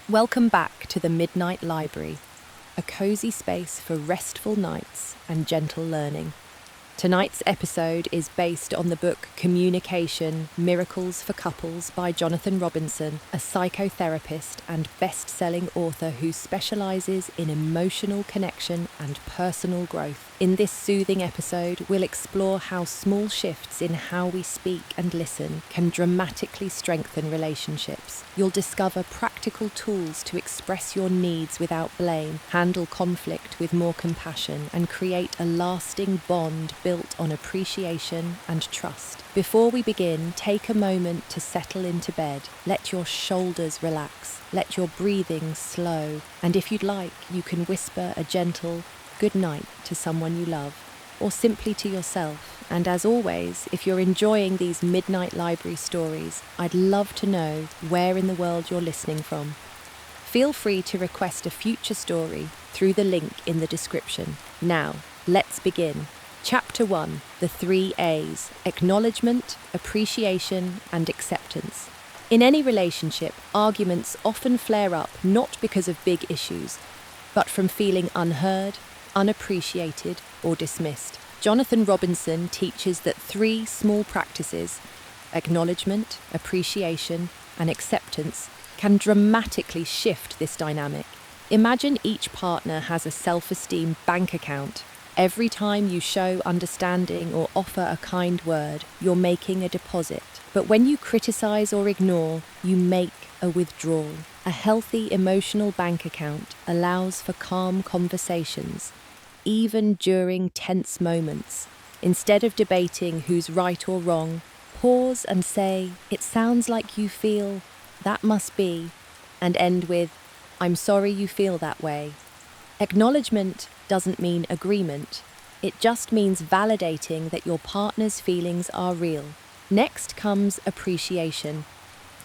Welcome back to the Midnight Library, a cozy space for restful nights and gentle learning. Tonight's episode is based on the book Communication: Miracles for Couples by Jonathan Robinson, a psychotherapist and best-selling author who specializes in emotional connection and personal growth. In this soothing episode, we'll explore how small shifts in how we speak and listen can dramatically strengthen relationships. You'll discover practical tools to express your needs without blame, handle conflict with more compassion, and create a lasting bond built on appreciation and trust. Before we begin, take a moment to settle into bed. Let your shoulders relax, let your breathing slow, and if you'd like, you can whisper a gentle good night to someone you love, or simply to yourself. And as always, if you're enjoying these Midnight Library stories, I'd love to know where in the world you're listening from. Feel free to request a future story through the link in the description. Now, let's begin. Chapter 1, The 3 A's: Acknowledgement, Appreciation, and Acceptance. In any relationship, arguments often flare up not because of big issues, but from feeling unheard, unappreciated, or dismissed. Jonathan Robinson teaches that 3 small practices, acknowledgement, appreciation, and acceptance, can dramatically shift this dynamic. Imagine each partner has a self-esteem bank account. Every time you show understanding or offer a kind word, you're making a deposit. But when you criticize or ignore, you make a withdrawal. A healthy emotional bank account allows for calm conversations, even during tense moments. Instead of debating who's right or wrong, pause and say, "It sounds like you feel, that must be," and end with, "I'm sorry you feel that way." Acknowledgement doesn't mean agreement. It just means validating that your partner's feelings are real. Next comes appreciation.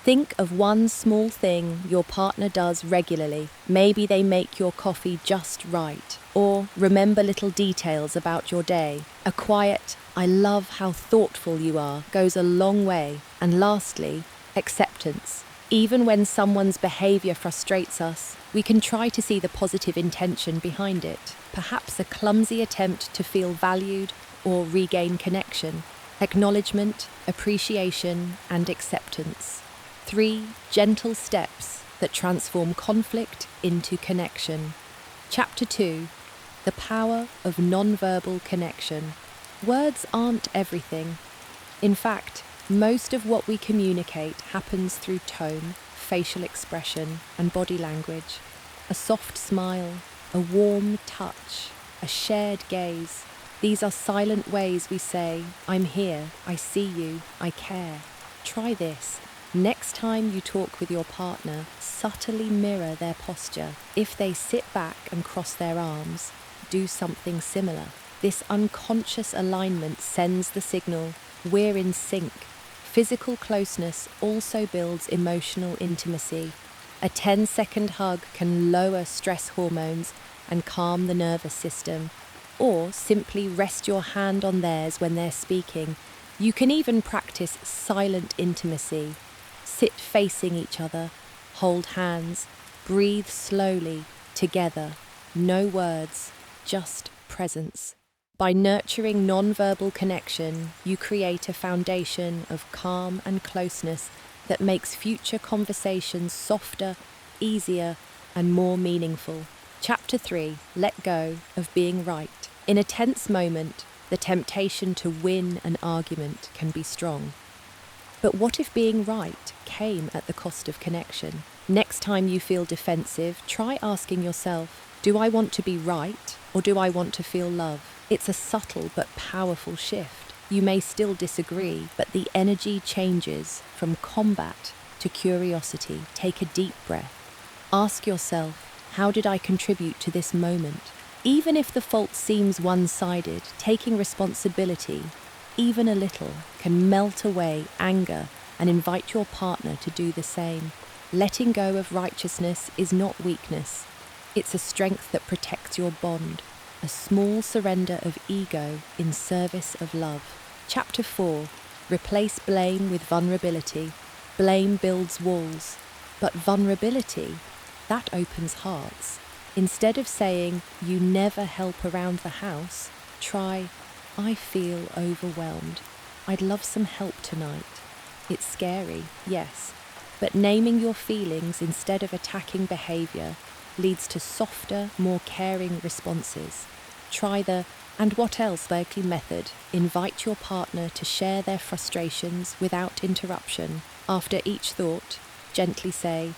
Think of one small thing your partner does regularly. Maybe they make your coffee just right, or remember little details about your day. A quiet, "I love how thoughtful you are," goes a long way. And lastly, acceptance. Even when someone's behavior frustrates us, we can try to see the positive intention behind it. Perhaps a clumsy attempt to feel valued or regain connection. Acknowledgement, appreciation, and acceptance. 3 gentle steps that transform conflict into connection. Chapter 2, The Power of Nonverbal Connection. Words aren't everything. In fact, most of what we communicate happens through tone, facial expression, and body language. A soft smile, a warm touch, a shared gaze. These are silent ways we say, "I'm here, I see you, I care." Try this. Next time you talk with your partner, subtly mirror their posture. If they sit back and cross their arms, do something similar. This unconscious alignment sends the signal, we're in sync. Physical closeness also builds emotional intimacy. A 10-second hug can lower stress hormones and calm the nervous system. Or simply rest your hand on theirs when they're speaking. You can even practice silent intimacy. Sit facing each other, hold hands, breathe slowly, together. No words, just presence. By nurturing nonverbal connection, you create a foundation of calm and closeness that makes future conversations softer, easier, and more meaningful. Chapter 3, Let Go of Being Right. In a tense moment, the temptation to win an argument can be strong. But what if being right came at the cost of connection? Next time you feel defensive, try asking yourself, do I want to be right, or do I want to feel love? It's a subtle but powerful shift. You may still disagree, but the energy changes from combat to curiosity. Take a deep breath. Ask yourself, how did I contribute to this moment? Even if the fault seems one-sided, taking responsibility, even a little, can melt away anger and invite your partner to do the same. Letting go of righteousness is not weakness. It's a strength that protects your bond, a small surrender of ego in service of love. Chapter 4, Replace blame with vulnerability. Blame builds walls, but vulnerability, That opens hearts. Instead of saying, "You never help around the house," try, "I feel overwhelmed. I'd love some help tonight." It's scary, yes, but naming your feelings instead of attacking behaviour leads to softer, more caring responses. Try the "and what else" Berkeley method. Invite your partner to share their frustrations without interruption. After each thought, gently say,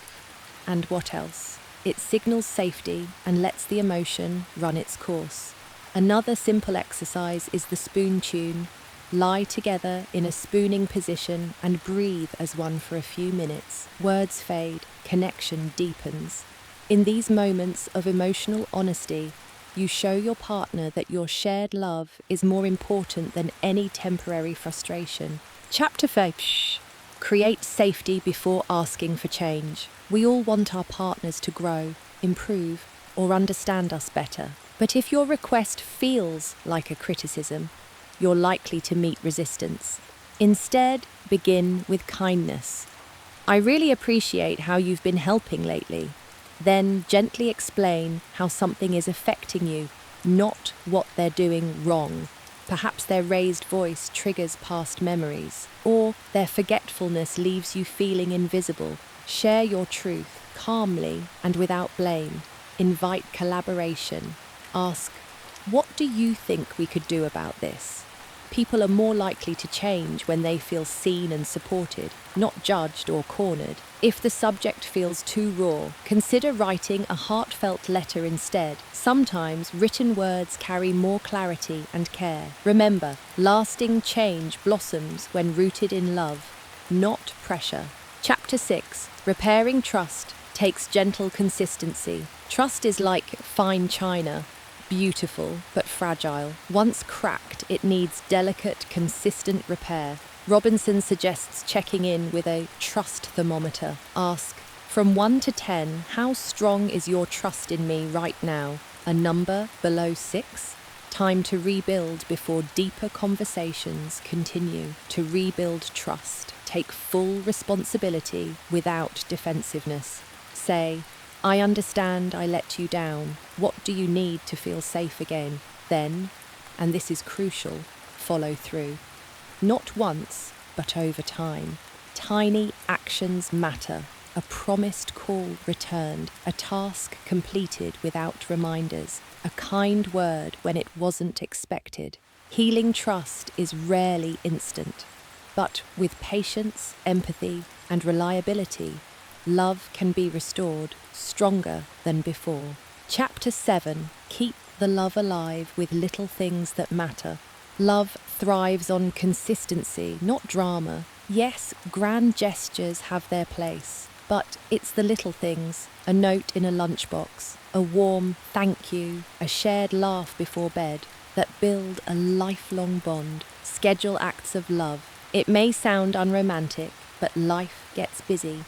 "and what else?" It signals safety and lets the emotion run its course. Another simple exercise is the spoon tune. Lie together in a spooning position and breathe as one for a few minutes. Words fade, connection deepens. In these moments of emotional honesty, you show your partner that your shared love is more important than any temporary frustration. Chapter 5. Create safety before asking for change. We all want our partners to grow, improve, or understand us better. But if your request feels like a criticism, you're likely to meet resistance. Instead, begin with kindness. "I really appreciate how you've been helping lately." Then gently explain how something is affecting you, not what they're doing wrong. Perhaps their raised voice triggers past memories, or their forgetfulness leaves you feeling invisible. Share your truth calmly and without blame. Invite collaboration. Ask, "What do you think we could do about this?" People are more likely to change when they feel seen and supported, not judged or cornered. If the subject feels too raw, consider writing a heartfelt letter instead. Sometimes written words carry more clarity and care. Remember, lasting change blossoms when rooted in love, not pressure. Chapter 6. Repairing trust takes gentle consistency. Trust is like fine china. Beautiful, but fragile. Once cracked, it needs delicate, consistent repair. Robinson suggests checking in with a trust thermometer. Ask, from 1 to 10, how strong is your trust in me right now? A number below 6? Time to rebuild before deeper conversations continue. To rebuild trust, take full responsibility without defensiveness. Say, "I understand I let you down. What do you need to feel safe again?" Then, and this is crucial, follow through. Not once, but over time. Tiny actions matter. A promised call returned, a task completed without reminders, a kind word when it wasn't expected. Healing trust is rarely instant, but with patience, empathy, and reliability, love can be restored stronger than before. Chapter 7. Keep the love alive with little things that matter. Love thrives on consistency, not drama. Yes, grand gestures have their place, but it's the little things, a note in a lunchbox, a warm thank you, a shared laugh before bed, that build a lifelong bond. Schedule acts of love. It may sound unromantic, but life gets busy.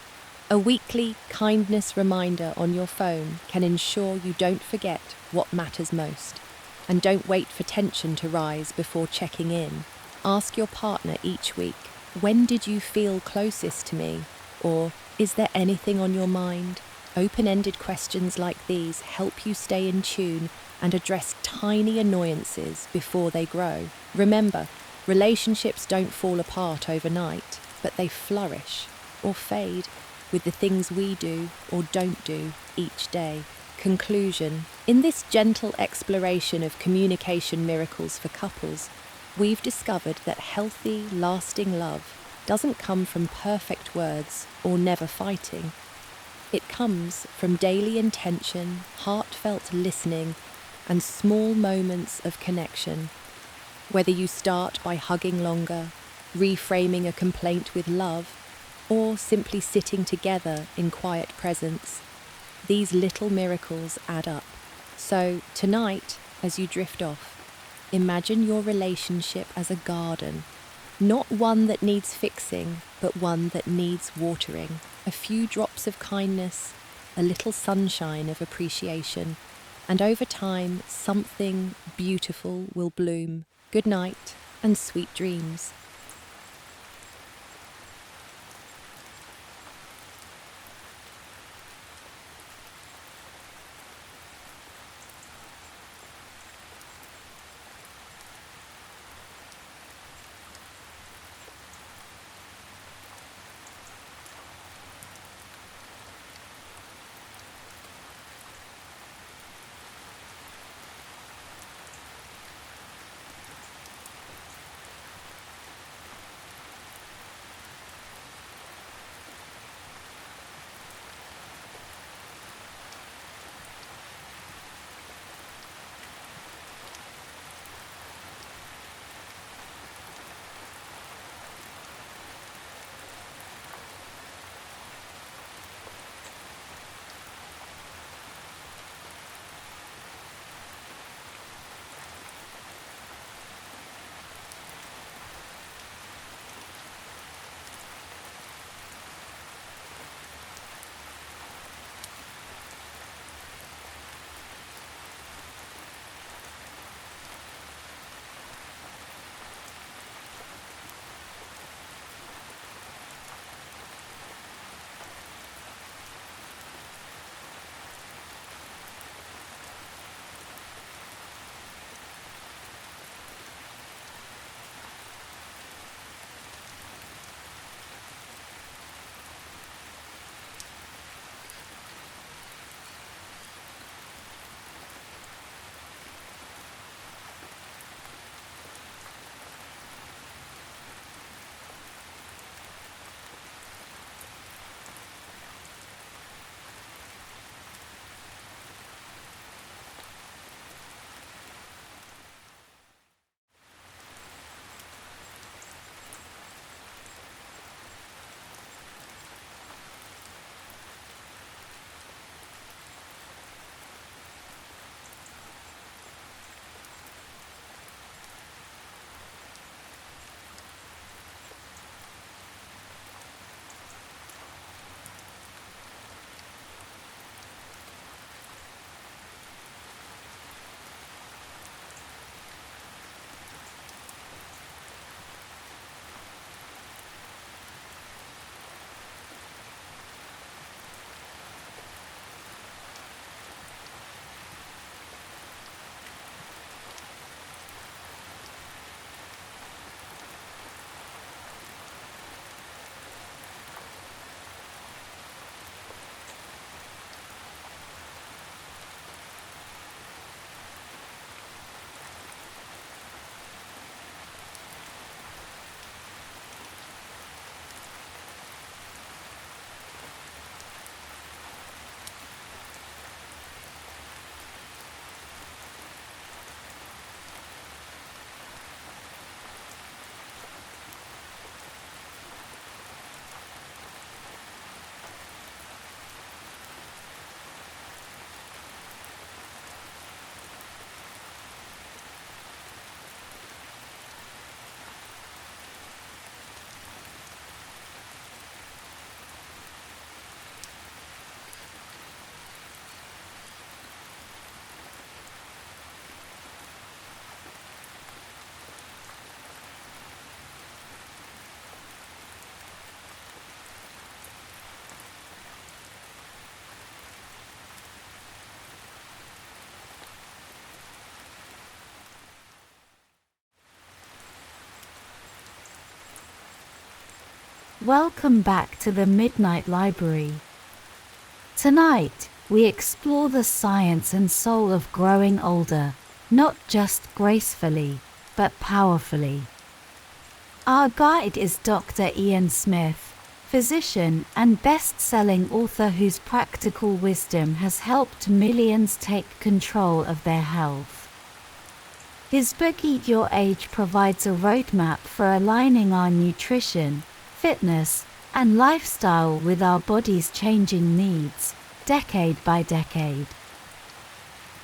A weekly kindness reminder on your phone can ensure you don't forget what matters most. And don't wait for tension to rise before checking in. Ask your partner each week, "When did you feel closest to me?" Or, "Is there anything on your mind?" Open-ended questions like these help you stay in tune and address tiny annoyances before they grow. Remember, relationships don't fall apart overnight, but they flourish or fade with the things we do or don't do each day. Conclusion. In this gentle exploration of communication miracles for couples, we've discovered that healthy, lasting love doesn't come from perfect words or never fighting. It comes from daily intention, heartfelt listening, and small moments of connection. Whether you start by hugging longer, reframing a complaint with love, or simply sitting together in quiet presence, these little miracles add up. So tonight, as you drift off, imagine your relationship as a garden, not one that needs fixing, but one that needs watering. A few drops of kindness, a little sunshine of appreciation, and over time, something beautiful will bloom. Good night and sweet dreams. Welcome back to the Midnight Library. Tonight, we explore the science and soul of growing older, not just gracefully, but powerfully. Our guide is Dr. Ian Smith, physician and best-selling author whose practical wisdom has helped millions take control of their health. His book Eat Your Age provides a roadmap for aligning our nutrition, fitness, and lifestyle with our body's changing needs, decade by decade.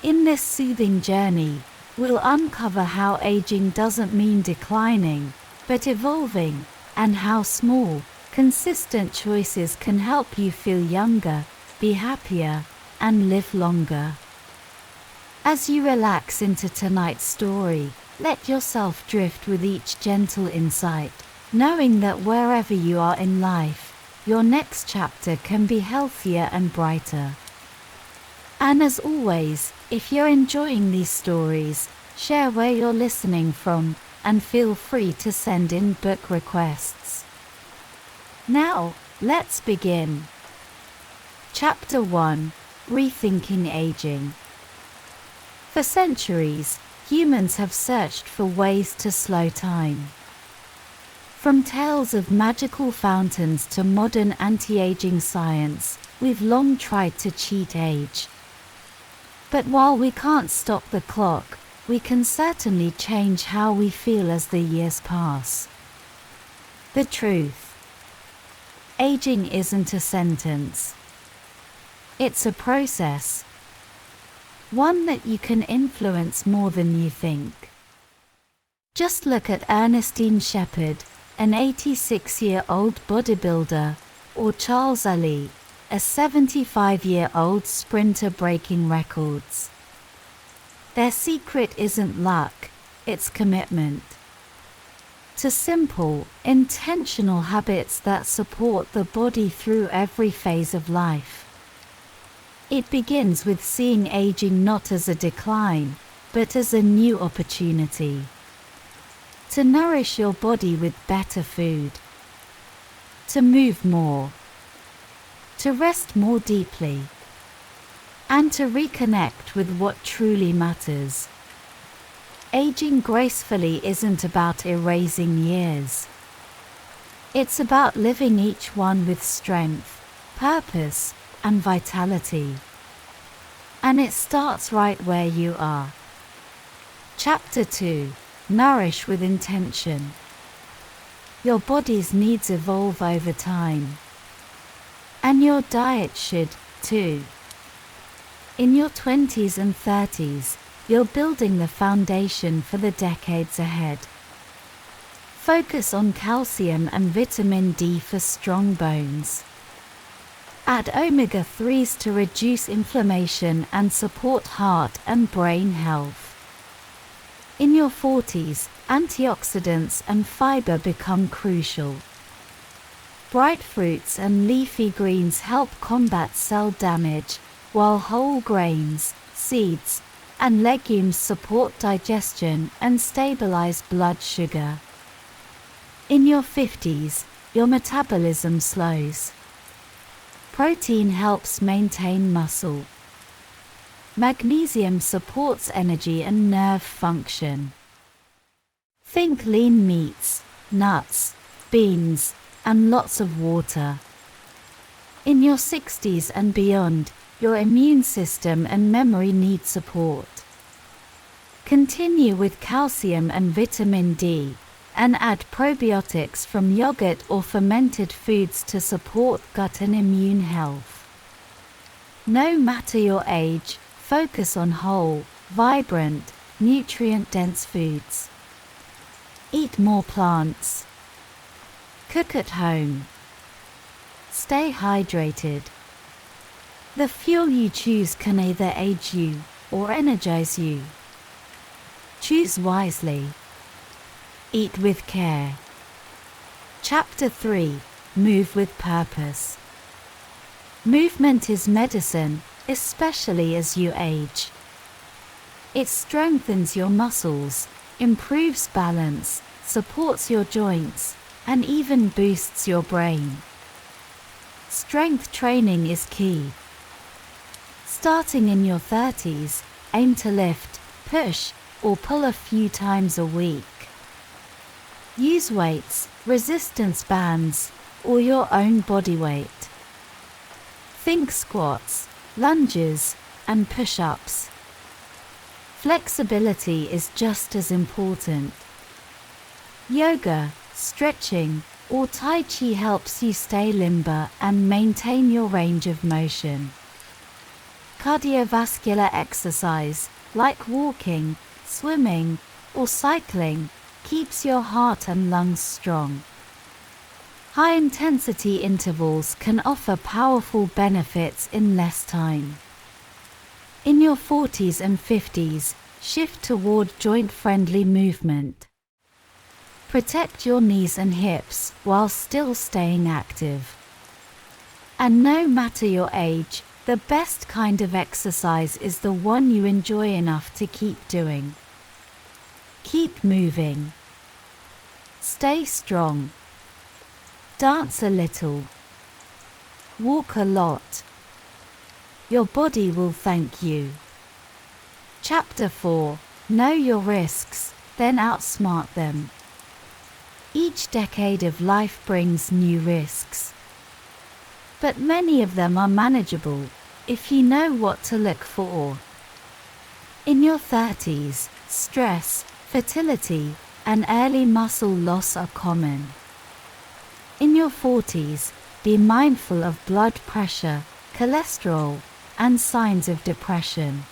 In this soothing journey, we'll uncover how aging doesn't mean declining, but evolving, and how small, consistent choices can help you feel younger, be happier, and live longer. As you relax into tonight's story, let yourself drift with each gentle insight, knowing that wherever you are in life, your next chapter can be healthier and brighter. And as always, if you're enjoying these stories, share where you're listening from, and feel free to send in book requests. Now, let's begin. Chapter 1: Rethinking Aging. For centuries, humans have searched for ways to slow time. From tales of magical fountains to modern anti-aging science, we've long tried to cheat age. But while we can't stop the clock, we can certainly change how we feel as the years pass. The truth: aging isn't a sentence. It's a process. One that you can influence more than you think. Just look at Ernestine Shepherd, an 86-year-old bodybuilder, or Charles Ali, a 75-year-old sprinter breaking records. Their secret isn't luck, it's commitment to simple, intentional habits that support the body through every phase of life. It begins with seeing aging not as a decline, but as a new opportunity to nourish your body with better food, to move more, to rest more deeply, and to reconnect with what truly matters. Aging gracefully isn't about erasing years. It's about living each one with strength, purpose, and vitality. And it starts right where you are. Chapter 2: Nourish with Intention. Your body's needs evolve over time. And your diet should, too. In your 20s and 30s, you're building the foundation for the decades ahead. Focus on calcium and vitamin D for strong bones. Add omega-3s to reduce inflammation and support heart and brain health. In your 40s, antioxidants and fiber become crucial. Bright fruits and leafy greens help combat cell damage, while whole grains, seeds, and legumes support digestion and stabilize blood sugar. In your 50s, your metabolism slows. Protein helps maintain muscle. Magnesium supports energy and nerve function. Think lean meats, nuts, beans, and lots of water. In your 60s and beyond, your immune system and memory need support. Continue with calcium and vitamin D, and add probiotics from yogurt or fermented foods to support gut and immune health. No matter your age, focus on whole, vibrant, nutrient-dense foods. Eat more plants. Cook at home. Stay hydrated. The fuel you choose can either age you or energize you. Choose wisely. Eat with care. Chapter 3: Move with Purpose. Movement is medicine, especially as you age. It strengthens your muscles, improves balance, supports your joints, and even boosts your brain. Strength training is key. Starting in your 30s, aim to lift, push, or pull a few times a week. Use weights, resistance bands, or your own body weight. Think squats, lunges, and push-ups. Flexibility is just as important. Yoga, stretching, or Tai Chi helps you stay limber and maintain your range of motion. Cardiovascular exercise, like walking, swimming, or cycling, keeps your heart and lungs strong. High-intensity intervals can offer powerful benefits in less time. In your 40s and 50s, shift toward joint-friendly movement. Protect your knees and hips while still staying active. And no matter your age, the best kind of exercise is the one you enjoy enough to keep doing. Keep moving. Stay strong. Dance a little. Walk a lot. Your body will thank you. Chapter 4. Know your risks, then outsmart them. Each decade of life brings new risks. But many of them are manageable, if you know what to look for. In your 30s, stress, fertility, and early muscle loss are common. In your 40s, be mindful of blood pressure, cholesterol, and signs of depression.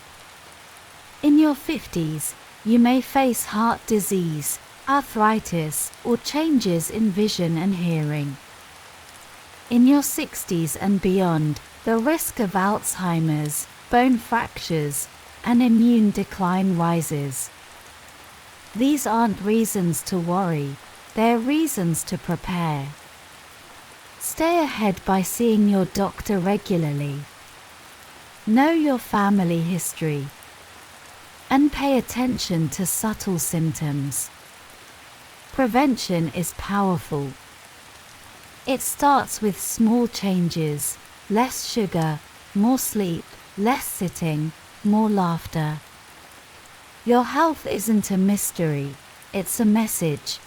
In your 50s, you may face heart disease, arthritis, or changes in vision and hearing. In your 60s and beyond, the risk of Alzheimer's, bone fractures, and immune decline rises. These aren't reasons to worry, they're reasons to prepare. Stay ahead by seeing your doctor regularly. Know your family history. And pay attention to subtle symptoms. Prevention is powerful. It starts with small changes: less sugar, more sleep, less sitting, more laughter. Your health isn't a mystery, it's a message.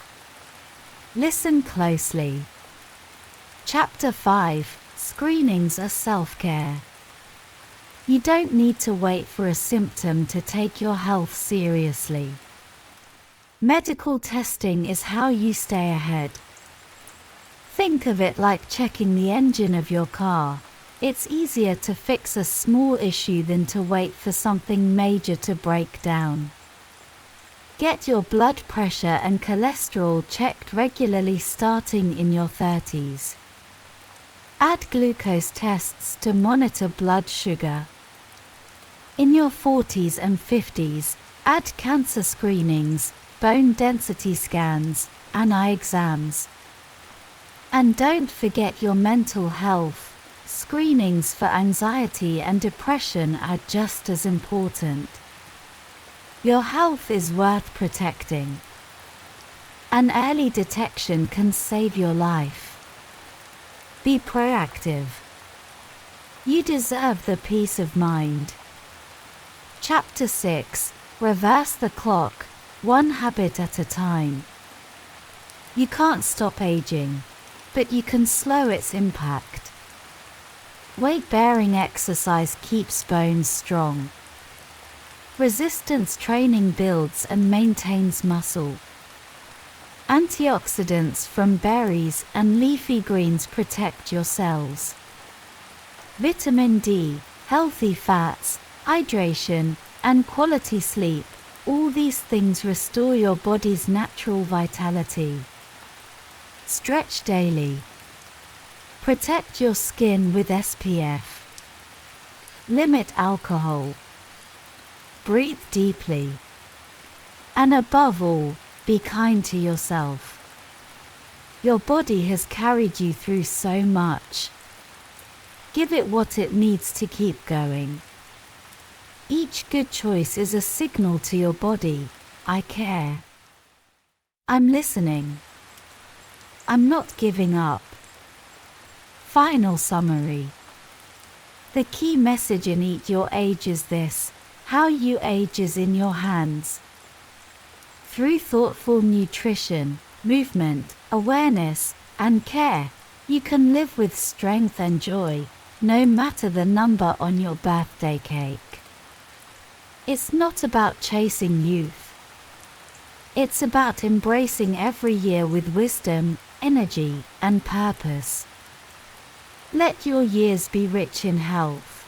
Listen closely. Chapter 5. Screenings are self-care. You don't need to wait for a symptom to take your health seriously. Medical testing is how you stay ahead. Think of it like checking the engine of your car. It's easier to fix a small issue than to wait for something major to break down. Get your blood pressure and cholesterol checked regularly starting in your 30s. Add glucose tests to monitor blood sugar. In your 40s and 50s, add cancer screenings, bone density scans, and eye exams. And don't forget your mental health. Screenings for anxiety and depression are just as important. Your health is worth protecting. An early detection can save your life. Be proactive. You deserve the peace of mind. Chapter 6. Reverse the clock, one habit at a time. You can't stop aging, but you can slow its impact. Weight-bearing exercise keeps bones strong. Resistance training builds and maintains muscle. Antioxidants from berries and leafy greens protect your cells. Vitamin D, healthy fats, hydration, and quality sleep, all these things restore your body's natural vitality. Stretch daily. Protect your skin with SPF. Limit alcohol. Breathe deeply. And above all, be kind to yourself. Your body has carried you through so much. Give it what it needs to keep going. Each good choice is a signal to your body: I care. I'm listening. I'm not giving up. Final summary. The key message in Eat Your Age is this: how you age is in your hands. Through thoughtful nutrition, movement, awareness, and care, you can live with strength and joy, no matter the number on your birthday cake. It's not about chasing youth. It's about embracing every year with wisdom, energy, and purpose. Let your years be rich in health.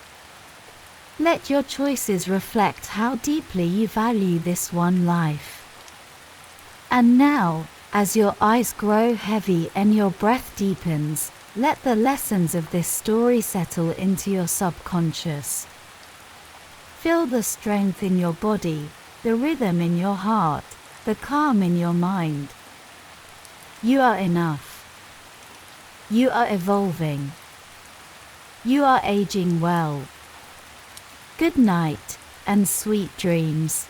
Let your choices reflect how deeply you value this one life. And now, as your eyes grow heavy and your breath deepens, let the lessons of this story settle into your subconscious. Feel the strength in your body, the rhythm in your heart, the calm in your mind. You are enough. You are evolving. You are aging well. Good night, and sweet dreams.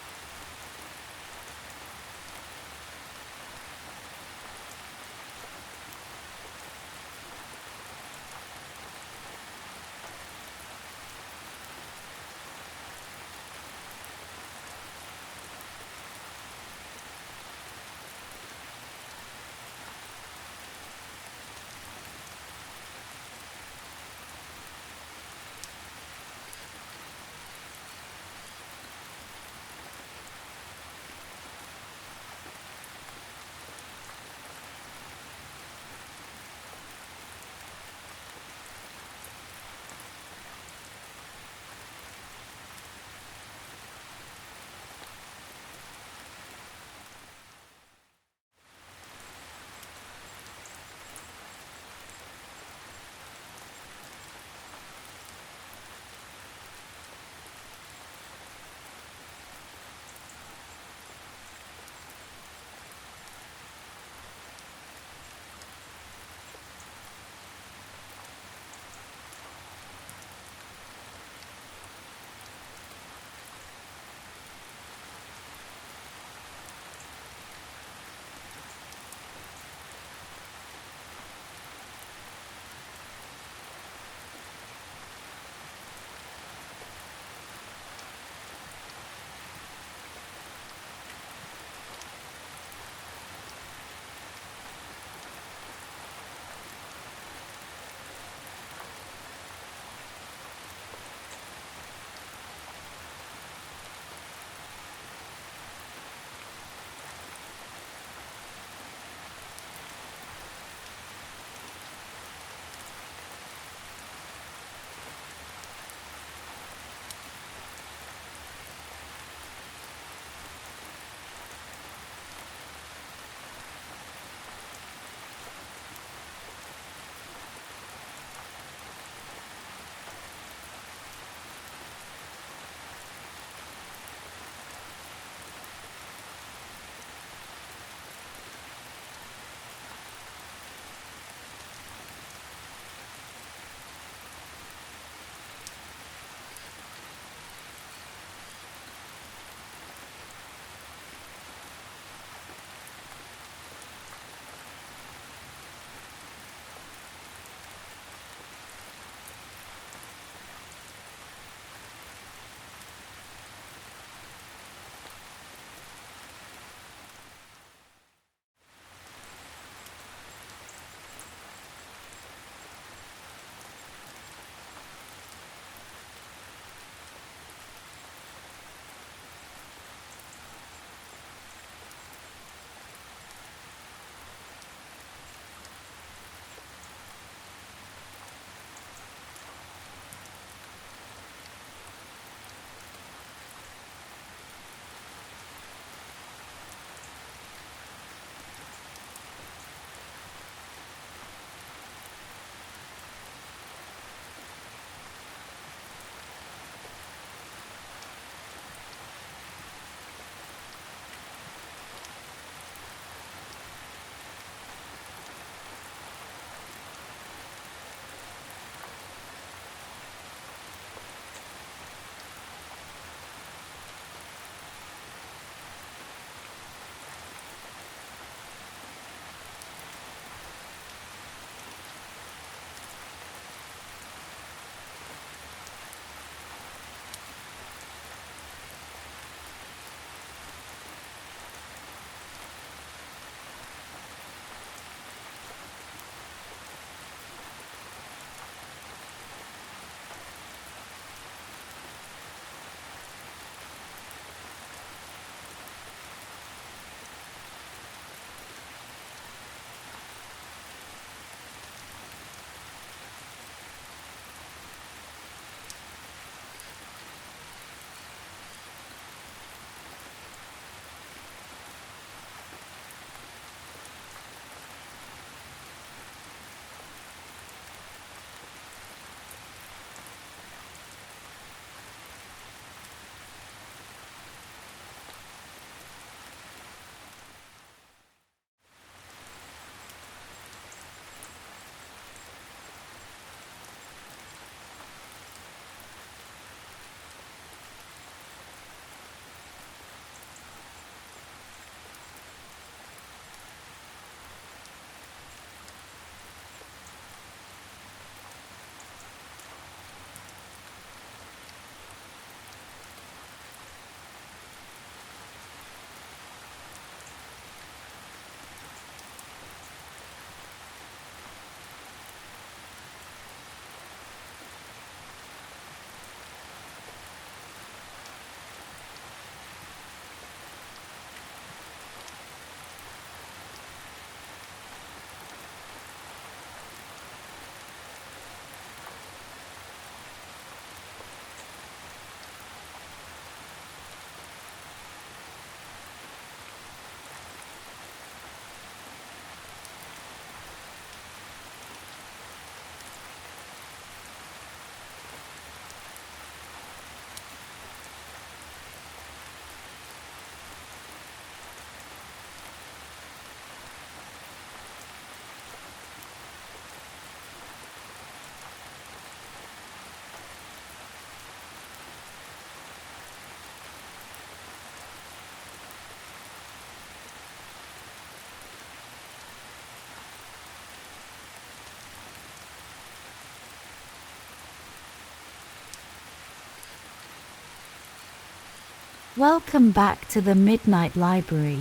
Welcome back to the Midnight Library,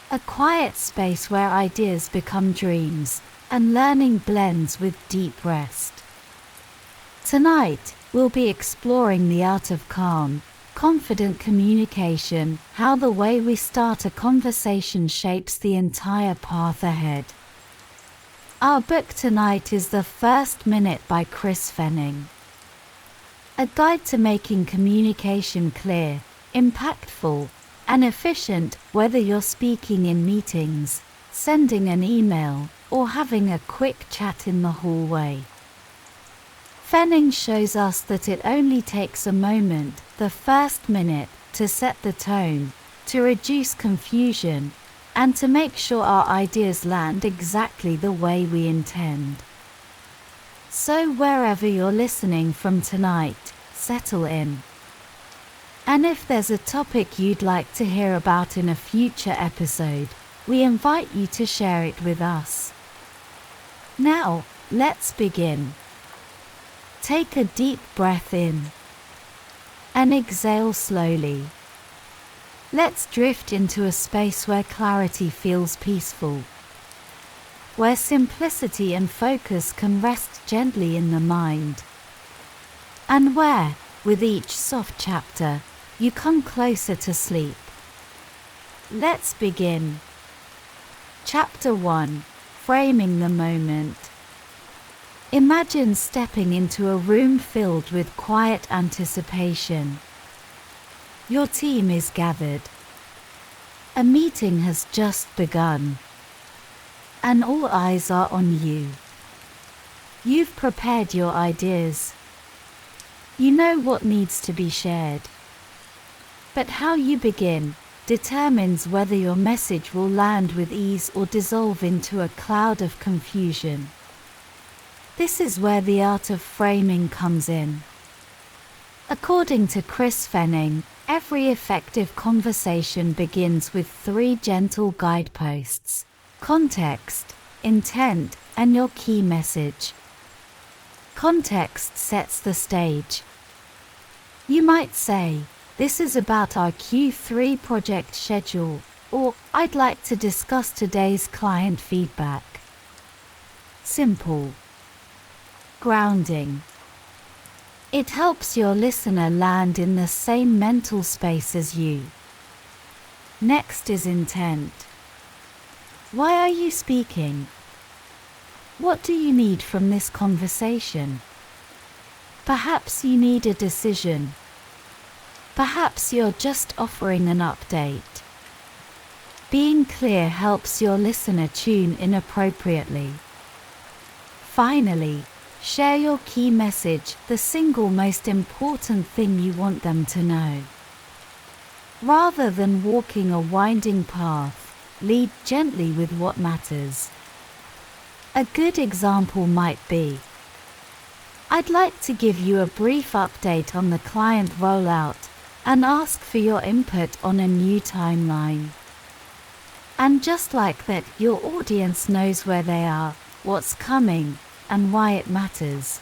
a quiet space where ideas become dreams and learning blends with deep rest. Tonight, we'll be exploring the art of calm, confident communication, how the way we start a conversation shapes the entire path ahead. Our book tonight is The First Minute by Chris Fenning, a guide to making communication clear, impactful, and efficient, whether you're speaking in meetings, sending an email, or having a quick chat in the hallway. Fenning shows us that it only takes a moment, the first minute, to set the tone, to reduce confusion, and to make sure our ideas land exactly the way we intend. So wherever you're listening from tonight, settle in. And if there's a topic you'd like to hear about in a future episode, we invite you to share it with us. Now, let's begin. Take a deep breath in and exhale slowly. Let's drift into a space where clarity feels peaceful, where simplicity and focus can rest gently in the mind, and where, with each soft chapter, you come closer to sleep. Let's begin. Chapter 1: Framing the Moment. Imagine stepping into a room filled with quiet anticipation. Your team is gathered. A meeting has just begun, and all eyes are on you. You've prepared your ideas. You know what needs to be shared. But how you begin determines whether your message will land with ease or dissolve into a cloud of confusion. This is where the art of framing comes in. According to Chris Fenning, every effective conversation begins with 3 gentle guideposts: context, intent, and your key message. Context sets the stage. You might say, "This is about our Q3 project schedule," or "I'd like to discuss today's client feedback." Simple. Grounding. It helps your listener land in the same mental space as you. Next is intent. Why are you speaking? What do you need from this conversation? Perhaps you need a decision. Perhaps you're just offering an update. Being clear helps your listener tune in appropriately. Finally, share your key message, the single most important thing you want them to know. Rather than walking a winding path, lead gently with what matters. A good example might be, "I'd like to give you a brief update on the client rollout and ask for your input on a new timeline." And just like that, your audience knows where they are, what's coming, and why it matters.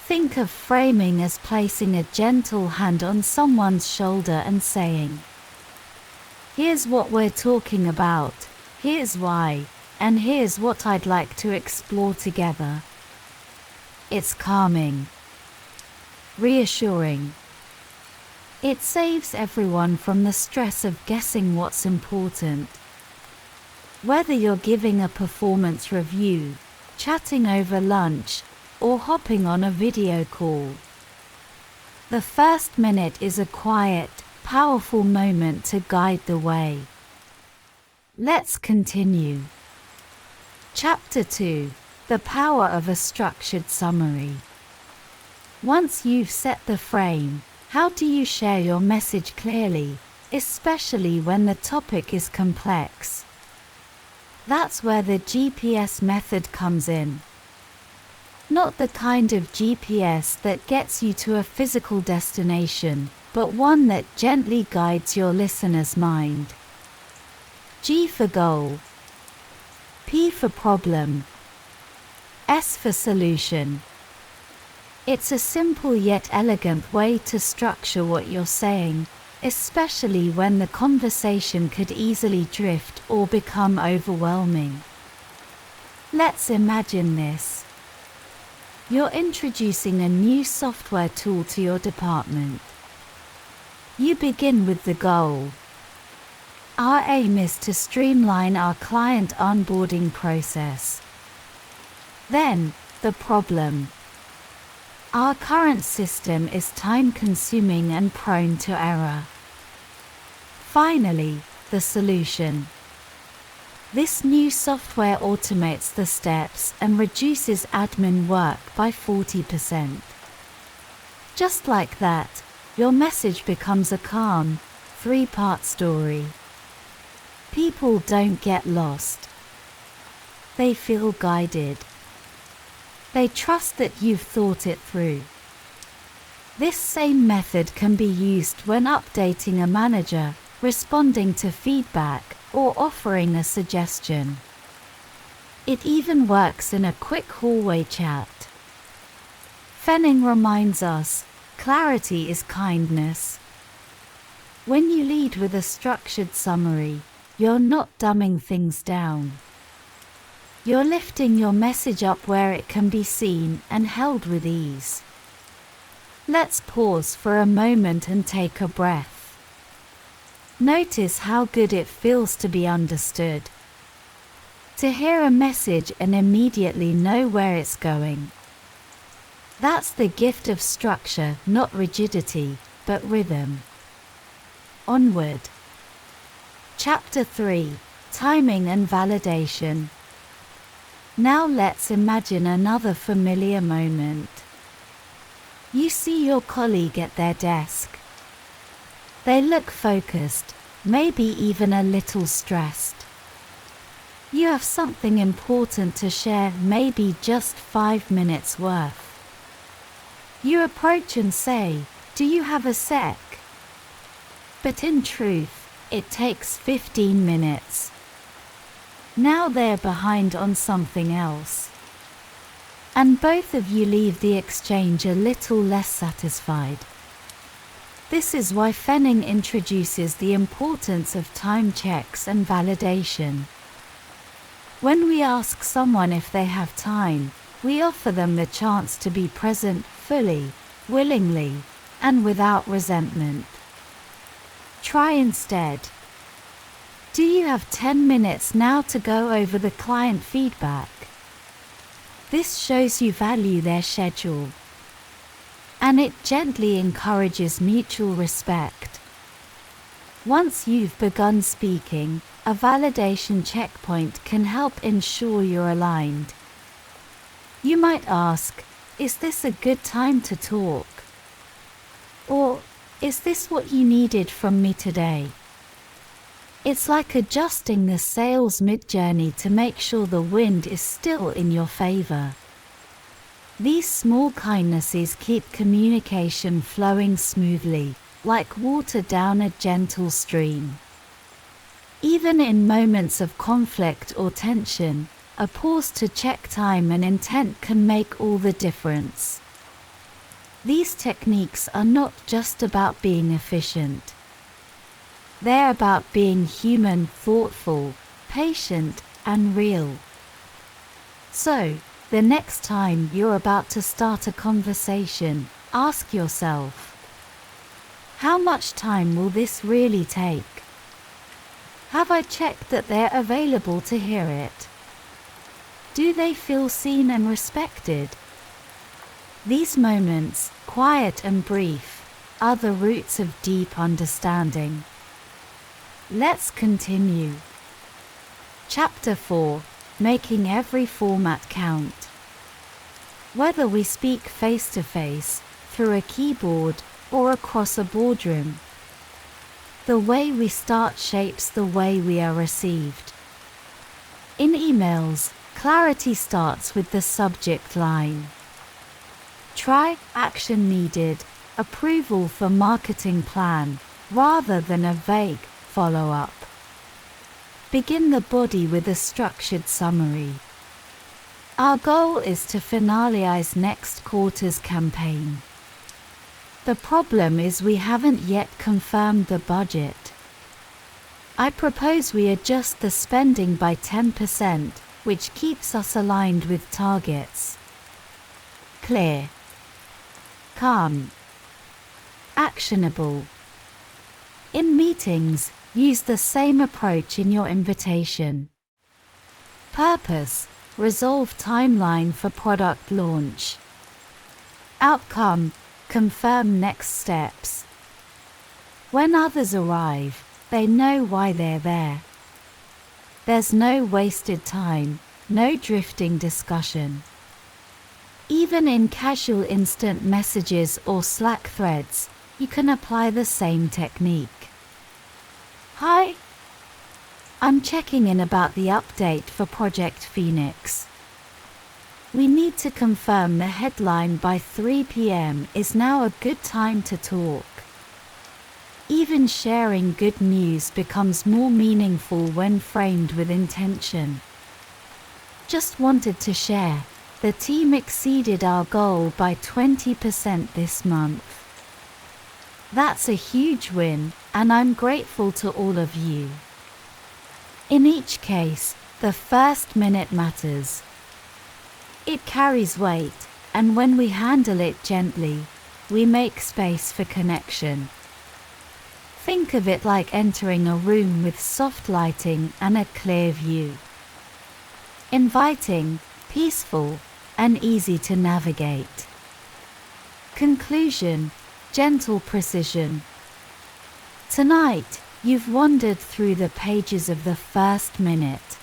Think of framing as placing a gentle hand on someone's shoulder and saying, "Here's what we're talking about, here's why, and here's what I'd like to explore together." It's calming, reassuring. It saves everyone from the stress of guessing what's important. Whether you're giving a performance review, chatting over lunch, or hopping on a video call, the first minute is a quiet, powerful moment to guide the way. Let's continue. Chapter 2: The Power of a Structured Summary. Once you've set the frame, how do you share your message clearly, especially when the topic is complex? That's where the GPS method comes in. Not the kind of GPS that gets you to a physical destination, but one that gently guides your listener's mind. G for goal, P for problem, S for solution, It's a simple yet elegant way to structure what you're saying, especially when the conversation could easily drift or become overwhelming. Let's imagine this. You're introducing a new software tool to your department. You begin with the goal. Our aim is to streamline our client onboarding process. Then, the problem. Our current system is time-consuming and prone to error. Finally, the solution. This new software automates the steps and reduces admin work by 40%. Just like that, your message becomes a calm, three-part story. People don't get lost. They feel guided. They trust that you've thought it through. This same method can be used when updating a manager, responding to feedback, or offering a suggestion. It even works in a quick hallway chat. Fenning reminds us, clarity is kindness. When you lead with a structured summary, you're not dumbing things down. You're lifting your message up where it can be seen and held with ease. Let's pause for a moment and take a breath. Notice how good it feels to be understood. To hear a message and immediately know where it's going. That's the gift of structure, not rigidity, but rhythm. Onward. Chapter 3: Timing and Validation. Now let's imagine another familiar moment. You see your colleague at their desk. They look focused, maybe even a little stressed. You have something important to share, maybe just 5 minutes worth. You approach and say, "Do you have a sec?" But in truth, it takes 15 minutes. Now they're behind on something else. And both of you leave the exchange a little less satisfied. This is why Fenning introduces the importance of time checks and validation. When we ask someone if they have time, we offer them the chance to be present fully, willingly, and without resentment. Try instead. Do you have 10 minutes now to go over the client feedback? This shows you value their schedule. And it gently encourages mutual respect. Once you've begun speaking, a validation checkpoint can help ensure you're aligned. You might ask, "Is this a good time to talk?" Or, "Is this what you needed from me today?" It's like adjusting the sails mid-journey to make sure the wind is still in your favor. These small kindnesses keep communication flowing smoothly, like water down a gentle stream. Even in moments of conflict or tension, a pause to check time and intent can make all the difference. These techniques are not just about being efficient. They're about being human, thoughtful, patient, and real. So, the next time you're about to start a conversation, ask yourself, how much time will this really take? Have I checked that they're available to hear it? Do they feel seen and respected? These moments, quiet and brief, are the roots of deep understanding. Let's continue. Chapter 4: Making every format count. Whether we speak face-to-face, through a keyboard, or across a boardroom, the way we start shapes the way we are received. In emails, clarity starts with the subject line. Try "action needed," approval for marketing plan, rather than a vague follow-up. Begin the body with a structured summary. Our goal is to finalize next quarter's campaign. The problem is we haven't yet confirmed the budget. I propose we adjust the spending by 10%, which keeps us aligned with targets. Clear, calm, actionable. In meetings, use the same approach in your invitation. Purpose, resolve timeline for product launch. Outcome, confirm next steps. When others arrive, they know why they're there. There's no wasted time, no drifting discussion. Even in casual instant messages or Slack threads, you can apply the same technique. Hi, I'm checking in about the update for Project Phoenix. We need to confirm the headline by 3 p.m. Is now a good time to talk. Even sharing good news becomes more meaningful when framed with intention. Just wanted to share, the team exceeded our goal by 20% this month. That's a huge win, and I'm grateful to all of you. In each case, the first minute matters. It carries weight, and when we handle it gently, we make space for connection. Think of it like entering a room with soft lighting and a clear view. Inviting, peaceful, and easy to navigate. Conclusion, gentle precision. Tonight, you've wandered through the pages of the first minute.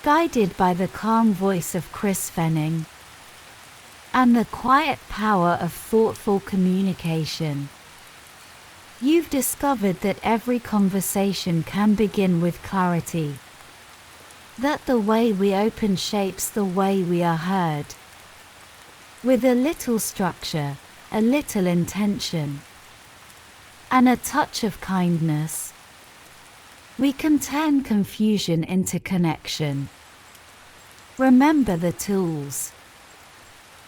Guided by the calm voice of Chris Fenning and the quiet power of thoughtful communication. You've discovered that every conversation can begin with clarity. That the way we open shapes the way we are heard. With a little structure, a little intention, and a touch of kindness, we can turn confusion into connection. Remember the tools.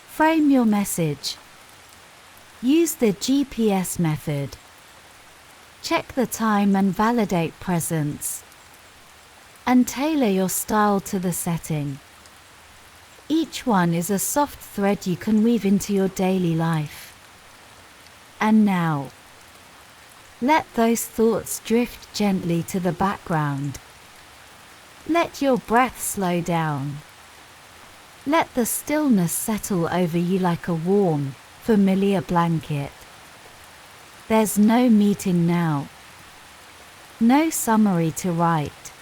Frame your message. Use the GPS method. Check the time and validate presence. And tailor your style to the setting. Each one is a soft thread you can weave into your daily life. And now, let those thoughts drift gently to the background. Let your breath slow down. Let the stillness settle over you like a warm, familiar blanket. There's no meeting now. No summary to write.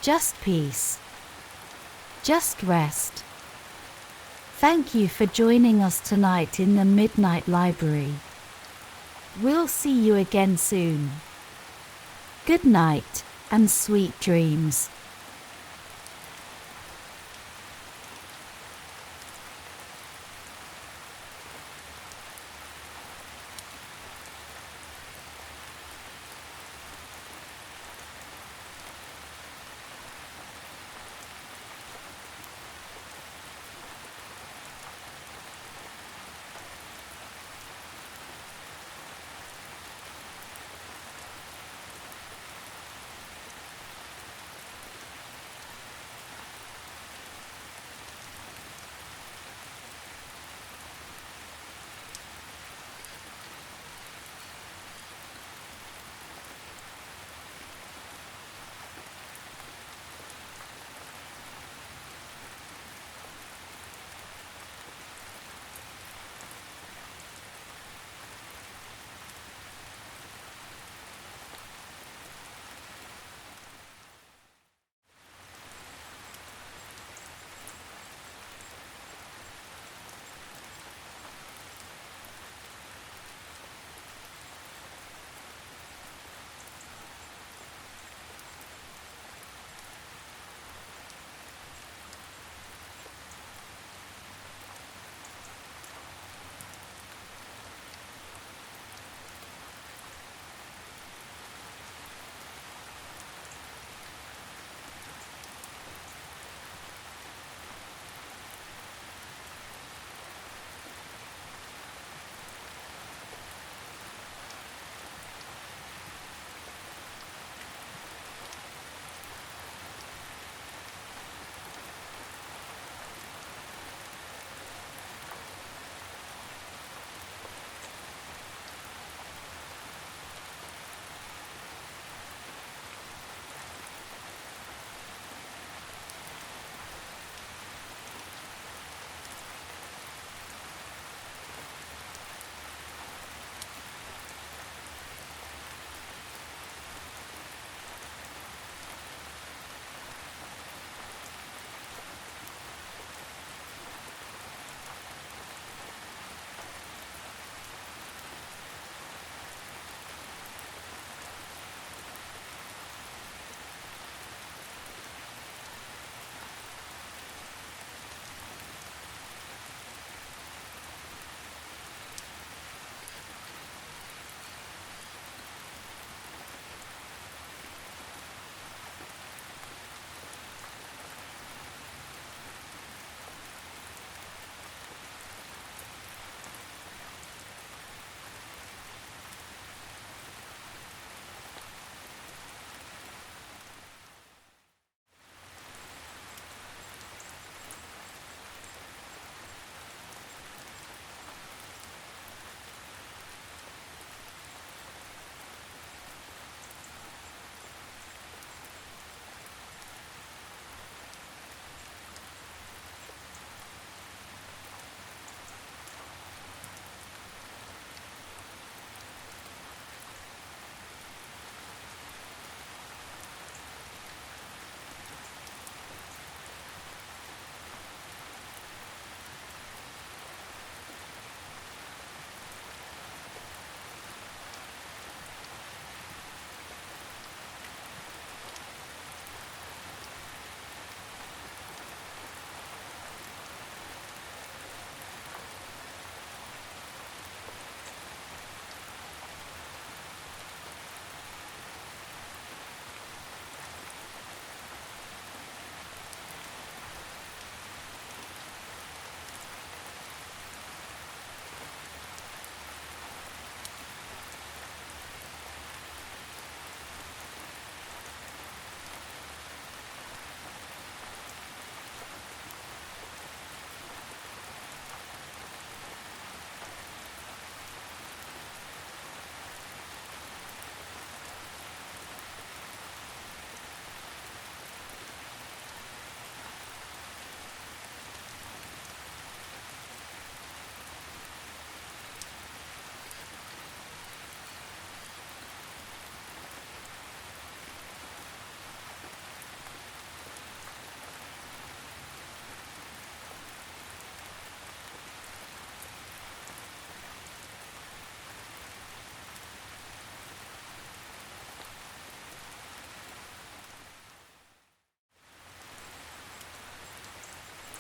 Just peace. Just rest. Thank you for joining us tonight in the Midnight Library. We'll see you again soon. Good night, and sweet dreams.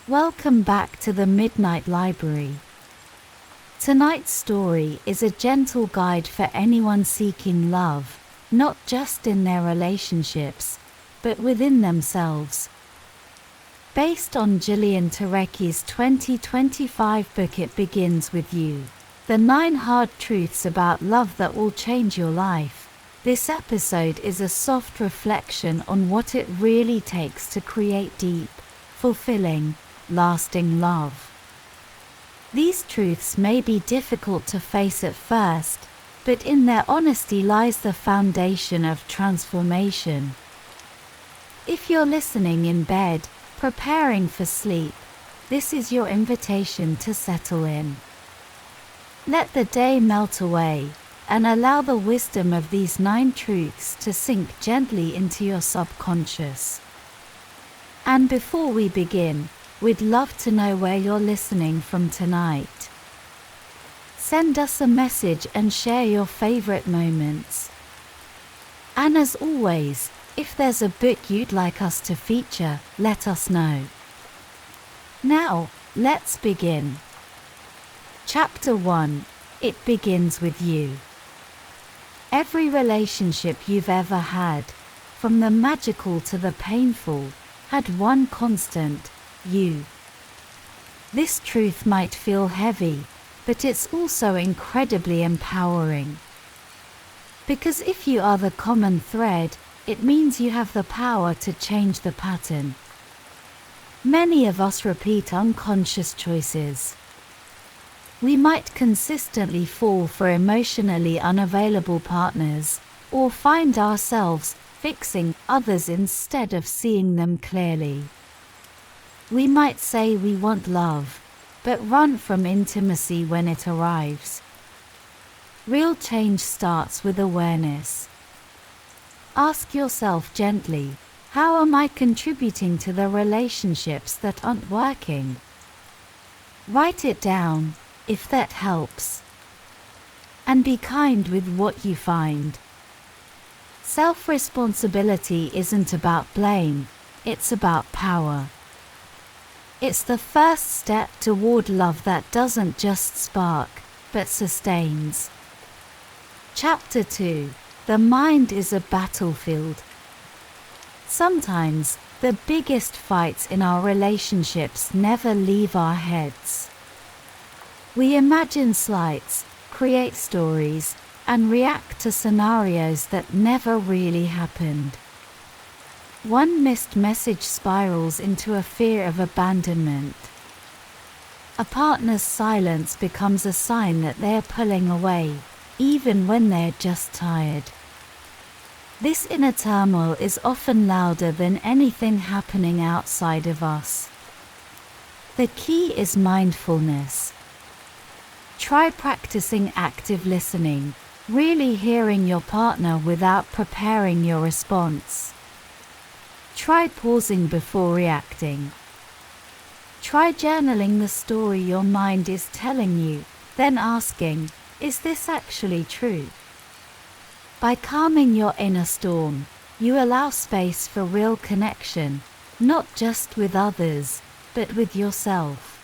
Welcome back to the Midnight Library. Tonight's story is a gentle guide for anyone seeking love, not just in their relationships, but within themselves. Based on Gillian Turecki's 2025 book It Begins With You, The 9 Hard Truths About Love That Will Change Your Life, this episode is a soft reflection on what it really takes to create deep, fulfilling, lasting love. These truths may be difficult to face at first, but in their honesty lies the foundation of transformation. If you're listening in bed, preparing for sleep, this is your invitation to settle in. Let the day melt away, and allow the wisdom of these 9 truths to sink gently into your subconscious. And before we begin, we'd love to know where you're listening from tonight. Send us a message and share your favorite moments. And as always, if there's a book you'd like us to feature, let us know. Now, let's begin. Chapter 1. It Begins With You. Every relationship you've ever had, from the magical to the painful, had one constant: you. This truth might feel heavy, but it's also incredibly empowering. Because if you are the common thread, it means you have the power to change the pattern. Many of us repeat unconscious choices. We might consistently fall for emotionally unavailable partners, or find ourselves fixing others instead of seeing them clearly. We might say we want love, but run from intimacy when it arrives. Real change starts with awareness. Ask yourself gently, how am I contributing to the relationships that aren't working? Write it down, if that helps. And be kind with what you find. Self-responsibility isn't about blame, it's about power. It's the first step toward love that doesn't just spark, but sustains. Chapter 2. The mind is a battlefield. Sometimes, the biggest fights in our relationships never leave our heads. We imagine slights, create stories, and react to scenarios that never really happened. One missed message spirals into a fear of abandonment. A partner's silence becomes a sign that they're pulling away, even when they're just tired. This inner turmoil is often louder than anything happening outside of us. The key is mindfulness. Try practicing active listening, really hearing your partner without preparing your response. Try pausing before reacting. Try journaling the story your mind is telling you, then asking, is this actually true? By calming your inner storm, you allow space for real connection, not just with others, but with yourself.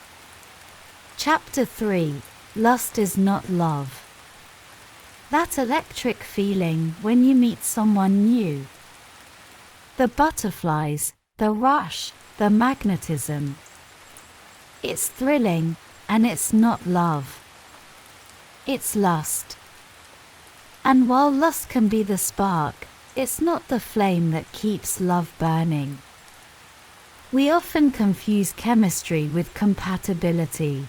Chapter 3. Lust is not love. That electric feeling when you meet someone new. The butterflies, the rush, the magnetism. It's thrilling, and it's not love. It's lust. And while lust can be the spark, it's not the flame that keeps love burning. We often confuse chemistry with compatibility.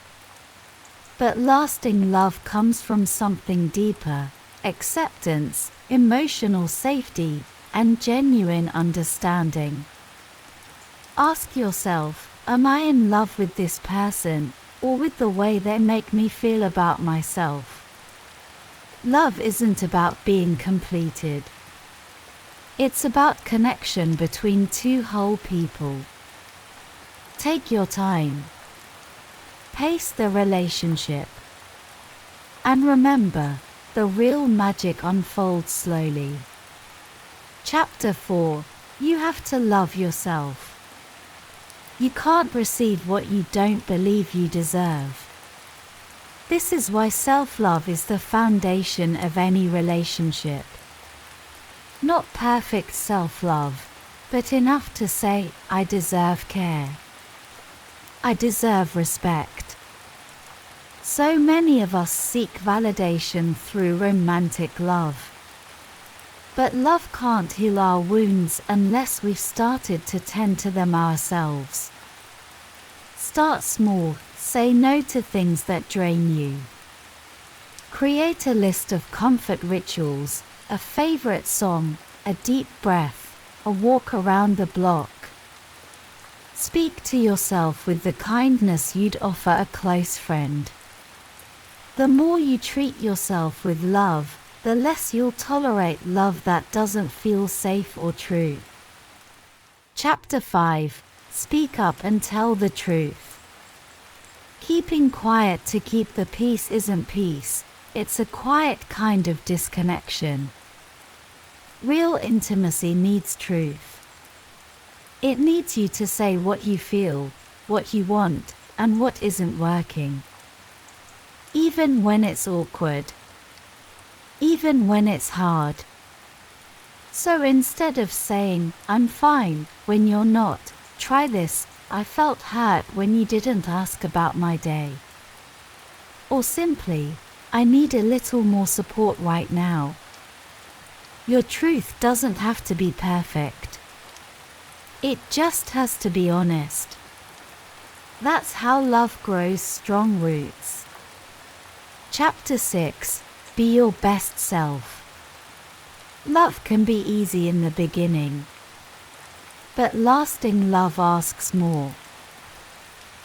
But lasting love comes from something deeper: acceptance, emotional safety, and genuine understanding. Ask yourself, am I in love with this person, or with the way they make me feel about myself? Love isn't about being completed. It's about connection between two whole people. Take your time. Pace the relationship. And remember, the real magic unfolds slowly. Chapter 4. You have to love yourself. You can't receive what you don't believe you deserve. This is why self-love is the foundation of any relationship. Not perfect self-love, but enough to say, I deserve care. I deserve respect. So many of us seek validation through romantic love. But love can't heal our wounds unless we've started to tend to them ourselves. Start small, say no to things that drain you. Create a list of comfort rituals, a favorite song, a deep breath, a walk around the block. Speak to yourself with the kindness you'd offer a close friend. The more you treat yourself with love, the less you'll tolerate love that doesn't feel safe or true. Chapter 5. Speak up and tell the truth. Keeping quiet to keep the peace isn't peace, it's a quiet kind of disconnection. Real intimacy needs truth. It needs you to say what you feel, what you want, and what isn't working. Even when it's awkward. Even when it's hard. So instead of saying, I'm fine, when you're not, try this, I felt hurt when you didn't ask about my day. Or simply, I need a little more support right now. Your truth doesn't have to be perfect. It just has to be honest. That's how love grows strong roots. Chapter 6. Be your best self. Love can be easy in the beginning. But lasting love asks more.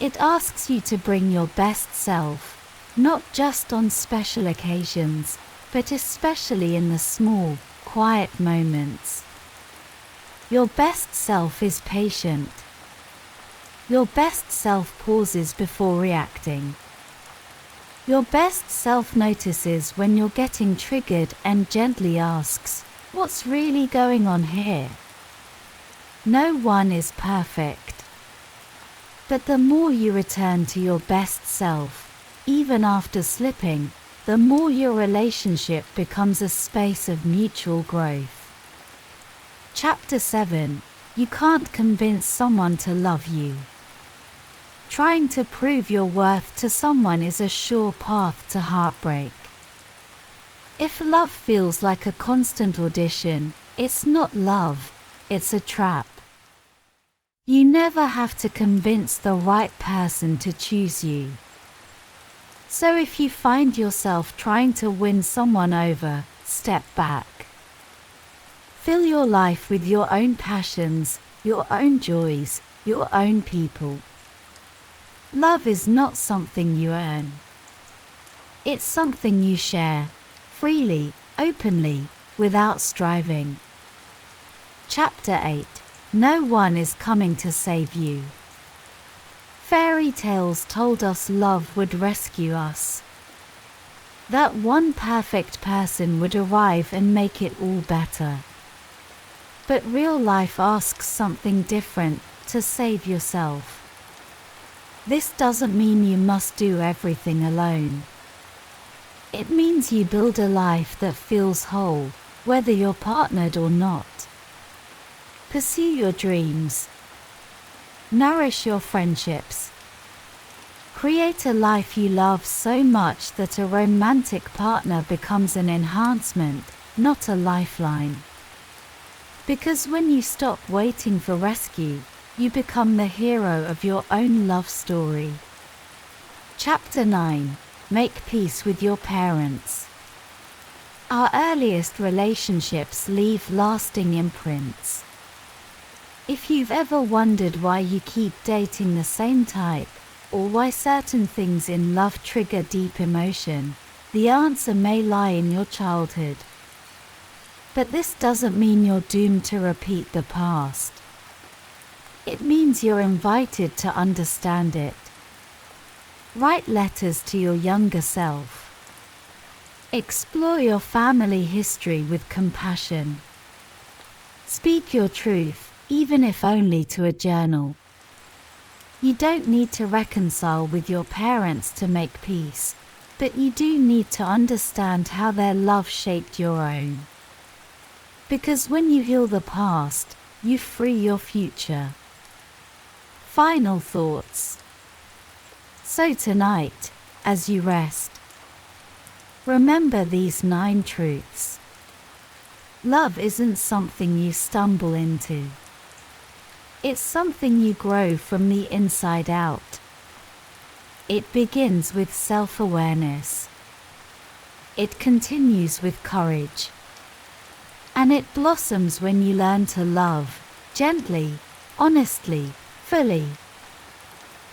It asks you to bring your best self, not just on special occasions, but especially in the small, quiet moments. Your best self is patient. Your best self pauses before reacting. Your best self notices when you're getting triggered and gently asks, what's really going on here? No one is perfect. But the more you return to your best self, even after slipping, the more your relationship becomes a space of mutual growth. Chapter 7. You can't convince someone to love you. Trying to prove your worth to someone is a sure path to heartbreak. If love feels like a constant audition, it's not love, it's a trap. You never have to convince the right person to choose you. So if you find yourself trying to win someone over, step back. Fill your life with your own passions, your own joys, your own people. Love is not something you earn. It's something you share, freely, openly, without striving. Chapter 8. No one is coming to save you. Fairy tales told us love would rescue us. That one perfect person would arrive and make it all better. But real life asks something different: to save yourself. This doesn't mean you must do everything alone. It means you build a life that feels whole, whether you're partnered or not. Pursue your dreams. Nourish your friendships. Create a life you love so much that a romantic partner becomes an enhancement, not a lifeline. Because when you stop waiting for rescue, you become the hero of your own love story. Chapter 9. Make peace with your parents. Our earliest relationships leave lasting imprints. If you've ever wondered why you keep dating the same type, or why certain things in love trigger deep emotion, the answer may lie in your childhood. But this doesn't mean you're doomed to repeat the past. It means you're invited to understand it. Write letters to your younger self. Explore your family history with compassion. Speak your truth, even if only to a journal. You don't need to reconcile with your parents to make peace, but you do need to understand how their love shaped your own. Because when you heal the past, you free your future. Final thoughts. So tonight, as you rest, remember these 9 truths. Love isn't something you stumble into. It's something you grow from the inside out. It begins with self-awareness. It continues with courage. And it blossoms when you learn to love, gently, honestly, fully.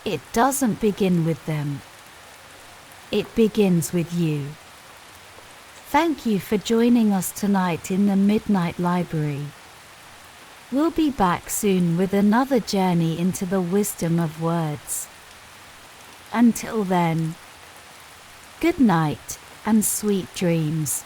It doesn't begin with them. It begins with you. Thank you for joining us tonight in the Midnight Library. We'll be back soon with another journey into the wisdom of words. Until then, good night and sweet dreams.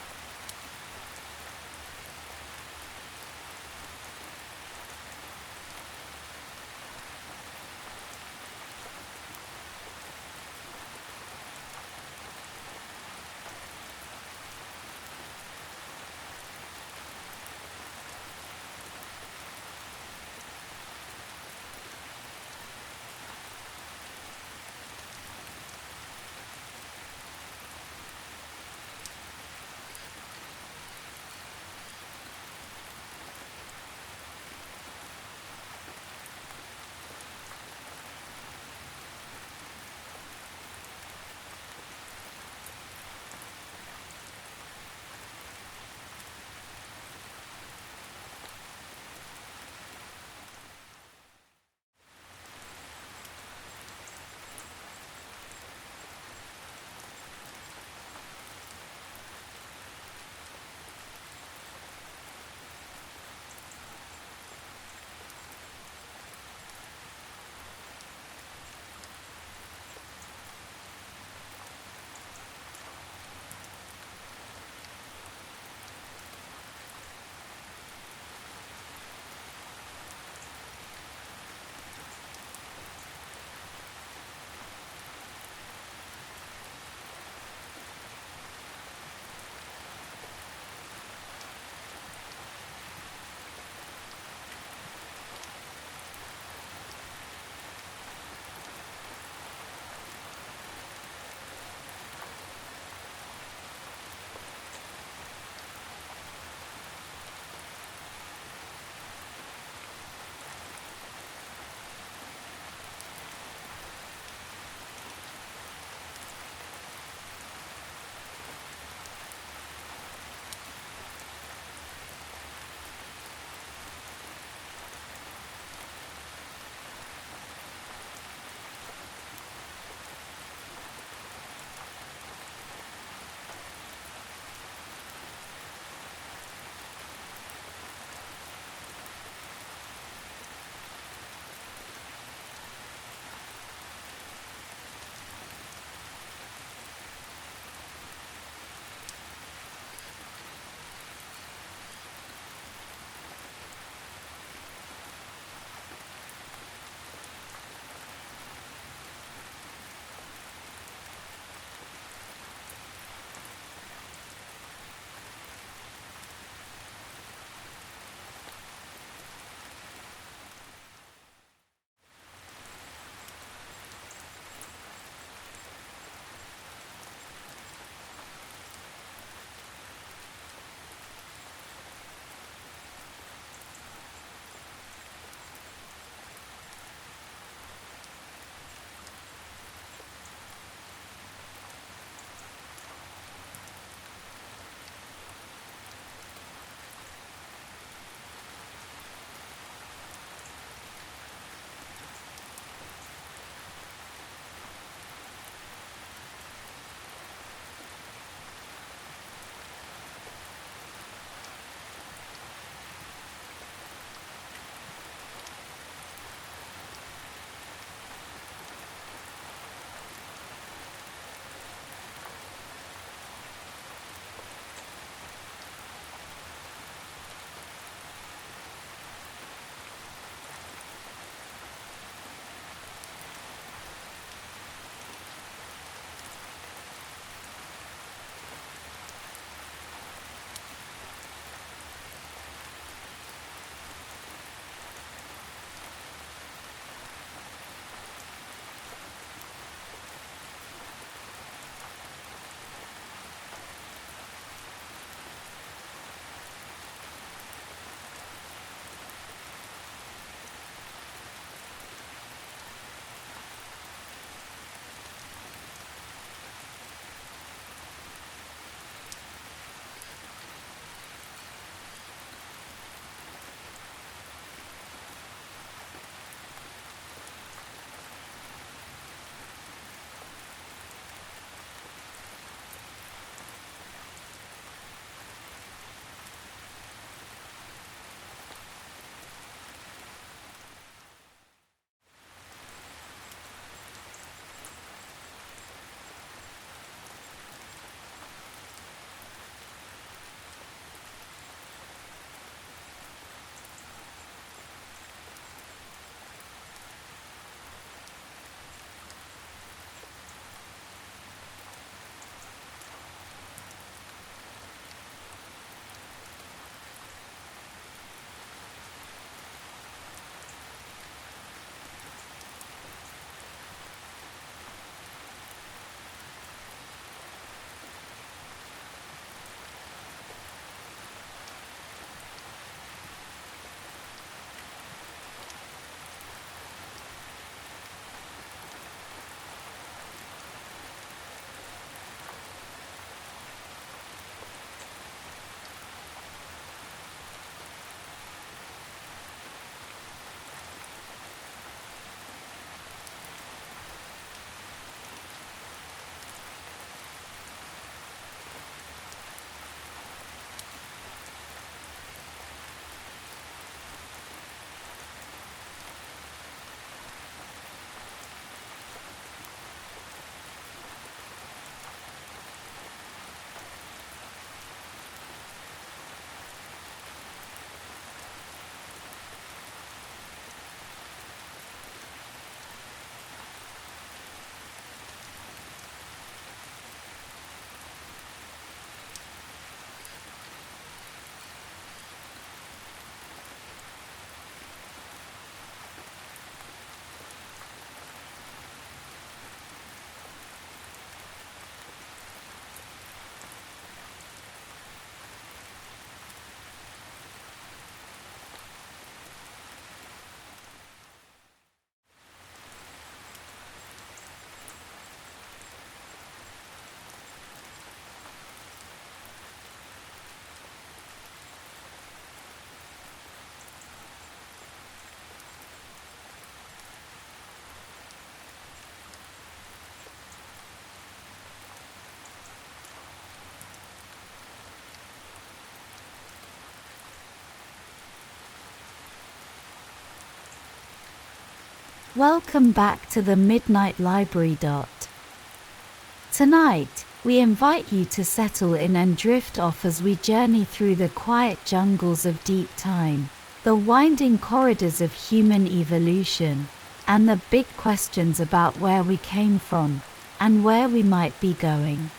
Welcome back to the Midnight Library. Tonight, we invite you to settle in and drift off as we journey through the quiet jungles of deep time, the winding corridors of human evolution, and the big questions about where we came from and where we might be going.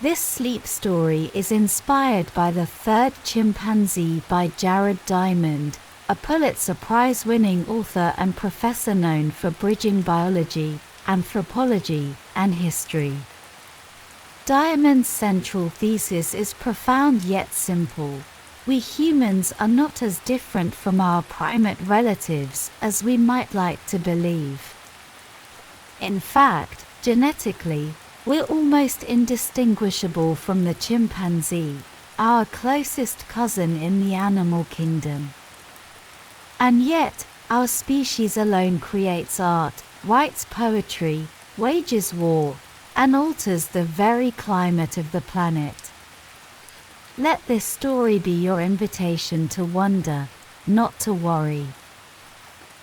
This sleep story is inspired by The Third Chimpanzee by Jared Diamond, a Pulitzer Prize-winning author and professor known for bridging biology, anthropology, and history. Diamond's central thesis is profound yet simple. We humans are not as different from our primate relatives as we might like to believe. In fact, genetically, we're almost indistinguishable from the chimpanzee, our closest cousin in the animal kingdom. And yet, our species alone creates art, writes poetry, wages war, and alters the very climate of the planet. Let this story be your invitation to wonder, not to worry.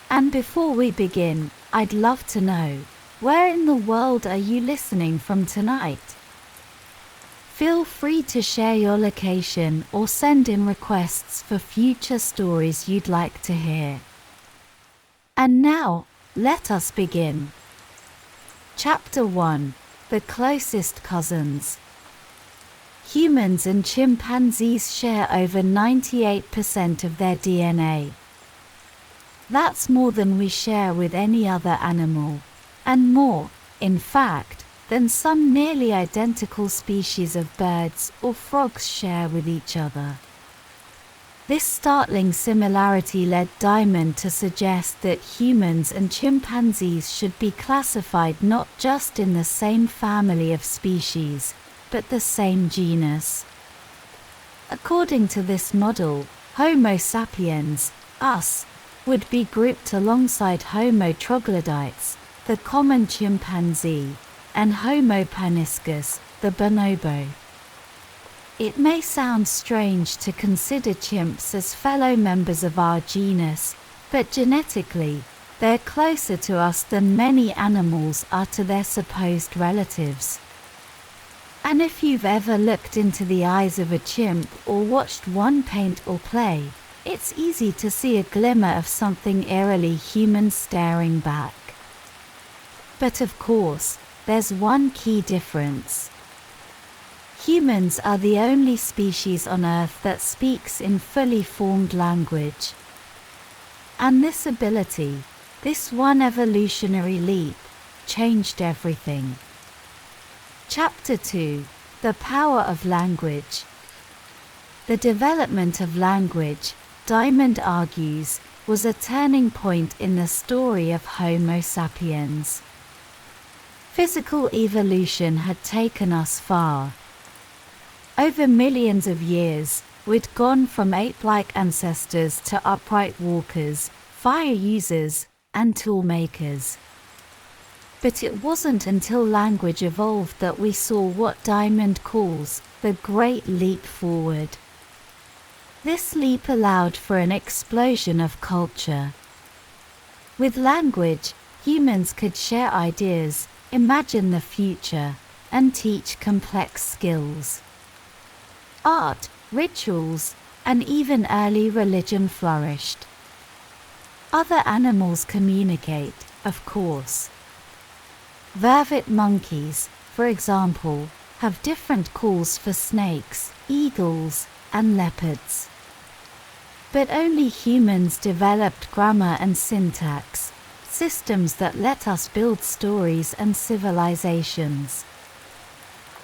And before we begin, I'd love to know, where in the world are you listening from tonight? Feel free to share your location or send in requests for future stories you'd like to hear. And now, let us begin. Chapter 1: The Closest Cousins. Humans and chimpanzees share over 98% of their DNA. That's more than we share with any other animal, and more, in fact, than some nearly identical species of birds or frogs share with each other. This startling similarity led Diamond to suggest that humans and chimpanzees should be classified not just in the same family of species, but the same genus. According to this model, Homo sapiens, us, would be grouped alongside Homo troglodytes, the common chimpanzee, and Homo paniscus, the bonobo. It may sound strange to consider chimps as fellow members of our genus, but genetically, they're closer to us than many animals are to their supposed relatives. And if you've ever looked into the eyes of a chimp or watched one paint or play, it's easy to see a glimmer of something eerily human staring back. But of course, there's one key difference. Humans are the only species on Earth that speaks in fully formed language. And this ability, this one evolutionary leap, changed everything. Chapter 2: The Power of Language. The development of language, Diamond argues, was a turning point in the story of Homo sapiens. Physical evolution had taken us far. Over millions of years, we'd gone from ape-like ancestors to upright walkers, fire users, and tool makers. But it wasn't until language evolved that we saw what Diamond calls the Great Leap Forward. This leap allowed for an explosion of culture. With language, humans could share ideas, imagine the future, and teach complex skills. Art, rituals, and even early religion flourished. Other animals communicate, of course. Vervet monkeys, for example, have different calls for snakes, eagles, and leopards. But only humans developed grammar and syntax, systems that let us build stories and civilizations.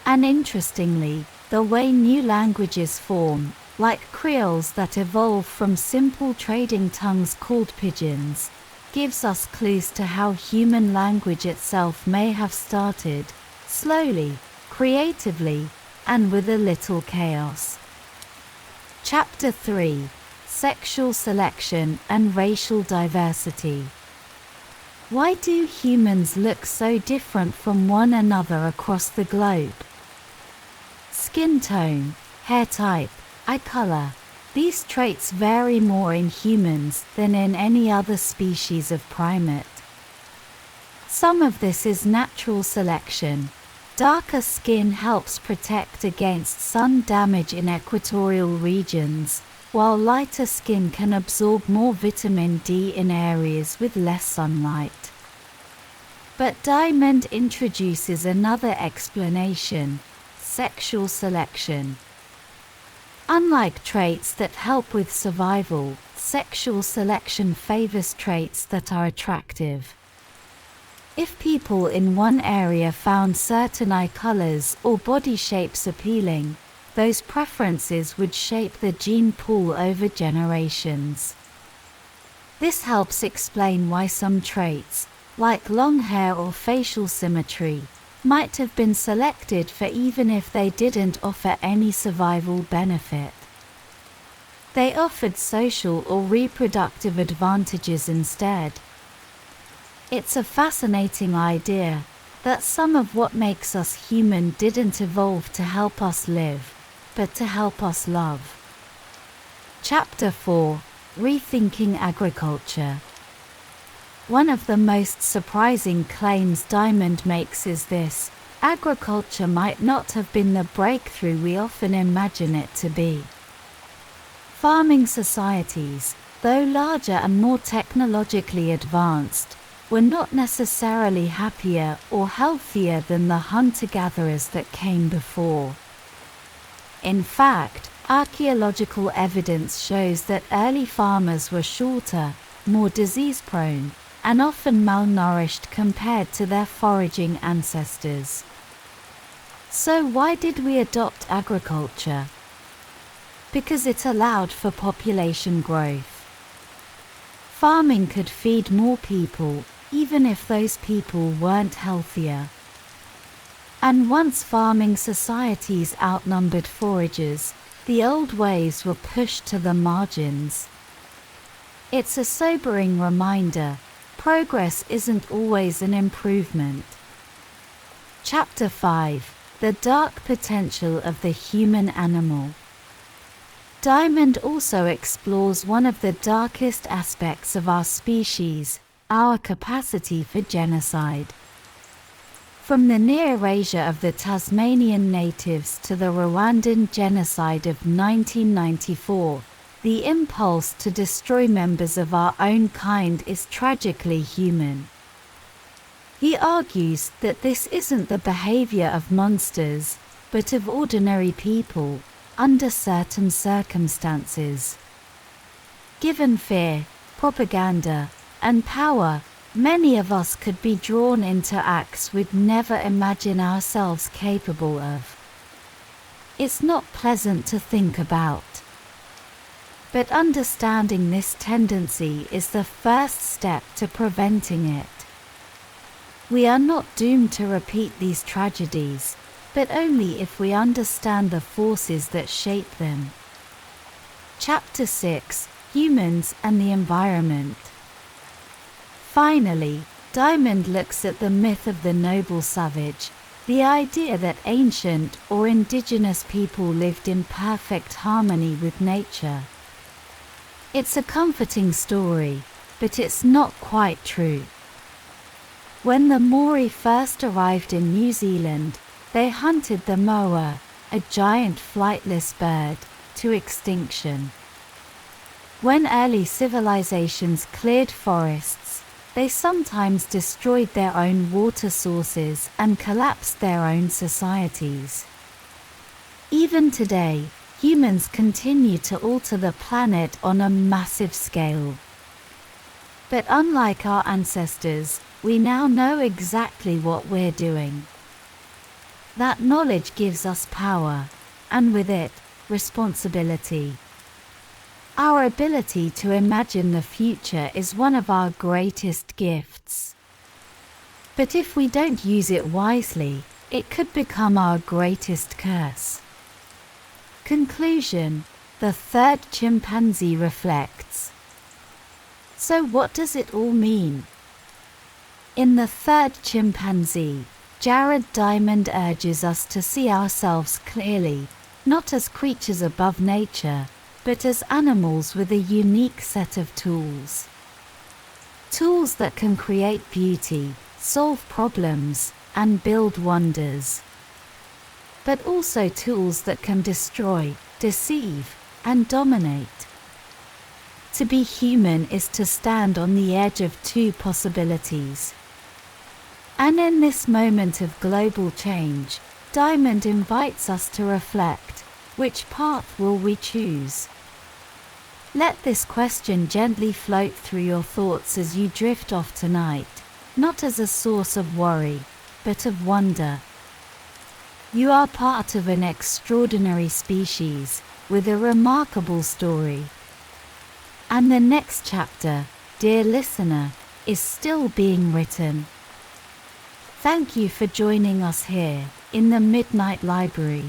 And interestingly, the way new languages form, like creoles that evolve from simple trading tongues called pidgins, gives us clues to how human language itself may have started, slowly, creatively, and with a little chaos. Chapter 3: Sexual Selection and Racial Diversity. Why do humans look so different from one another across the globe? Skin tone, hair type, eye color, These traits vary more in humans than in any other species of primate. Some of this is natural selection. Darker skin helps protect against sun damage in equatorial regions, while lighter skin can absorb more vitamin D in areas with less sunlight. But Diamond introduces another explanation: sexual selection. Unlike traits that help with survival, sexual selection favors traits that are attractive. If people in one area found certain eye colors or body shapes appealing, those preferences would shape the gene pool over generations. This helps explain why some traits, like long hair or facial symmetry, might have been selected for even if they didn't offer any survival benefit. They offered social or reproductive advantages instead. It's a fascinating idea that some of what makes us human didn't evolve to help us live, but to help us love. Chapter 4: Rethinking Agriculture. One of the most surprising claims Diamond makes is this: agriculture might not have been the breakthrough we often imagine it to be. Farming societies, though larger and more technologically advanced, were not necessarily happier or healthier than the hunter-gatherers that came before. In fact, archaeological evidence shows that early farmers were shorter, more disease-prone, and often malnourished compared to their foraging ancestors. So why did we adopt agriculture? Because it allowed for population growth. Farming could feed more people, even if those people weren't healthier. And once farming societies outnumbered foragers, the old ways were pushed to the margins. It's a sobering reminder: progress isn't always an improvement. Chapter 5: The Dark Potential of the Human Animal. Diamond also explores one of the darkest aspects of our species: our capacity for genocide. From the near erasure of the Tasmanian natives to the Rwandan genocide of 1994, the impulse to destroy members of our own kind is tragically human. He argues that this isn't the behavior of monsters, but of ordinary people, under certain circumstances. Given fear, propaganda, and power, many of us could be drawn into acts we'd never imagine ourselves capable of. It's not pleasant to think about. But understanding this tendency is the first step to preventing it. We are not doomed to repeat these tragedies, but only if we understand the forces that shape them. Chapter 6: Humans and the Environment. Finally, Diamond looks at the myth of the noble savage, the idea that ancient or indigenous people lived in perfect harmony with nature. It's a comforting story, but it's not quite true. When the Maori first arrived in New Zealand, they hunted the moa, a giant flightless bird, to extinction. When early civilizations cleared forests, they sometimes destroyed their own water sources and collapsed their own societies. Even today, humans continue to alter the planet on a massive scale. But unlike our ancestors, we now know exactly what we're doing. That knowledge gives us power, and with it, responsibility. Our ability to imagine the future is one of our greatest gifts. But if we don't use it wisely, it could become our greatest curse. Conclusion: the third chimpanzee reflects. So what does it all mean? In the third chimpanzee, Jared Diamond urges us to see ourselves clearly, not as creatures above nature, but as animals with a unique set of tools. Tools that can create beauty, solve problems, and build wonders. But also tools that can destroy, deceive, and dominate. To be human is to stand on the edge of two possibilities. And in this moment of global change, Diamond invites us to reflect, which path will we choose? Let this question gently float through your thoughts as you drift off tonight, not as a source of worry, but of wonder. You are part of an extraordinary species, with a remarkable story. And the next chapter, dear listener, is still being written. Thank you for joining us here, in the Midnight Library.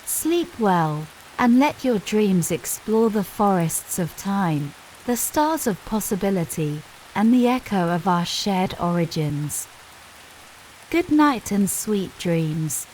Sleep well, and let your dreams explore the forests of time, the stars of possibility, and the echo of our shared origins. Good night and sweet dreams.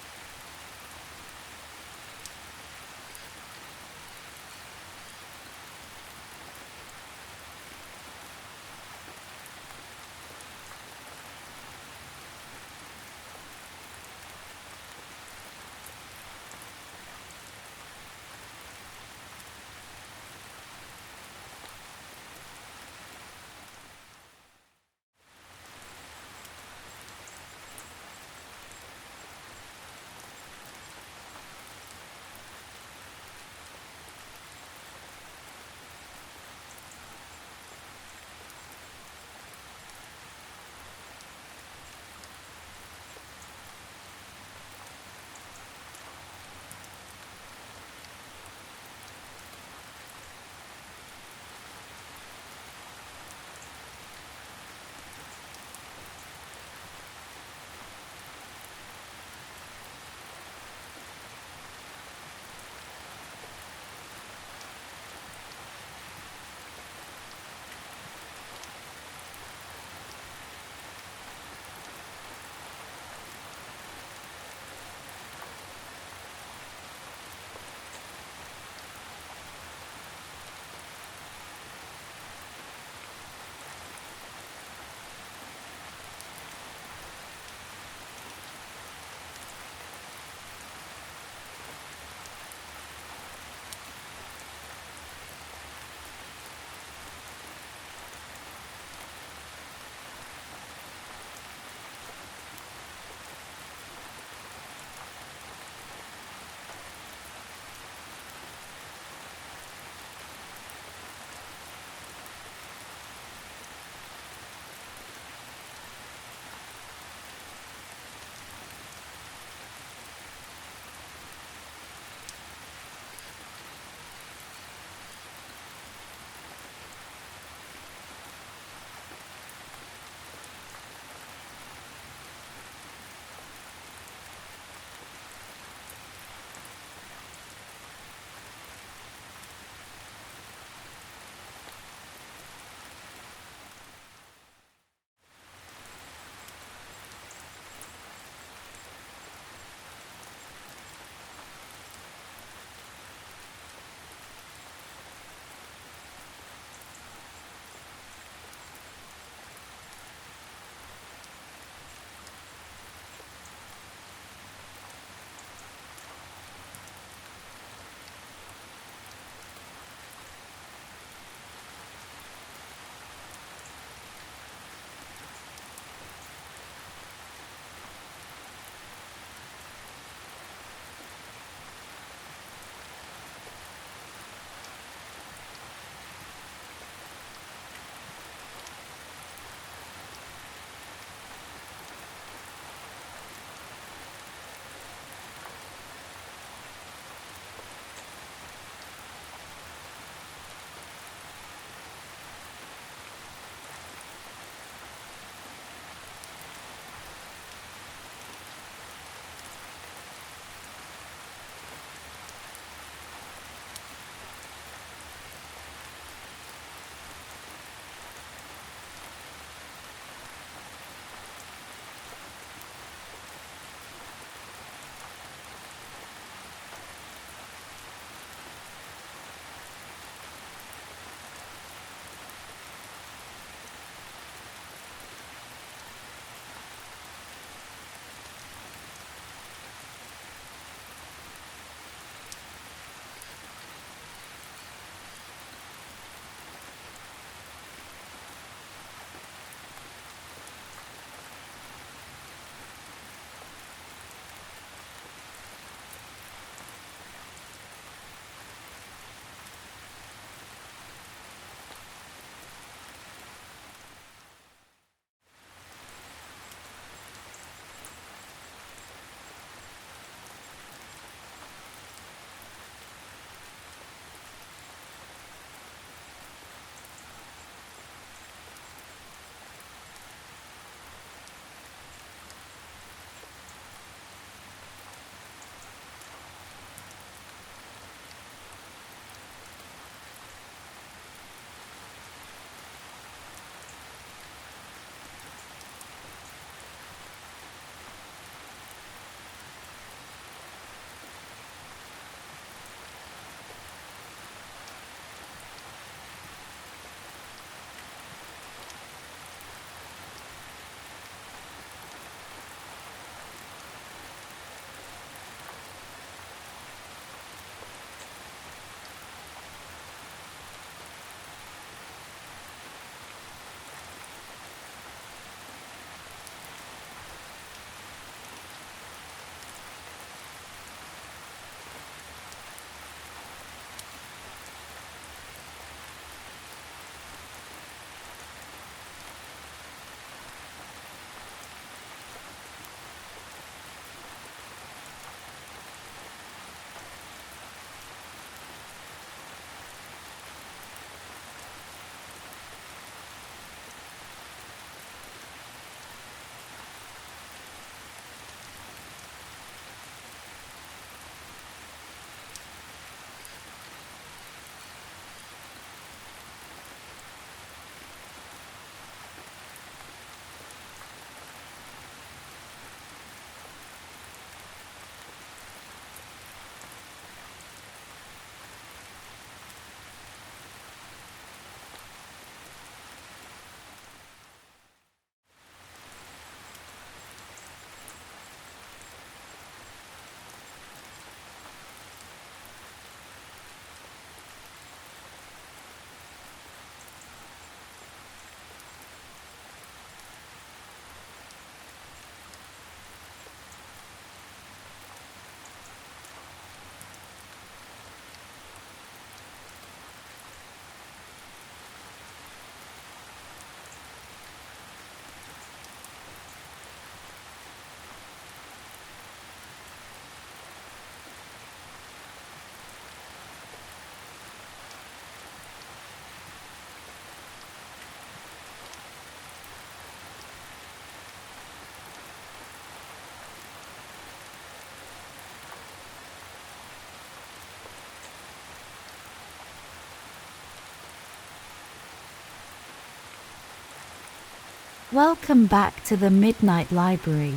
Welcome back to the Midnight Library.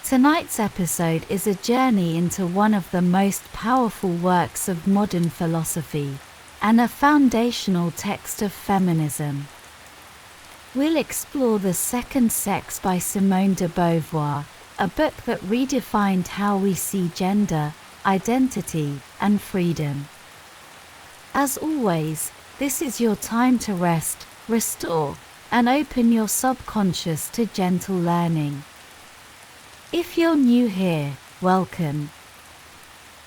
Tonight's episode is a journey into one of the most powerful works of modern philosophy, and a foundational text of feminism. We'll explore The Second Sex by Simone de Beauvoir, a book that redefined how we see gender, identity, and freedom. As always, this is your time to rest, restore, and open your subconscious to gentle learning. If you're new here, welcome.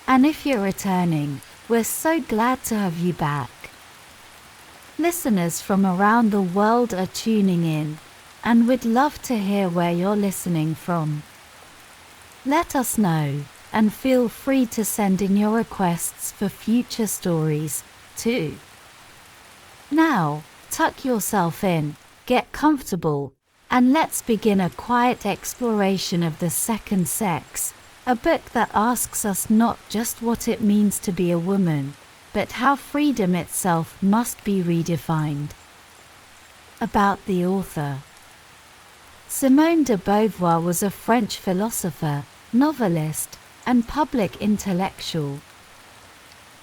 And if you're returning, we're so glad to have you back. Listeners from around the world are tuning in, and we'd love to hear where you're listening from. Let us know, and feel free to send in your requests for future stories, too. Now, tuck yourself in, get comfortable, and let's begin a quiet exploration of The Second Sex, a book that asks us not just what it means to be a woman, but how freedom itself must be redefined. About the author. Simone de Beauvoir was a French philosopher, novelist, and public intellectual.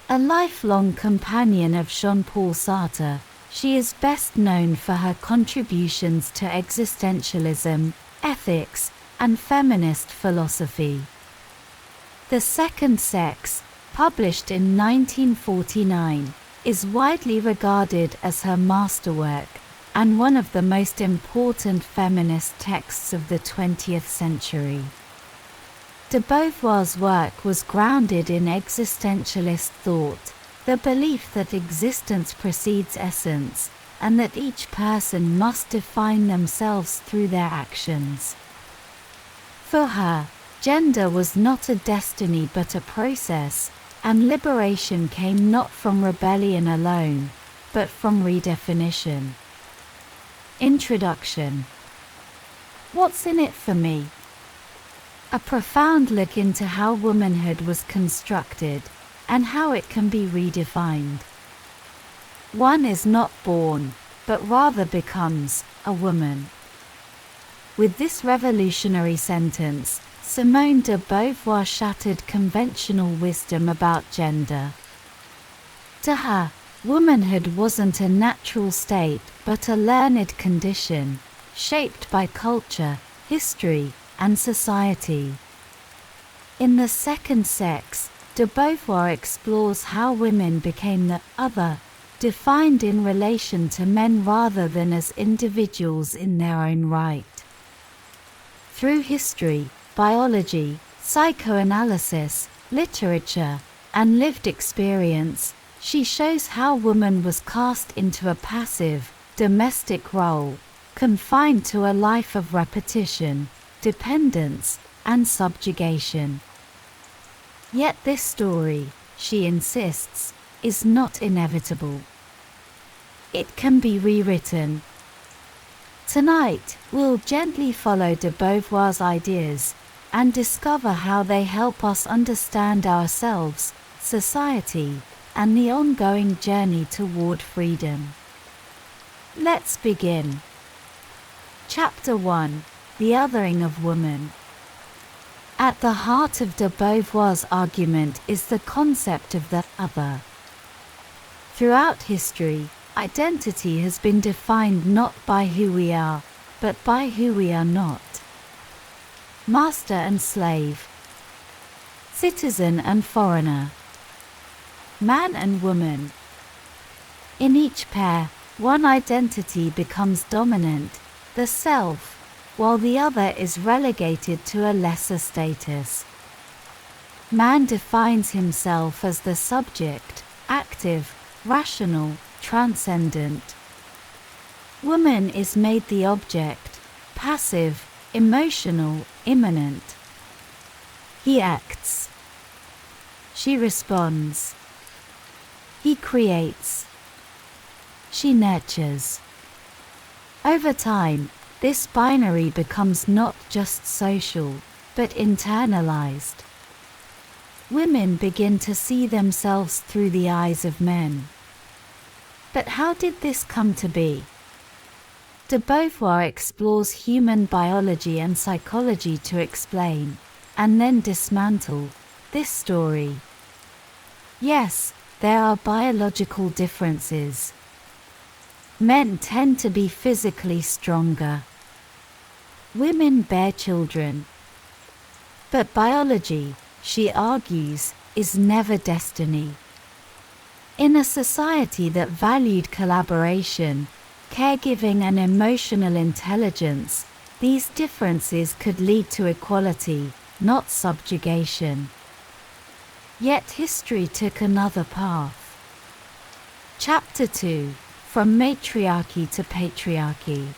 A lifelong companion of Jean-Paul Sartre, she is best known for her contributions to existentialism, ethics, and feminist philosophy. The Second Sex, published in 1949, is widely regarded as her masterwork, and one of the most important feminist texts of the 20th century. De Beauvoir's work was grounded in existentialist thought, the belief that existence precedes essence, and that each person must define themselves through their actions. For her, gender was not a destiny but a process, and liberation came not from rebellion alone, but from redefinition. Introduction. What's in it for me? A profound look into how womanhood was constructed, and how it can be redefined. One is not born, but rather becomes, a woman. With this revolutionary sentence, Simone de Beauvoir shattered conventional wisdom about gender. To her, womanhood wasn't a natural state but a learned condition, shaped by culture, history, and society. In The Second Sex, de Beauvoir explores how women became the other, defined in relation to men rather than as individuals in their own right. Through history, biology, psychoanalysis, literature, and lived experience, she shows how woman was cast into a passive, domestic role, confined to a life of repetition, dependence, and subjugation. Yet this story, she insists, is not inevitable. It can be rewritten. Tonight, we'll gently follow de Beauvoir's ideas and discover how they help us understand ourselves, society, and the ongoing journey toward freedom. Let's begin. Chapter 1: The Othering of Woman. At the heart of de Beauvoir's argument is the concept of the other. Throughout history, identity has been defined not by who we are, but by who we are not. Master and slave, citizen and foreigner, man and woman. In each pair, one identity becomes dominant, the self, while the other is relegated to a lesser status. Man defines himself as the subject, active, rational, transcendent. Woman is made the object, passive, emotional, immanent. He acts. She responds. He creates. She nurtures. Over time, this binary becomes not just social, but internalized. Women begin to see themselves through the eyes of men. But how did this come to be? De Beauvoir explores human biology and psychology to explain, and then dismantle, this story. Yes, there are biological differences. Men tend to be physically stronger. Women bear children. But biology, she argues, is never destiny. In a society that valued collaboration, caregiving and emotional intelligence, these differences could lead to equality, not subjugation. Yet history took another path. Chapter 2: From Matriarchy to Patriarchy.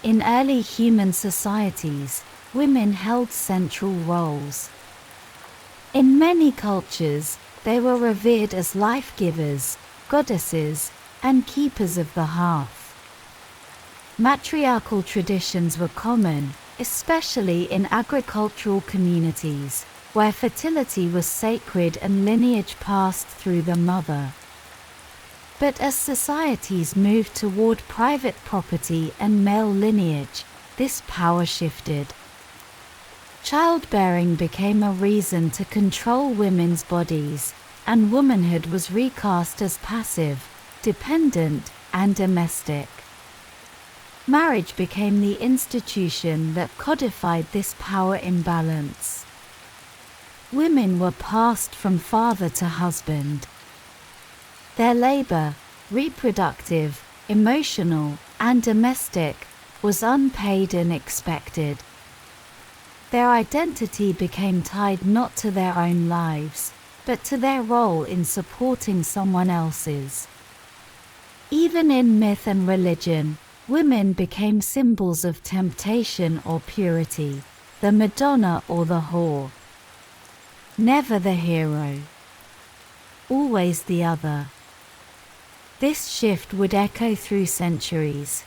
In early human societies, women held central roles. In many cultures, they were revered as life-givers, goddesses, and keepers of the hearth. Matriarchal traditions were common, especially in agricultural communities, where fertility was sacred and lineage passed through the mother. But as societies moved toward private property and male lineage, this power shifted. Childbearing became a reason to control women's bodies, and womanhood was recast as passive, dependent, and domestic. Marriage became the institution that codified this power imbalance. Women were passed from father to husband. Their labor, reproductive, emotional, and domestic, was unpaid and expected. Their identity became tied not to their own lives, but to their role in supporting someone else's. Even in myth and religion, women became symbols of temptation or purity, the Madonna or the whore. Never the hero. Always the other. This shift would echo through centuries.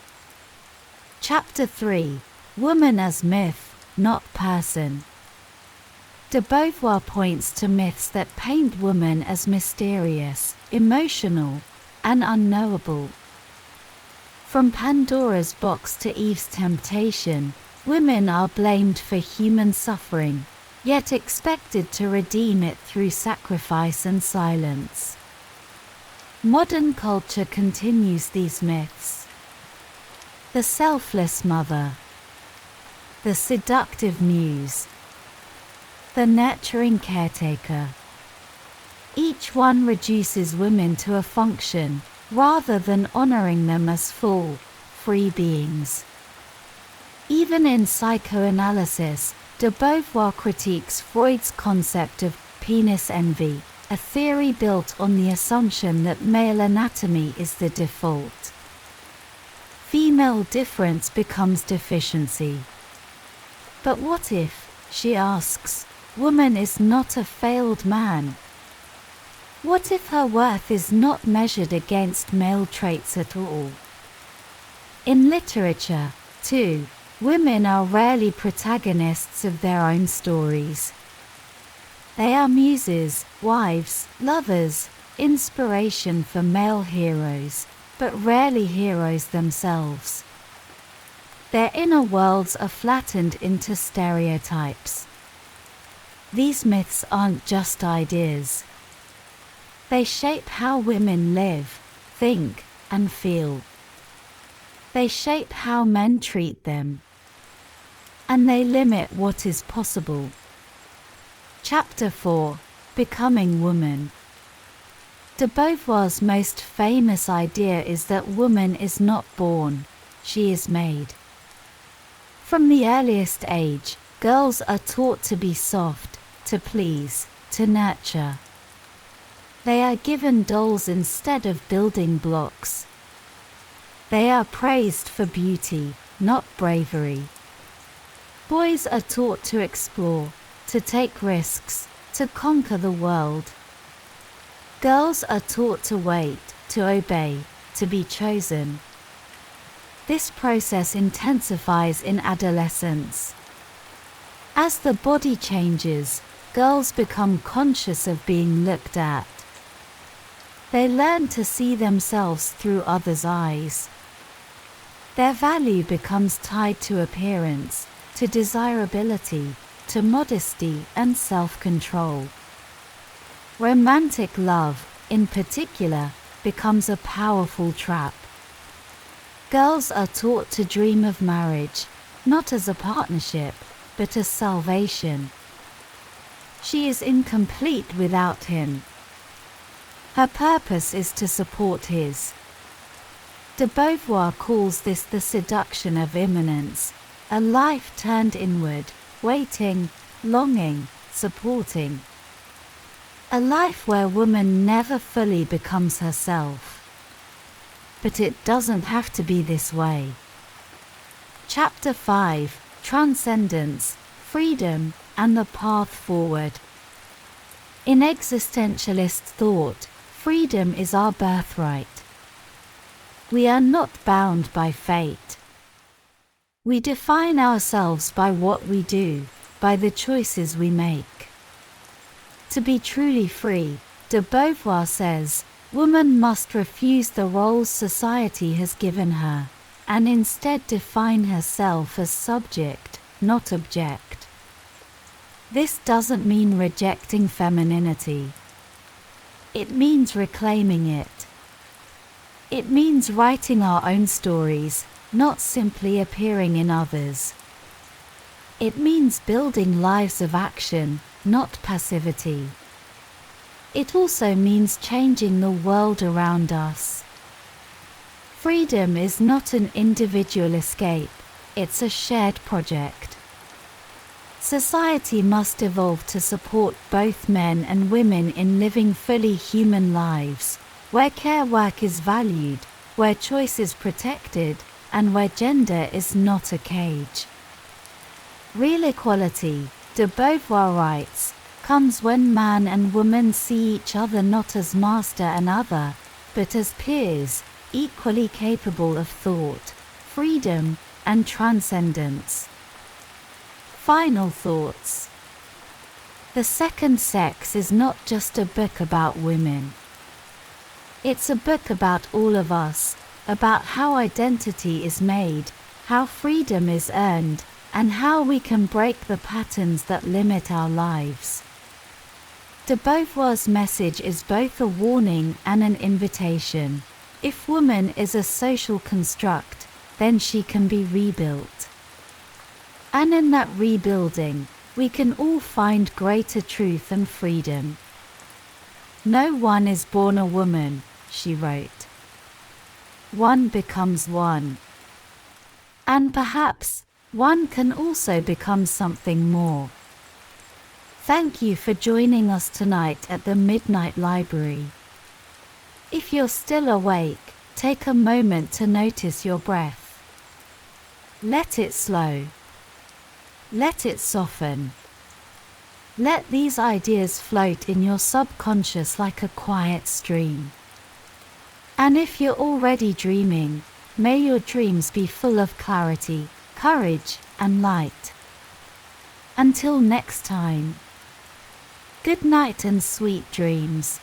Chapter 3: Woman as Myth, Not Person. De Beauvoir points to myths that paint woman as mysterious, emotional, and unknowable. From Pandora's box to Eve's temptation, women are blamed for human suffering, yet expected to redeem it through sacrifice and silence. Modern culture continues these myths. The selfless mother. The seductive muse. The nurturing caretaker. Each one reduces women to a function, rather than honoring them as full, free beings. Even in psychoanalysis, de Beauvoir critiques Freud's concept of penis envy, a theory built on the assumption that male anatomy is the default. Female difference becomes deficiency. But what if, she asks, woman is not a failed man? What if her worth is not measured against male traits at all? In literature, too, women are rarely protagonists of their own stories. They are muses, wives, lovers, inspiration for male heroes, but rarely heroes themselves. Their inner worlds are flattened into stereotypes. These myths aren't just ideas. They shape how women live, think, and feel. They shape how men treat them. And they limit what is possible. Chapter 4: Becoming Woman. De Beauvoir's most famous idea is that woman is not born, she is made. From the earliest age, girls are taught to be soft, to please, to nurture. They are given dolls instead of building blocks. They are praised for beauty, not bravery. Boys are taught to explore, to take risks, to conquer the world. Girls are taught to wait, to obey, to be chosen. This process intensifies in adolescence. As the body changes, girls become conscious of being looked at. They learn to see themselves through others' eyes. Their value becomes tied to appearance, to desirability, to modesty and self-control. Romantic love, in particular, becomes a powerful trap. Girls are taught to dream of marriage, not as a partnership, but as salvation. She is incomplete without him. Her purpose is to support his. De Beauvoir calls this the seduction of immanence, a life turned inward, waiting, longing, supporting. A life where woman never fully becomes herself. But it doesn't have to be this way. Chapter 5: Transcendence, Freedom, and the Path Forward. In existentialist thought, freedom is our birthright. We are not bound by fate. We define ourselves by what we do, by the choices we make. To be truly free, de Beauvoir says, woman must refuse the roles society has given her, and instead define herself as subject, not object. This doesn't mean rejecting femininity. It means reclaiming it. It means writing our own stories, not simply appearing in others. It means building lives of action, not passivity. It also means changing the world around us. Freedom is not an individual escape, it's a shared project. Society must evolve to support both men and women in living fully human lives, where care work is valued, where choice is protected, and where gender is not a cage. Real equality, de Beauvoir writes, comes when man and woman see each other not as master and other, but as peers, equally capable of thought, freedom, and transcendence. Final thoughts. The Second Sex is not just a book about women. It's a book about all of us, about how identity is made, how freedom is earned, and how we can break the patterns that limit our lives. De Beauvoir's message is both a warning and an invitation. If woman is a social construct, then she can be rebuilt. And in that rebuilding, we can all find greater truth and freedom. No one is born a woman, she wrote. One becomes one. And perhaps, one can also become something more. Thank you for joining us tonight at the Midnight Library. If you're still awake, take a moment to notice your breath. Let it slow. Let it soften. Let these ideas float in your subconscious like a quiet stream. And if you're already dreaming, may your dreams be full of clarity, courage, and light. Until next time, good night and sweet dreams.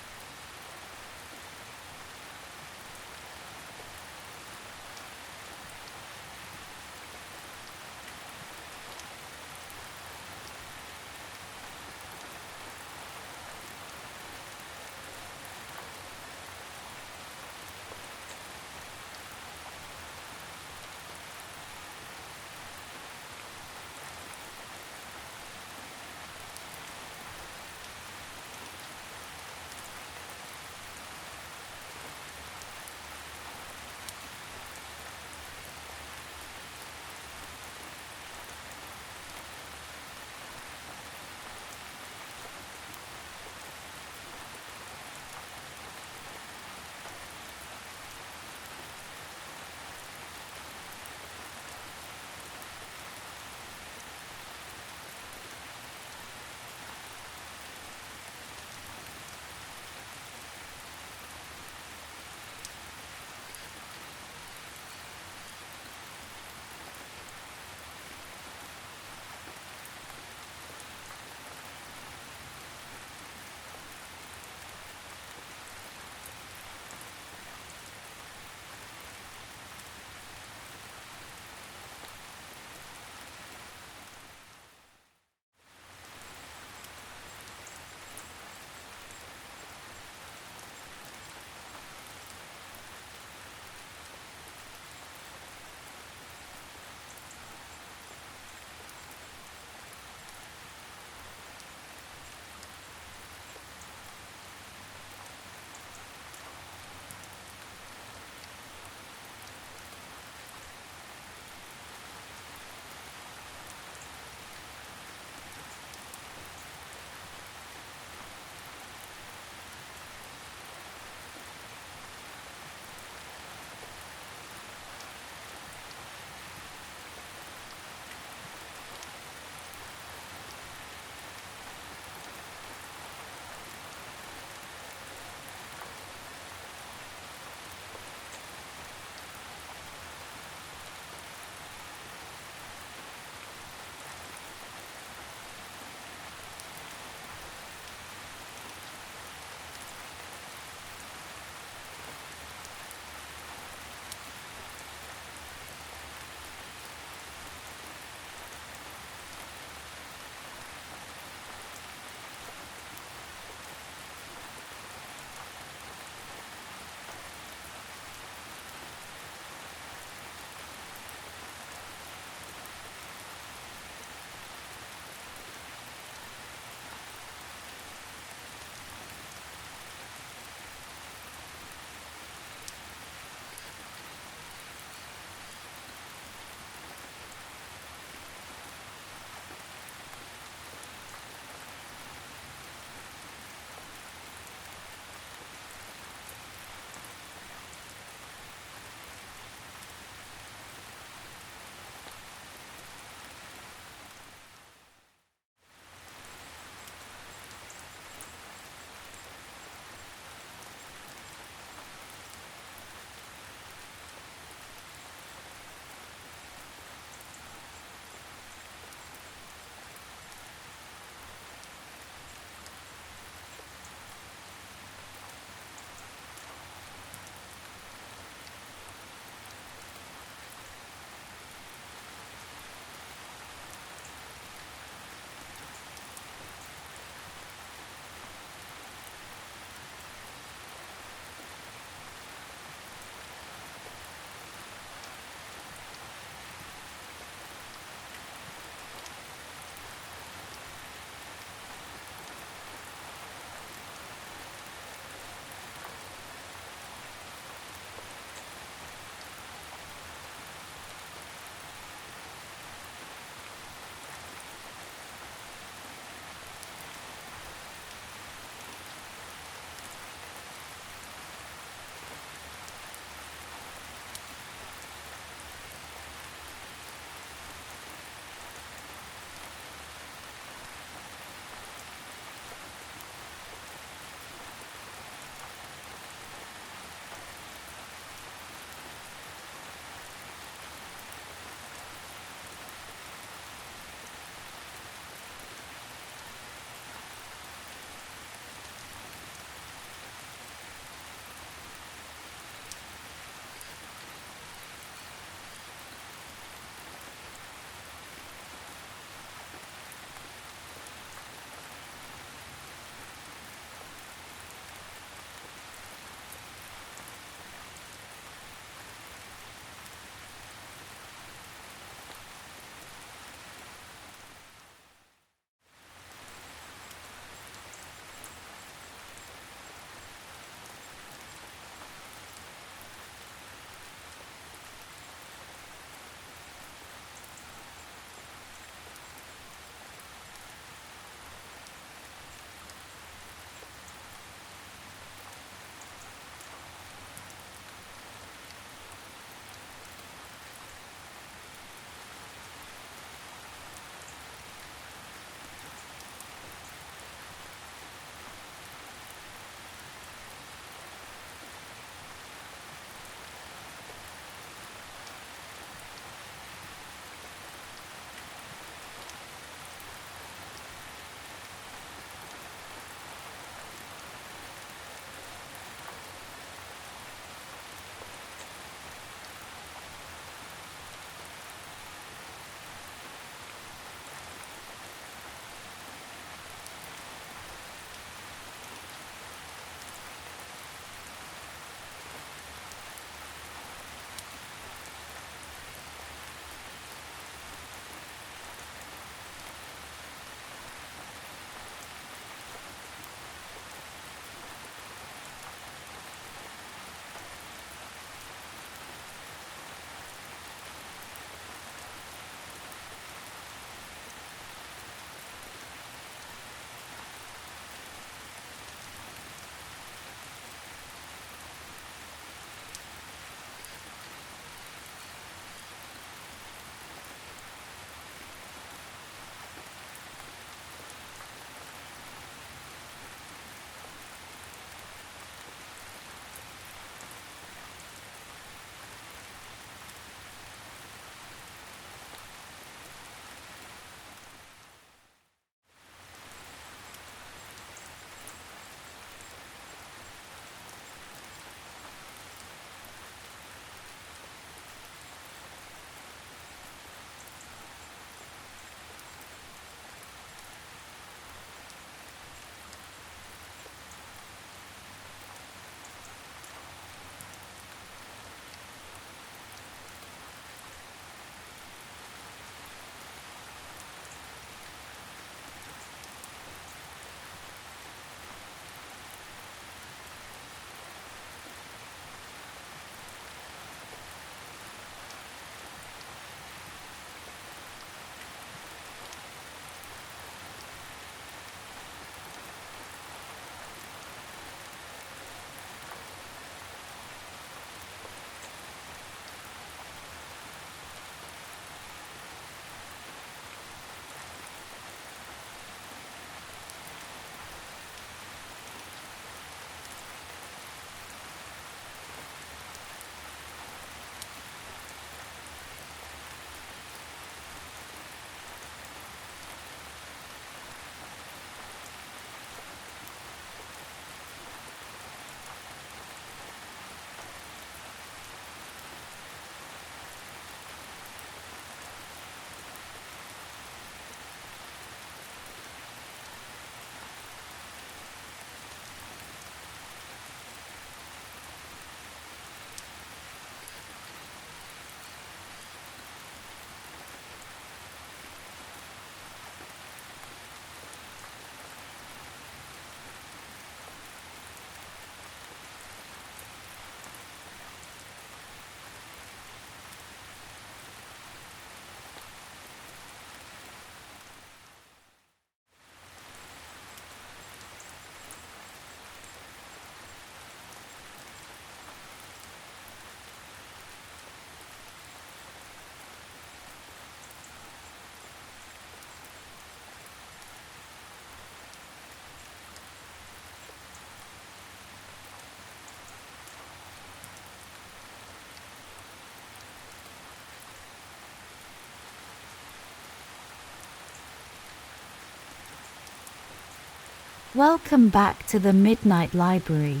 Welcome back to the Midnight Library.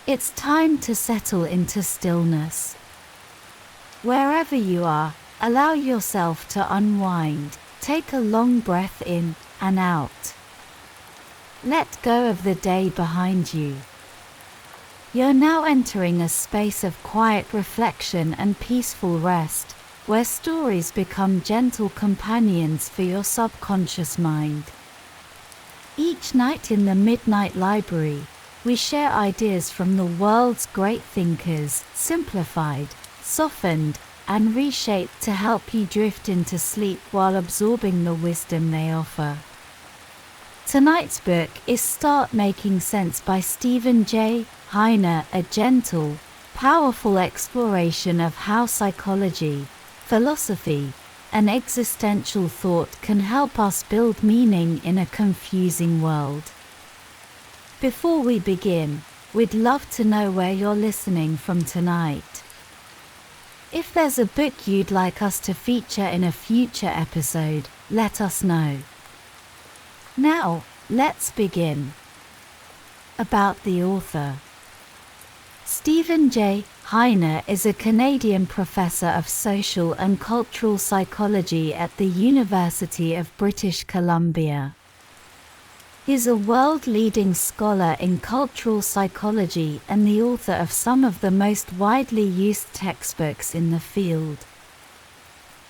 It's time to settle into stillness. Wherever you are, allow yourself to unwind. Take a long breath in and out. Let go of the day behind you. You're now entering a space of quiet reflection and peaceful rest, where stories become gentle companions for your subconscious mind. Each night in the Midnight Library, we share ideas from the world's great thinkers, simplified, softened, and reshaped to help you drift into sleep while absorbing the wisdom they offer. Tonight's book is Start Making Sense by Stephen J. Heine, a gentle, powerful exploration of how psychology, philosophy, and existential thought can help us build meaning in a confusing world. Before we begin, we'd love to know where you're listening from tonight. If there's a book you'd like us to feature in a future episode, let us know. Now, let's begin. About the author. Stephen J. Heine is a Canadian professor of social and cultural psychology at the University of British Columbia. He's a world-leading scholar in cultural psychology and the author of some of the most widely used textbooks in the field.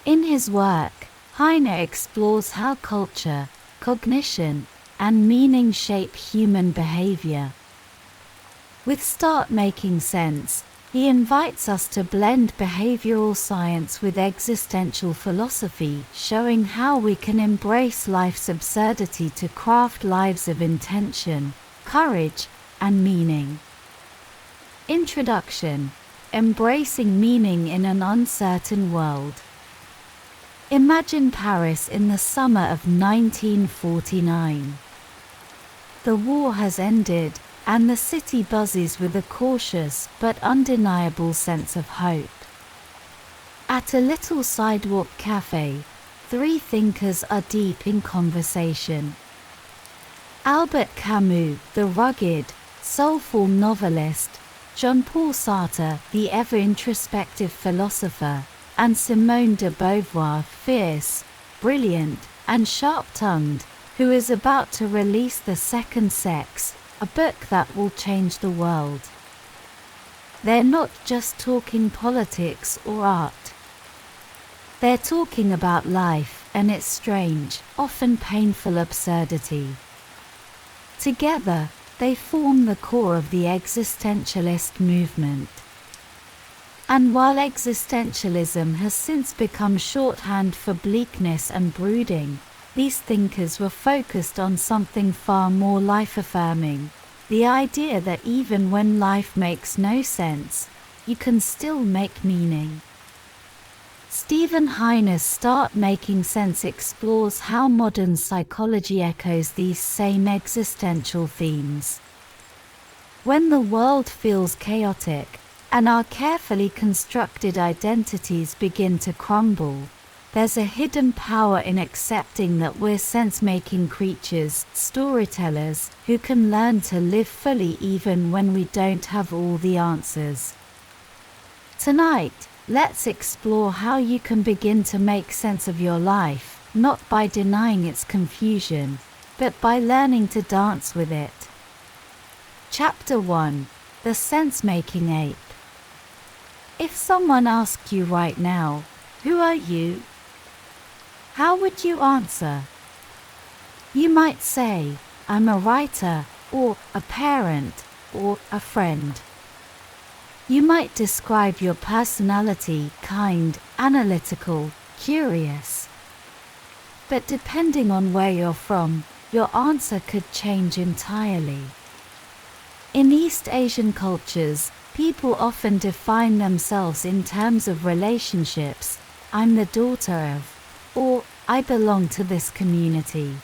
In his work, Heine explores how culture, cognition, and meaning shape human behavior. With Start Making Sense, he invites us to blend behavioral science with existential philosophy, showing how we can embrace life's absurdity to craft lives of intention, courage, and meaning. Introduction: Embracing meaning in an uncertain world. Imagine Paris in the summer of 1949. The war has ended, and the city buzzes with a cautious but undeniable sense of hope. At a little sidewalk cafe, three thinkers are deep in conversation. Albert Camus, the rugged, soulful novelist, Jean-Paul Sartre, the ever-introspective philosopher, and Simone de Beauvoir, fierce, brilliant, and sharp-tongued, who is about to release The Second Sex, a book that will change the world. They're not just talking politics or art. They're talking about life and its strange, often painful absurdity. Together, they form the core of the existentialist movement. And while existentialism has since become shorthand for bleakness and brooding, these thinkers were focused on something far more life-affirming, the idea that even when life makes no sense, you can still make meaning. Stephen Heine's Start Making Sense explores how modern psychology echoes these same existential themes. When the world feels chaotic, and our carefully constructed identities begin to crumble, there's a hidden power in accepting that we're sense-making creatures, storytellers, who can learn to live fully even when we don't have all the answers. Tonight, let's explore how you can begin to make sense of your life, not by denying its confusion, but by learning to dance with it. Chapter 1: The Sense-Making Ape. If someone asked you right now, "Who are you?" how would you answer? You might say, "I'm a writer," or "a parent," or "a friend." You might describe your personality, kind, analytical, curious. But depending on where you're from, your answer could change entirely. In East Asian cultures, people often define themselves in terms of relationships. "I'm the daughter of," or "I belong to this community."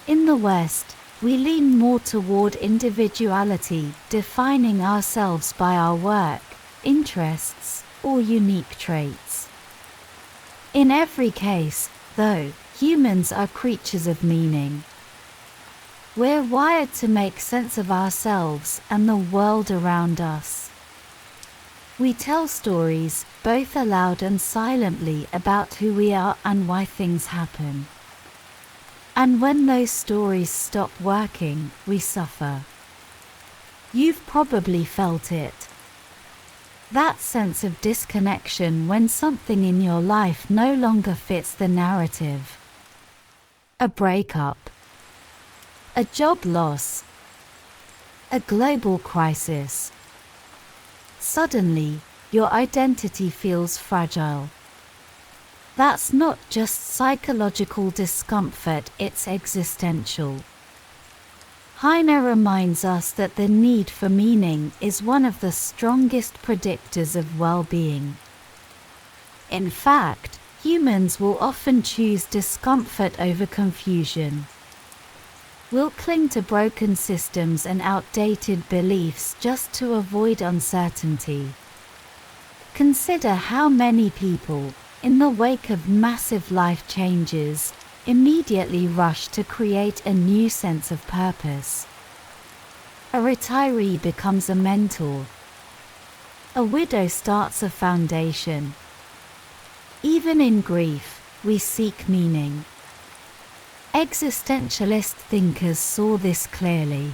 In the West, we lean more toward individuality, defining ourselves by our work, interests, or unique traits. In every case, though, humans are creatures of meaning. We're wired to make sense of ourselves and the world around us. We tell stories, both aloud and silently, about who we are and why things happen. And when those stories stop working, we suffer. You've probably felt it. That sense of disconnection when something in your life no longer fits the narrative. A breakup, a job loss, a global crisis. Suddenly, your identity feels fragile. That's not just psychological discomfort, it's existential. Heine reminds us that the need for meaning is one of the strongest predictors of well-being. In fact, humans will often choose discomfort over confusion. We'll cling to broken systems and outdated beliefs just to avoid uncertainty. Consider how many people, in the wake of massive life changes, immediately rush to create a new sense of purpose. A retiree becomes a mentor. A widow starts a foundation. Even in grief, we seek meaning. Existentialist thinkers saw this clearly.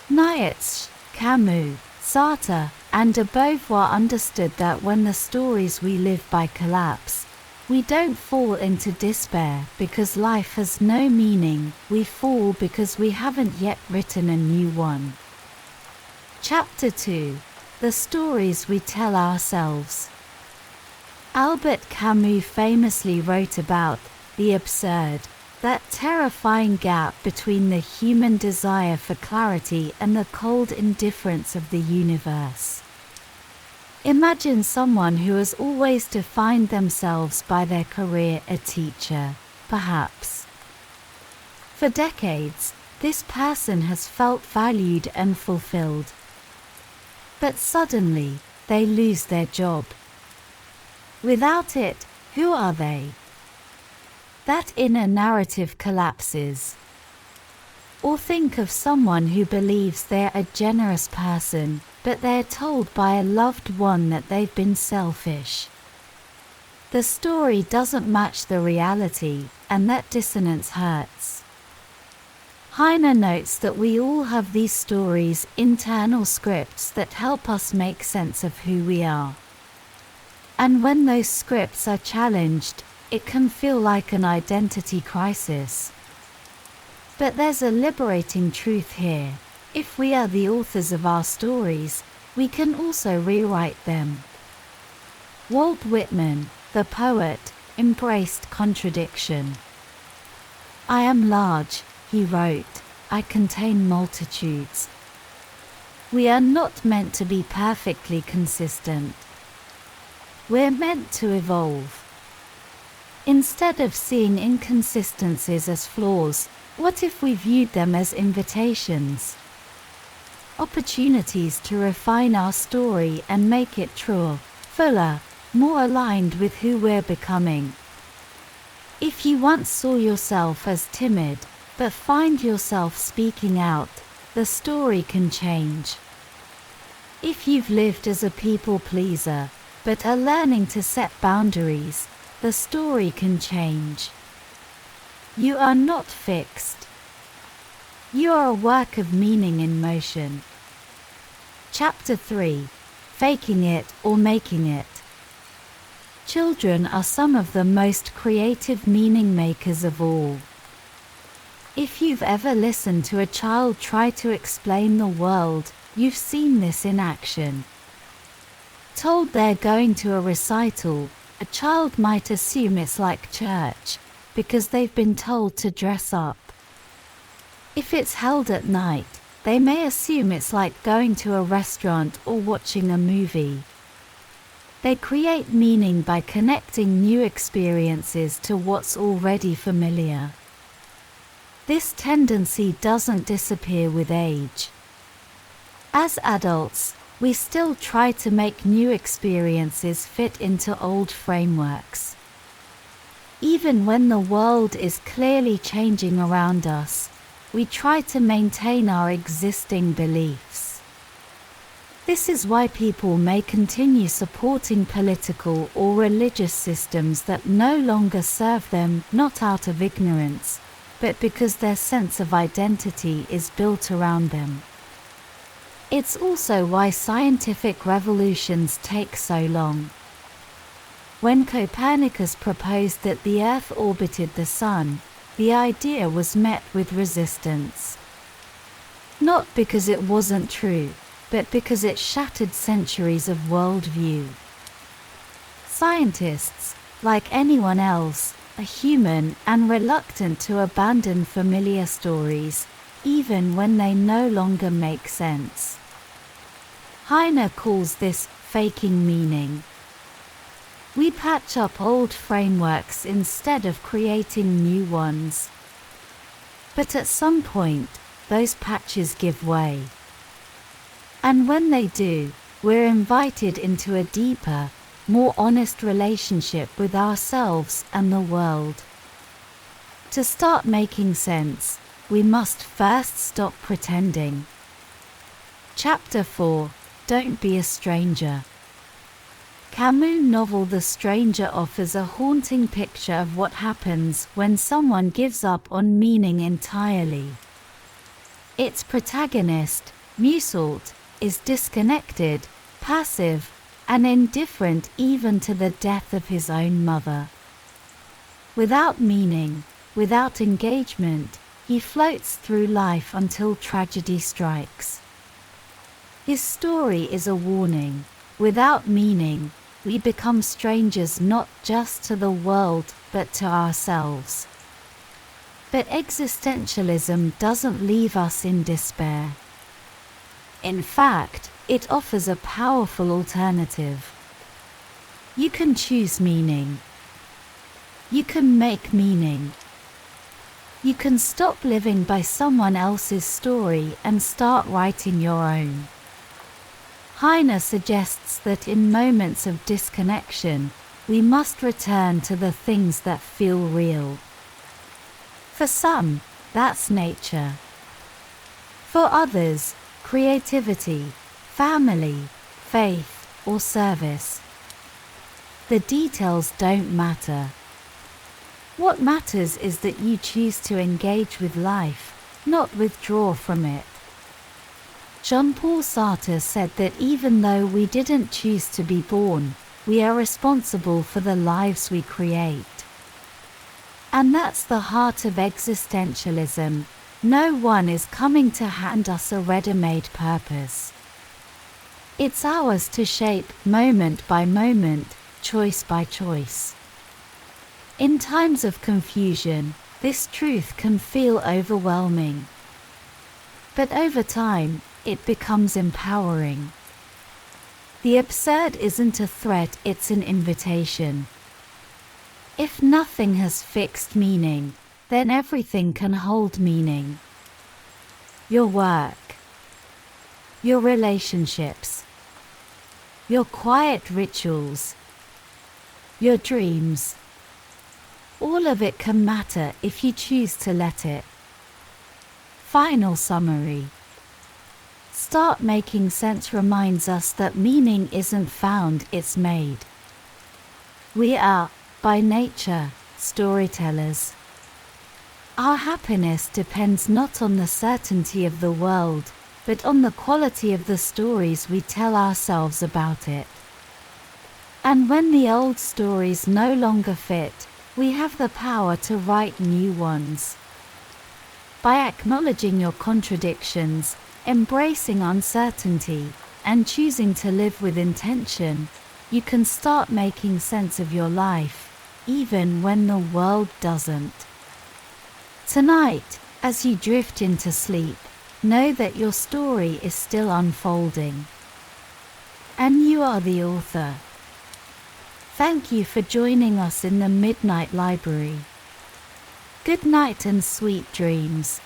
Nietzsche, Camus, Sartre, and de Beauvoir understood that when the stories we live by collapse, we don't fall into despair because life has no meaning, we fall because we haven't yet written a new one. Chapter 2. The Stories We Tell Ourselves. Albert Camus famously wrote about the absurd, that terrifying gap between the human desire for clarity and the cold indifference of the universe. Imagine someone who has always defined themselves by their career, a teacher, perhaps. For decades, this person has felt valued and fulfilled. But suddenly, they lose their job. Without it, who are they? That inner narrative collapses. Or think of someone who believes they're a generous person, but they're told by a loved one that they've been selfish. The story doesn't match the reality, and that dissonance hurts. Heine notes that we all have these stories, internal scripts that help us make sense of who we are. And when those scripts are challenged, it can feel like an identity crisis. But there's a liberating truth here. If we are the authors of our stories, we can also rewrite them. Walt Whitman, the poet, embraced contradiction. I am large, he wrote, I contain multitudes. We are not meant to be perfectly consistent. We're meant to evolve. Instead of seeing inconsistencies as flaws, what if we viewed them as invitations? Opportunities to refine our story and make it truer, fuller, more aligned with who we're becoming. If you once saw yourself as timid, but find yourself speaking out, the story can change. If you've lived as a people pleaser, but are learning to set boundaries, the story can change. You are not fixed. You are a work of meaning in motion. Chapter 3. Faking it or making it. Children are some of the most creative meaning makers of all. If you've ever listened to a child try to explain the world, you've seen this in action. Told they're going to a recital, a child might assume it's like church, because they've been told to dress up. If it's held at night, they may assume it's like going to a restaurant or watching a movie. They create meaning by connecting new experiences to what's already familiar. This tendency doesn't disappear with age. As adults, we still try to make new experiences fit into old frameworks. Even when the world is clearly changing around us, we try to maintain our existing beliefs. This is why people may continue supporting political or religious systems that no longer serve them, not out of ignorance, but because their sense of identity is built around them. It's also why scientific revolutions take so long. When Copernicus proposed that the Earth orbited the Sun, the idea was met with resistance. Not because it wasn't true, but because it shattered centuries of worldview. Scientists, like anyone else, are human and reluctant to abandon familiar stories, even when they no longer make sense. Heine calls this faking meaning. We patch up old frameworks instead of creating new ones. But at some point, those patches give way. And when they do, we're invited into a deeper, more honest relationship with ourselves and the world. To start making sense, we must first stop pretending. Chapter 4: Don't Be a Stranger. Camus' novel The Stranger offers a haunting picture of what happens when someone gives up on meaning entirely. Its protagonist, Musault, is disconnected, passive, and indifferent even to the death of his own mother. Without meaning, without engagement, he floats through life until tragedy strikes. His story is a warning. Without meaning, we become strangers not just to the world, but to ourselves. But existentialism doesn't leave us in despair. In fact, it offers a powerful alternative. You can choose meaning. You can make meaning. You can stop living by someone else's story and start writing your own. Heine suggests that in moments of disconnection, we must return to the things that feel real. For some, that's nature. For others, creativity, family, faith, or service. The details don't matter. What matters is that you choose to engage with life, not withdraw from it. Jean-Paul Sartre said that even though we didn't choose to be born, we are responsible for the lives we create. And that's the heart of existentialism. No one is coming to hand us a ready-made purpose. It's ours to shape moment by moment, choice by choice. In times of confusion, this truth can feel overwhelming. But over time, it becomes empowering. The absurd isn't a threat, it's an invitation. If nothing has fixed meaning, then everything can hold meaning. Your work, your relationships, your quiet rituals, your dreams. All of it can matter if you choose to let it. Final summary. Start Making Sense reminds us that meaning isn't found, it's made. We are, by nature, storytellers. Our happiness depends not on the certainty of the world, but on the quality of the stories we tell ourselves about it. And when the old stories no longer fit, we have the power to write new ones. By acknowledging your contradictions, embracing uncertainty, and choosing to live with intention, you can start making sense of your life, even when the world doesn't. Tonight, as you drift into sleep, know that your story is still unfolding. And you are the author. Thank you for joining us in the Midnight Library. Good night and sweet dreams.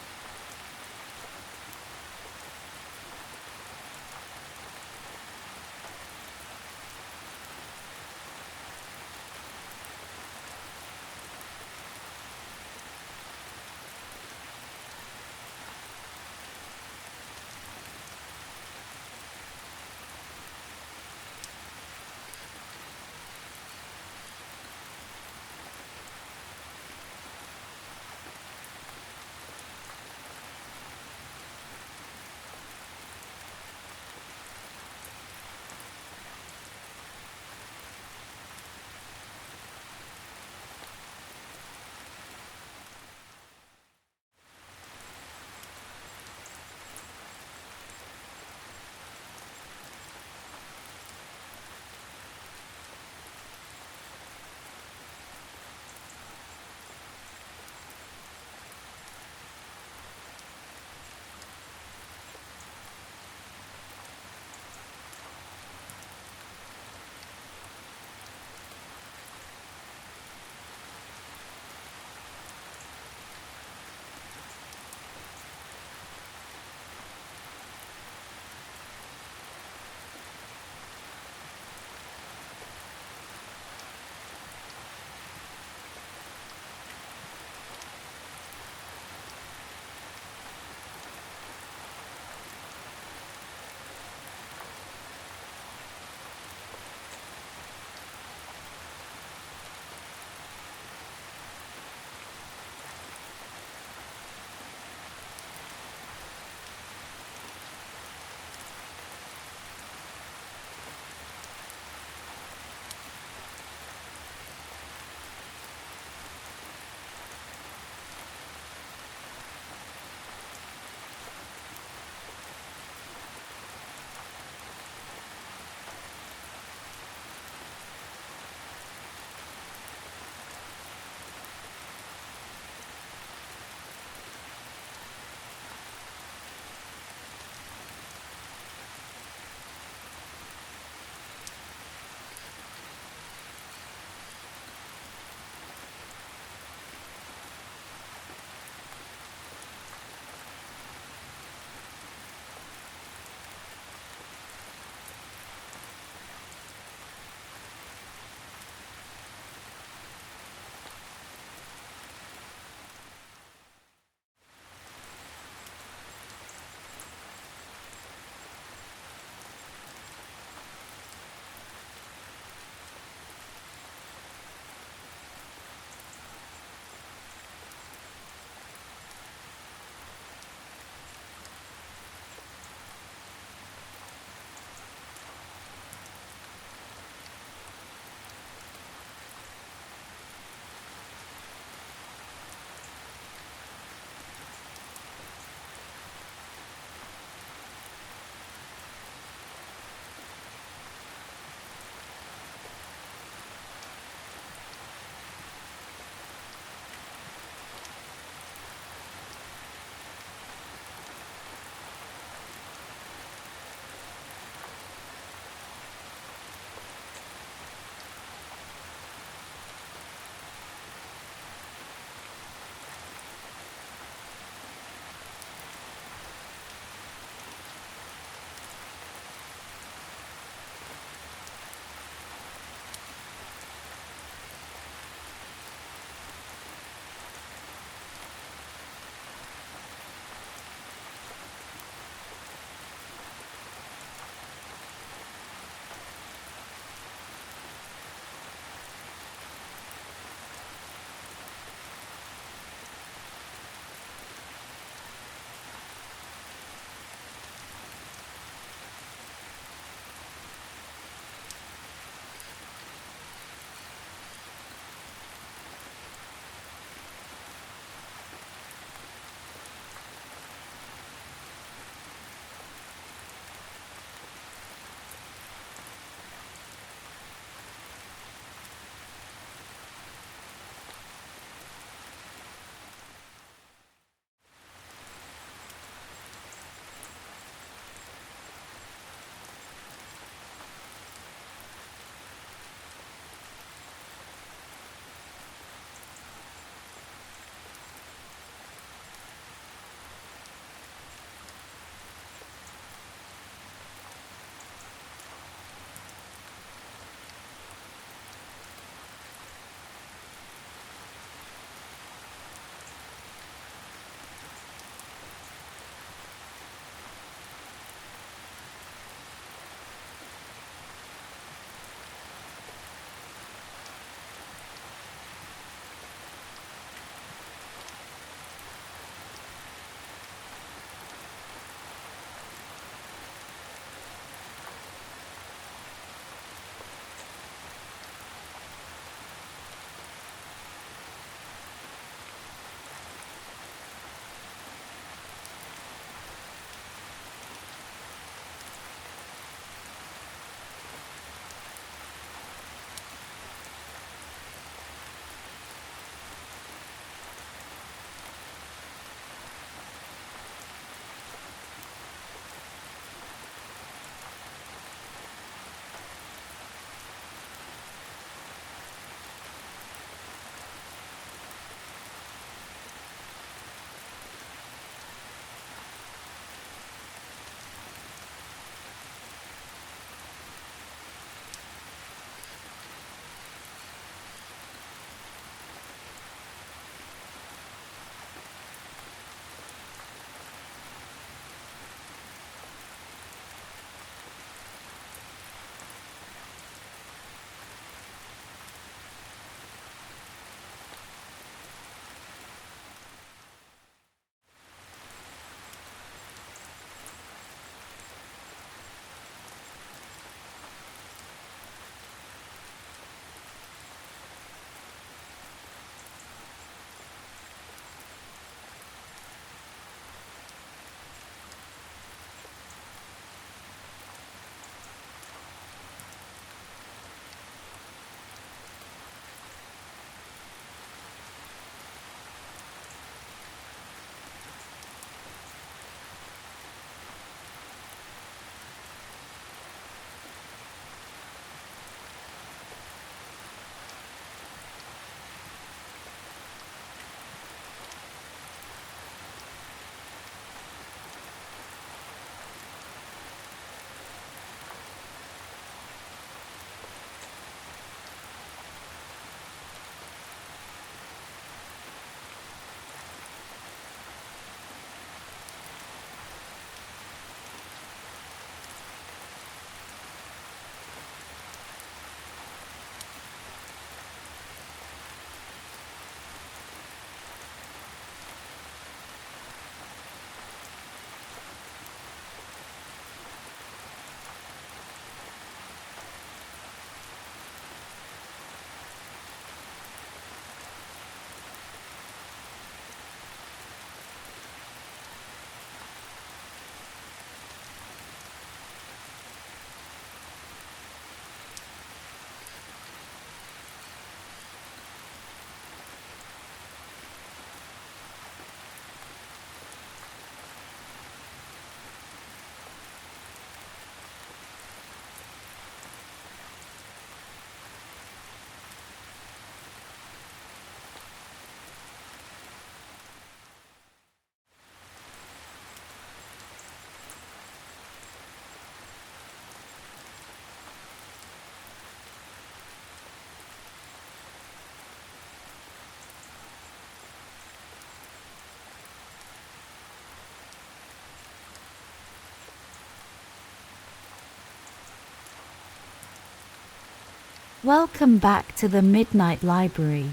Welcome back to the Midnight Library.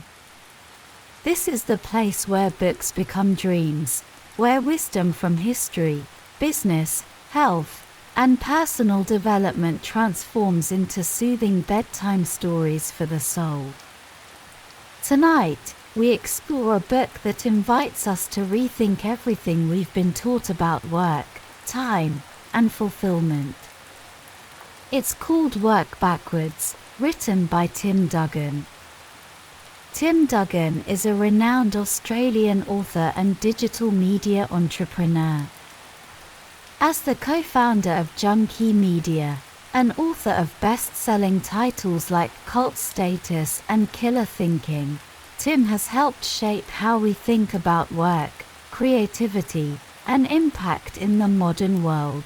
This is the place where books become dreams, where wisdom from history, business, health, and personal development transforms into soothing bedtime stories for the soul. Tonight, we explore a book that invites us to rethink everything we've been taught about work, time, and fulfillment. It's called Work Backwards, written by Tim Duggan. Tim Duggan is a renowned Australian author and digital media entrepreneur. As the co-founder of Junkie Media, and author of best-selling titles like Cult Status and Killer Thinking, Tim has helped shape how we think about work, creativity, and impact in the modern world.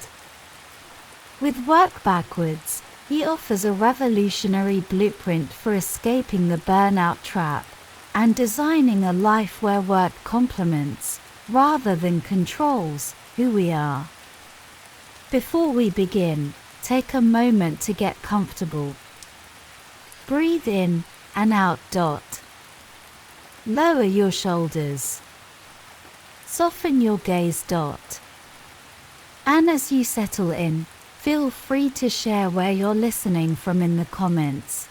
With Work Backwards, he offers a revolutionary blueprint for escaping the burnout trap and designing a life where work complements, rather than controls, who we are. Before we begin, take a moment to get comfortable. Breathe in and out. Lower your shoulders. Soften your gaze. And as you settle in, feel free to share where you're listening from in the comments.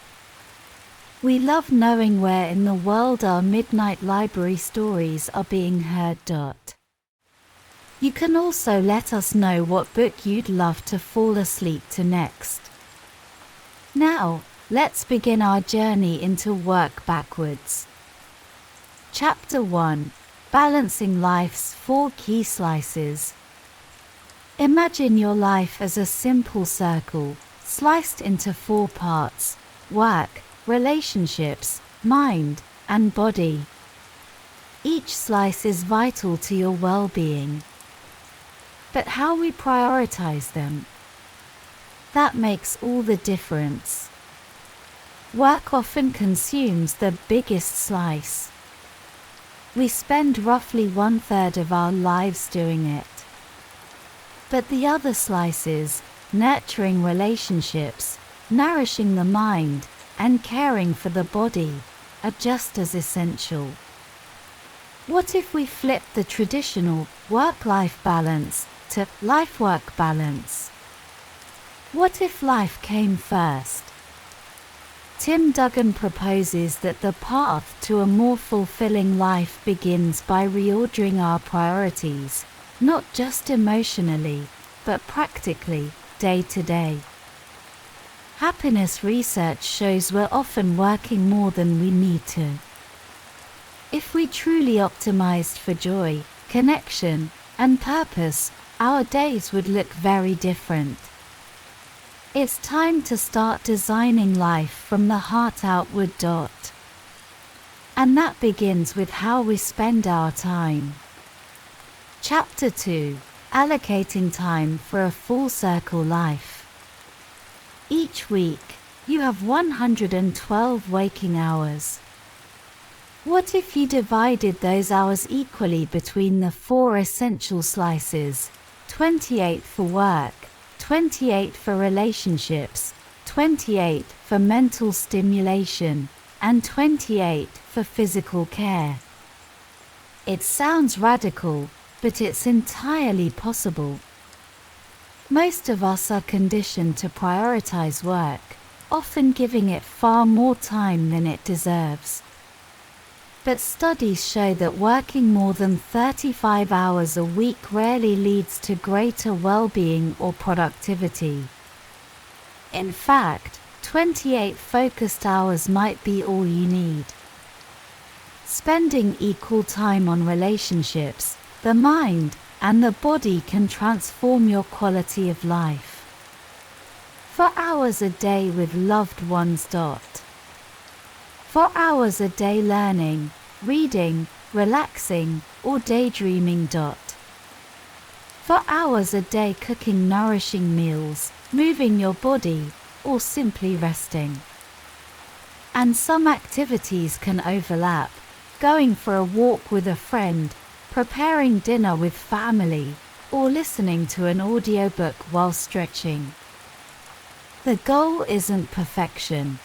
We love knowing where in the world our Midnight Library stories are being heard. You can also let us know what book you'd love to fall asleep to next. Now, let's begin our journey into Work Backwards. Chapter 1: Balancing Life's 4 Key Slices. Imagine your life as a simple circle, sliced into 4 parts: work, relationships, mind, and body. Each slice is vital to your well-being. But how we prioritize them, that makes all the difference. Work often consumes the biggest slice. We spend roughly 1/3 of our lives doing it. But the other slices, nurturing relationships, nourishing the mind, and caring for the body, are just as essential. What if we flipped the traditional work-life balance to life-work balance? What if life came first? Tim Duggan proposes that the path to a more fulfilling life begins by reordering our priorities, not just emotionally, but practically, day to day. Happiness research shows we're often working more than we need to. If we truly optimized for joy, connection, and purpose, our days would look very different. It's time to start designing life from the heart outward. And that begins with how we spend our time. Chapter 2: Allocating Time for a Full Circle Life. Each week, you have 112 waking hours. What if you divided those hours equally between the 4 essential slices: 28 for work, 28 for relationships, 28 for mental stimulation, and 28 for physical care? It sounds radical, but it's entirely possible. Most of us are conditioned to prioritize work, often giving it far more time than it deserves. But studies show that working more than 35 hours a week rarely leads to greater well-being or productivity. In fact, 28 focused hours might be all you need. Spending equal time on relationships, the mind, and the body can transform your quality of life. 4 hours a day with loved ones. 4 hours a day learning, reading, relaxing, or daydreaming. 4 hours a day cooking nourishing meals, moving your body, or simply resting. And some activities can overlap: going for a walk with a friend, preparing dinner with family, or listening to an audiobook while stretching. The goal isn't perfection.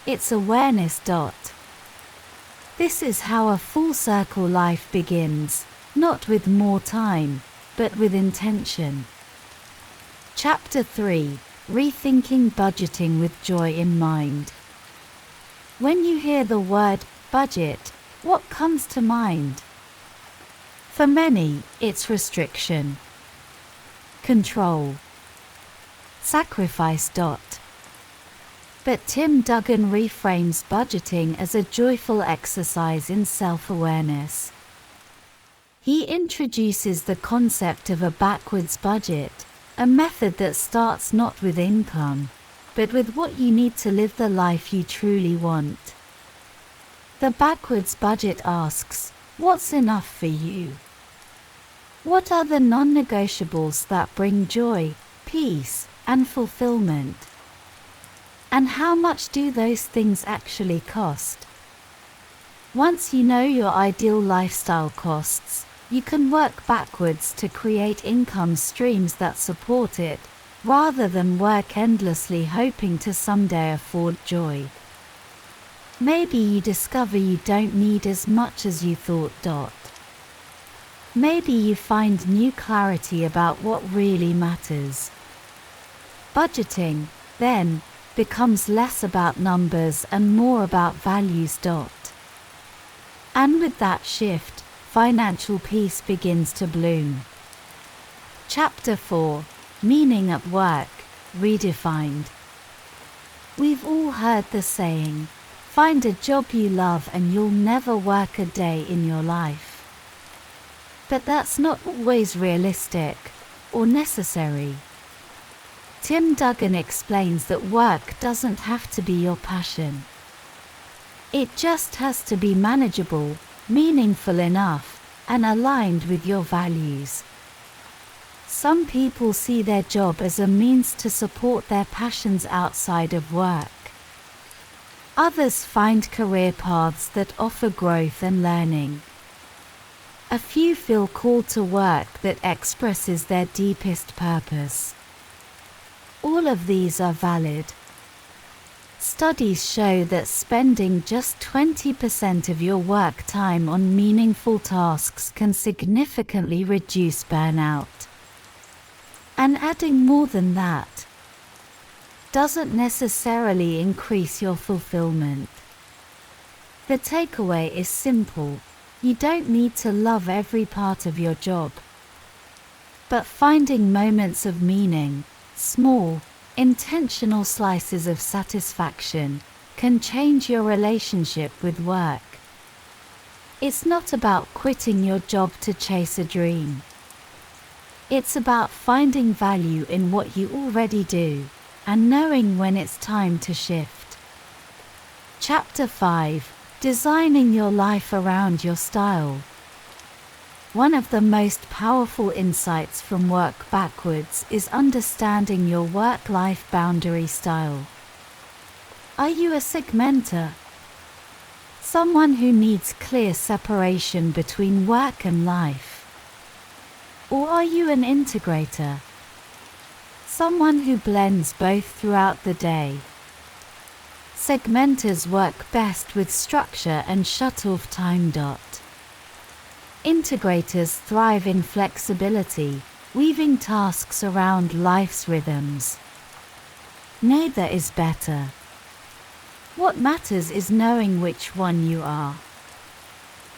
it's awareness. This is how a full circle life begins, not with more time, but with intention. Chapter 3: Rethinking Budgeting with Joy in Mind. When you hear the word budget, what comes to mind? For many, it's restriction, control, sacrifice. But Tim Duggan reframes budgeting as a joyful exercise in self-awareness. He introduces the concept of a backwards budget, a method that starts not with income, but with what you need to live the life you truly want. The backwards budget asks, what's enough for you? What are the non-negotiables that bring joy, peace, and fulfillment? And how much do those things actually cost? Once you know your ideal lifestyle costs, you can work backwards to create income streams that support it, rather than work endlessly hoping to someday afford joy. Maybe you discover you don't need as much as you thought. Maybe you find new clarity about what really matters. Budgeting, then, becomes less about numbers and more about values. And with that shift, financial peace begins to bloom. Chapter 4: Meaning at Work, Redefined. We've all heard the saying, find a job you love and you'll never work a day in your life. But that's not always realistic or necessary. Tim Duggan explains that work doesn't have to be your passion. It just has to be manageable, meaningful enough, and aligned with your values. Some people see their job as a means to support their passions outside of work. Others find career paths that offer growth and learning. A few feel called to work that expresses their deepest purpose. All of these are valid. Studies show that spending just 20% of your work time on meaningful tasks can significantly reduce burnout. And adding more than that doesn't necessarily increase your fulfillment. The takeaway is simple: you don't need to love every part of your job. But finding moments of meaning, small, intentional slices of satisfaction, can change your relationship with work. It's not about quitting your job to chase a dream. It's about finding value in what you already do, and knowing when it's time to shift. Chapter 5: Designing your life around your style. One of the most powerful insights from Work Backwards is understanding your work-life boundary style. Are you a segmenter? Someone who needs clear separation between work and life? Or are you an integrator? Someone who blends both throughout the day? Segmenters work best with structure and shut-off time. Integrators thrive in flexibility, weaving tasks around life's rhythms. Neither is better. What matters is knowing which one you are.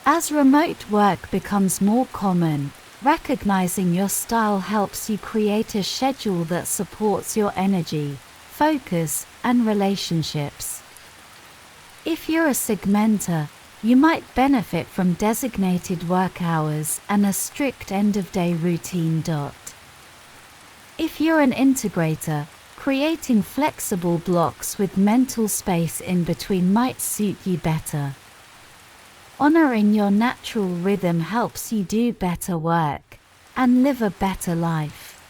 As remote work becomes more common, recognizing your style helps you create a schedule that supports your energy, focus, and relationships. If you're a segmenter, you might benefit from designated work hours and a strict end-of-day routine. If you're an integrator, creating flexible blocks with mental space in between might suit you better. Honoring your natural rhythm helps you do better work and live a better life.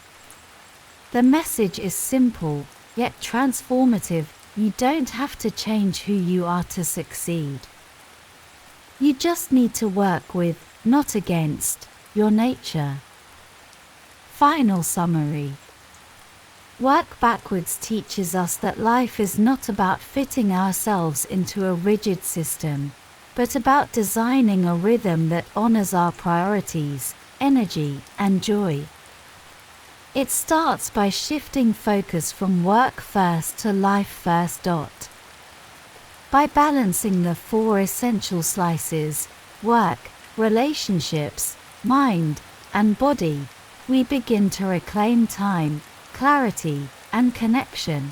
The message is simple, yet transformative. You don't have to change who you are to succeed. You just need to work with, not against, your nature. Final summary. Work backwards teaches us that life is not about fitting ourselves into a rigid system, but about designing a rhythm that honors our priorities, energy, and joy. It starts by shifting focus from work first to life first. By balancing the four essential slices, work, relationships, mind, and body, we begin to reclaim time, clarity, and connection.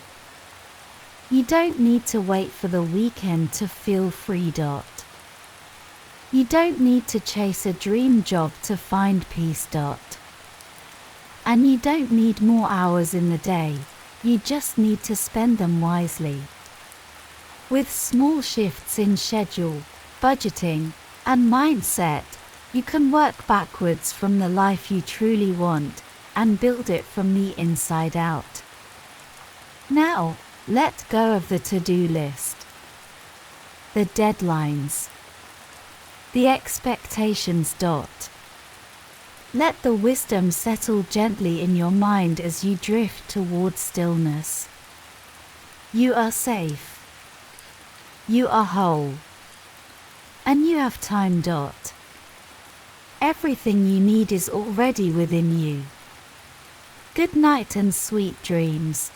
You don't need to wait for the weekend to feel free. You don't need to chase a dream job to find peace. And you don't need more hours in the day, you just need to spend them wisely. With small shifts in schedule, budgeting, and mindset, you can work backwards from the life you truly want and build it from the inside out. Now, let go of the to-do list, the deadlines, the expectations. Let the wisdom settle gently in your mind as you drift towards stillness. You are safe. You are whole. And you have time. Everything you need is already within you. Good night and sweet dreams.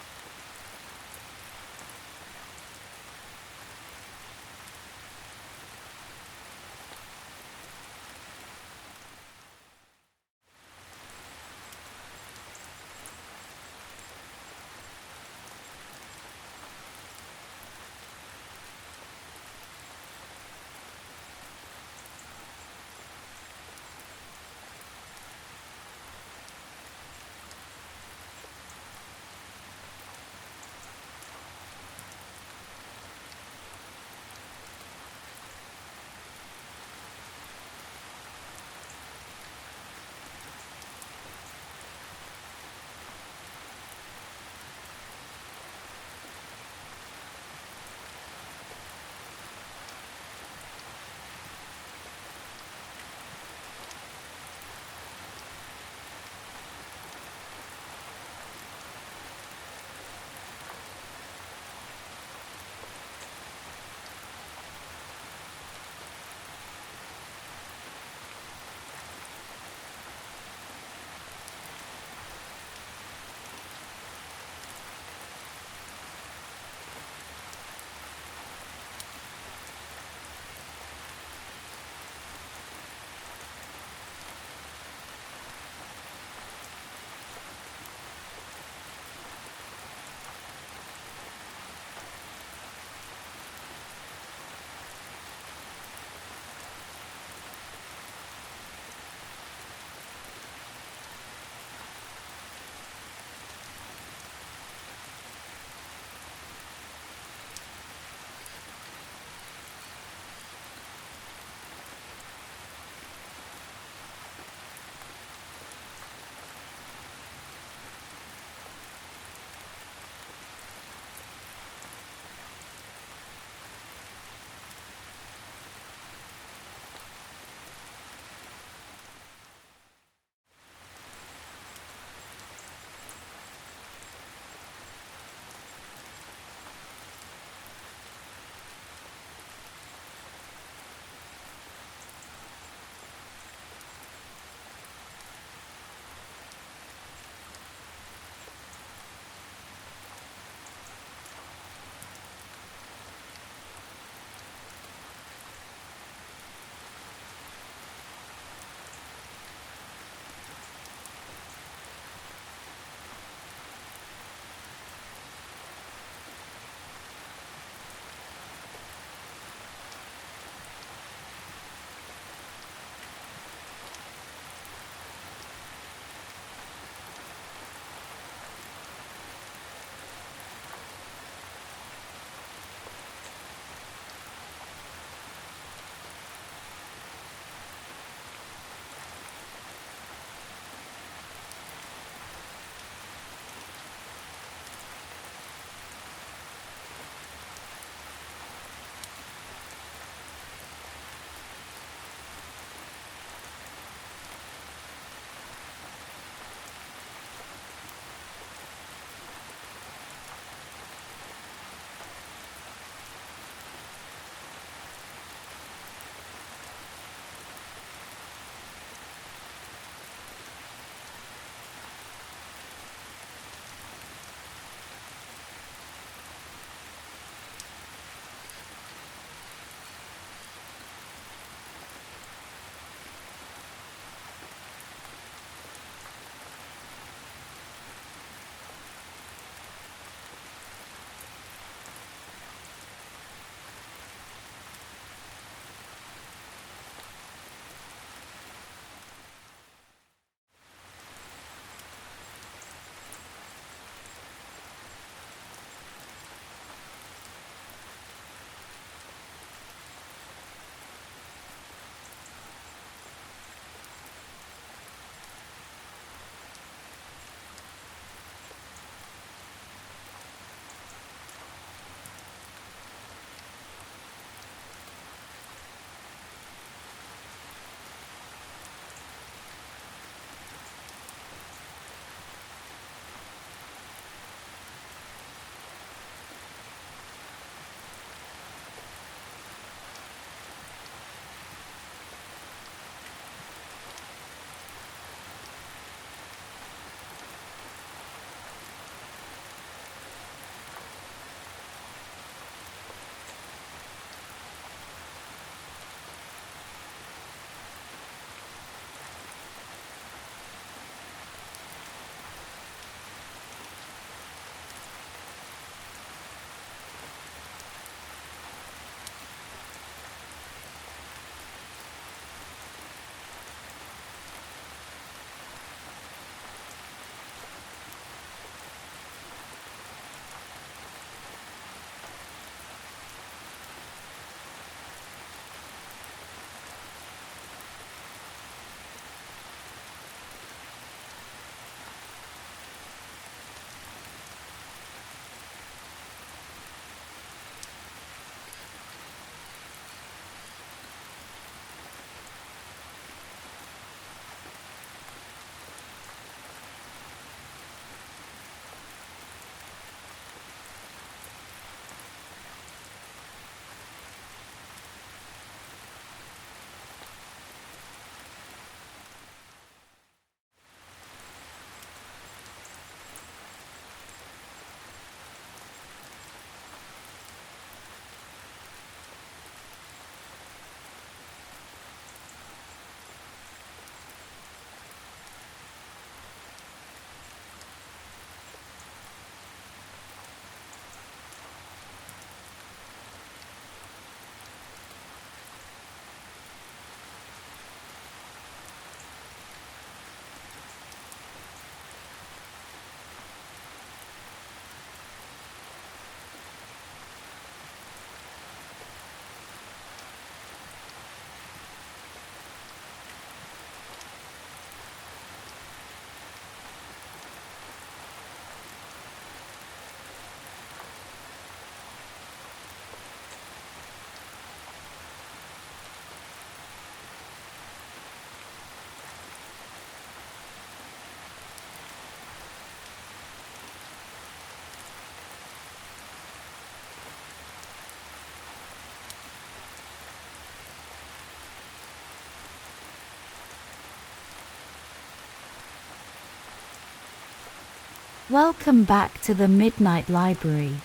Welcome back to the Midnight Library.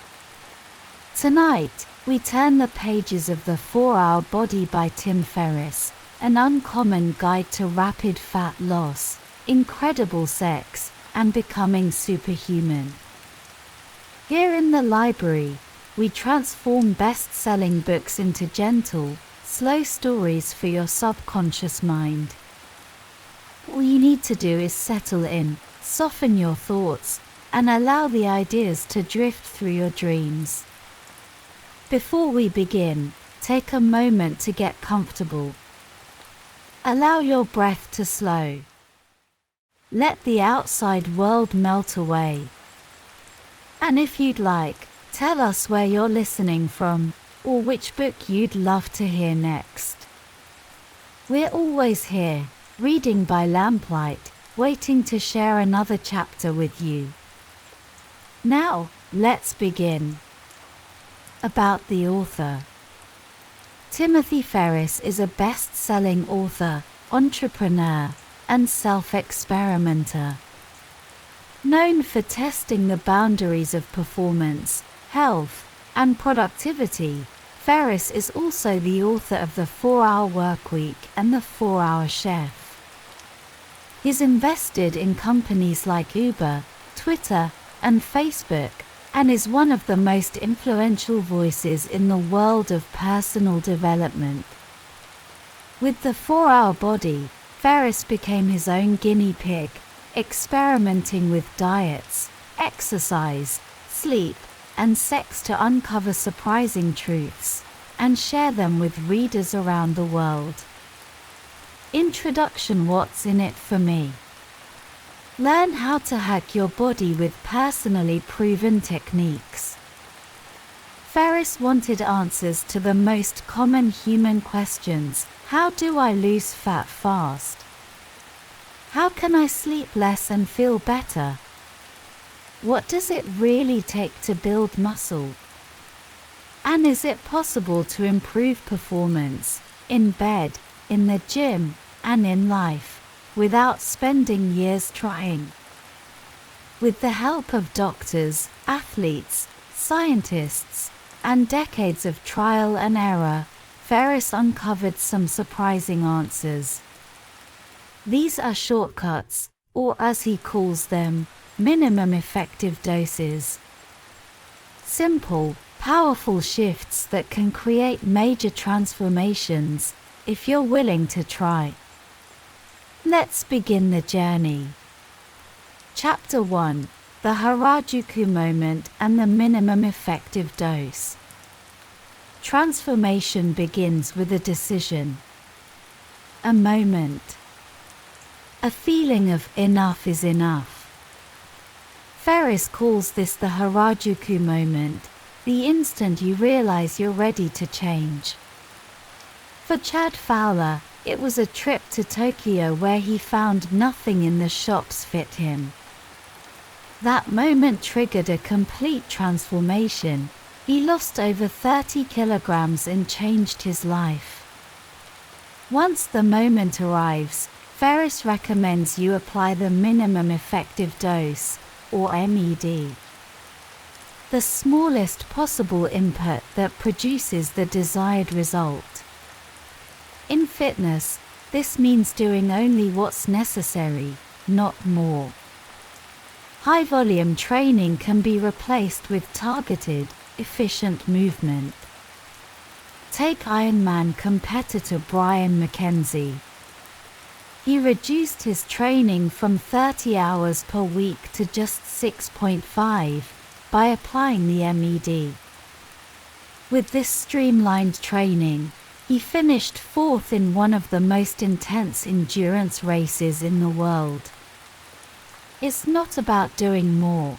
Tonight, we turn the pages of The 4-Hour Body by Tim Ferriss, an uncommon guide to rapid fat loss, incredible sex, and becoming superhuman. Here in the library, we transform best-selling books into gentle, slow stories for your subconscious mind. All you need to do is settle in, soften your thoughts, and allow the ideas to drift through your dreams. Before we begin, take a moment to get comfortable. Allow your breath to slow. Let the outside world melt away. And if you'd like, tell us where you're listening from, or which book you'd love to hear next. We're always here, reading by lamplight, waiting to share another chapter with you. Now, let's begin. About the author. Timothy Ferriss is a best-selling author, entrepreneur, and self-experimenter. Known for testing the boundaries of performance, health, and productivity, Ferriss is also the author of The 4-Hour Workweek and The 4-Hour Chef. He's invested in companies like Uber, Twitter, and Facebook, and is one of the most influential voices in the world of personal development. With The 4-Hour Body, Ferriss became his own guinea pig, experimenting with diets, exercise, sleep, and sex to uncover surprising truths, and share them with readers around the world. Introduction. What's in it for me? Learn how to hack your body with personally proven techniques. Ferriss wanted answers to the most common human questions. How do I lose fat fast? How can I sleep less and feel better? What does it really take to build muscle? And is it possible to improve performance, in bed, in the gym, and in life, without spending years trying? With the help of doctors, athletes, scientists, and decades of trial and error, Ferriss uncovered some surprising answers. These are shortcuts, or as he calls them, minimum effective doses. Simple, powerful shifts that can create major transformations, if you're willing to try. Let's begin the journey. Chapter 1: The Harajuku Moment and the Minimum Effective Dose. Transformation begins with a decision. A moment. A feeling of enough is enough. Ferriss calls this the Harajuku moment, the instant you realize you're ready to change. For Chad Fowler, it was a trip to Tokyo where he found nothing in the shops fit him. That moment triggered a complete transformation. He lost over 30 kilograms and changed his life. Once the moment arrives, Ferriss recommends you apply the minimum effective dose, or MED. The smallest possible input that produces the desired result. In fitness, this means doing only what's necessary, not more. High-volume training can be replaced with targeted, efficient movement. Take Ironman competitor Brian McKenzie. He reduced his training from 30 hours per week to just 6.5 by applying the MED. With this streamlined training, he finished fourth in one of the most intense endurance races in the world. It's not about doing more.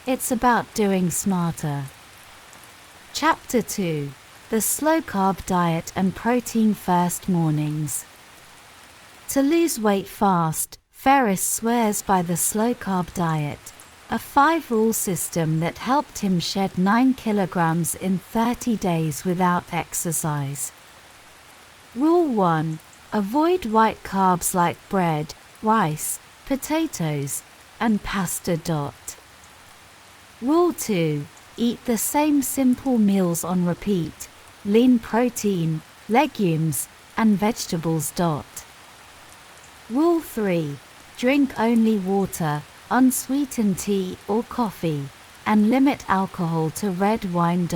It's about doing smarter. Chapter 2: The Slow Carb Diet and Protein First Mornings. To lose weight fast, Ferriss swears by the slow carb diet, a 5-rule system that helped him shed 9 kilograms in 30 days without exercise. Rule 1: Avoid white carbs like bread, rice, potatoes, and pasta. Rule 2. Eat the same simple meals on repeat. Lean protein, legumes, and vegetables. Rule 3. Drink only water, unsweetened tea or coffee, and limit alcohol to red wine.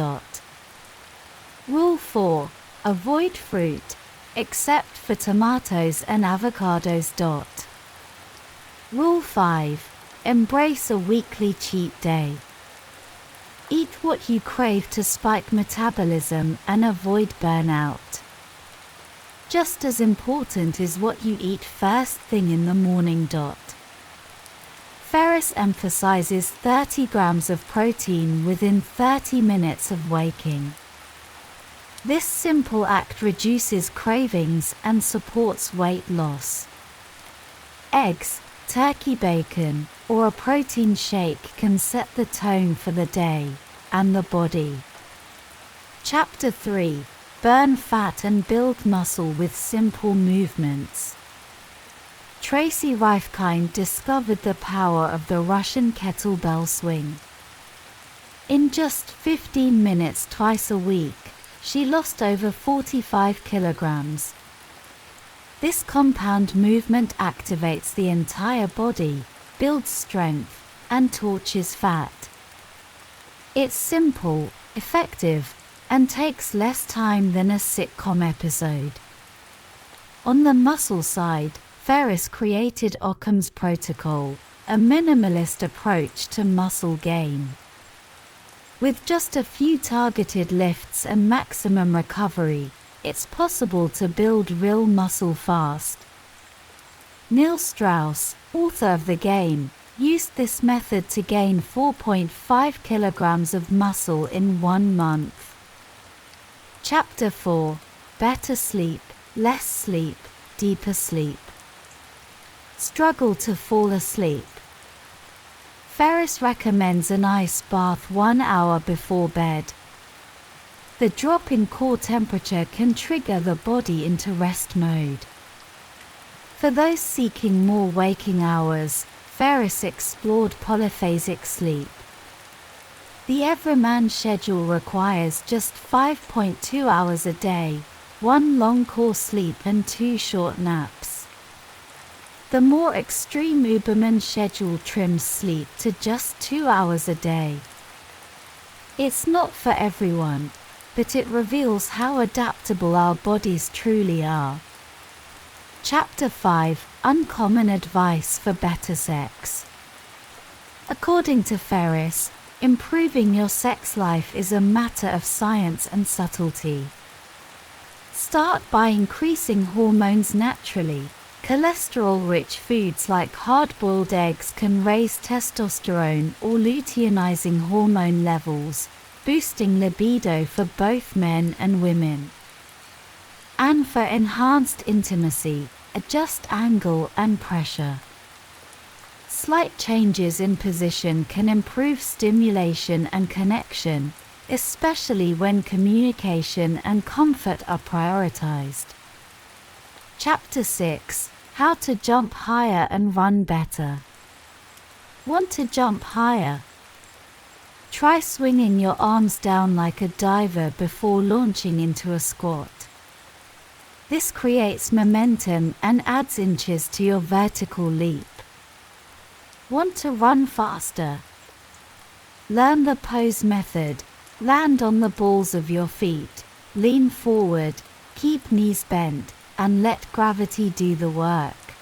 Rule 4. Avoid fruit, except for tomatoes and avocados. Rule 5. Embrace a weekly cheat day. Eat what you crave to spike metabolism and avoid burnout. Just as important is what you eat first thing in the morning. Ferriss emphasizes 30 grams of protein within 30 minutes of waking. This simple act reduces cravings and supports weight loss. Eggs, turkey bacon, or a protein shake can set the tone for the day and the body. Chapter 3. Burn fat and build muscle with simple movements. Tracy Rifkind discovered the power of the Russian kettlebell swing. In just 15 minutes twice a week, she lost over 45 kilograms. This compound movement activates the entire body, builds strength, and torches fat. It's simple, effective, and takes less time than a sitcom episode. On the muscle side, Ferriss created Occam's protocol, a minimalist approach to muscle gain. With just a few targeted lifts and maximum recovery, it's possible to build real muscle fast. Neil Strauss, author of The Game, used this method to gain 4.5 kilograms of muscle in 1 month. Chapter 4. Better sleep, less sleep, deeper sleep. Struggle to fall asleep. Ferriss recommends an ice bath 1 hour before bed. The drop in core temperature can trigger the body into rest mode. For those seeking more waking hours, Ferriss explored polyphasic sleep. The everyman schedule requires just 5.2 hours a day, 1 long core sleep and 2 short naps. The more extreme Uberman schedule trims sleep to just 2 hours a day. It's not for everyone, but it reveals how adaptable our bodies truly are. Chapter 5. Uncommon advice for better sex. According to Ferriss, improving your sex life is a matter of science and subtlety. Start by increasing hormones naturally. Cholesterol-rich foods like hard-boiled eggs can raise testosterone or luteinizing hormone levels, boosting libido for both men and women. And for enhanced intimacy, adjust angle and pressure. Slight changes in position can improve stimulation and connection, especially when communication and comfort are prioritized. Chapter 6. How to jump higher and run better. Want to jump higher? Try swinging your arms down like a diver before launching into a squat. This creates momentum and adds inches to your vertical leap. Want to run faster? Learn the pose method. Land on the balls of your feet, lean forward, keep knees bent, and let gravity do the work.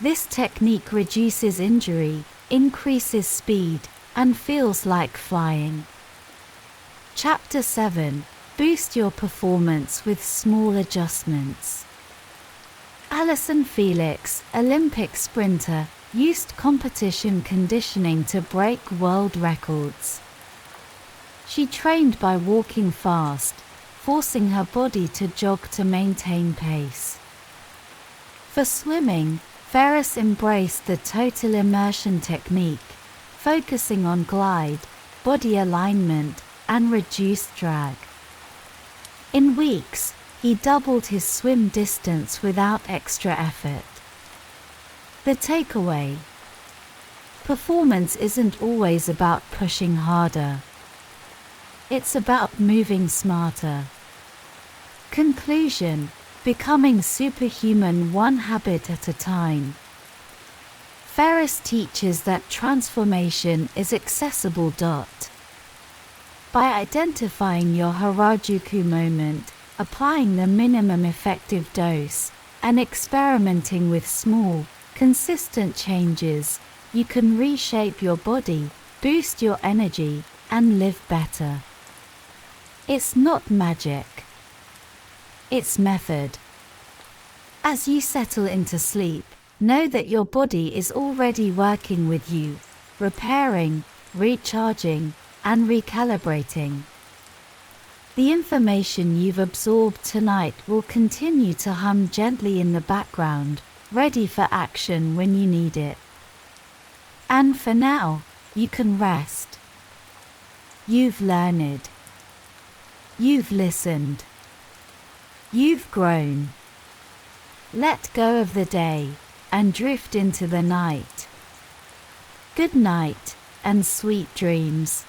This technique reduces injury, increases speed, and feels like flying. Chapter 7. Boost your performance with small adjustments. Allyson Felix, Olympic sprinter, used competition conditioning to break world records. She trained by walking fast, forcing her body to jog to maintain pace. For swimming, Ferriss embraced the total immersion technique, focusing on glide, body alignment, and reduced drag. In weeks, he doubled his swim distance without extra effort. The takeaway: Performance isn't always about pushing harder. It's about moving smarter. Conclusion: becoming superhuman one habit at a time. Ferriss teaches that transformation is accessible. By identifying your Harajuku moment, applying the minimum effective dose, and experimenting with small, consistent changes, you can reshape your body, boost your energy, and live better. It's not magic. It's method. As you settle into sleep, know that your body is already working with you, repairing, recharging, and recalibrating. The information you've absorbed tonight will continue to hum gently in the background, ready for action when you need it. And for now, you can rest. You've learned. You've listened. You've grown. Let go of the day and drift into the night. Good night and sweet dreams.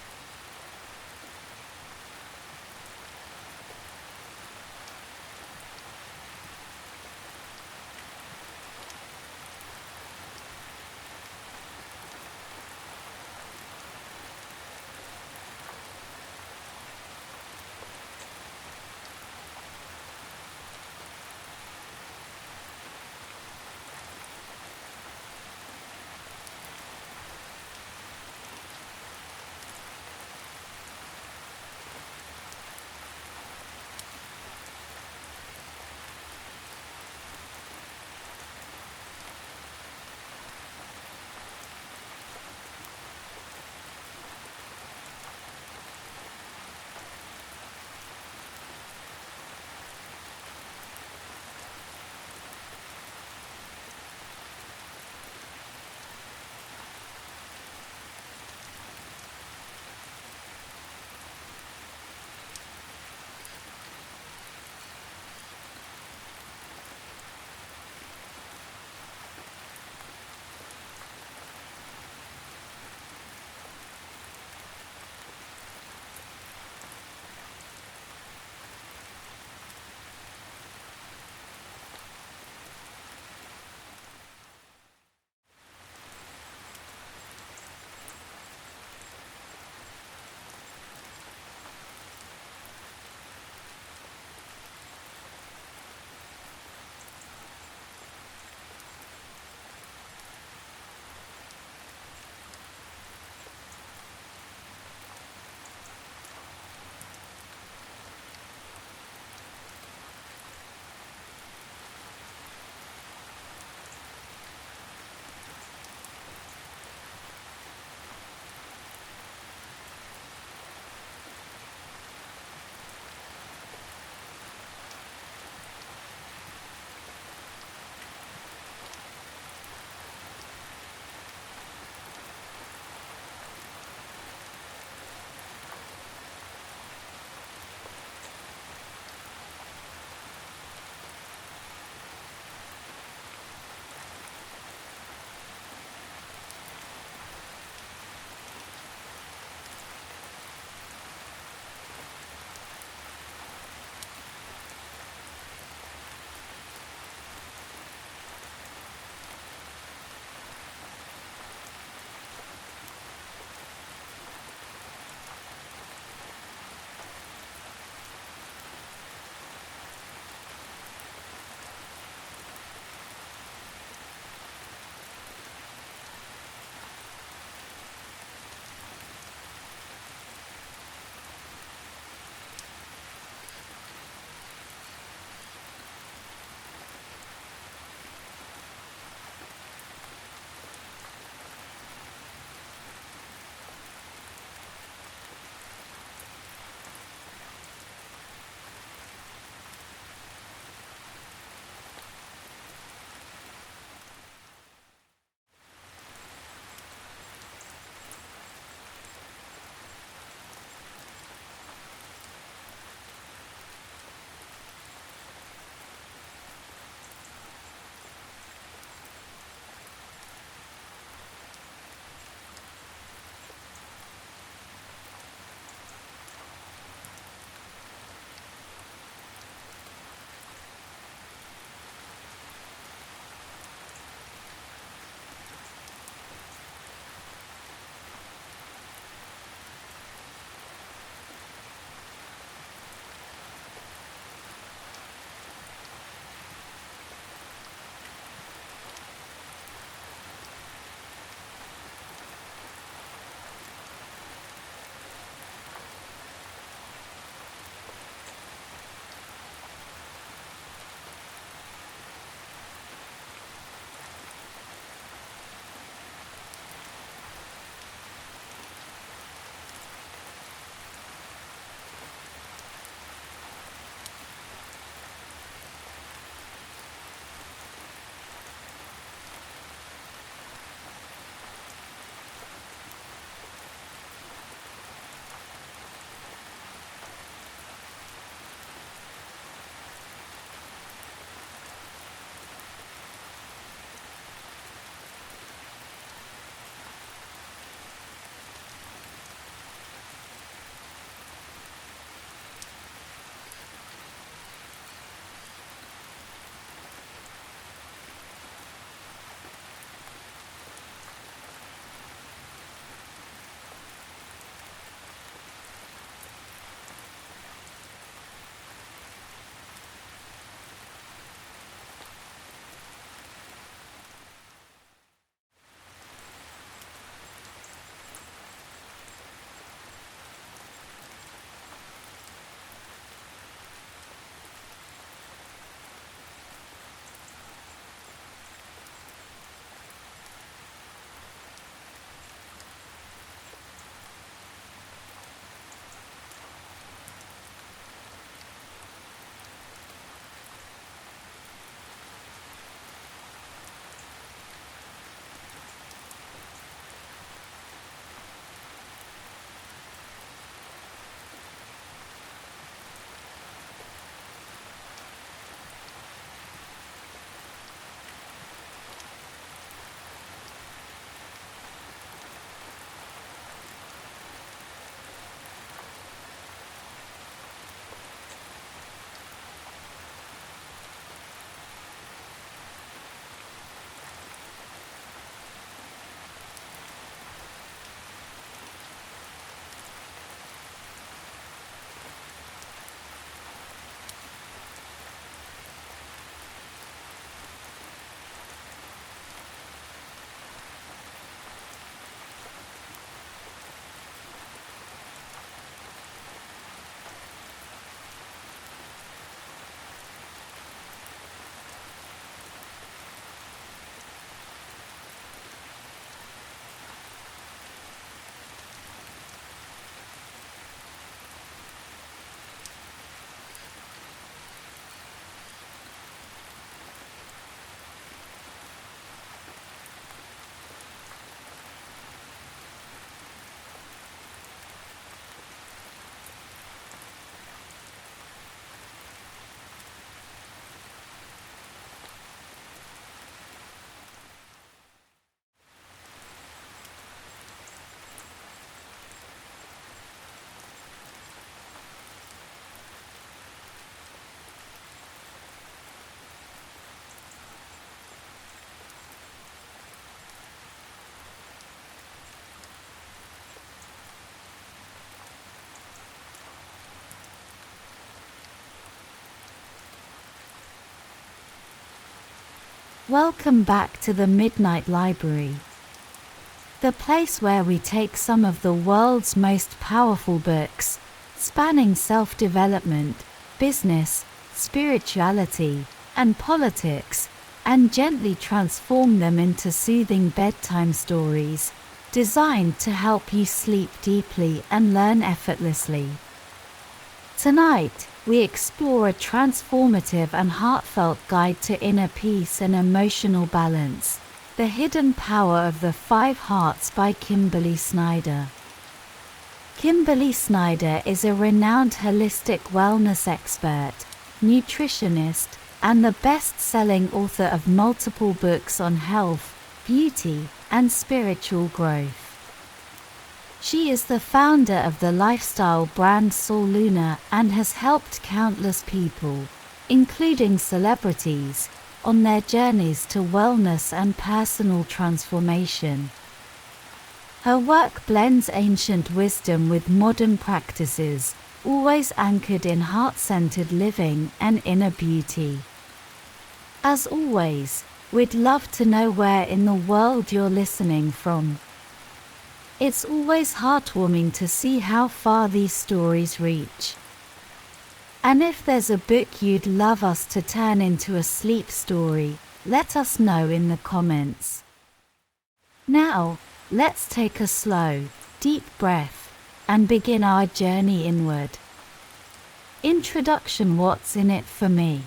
Welcome back to the Midnight Library, the place where we take some of the world's most powerful books, spanning self-development, business, spirituality, and politics, and gently transform them into soothing bedtime stories, designed to help you sleep deeply and learn effortlessly. Tonight, we explore a transformative and heartfelt guide to inner peace and emotional balance, The Hidden Power of the 5 Hearts by Kimberly Snyder. Kimberly Snyder is a renowned holistic wellness expert, nutritionist, and the best-selling author of multiple books on health, beauty, and spiritual growth. She is the founder of the lifestyle brand Sull and has helped countless people, including celebrities, on their journeys to wellness and personal transformation. Her work blends ancient wisdom with modern practices, always anchored in heart-centered living and inner beauty. As always, we'd love to know where in the world you're listening from. It's always heartwarming to see how far these stories reach. And if there's a book you'd love us to turn into a sleep story, let us know in the comments. Now, let's take a slow, deep breath and begin our journey inward. Introduction: What's in it for me?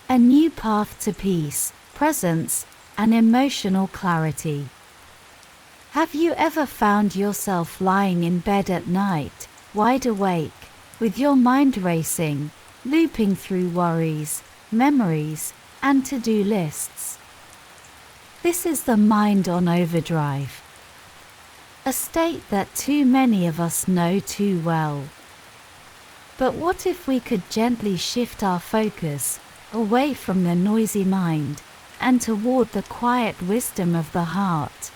A new path to peace, presence, and emotional clarity. Have you ever found yourself lying in bed at night, wide awake, with your mind racing, looping through worries, memories, and to-do lists? This is the mind on overdrive, a state that too many of us know too well. But what if we could gently shift our focus away from the noisy mind and toward the quiet wisdom of the heart?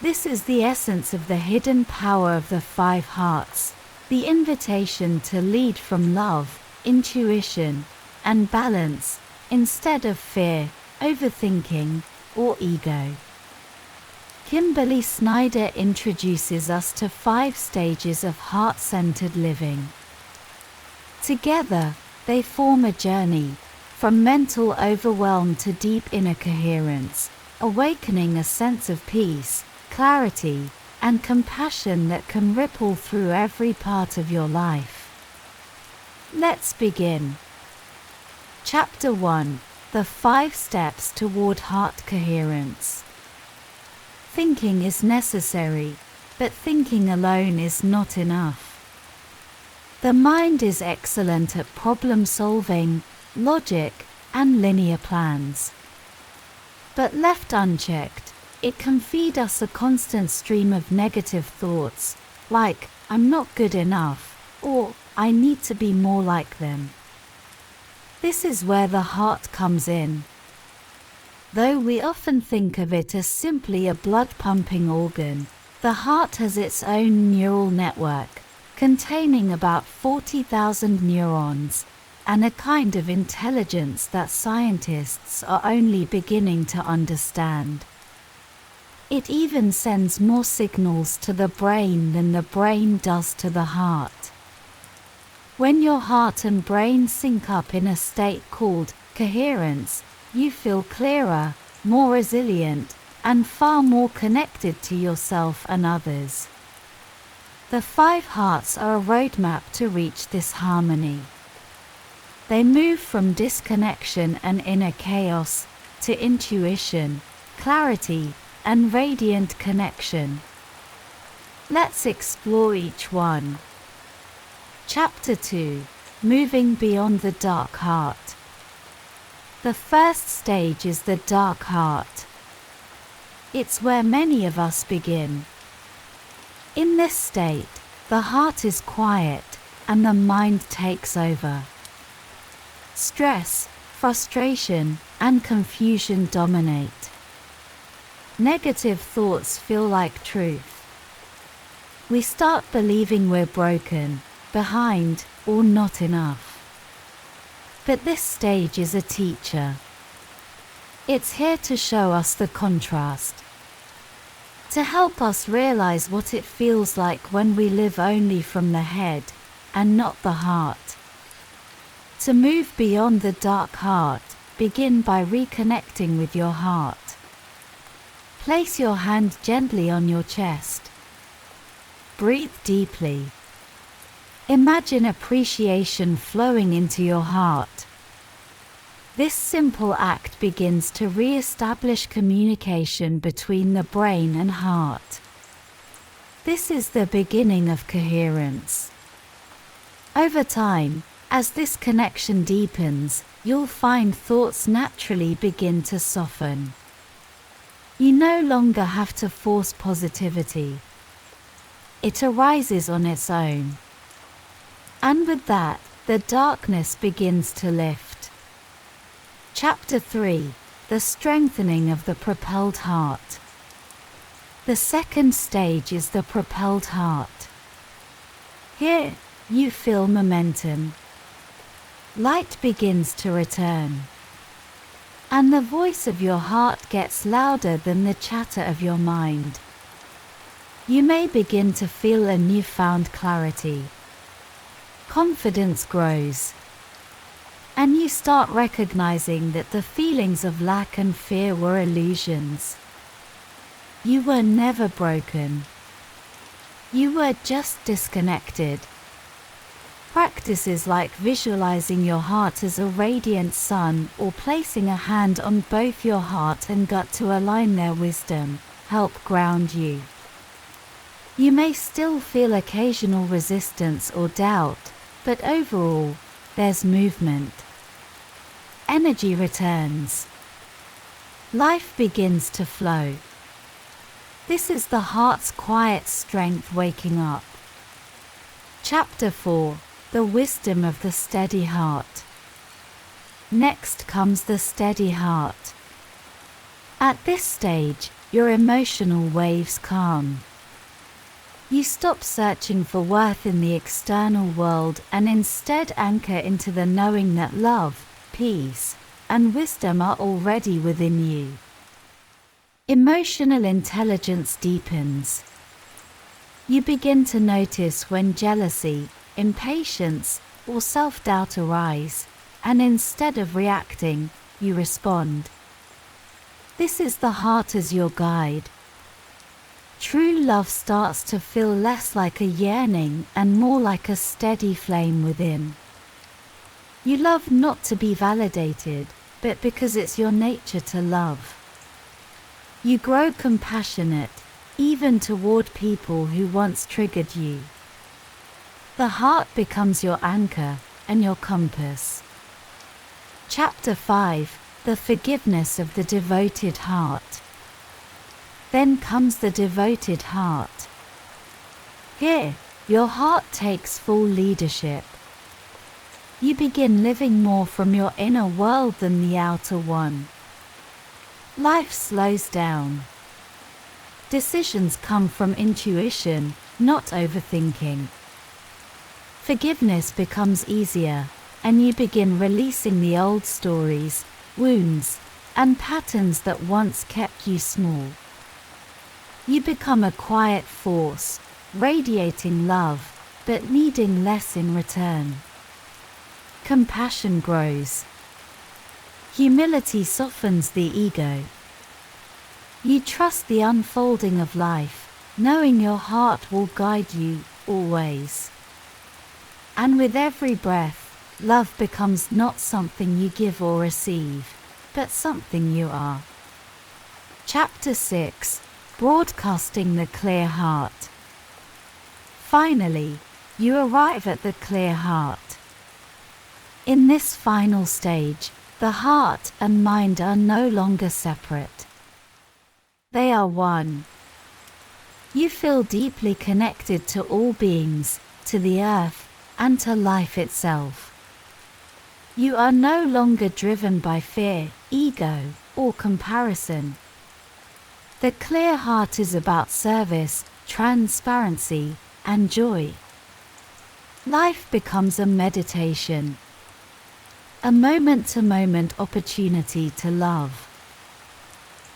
This is the essence of the hidden power of the 5 hearts, the invitation to lead from love, intuition, and balance, instead of fear, overthinking, or ego. Kimberly Snyder introduces us to 5 stages of heart-centered living. Together, they form a journey, from mental overwhelm to deep inner coherence, awakening a sense of peace, clarity, and compassion that can ripple through every part of your life. Let's begin. Chapter 1: The 5 Steps Toward Heart Coherence. Thinking is necessary, but thinking alone is not enough. The mind is excellent at problem-solving, logic, and linear plans. But left unchecked, it can feed us a constant stream of negative thoughts, like, "I'm not good enough," or "I need to be more like them." This is where the heart comes in. Though we often think of it as simply a blood-pumping organ, the heart has its own neural network, containing about 40,000 neurons, and a kind of intelligence that scientists are only beginning to understand. It even sends more signals to the brain than the brain does to the heart. When your heart and brain sync up in a state called coherence, you feel clearer, more resilient, and far more connected to yourself and others. The 5 hearts are a roadmap to reach this harmony. They move from disconnection and inner chaos to intuition, clarity, and radiant connection. Let's explore each one. Chapter 2: Moving Beyond the Dark Heart. The first stage is the dark heart. It's where many of us begin. In this state, the heart is quiet and the mind takes over. Stress, frustration, and confusion dominate. Negative thoughts feel like truth. We start believing we're broken, behind, or not enough. But this stage is a teacher. It's here to show us the contrast, to help us realize what it feels like when we live only from the head and not the heart. To move beyond the dark heart, begin by reconnecting with your heart. Place your hand gently on your chest. Breathe deeply. Imagine appreciation flowing into your heart. This simple act begins to re-establish communication between the brain and heart. This is the beginning of coherence. Over time, as this connection deepens, you'll find thoughts naturally begin to soften. You no longer have to force positivity. It arises on its own. And with that, the darkness begins to lift. Chapter 3: The Strengthening of the Propelled Heart. The second stage is the propelled heart. Here, you feel momentum. Light begins to return. And the voice of your heart gets louder than the chatter of your mind. You may begin to feel a newfound clarity. Confidence grows. And you start recognizing that the feelings of lack and fear were illusions. You were never broken. You were just disconnected. Practices like visualizing your heart as a radiant sun or placing a hand on both your heart and gut to align their wisdom help ground you. You may still feel occasional resistance or doubt, but overall, there's movement. Energy returns. Life begins to flow. This is the heart's quiet strength waking up. Chapter 4: The Wisdom of the Steady Heart. Next comes the steady heart. At this stage, your emotional waves calm. You stop searching for worth in the external world and instead anchor into the knowing that love, peace, and wisdom are already within you. Emotional intelligence deepens. You begin to notice when jealousy, impatience, or self-doubt arise, and instead of reacting, you respond. This is the heart as your guide. True love starts to feel less like a yearning and more like a steady flame within. You love not to be validated, but because it's your nature to love. You grow compassionate, even toward people who once triggered you. The heart becomes your anchor and your compass. Chapter 5: The Forgiveness of the Devoted Heart. Then comes the devoted heart. Here, your heart takes full leadership. You begin living more from your inner world than the outer one. Life slows down. Decisions come from intuition, not overthinking. Forgiveness becomes easier, and you begin releasing the old stories, wounds, and patterns that once kept you small. You become a quiet force, radiating love, but needing less in return. Compassion grows. Humility softens the ego. You trust the unfolding of life, knowing your heart will guide you always. And with every breath, love becomes not something you give or receive, but something you are. Chapter 6: Broadcasting the Clear Heart. Finally, you arrive at the clear heart. In this final stage, the heart and mind are no longer separate. They are one. You feel deeply connected to all beings, to the earth, and to life itself. You are no longer driven by fear, ego, or comparison. The clear heart is about service, transparency, and joy. Life becomes a meditation, a moment-to-moment opportunity to love.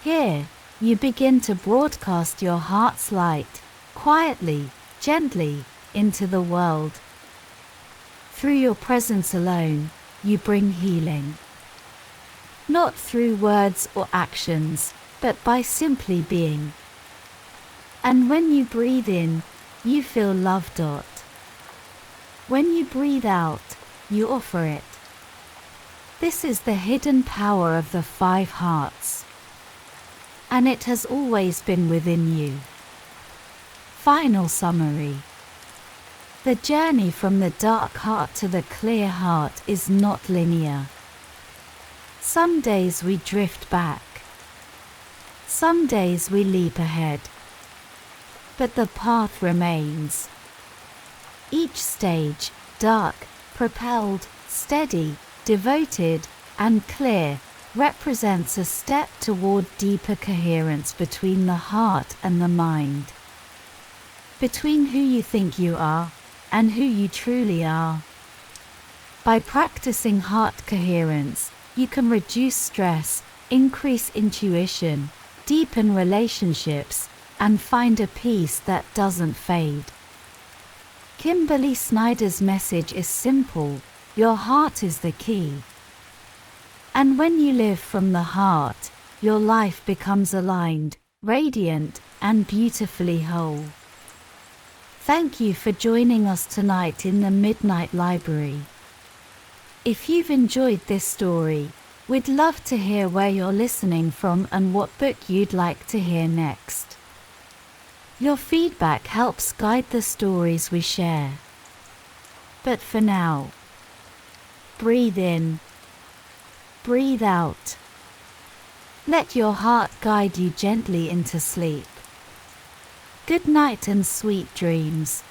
Here, you begin to broadcast your heart's light, quietly, gently, into the world. Through your presence alone, you bring healing. Not through words or actions, but by simply being. And when you breathe in, you feel love. When you breathe out, you offer it. This is the hidden power of the 5 hearts. And it has always been within you. Final summary. The journey from the dark heart to the clear heart is not linear. Some days we drift back. Some days we leap ahead. But the path remains. Each stage, dark, propelled, steady, devoted, and clear, represents a step toward deeper coherence between the heart and the mind. Between who you think you are and who you truly are. By practicing heart coherence, you can reduce stress, increase intuition, deepen relationships, and find a peace that doesn't fade. Kimberly Snyder's message is simple: your heart is the key. And when you live from the heart, your life becomes aligned, radiant, and beautifully whole. Thank you for joining us tonight in the Midnight Library. If you've enjoyed this story, we'd love to hear where you're listening from and what book you'd like to hear next. Your feedback helps guide the stories we share. But for now, breathe in, breathe out. Let your heart guide you gently into sleep. Good night and sweet dreams.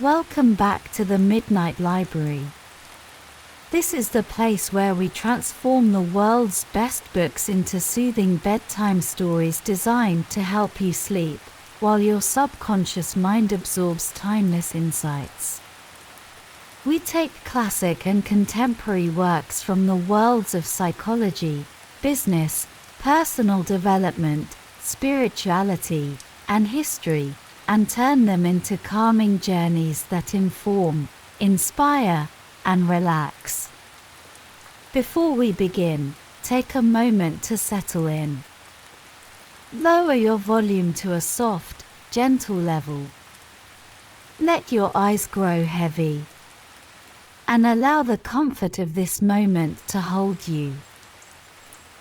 Welcome back to the Midnight Library. This is the place where we transform the world's best books into soothing bedtime stories designed to help you sleep, while your subconscious mind absorbs timeless insights. We take classic and contemporary works from the worlds of psychology, business, personal development, spirituality, and history, and turn them into calming journeys that inform, inspire, and relax. Before we begin, take a moment to settle in. Lower your volume to a soft, gentle level. Let your eyes grow heavy, and allow the comfort of this moment to hold you.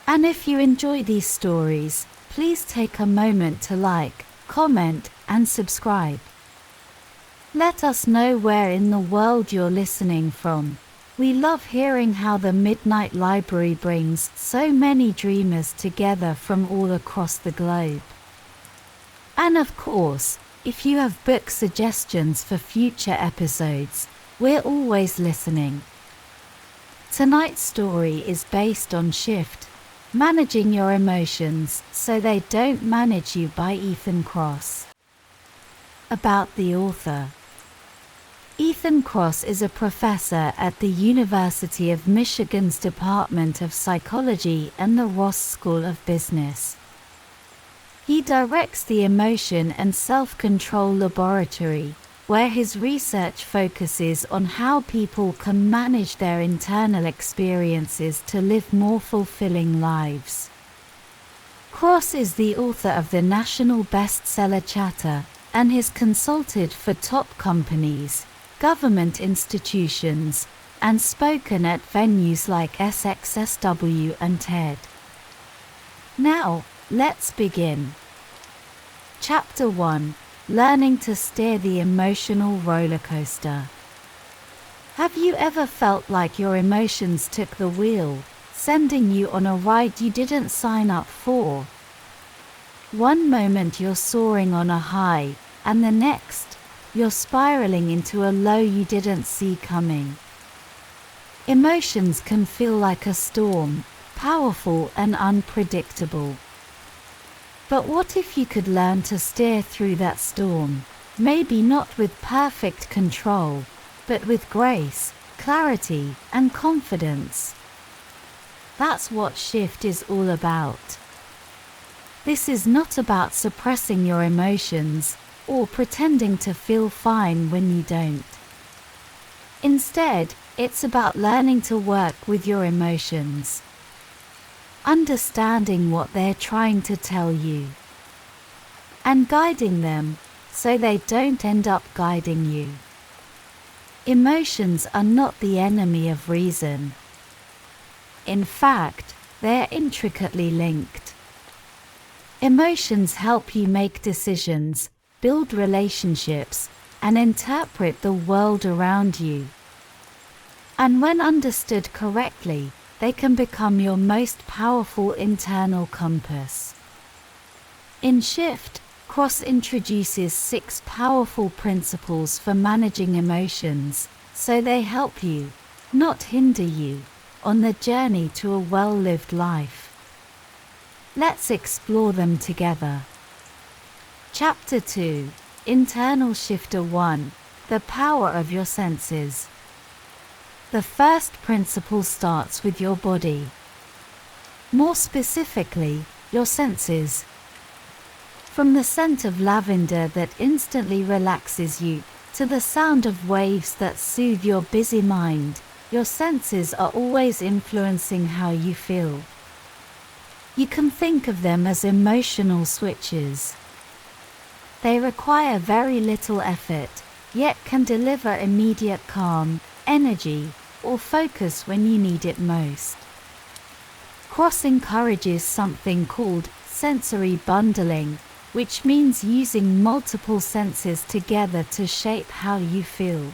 And if you enjoy these stories, please take a moment to like, comment, and subscribe. Let us know where in the world you're listening from. We love hearing how the Midnight Library brings so many dreamers together from all across the globe. And of course, if you have book suggestions for future episodes, we're always listening. Tonight's story is based on Shift, Managing Your Emotions So They Don't Manage You by Ethan Kross. About the author. Ethan Kross is a professor at the University of Michigan's Department of Psychology and the Ross School of Business. He directs the Emotion and Self-Control Laboratory, where his research focuses on how people can manage their internal experiences to live more fulfilling lives. Kross is the author of the national bestseller Chatter, and has consulted for top companies, government institutions, and spoken at venues like SXSW and TED. Now, let's begin. Chapter 1: Learning to Steer the Emotional Roller Coaster. Have you ever felt like your emotions took the wheel, sending you on a ride you didn't sign up for? One moment you're soaring on a high, and the next, you're spiraling into a low you didn't see coming. Emotions can feel like a storm, powerful and unpredictable. But what if you could learn to steer through that storm, maybe not with perfect control, but with grace, clarity, and confidence? That's what Shift is all about. This is not about suppressing your emotions, or pretending to feel fine when you don't. Instead, it's about learning to work with your emotions, understanding what they're trying to tell you, and guiding them so they don't end up guiding you. Emotions are not the enemy of reason. In fact, they're intricately linked. Emotions help you make decisions, build relationships, and interpret the world around you. And when understood correctly, they can become your most powerful internal compass. In Shift, Kross introduces 6 powerful principles for managing emotions, so they help you, not hinder you, on the journey to a well-lived life. Let's explore them together. Chapter 2: Internal Shifter 1: The Power of Your Senses. The first principle starts with your body. More specifically, your senses. From the scent of lavender that instantly relaxes you, to the sound of waves that soothe your busy mind, your senses are always influencing how you feel. You can think of them as emotional switches. They require very little effort, yet can deliver immediate calm, energy, or focus when you need it most. Kross encourages something called sensory bundling, which means using multiple senses together to shape how you feel.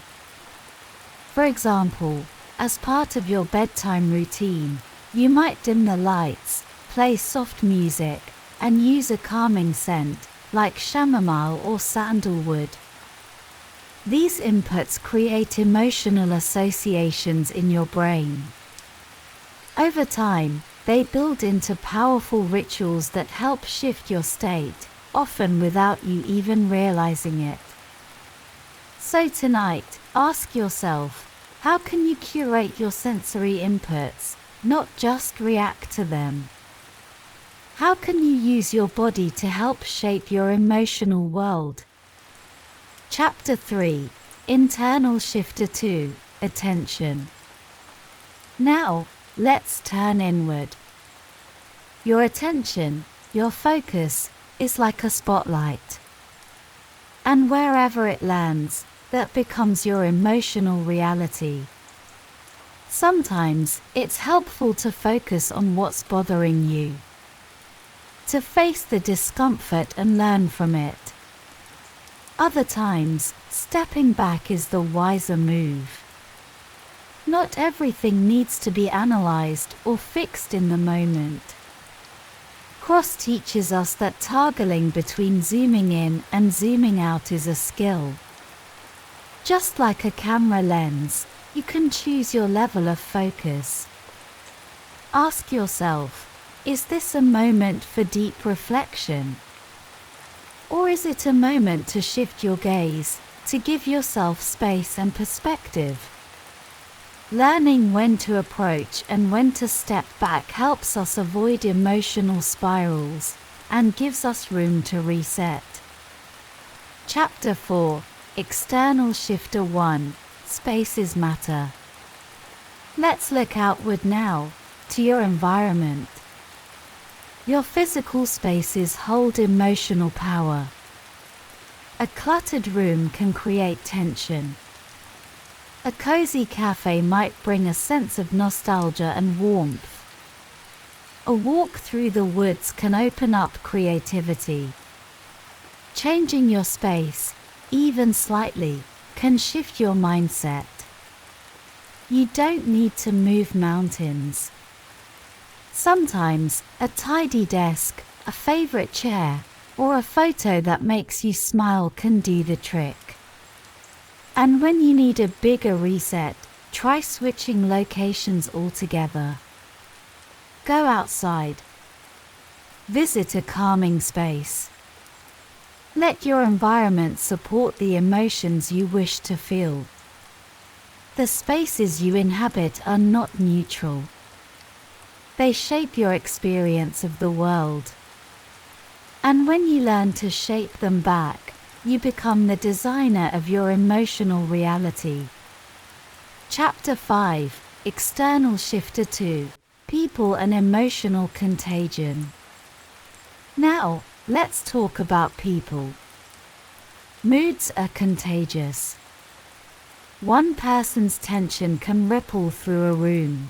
For example, as part of your bedtime routine, you might dim the lights, play soft music, and use a calming scent, like chamomile or sandalwood. These inputs create emotional associations in your brain. Over time, they build into powerful rituals that help shift your state, often without you even realizing it. So tonight, ask yourself, how can you curate your sensory inputs, not just react to them? How can you use your body to help shape your emotional world? Chapter 3, Internal Shifter 2, Attention. Now, let's turn inward. Your attention, your focus, is like a spotlight. And wherever it lands, that becomes your emotional reality. Sometimes, it's helpful to focus on what's bothering you, to face the discomfort and learn from it. Other times, stepping back is the wiser move. Not everything needs to be analyzed or fixed in the moment. Cross teaches us that toggling between zooming in and zooming out is a skill. Just like a camera lens, you can choose your level of focus. Ask yourself, is this a moment for deep reflection? Or is it a moment to shift your gaze, to give yourself space and perspective? Learning when to approach and when to step back helps us avoid emotional spirals and gives us room to reset. Chapter 4, External Shifter 1, Spaces Matter. Let's look outward now, to your environment. Your physical spaces hold emotional power. A cluttered room can create tension. A cozy cafe might bring a sense of nostalgia and warmth. A walk through the woods can open up creativity. Changing your space, even slightly, can shift your mindset. You don't need to move mountains. Sometimes, a tidy desk, a favorite chair, or a photo that makes you smile can do the trick. And when you need a bigger reset, try switching locations altogether. Go outside. Visit a calming space. Let your environment support the emotions you wish to feel. The spaces you inhabit are not neutral. They shape your experience of the world. And when you learn to shape them back, you become the designer of your emotional reality. Chapter 5, External Shifter 2, People and Emotional Contagion. Now, let's talk about people. Moods are contagious. One person's tension can ripple through a room.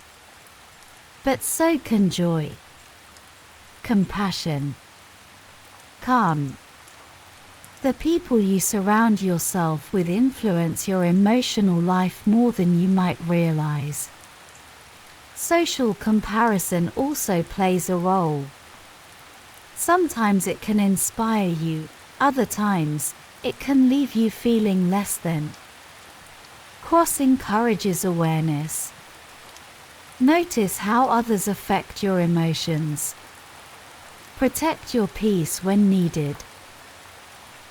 But so can joy, compassion, calm. The people you surround yourself with influence your emotional life more than you might realize. Social comparison also plays a role. Sometimes it can inspire you, other times, it can leave you feeling less than. Cross encourages awareness. Notice how others affect your emotions. Protect your peace when needed.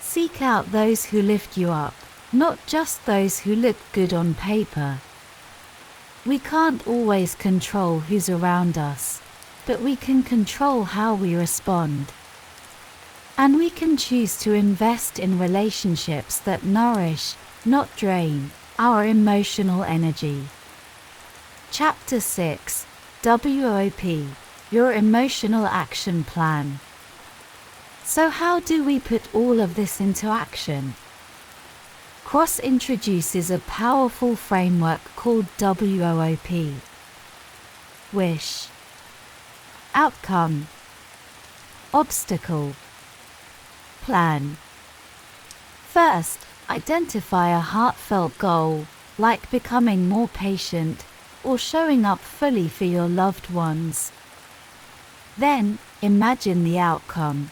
Seek out those who lift you up, not just those who look good on paper. We can't always control who's around us, but we can control how we respond. And we can choose to invest in relationships that nourish, not drain, our emotional energy. Chapter 6, WOP, Your Emotional Action Plan. So how do we put all of this into action? Cross introduces a powerful framework called WOP. Wish, outcome, obstacle, plan. First, identify a heartfelt goal, like becoming more patient, or showing up fully for your loved ones. Then, imagine the outcome.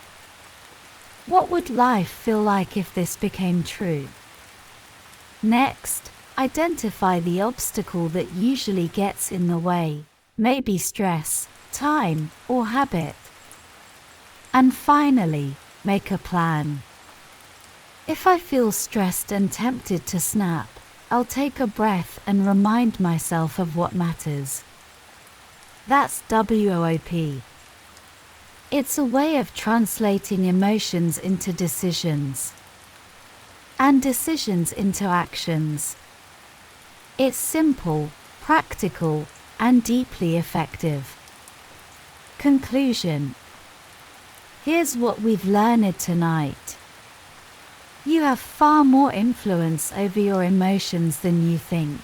What would life feel like if this became true? Next, identify the obstacle that usually gets in the way, maybe stress, time, or habit. And finally, make a plan. If I feel stressed and tempted to snap, I'll take a breath and remind myself of what matters. That's WOP. It's a way of translating emotions into decisions, and decisions into actions. It's simple, practical, and deeply effective. Conclusion. Here's what we've learned tonight. You have far more influence over your emotions than you think.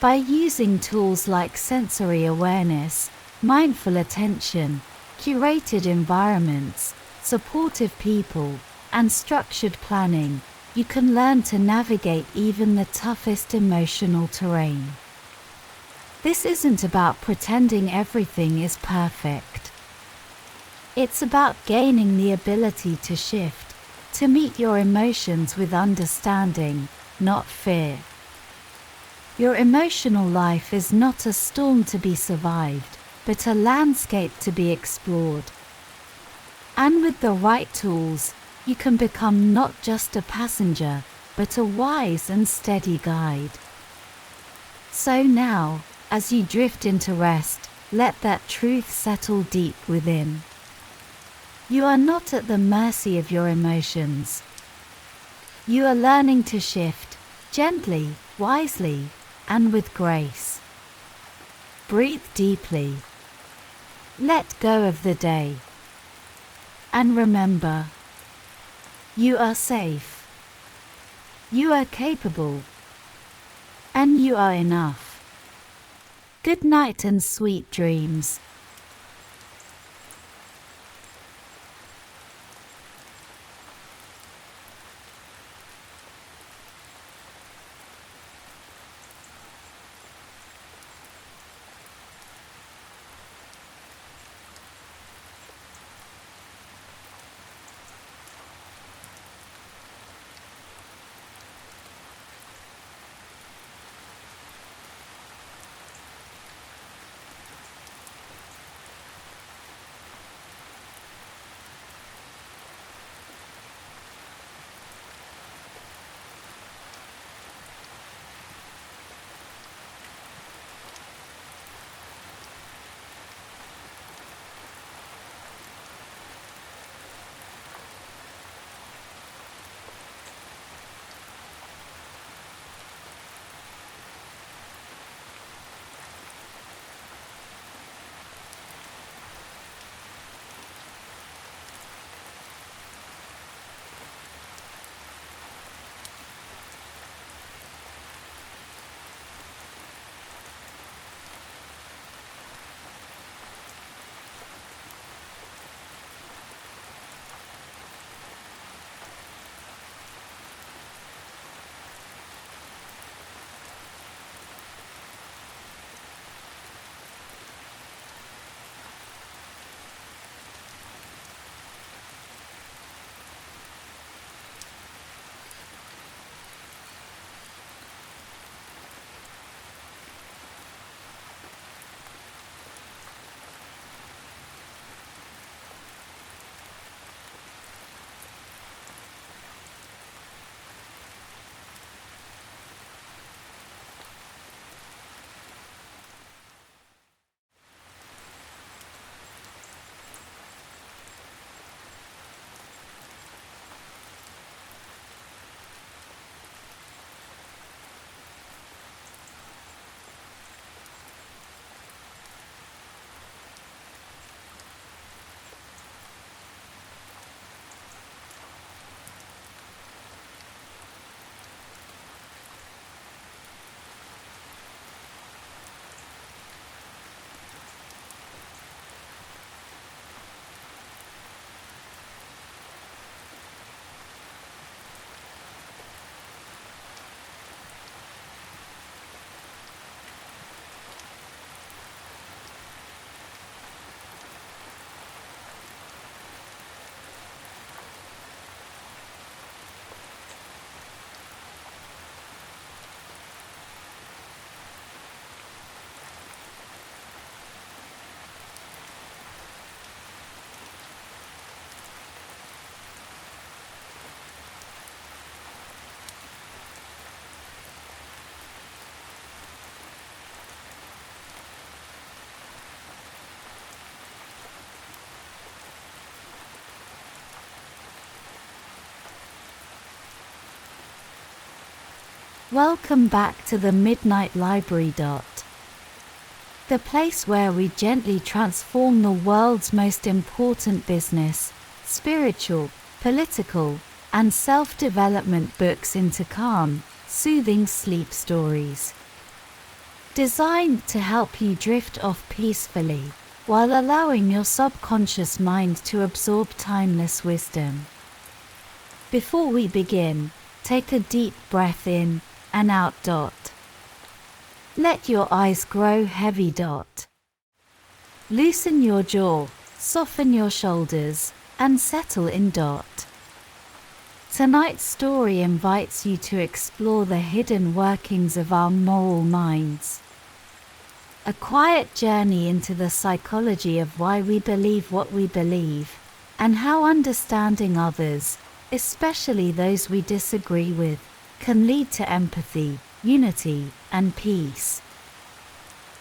By using tools like sensory awareness, mindful attention, curated environments, supportive people, and structured planning, you can learn to navigate even the toughest emotional terrain. This isn't about pretending everything is perfect. It's about gaining the ability to shift, to meet your emotions with understanding, not fear. Your emotional life is not a storm to be survived, but a landscape to be explored. And with the right tools, you can become not just a passenger, but a wise and steady guide. So now, as you drift into rest, let that truth settle deep within. You are not at the mercy of your emotions. You are learning to shift, gently, wisely, and with grace. Breathe deeply. Let go of the day. And remember, you are safe. You are capable. And you are enough. Good night and sweet dreams. Welcome back to the Midnight Library. The place where we gently transform the world's most important business, spiritual, political, and self-development books into calm, soothing sleep stories. Designed to help you drift off peacefully, while allowing your subconscious mind to absorb timeless wisdom. Before we begin, take a deep breath in and out. Let your eyes grow heavy. Loosen your jaw, soften your shoulders, and settle in. Tonight's story invites you to explore the hidden workings of our moral minds. A quiet journey into the psychology of why we believe what we believe, and how understanding others, especially those we disagree with, can lead to empathy, unity, and peace.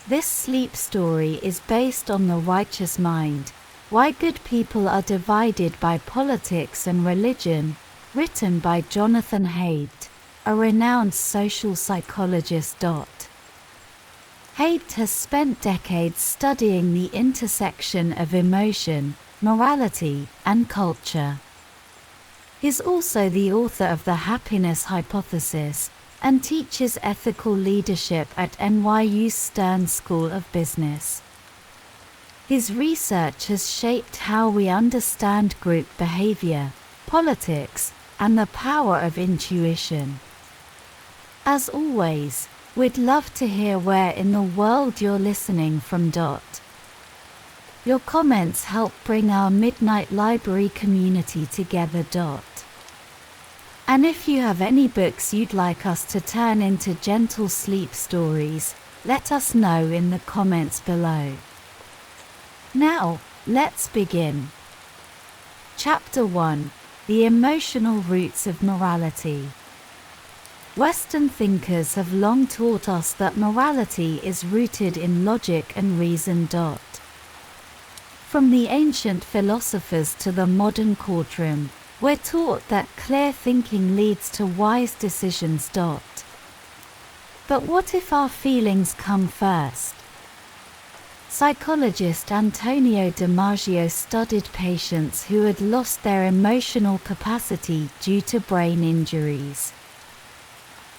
This sleep story is based on The Righteous Mind, Why Good People Are Divided by Politics and Religion, written by Jonathan Haidt, a renowned social psychologist. Haidt has spent decades studying the intersection of emotion, morality, and culture. He's also the author of The Happiness Hypothesis and teaches ethical leadership at NYU's Stern School of Business. His research has shaped how we understand group behavior, politics, and the power of intuition. As always, we'd love to hear where in the world you're listening from. Your comments help bring our Midnight Library community together. And if you have any books you'd like us to turn into gentle sleep stories, let us know in the comments below. Now, let's begin. Chapter 1: The Emotional Roots of Morality. Western thinkers have long taught us that morality is rooted in logic and reason. From the ancient philosophers to the modern courtroom, we're taught that clear thinking leads to wise decisions. But what if our feelings come first? Psychologist Antonio DiMaggio studied patients who had lost their emotional capacity due to brain injuries.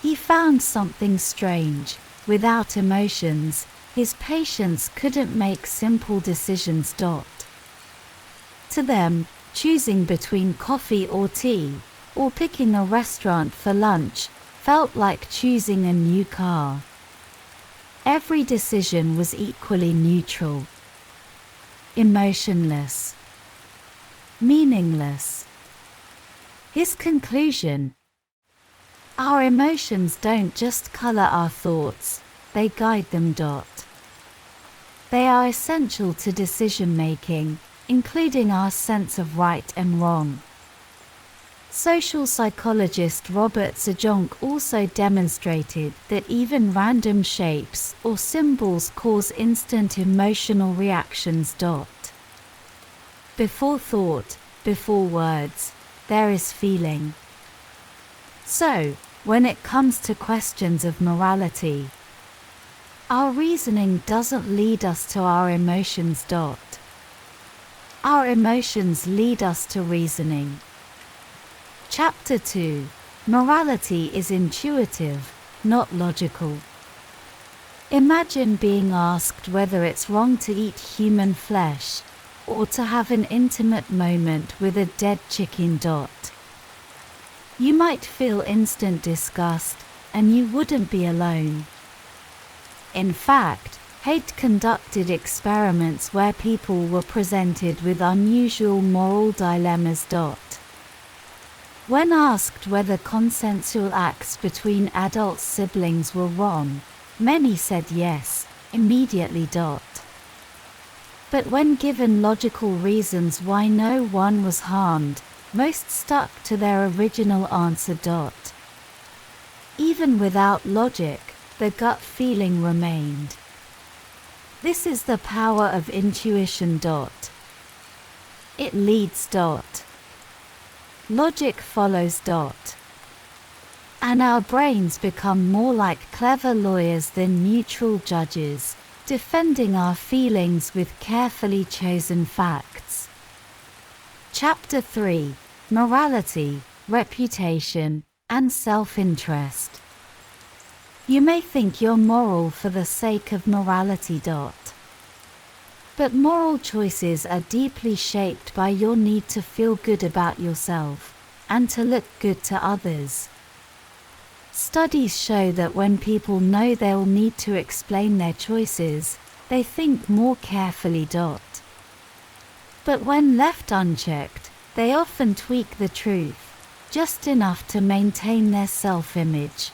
He found something strange. Without emotions, his patients couldn't make simple decisions. To them, choosing between coffee or tea, or picking a restaurant for lunch, felt like choosing a new car. Every decision was equally neutral. Emotionless. Meaningless. His conclusion: our emotions don't just color our thoughts, they guide them. They are essential to decision-making, including our sense of right and wrong. Social psychologist Robert Zajonc also demonstrated that even random shapes or symbols cause instant emotional reactions. Before thought, before words, there is feeling. So, when it comes to questions of morality, our reasoning doesn't lead us to our emotions. Our emotions lead us to reasoning. Chapter 2: Morality is intuitive, not logical. Imagine being asked whether it's wrong to eat human flesh, or to have an intimate moment with a dead chicken. You might feel instant disgust, and you wouldn't be alone. In fact, Haidt conducted experiments where people were presented with unusual moral dilemmas. When asked whether consensual acts between adult siblings were wrong, many said yes, immediately. But when given logical reasons why no one was harmed, most stuck to their original answer. Even without logic, the gut feeling remained. This is the power of intuition. It leads. Logic follows. and our brains become more like clever lawyers than neutral judges, defending our feelings with carefully chosen facts. Chapter 3: Morality, Reputation, and Self-Interest. You may think you're moral for the sake of morality. But moral choices are deeply shaped by your need to feel good about yourself and to look good to others. Studies show that when people know they'll need to explain their choices, they think more carefully. But when left unchecked, they often tweak the truth, just enough to maintain their self-image.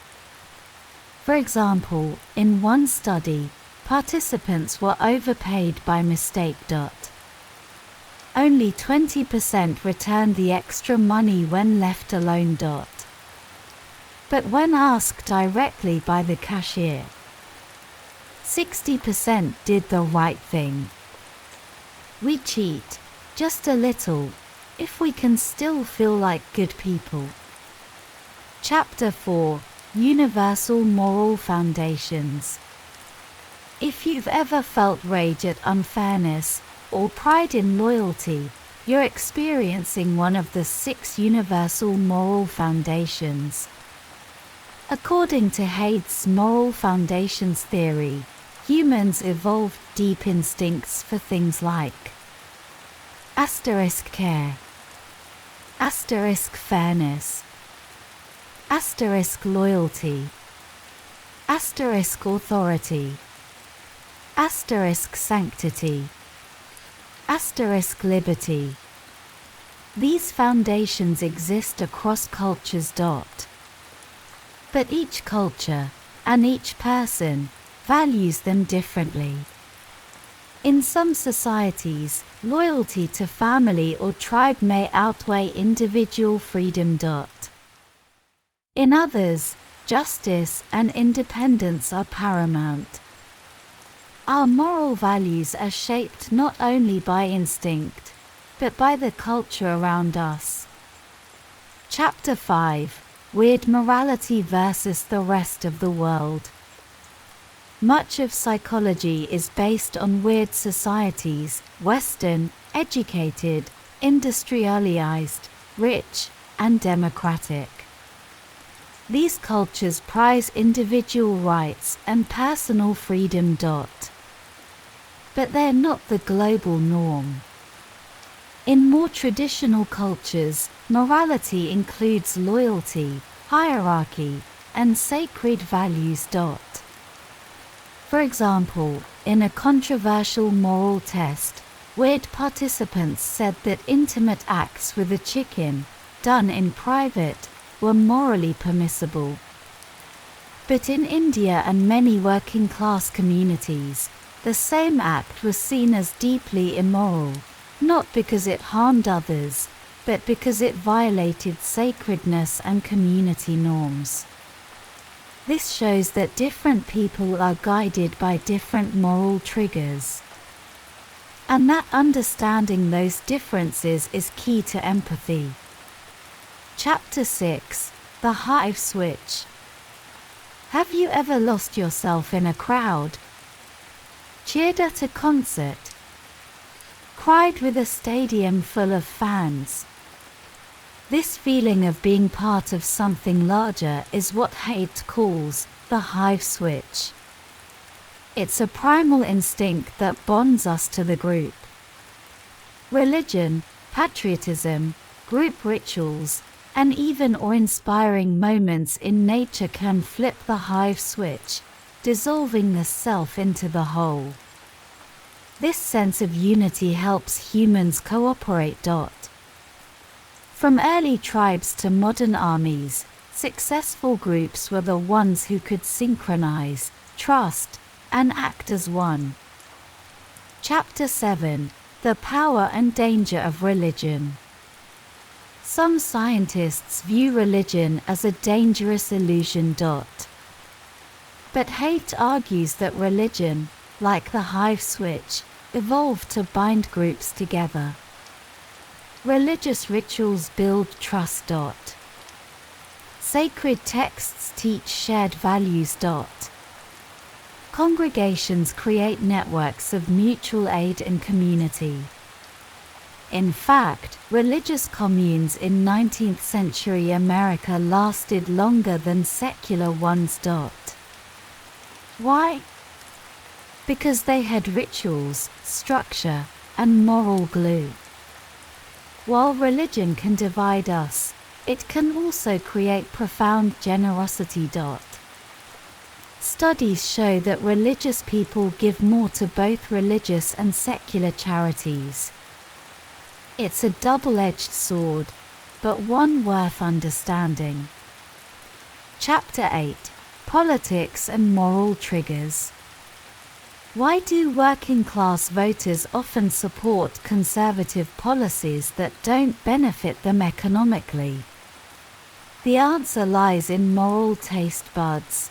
For example, in one study, participants were overpaid by mistake. Only 20% returned the extra money when left alone. But when asked directly by the cashier, 60% did the right thing. We cheat, just a little, if we can still feel like good people. Chapter 4: Universal Moral Foundations. If you've ever felt rage at unfairness, or pride in loyalty, you're experiencing one of the 6 universal moral foundations. According to Haigh's moral foundations theory, humans evolved deep instincts for things like care, fairness, loyalty, authority, sanctity, liberty. These foundations exist across cultures. But each culture, and each person, values them differently. In some societies, loyalty to family or tribe may outweigh individual freedom. In others, justice and independence are paramount. Our moral values are shaped not only by instinct, but by the culture around us. Chapter 5: Weird Morality versus the Rest of the World. Much of psychology is based on weird societies: Western, educated, industrialized, rich, and democratic. These cultures prize individual rights and personal freedom. But they're not the global norm. In more traditional cultures, morality includes loyalty, hierarchy, and sacred values. For example, in a controversial moral test, weird participants said that intimate acts with a chicken, done in private, were morally permissible. But in India and many working-class communities, the same act was seen as deeply immoral, not because it harmed others, but because it violated sacredness and community norms. This shows that different people are guided by different moral triggers, and that understanding those differences is key to empathy. Chapter 6: The Hive Switch. Have you ever lost yourself in a crowd? Cheered at a concert? Cried with a stadium full of fans? This feeling of being part of something larger is what Haidt calls the hive switch. It's a primal instinct that bonds us to the group. Religion, patriotism, group rituals, and even awe-inspiring moments in nature can flip the hive switch, dissolving the self into the whole. This sense of unity helps humans cooperate. From early tribes to modern armies, successful groups were the ones who could synchronize, trust, and act as one. Chapter 7: The Power and Danger of Religion. Some scientists view religion as a dangerous illusion. But Haidt argues that religion, like the hive switch, evolved to bind groups together. Sacred texts teach shared values. Congregations create networks of mutual aid and community. In fact, religious communes in 19th century America lasted longer than secular ones. Why? Because they had rituals, structure, and moral glue. While religion can divide us, it can also create profound generosity. Studies show that religious people give more to both religious and secular charities. It's a double-edged sword, but one worth understanding. Chapter 8: Politics and Moral Triggers. Why do working-class voters often support conservative policies that don't benefit them economically? The answer lies in moral taste buds.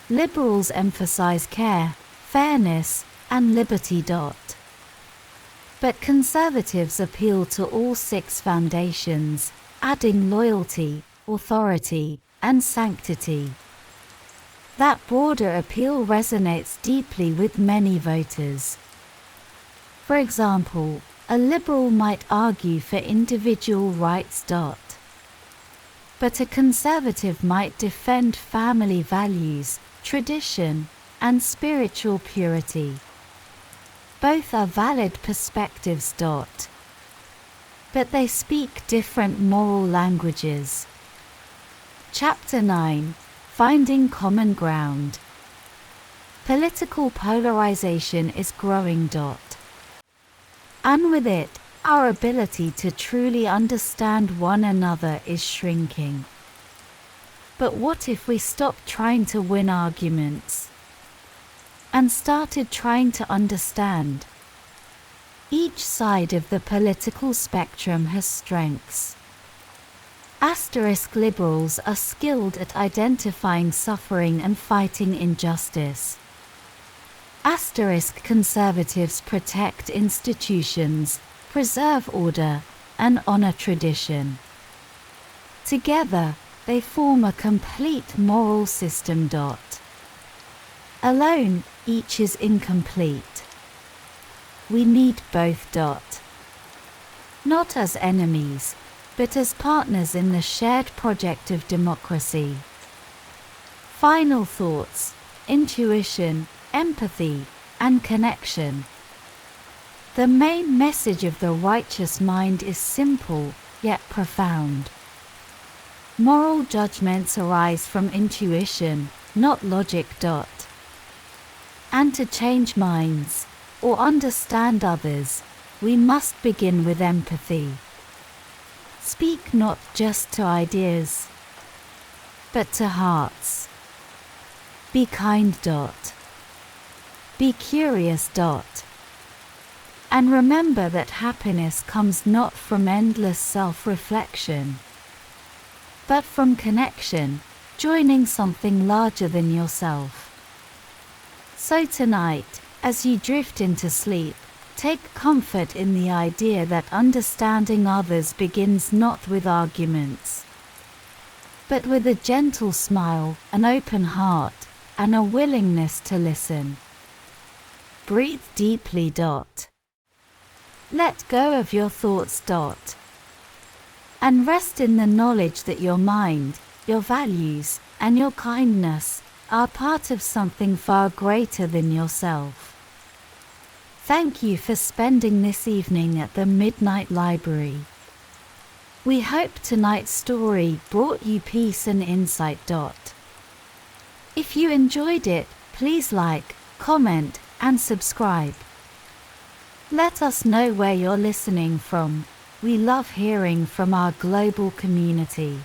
Liberals emphasize care, fairness, and liberty. But conservatives appeal to all 6 foundations, adding loyalty, authority, and sanctity. That broader appeal resonates deeply with many voters. For example, a liberal might argue for individual rights. But a conservative might defend family values, tradition, and spiritual purity. Both are valid perspectives. But they speak different moral languages. Chapter 9: Finding Common Ground. Political polarization is growing. And with it, our ability to truly understand one another is shrinking. But what if we stopped trying to win arguments and started trying to understand? Each side of the political spectrum has strengths. Liberals are skilled at identifying suffering and fighting injustice. Conservatives protect institutions, preserve order, and honor tradition. Together, they form a complete moral system. Alone, each is incomplete. We need both. Not as enemies, but as partners in the shared project of democracy. Final thoughts: intuition, empathy, and connection. The main message of the righteous mind is simple, yet profound. Moral judgments arise from intuition, not logic. And to change minds, or understand others, we must begin with empathy. Speak not just to ideas, but to hearts. Be kind. Be curious. And remember that happiness comes not from endless self-reflection, but from connection, joining something larger than yourself. So tonight, as you drift into sleep, take comfort in the idea that understanding others begins not with arguments, but with a gentle smile, an open heart, and a willingness to listen. Breathe deeply. Let go of your thoughts. And rest in the knowledge that your mind, your values, and your kindness are part of something far greater than yourself. Thank you for spending this evening at the Midnight Library. We hope tonight's story brought you peace and insight. If you enjoyed it, please like, comment, and subscribe. Let us know where you're listening from. We love hearing from our global community.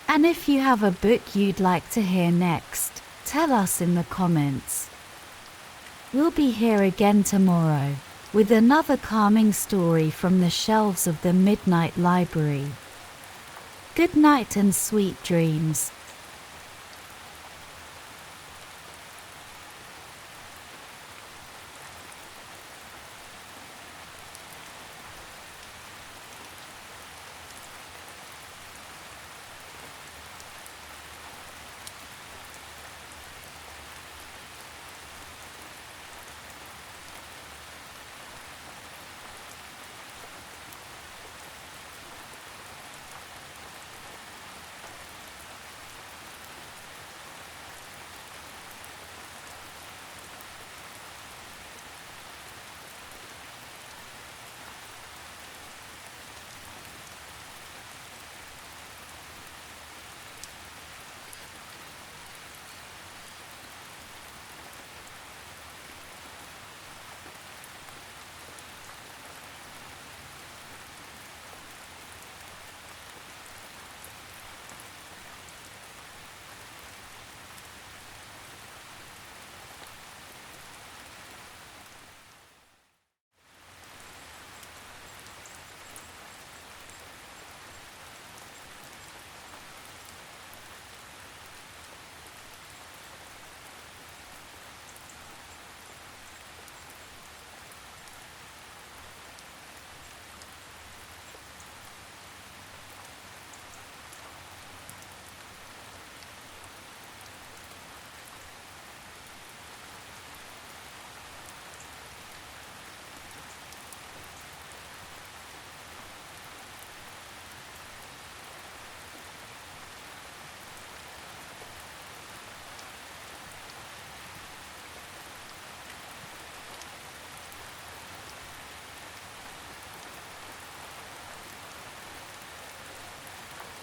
And if you have a book you'd like to hear next, tell us in the comments. We'll be here again tomorrow with another calming story from the shelves of the Midnight Library. Good night and sweet dreams.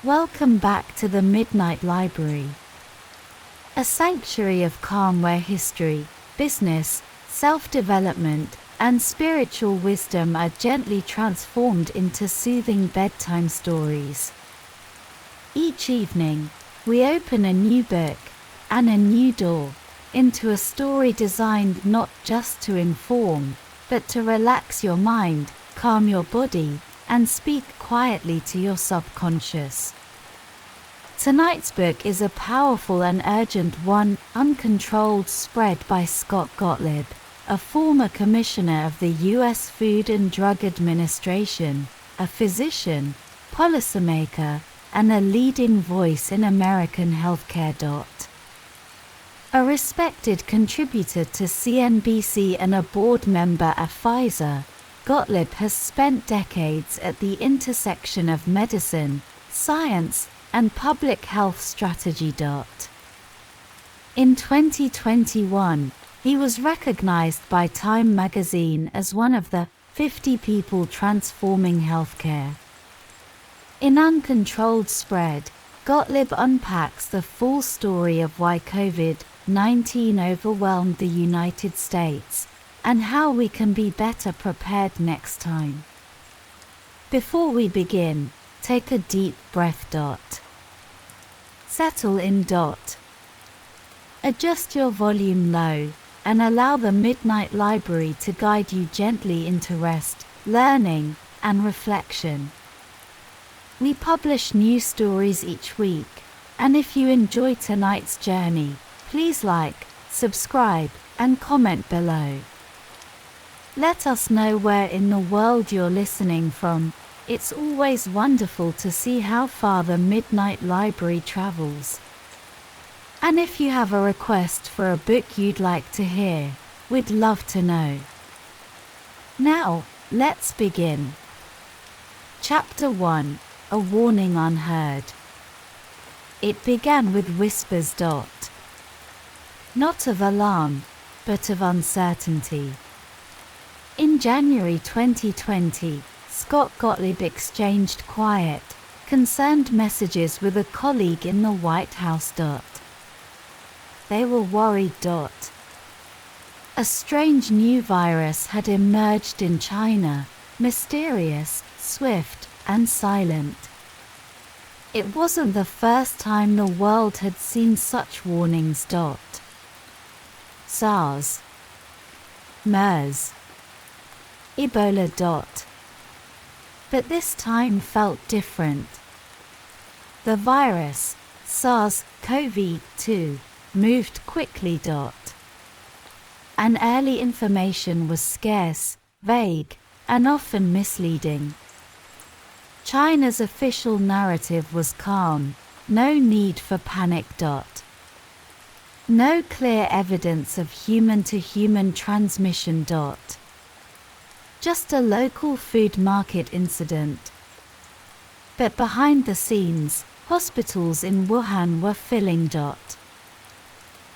Welcome back to the Midnight Library, a sanctuary of calm where history, business, self-development, and spiritual wisdom are gently transformed into soothing bedtime stories. Each evening, we open a new book and a new door into a story designed not just to inform, but to relax your mind, calm your body, and speak quietly to your subconscious. Tonight's book is a powerful and urgent one, Uncontrolled Spread by Scott Gottlieb, a former commissioner of the U.S. Food and Drug Administration, a physician, policymaker, and a leading voice in American healthcare. A respected contributor to CNBC and a board member at Pfizer, Gottlieb has spent decades at the intersection of medicine, science, and public health strategy. In 2021, he was recognized by Time magazine as one of the 50 people transforming healthcare. In Uncontrolled Spread, Gottlieb unpacks the full story of why COVID-19 overwhelmed the United States and how we can be better prepared next time. Before we begin, take a deep breath. Settle in. Adjust your volume low and allow the Midnight Library to guide you gently into rest, learning, and reflection. We publish new stories each week, and if you enjoy tonight's journey, please like, subscribe, and comment below. Let us know where in the world you're listening from. It's always wonderful to see how far the Midnight Library travels. And if you have a request for a book you'd like to hear, we'd love to know. Now, let's begin. Chapter 1, A Warning Unheard. It began with whispers. Not of alarm, but of uncertainty. In January 2020, Scott Gottlieb exchanged quiet, concerned messages with a colleague in the White House. They were worried. A strange new virus had emerged in China, mysterious, swift, and silent. It wasn't the first time the world had seen such warnings. SARS, MERS, Ebola. But this time felt different. The virus, SARS-CoV-2, moved quickly. And early information was scarce, vague, and often misleading. China's official narrative was calm, no need for panic. No clear evidence of human-to-human transmission. Just a local food market incident. But behind the scenes, hospitals in Wuhan were filling.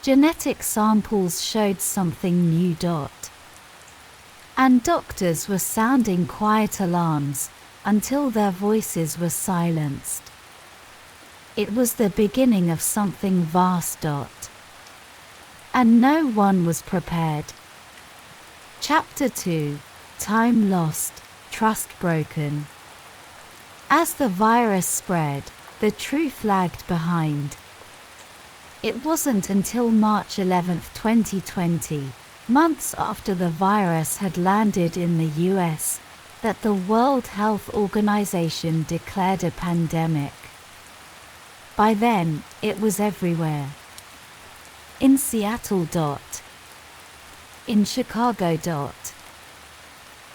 Genetic samples showed something new. And doctors were sounding quiet alarms until their voices were silenced. It was the beginning of something vast. And no one was prepared. Chapter 2, Time Lost, Trust Broken. As the virus spread, the truth lagged behind. It wasn't until March 11, 2020, months after the virus had landed in the US, that the World Health Organization declared a pandemic. By then, it was everywhere. In Seattle. In Chicago.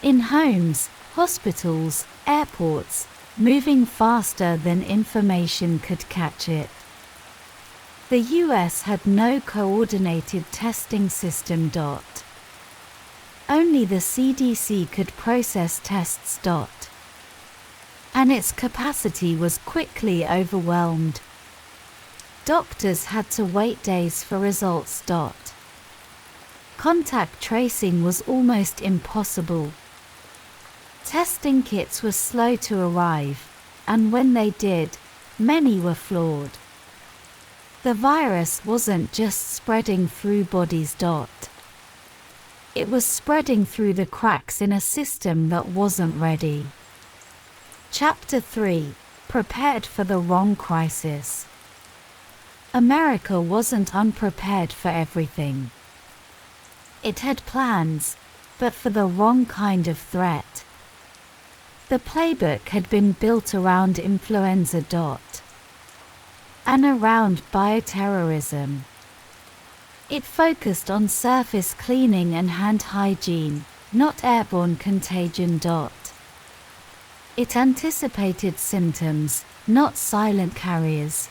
In homes, hospitals, airports, moving faster than information could catch it. The US had no coordinated testing system. Only the CDC could process tests. And its capacity was quickly overwhelmed. Doctors had to wait days for results. Contact tracing was almost impossible. Testing kits were slow to arrive, and when they did, many were flawed. The virus wasn't just spreading through bodies. It was spreading through the cracks in a system that wasn't ready. Chapter 3: Prepared for the wrong crisis. America wasn't unprepared for everything. It had plans, but for the wrong kind of threat. The playbook had been built around influenza. And around bioterrorism. It focused on surface cleaning and hand hygiene, not airborne contagion. It anticipated symptoms, not silent carriers.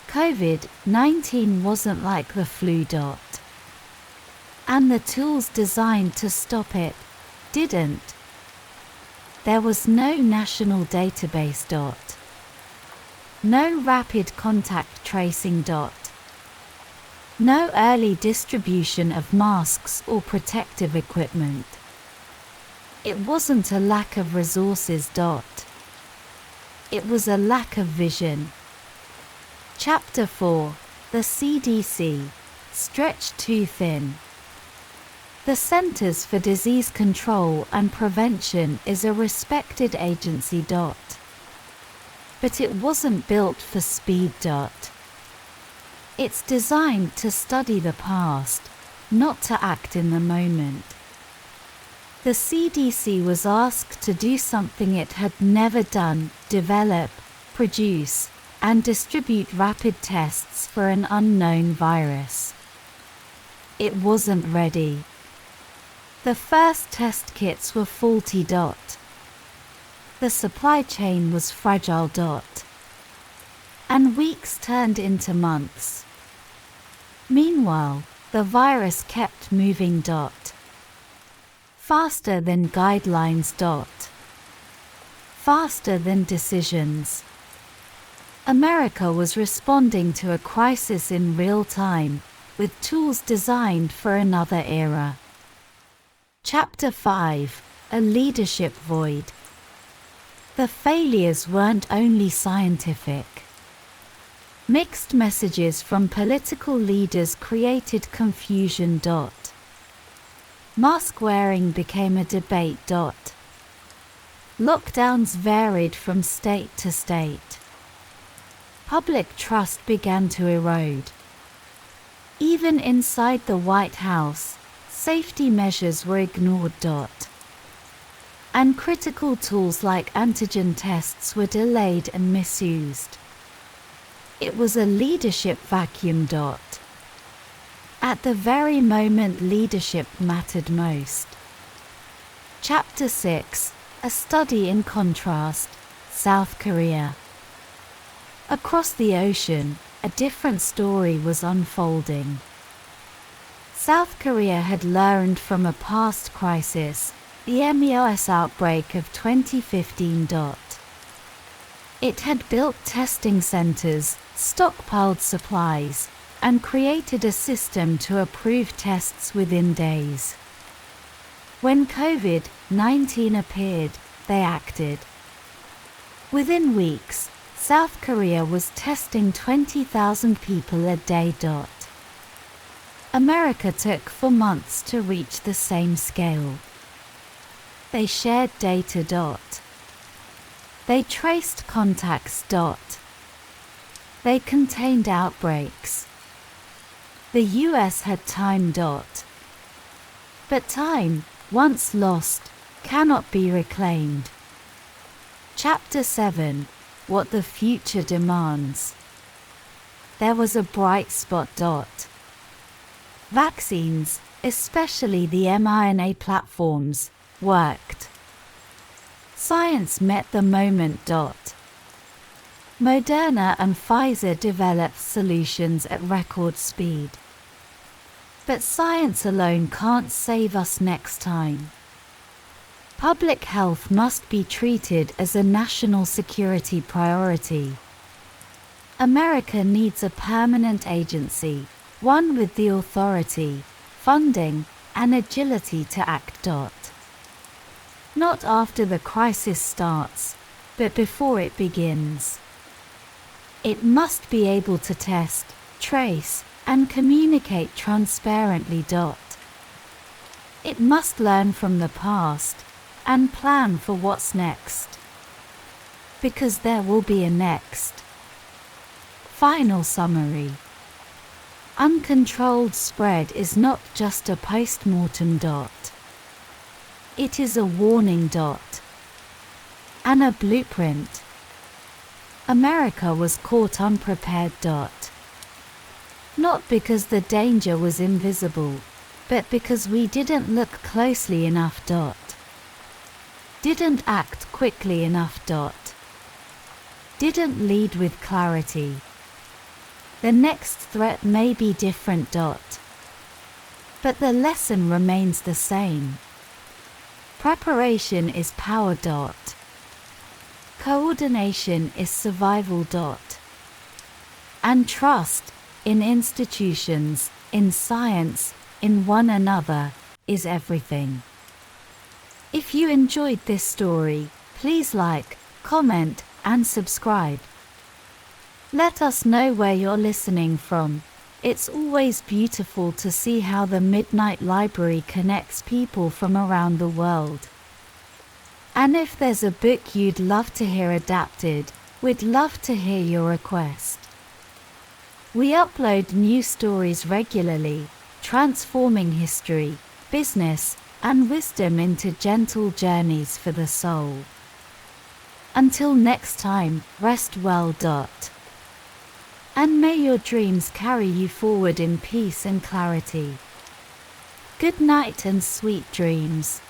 COVID-19 wasn't like the flu. And the tools designed to stop it didn't. There was no national database. No rapid contact tracing. No early distribution of masks or protective equipment. It wasn't a lack of resources. It was a lack of vision. Chapter 4: The CDC, stretched too thin. The Centers for Disease Control and Prevention is a respected agency. But it wasn't built for speed. It's designed to study the past, not to act in the moment. The CDC was asked to do something it had never done: develop, produce, and distribute rapid tests for an unknown virus. It wasn't ready. The first test kits were faulty. The supply chain was fragile. And weeks turned into months. Meanwhile, the virus kept moving. Faster than guidelines. Faster than decisions. America was responding to a crisis in real time, with tools designed for another era. Chapter 5: A Leadership Void. The failures weren't only scientific. Mixed messages from political leaders created confusion. Mask wearing became a debate. Lockdowns varied from state to state. Public trust began to erode. Even inside the White House, safety measures were ignored. And critical tools like antigen tests were delayed and misused. It was a leadership vacuum. At the very moment leadership mattered most. Chapter 6: A Study in Contrast, South Korea. Across the ocean, a different story was unfolding. South Korea had learned from a past crisis, the MERS outbreak of 2015. It had built testing centers, stockpiled supplies, and created a system to approve tests within days. When COVID-19 appeared, they acted. Within weeks, South Korea was testing 20,000 people a day. America took 4 months to reach the same scale. They shared data. They traced contacts. They contained outbreaks. The US had time. But time, once lost, cannot be reclaimed. Chapter 7: What the Future Demands. There was a bright spot. Vaccines, especially the mRNA platforms, worked. Science met the moment. Moderna and Pfizer developed solutions at record speed. But science alone can't save us next time. Public health must be treated as a national security priority. America needs a permanent agency, one with the authority, funding, and agility to act. Not after the crisis starts, but before it begins. It must be able to test, trace, and communicate transparently. It must learn from the past and plan for what's next. Because there will be a next. Final summary. Uncontrolled spread is not just a post-mortem. It is a warning. And a blueprint. America was caught unprepared. Not because the danger was invisible, but because we didn't look closely enough. Didn't act quickly enough. Didn't lead with clarity. The next threat may be different. But the lesson remains the same. Preparation is power. Coordination is survival. And trust, in institutions, in science, in one another, is everything. If you enjoyed this story, please like, comment, and subscribe. Let us know where you're listening from. It's always beautiful to see how the Midnight Library connects people from around the world. And if there's a book you'd love to hear adapted, we'd love to hear your request. We upload new stories regularly, transforming history, business, and wisdom into gentle journeys for the soul. Until next time, rest well. And may your dreams carry you forward in peace and clarity. Good night and sweet dreams.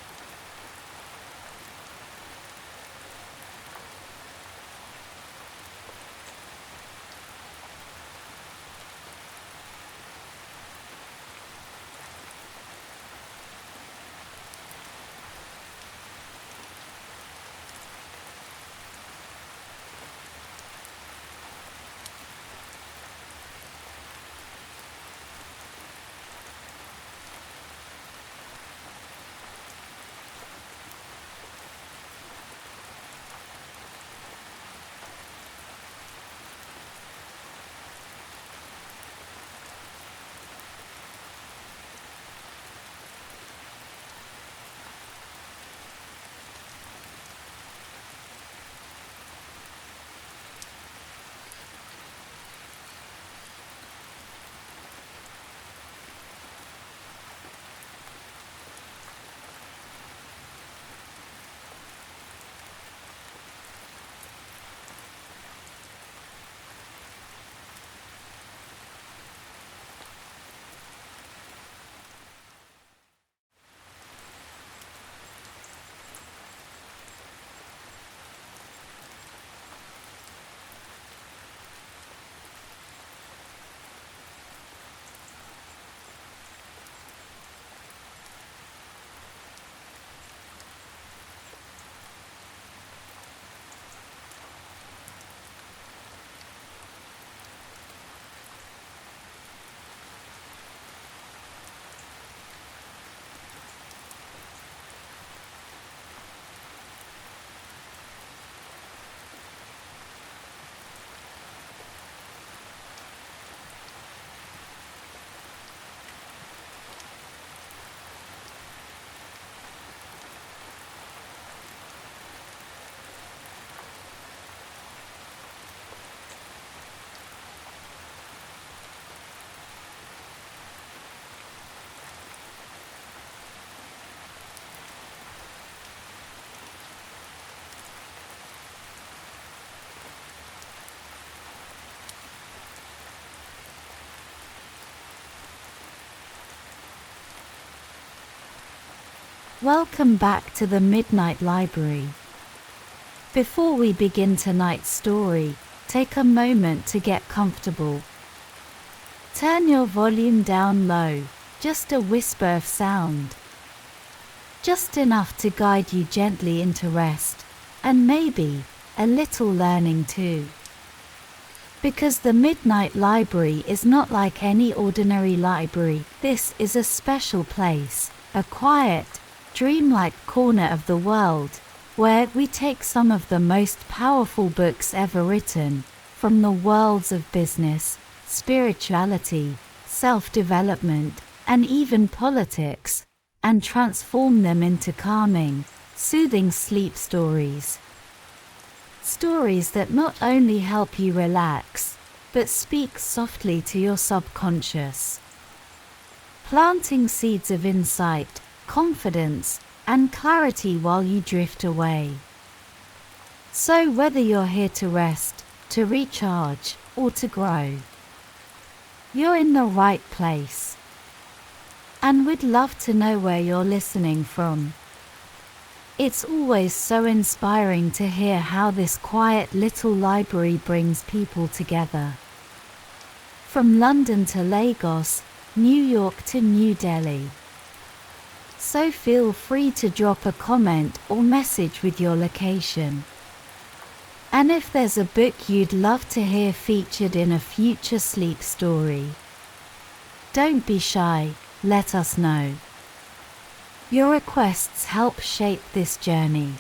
Welcome back to the Midnight Library. Before we begin tonight's story, take a moment to get comfortable. Turn your volume down low, just a whisper of sound. Just enough to guide you gently into rest, and maybe a little learning too. Because the Midnight Library is not like any ordinary library. This is a special place, a quiet, dreamlike corner of the world, where we take some of the most powerful books ever written, from the worlds of business, spirituality, self-development, and even politics, and transform them into calming, soothing sleep stories. Stories that not only help you relax, but speak softly to your subconscious, planting seeds of insight, confidence, and clarity while you drift away. So whether you're here to rest, to recharge, or to grow, you're in the right place. And we'd love to know where you're listening from. It's always so inspiring to hear how this quiet little library brings people together. From London to Lagos, New York to New Delhi. So feel free to drop a comment or message with your location. And if there's a book you'd love to hear featured in a future sleep story, don't be shy, let us know. Your requests help shape this journey.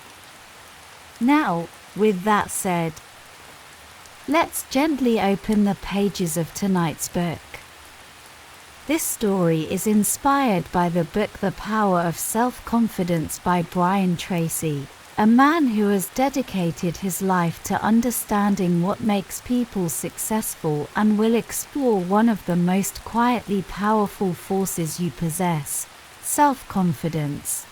Now, with that said, let's gently open the pages of tonight's book. This story is inspired by the book The Power of Self-Confidence by Brian Tracy, a man who has dedicated his life to understanding what makes people successful and will explore one of the most quietly powerful forces you possess: self-confidence.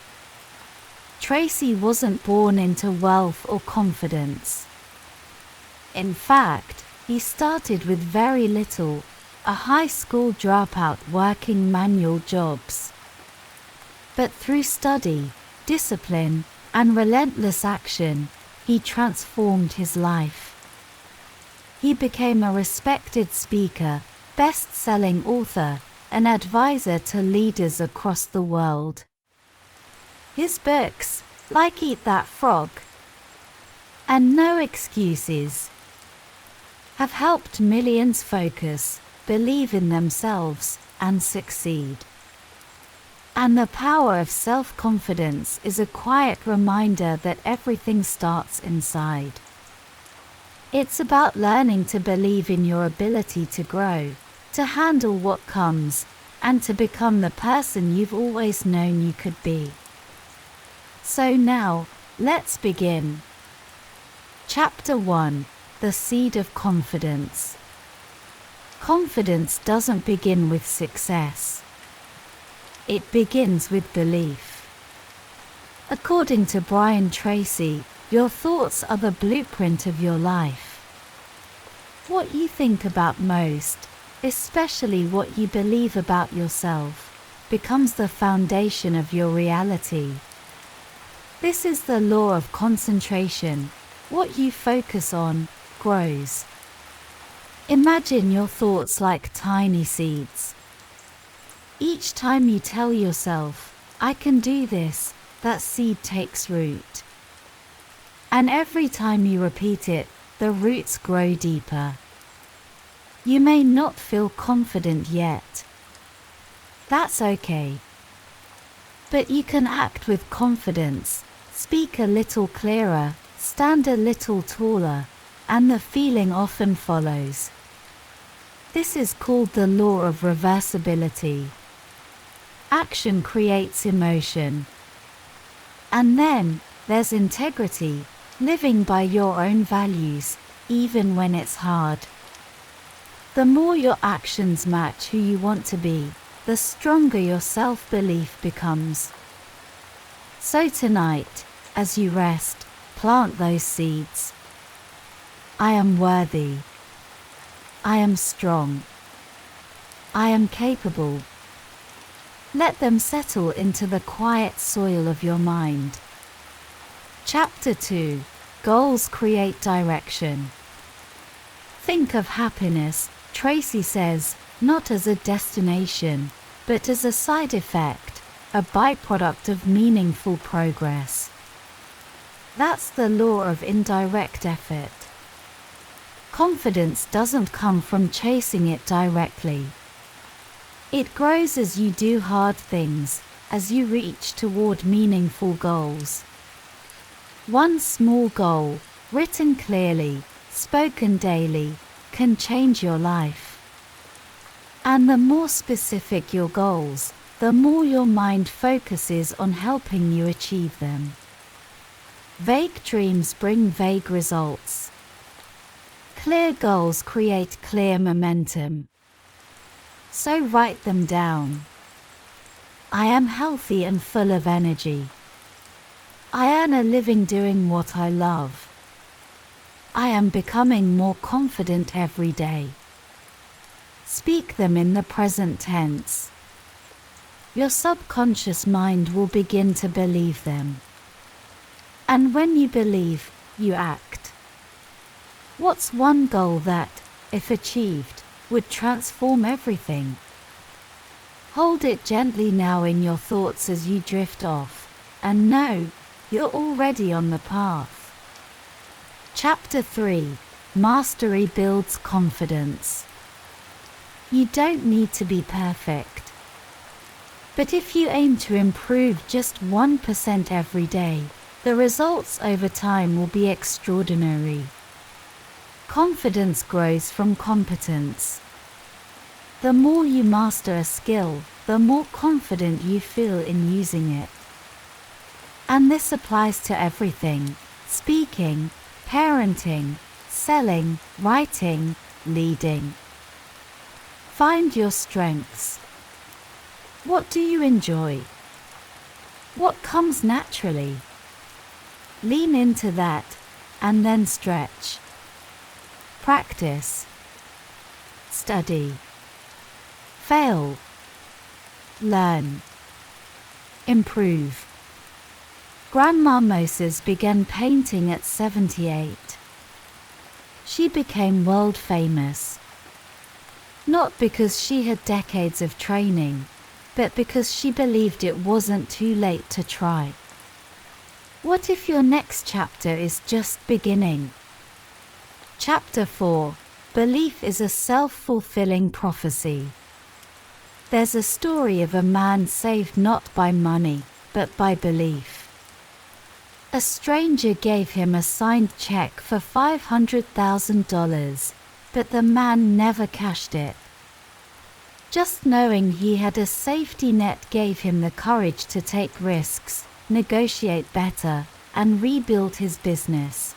Tracy wasn't born into wealth or confidence. In fact, he started with very little, a high school dropout working manual jobs. But through study, discipline, and relentless action, he transformed his life. He became a respected speaker, best-selling author, an advisor to leaders across the world. His books, like Eat That Frog and No Excuses, have helped millions focus, believe in themselves, and succeed. And the power of self-confidence is a quiet reminder that everything starts inside. It's about learning to believe in your ability to grow, to handle what comes, and to become the person you've always known you could be. So now, let's begin. Chapter 1: The Seed of Confidence. Confidence doesn't begin with success. It begins with belief. According to Brian Tracy, your thoughts are the blueprint of your life. What you think about most, especially what you believe about yourself, becomes the foundation of your reality. This is the law of concentration. What you focus on grows. Imagine your thoughts like tiny seeds. Each time you tell yourself, "I can do this," that seed takes root. And every time you repeat it, the roots grow deeper. You may not feel confident yet. That's okay. But you can act with confidence, speak a little clearer, stand a little taller, and the feeling often follows. This is called the law of reversibility. Action creates emotion. And then, there's integrity, living by your own values, even when it's hard. The more your actions match who you want to be, the stronger your self-belief becomes. So tonight, as you rest, plant those seeds. I am worthy. I am strong. I am capable. Let them settle into the quiet soil of your mind. Chapter 2: Goals create direction. Think of happiness, Tracy says, not as a destination, but as a side effect, a byproduct of meaningful progress. That's the law of indirect effort. Confidence doesn't come from chasing it directly. It grows as you do hard things, as you reach toward meaningful goals. One small goal, written clearly, spoken daily, can change your life. And the more specific your goals, the more your mind focuses on helping you achieve them. Vague dreams bring vague results. Clear goals create clear momentum. So write them down. I am healthy and full of energy. I earn a living doing what I love. I am becoming more confident every day. Speak them in the present tense. Your subconscious mind will begin to believe them. And when you believe, you act. What's one goal that, if achieved, would transform everything? Hold it gently now in your thoughts as you drift off, and know you're already on the path. Chapter 3: Mastery builds confidence. You don't need to be perfect. But if you aim to improve just 1% every day, the results over time will be extraordinary. Confidence grows from competence. The more you master a skill, the more confident you feel in using it. And this applies to everything: speaking, parenting, selling, writing, leading. Find your strengths. What do you enjoy? What comes naturally? Lean into that, and then stretch. Practice. Study. Fail. Learn. Improve. Grandma Moses began painting at 78. She became world famous. Not because she had decades of training, but because she believed it wasn't too late to try. What if your next chapter is just beginning? Chapter 4: Belief is a self-fulfilling prophecy. There's a story of a man saved not by money, but by belief. A stranger gave him a signed check for $500,000, but the man never cashed it. Just knowing he had a safety net gave him the courage to take risks, negotiate better, and rebuild his business.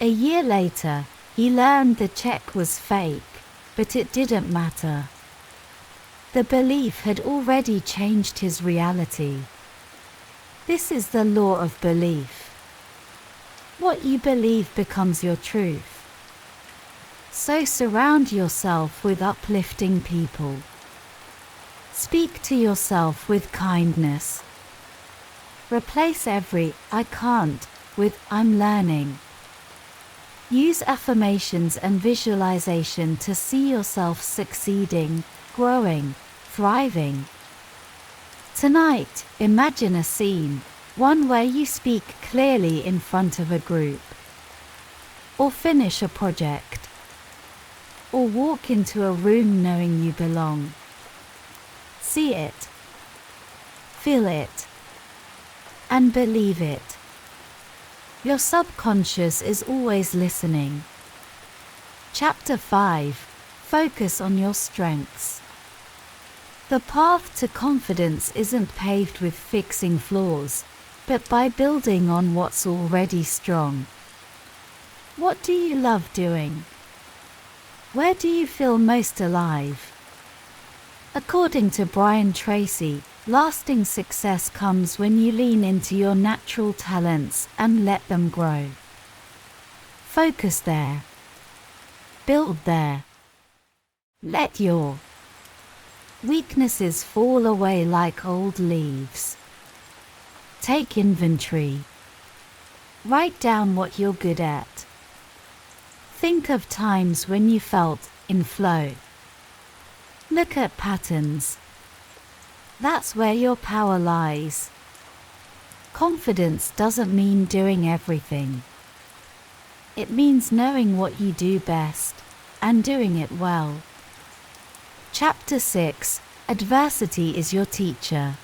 A year later, he learned the check was fake, but it didn't matter. The belief had already changed his reality. This is the law of belief. What you believe becomes your truth. So surround yourself with uplifting people. Speak to yourself with kindness. Replace every "I can't" with "I'm learning." Use affirmations and visualization to see yourself succeeding, growing, thriving. Tonight, imagine a scene, one where you speak clearly in front of a group, or finish a project, or walk into a room knowing you belong. See it, feel it, and believe it. Your subconscious is always listening. Chapter 5: Focus on your strengths. The path to confidence isn't paved with fixing flaws, but by building on what's already strong. What do you love doing? Where do you feel most alive? According to Brian Tracy, lasting success comes when you lean into your natural talents and let them grow. Focus there. Build there. Let your weaknesses fall away like old leaves. Take inventory. Write down what you're good at. Think of times when you felt in flow. Look at patterns. That's where your power lies. Confidence doesn't mean doing everything. It means knowing what you do best and doing it well. Chapter 6: Adversity is your teacher.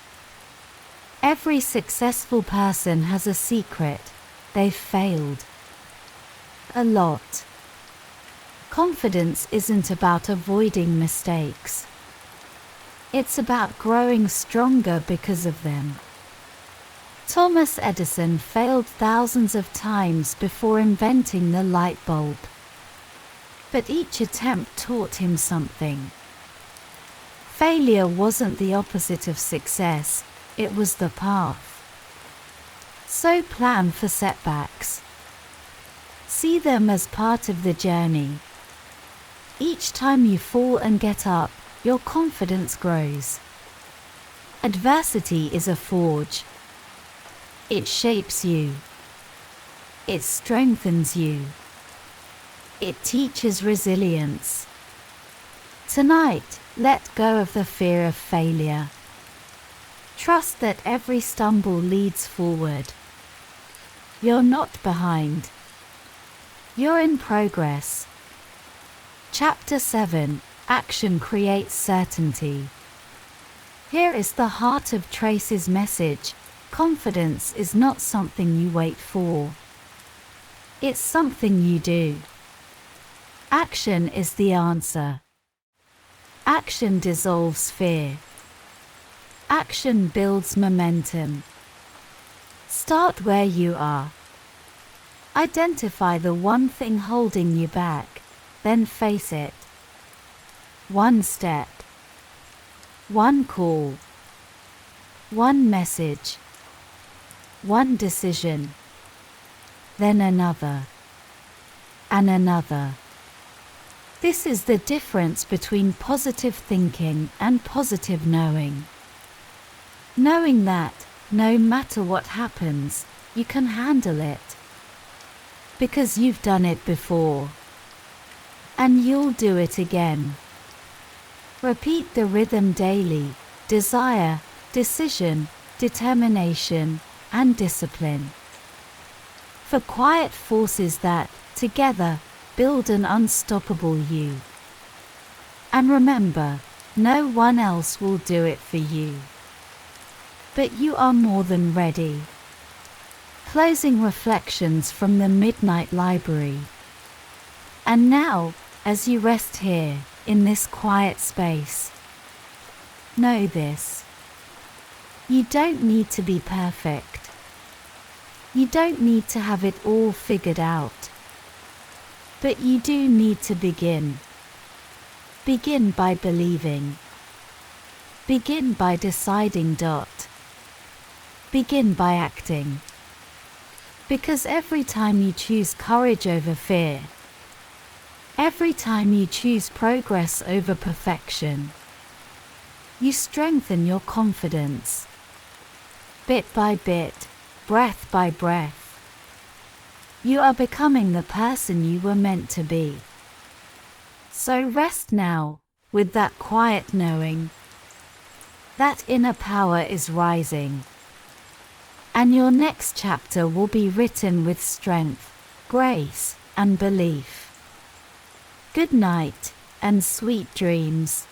Every successful person has a secret: they've failed. A lot. Confidence isn't about avoiding mistakes. It's about growing stronger because of them. Thomas Edison failed thousands of times before inventing the light bulb. But each attempt taught him something. Failure wasn't the opposite of success, it was the path. So plan for setbacks. See them as part of the journey. Each time you fall and get up, your confidence grows. Adversity is a forge. It shapes you. It strengthens you. It teaches resilience. Tonight, let go of the fear of failure. Trust that every stumble leads forward. You're not behind. You're in progress. Chapter 7: Action Creates Certainty. Here is the heart of Tracy's message. Confidence is not something you wait for. It's something you do. Action is the answer. Action dissolves fear. Action builds momentum. Start where you are. Identify the one thing holding you back, then face it. One step. One call. One message. One decision. Then another. And another. This is the difference between positive thinking and positive knowing. Knowing that, no matter what happens, you can handle it. Because you've done it before. And you'll do it again. Repeat the rhythm daily: desire, decision, determination, and discipline. For quiet forces that, together, build an unstoppable you. And remember, no one else will do it for you. But you are more than ready. Closing reflections from the Midnight Library. And now, as you rest here, in this quiet space, know this: you don't need to be perfect. You don't need to have it all figured out. But you do need to begin. Begin by believing. Begin by deciding. Begin by acting. Because every time you choose courage over fear, every time you choose progress over perfection, you strengthen your confidence. Bit by bit, breath by breath, you are becoming the person you were meant to be. So rest now, with that quiet knowing that inner power is rising. And your next chapter will be written with strength, grace, and belief. Good night, and sweet dreams.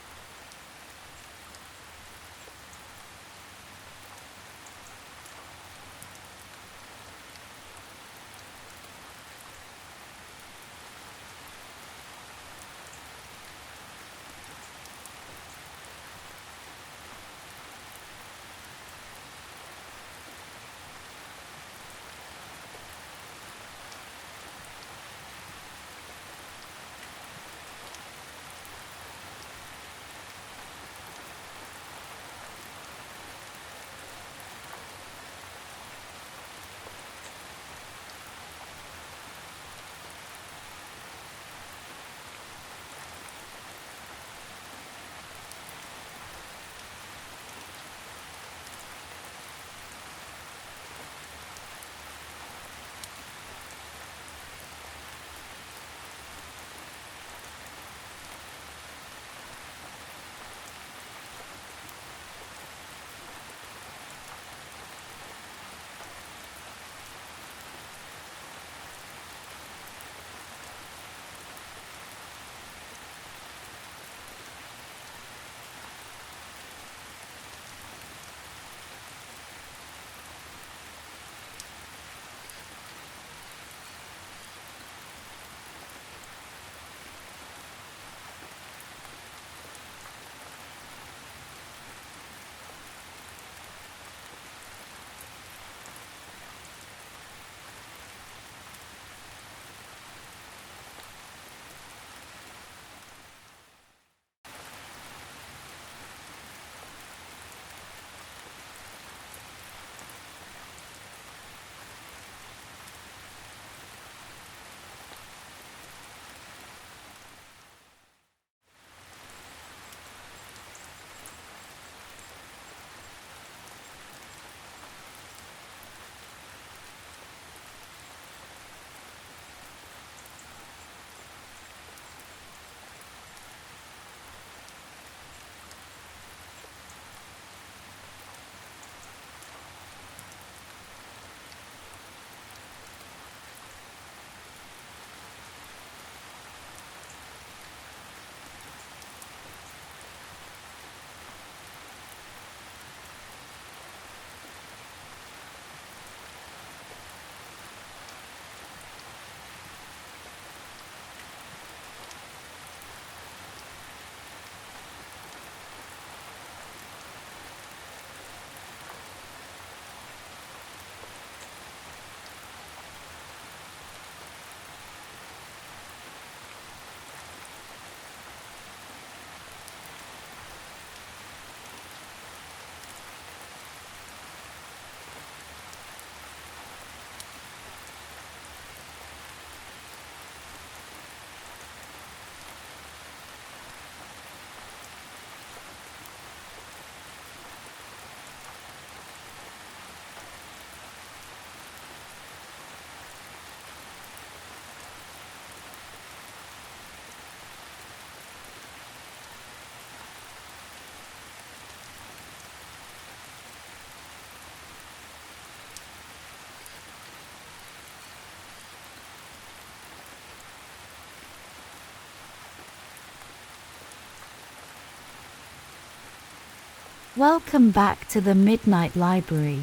Welcome back to the Midnight Library.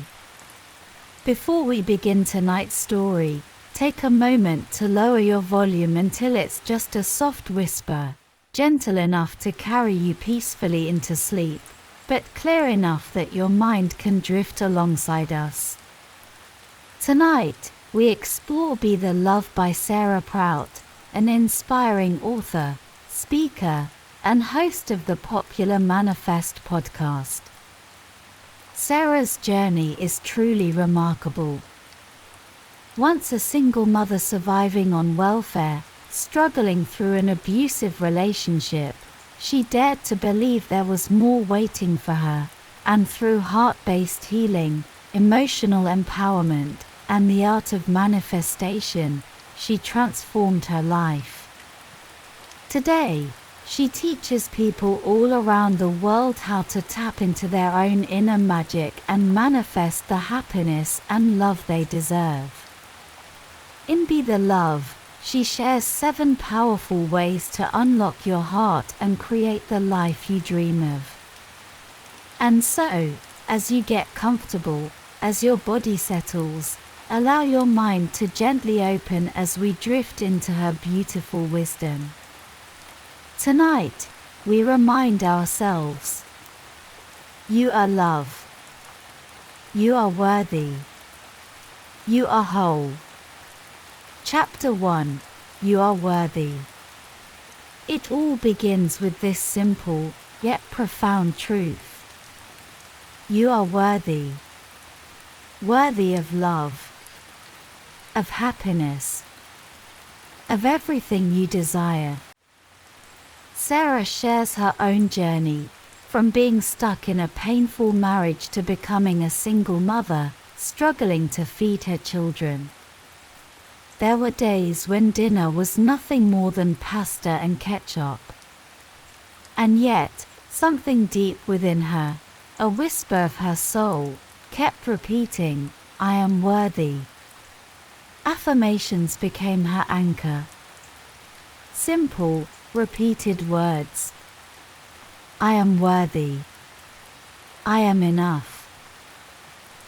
Before we begin tonight's story, take a moment to lower your volume until it's just a soft whisper, gentle enough to carry you peacefully into sleep, but clear enough that your mind can drift alongside us. Tonight, we explore Be the Love by Sarah Prout, an inspiring author, speaker, and host of the popular Manifest podcast. Sarah's journey is truly remarkable. Once a single mother surviving on welfare, struggling through an abusive relationship, she dared to believe there was more waiting for her, and through heart-based healing, emotional empowerment, and the art of manifestation, she transformed her life. Today, she teaches people all around the world how to tap into their own inner magic and manifest the happiness and love they deserve. In Be the Love, she shares 7 powerful ways to unlock your heart and create the life you dream of. And so, as you get comfortable, as your body settles, allow your mind to gently open as we drift into her beautiful wisdom. Tonight, we remind ourselves, you are love. You are worthy. You are whole. Chapter 1, You Are Worthy. It all begins with this simple, yet profound truth. You are worthy. Worthy of love. Of happiness. Of everything you desire. Sarah shares her own journey, from being stuck in a painful marriage to becoming a single mother, struggling to feed her children. There were days when dinner was nothing more than pasta and ketchup. And yet, something deep within her, a whisper of her soul, kept repeating, I am worthy. Affirmations became her anchor. Simple, repeated words. I am worthy. I am enough.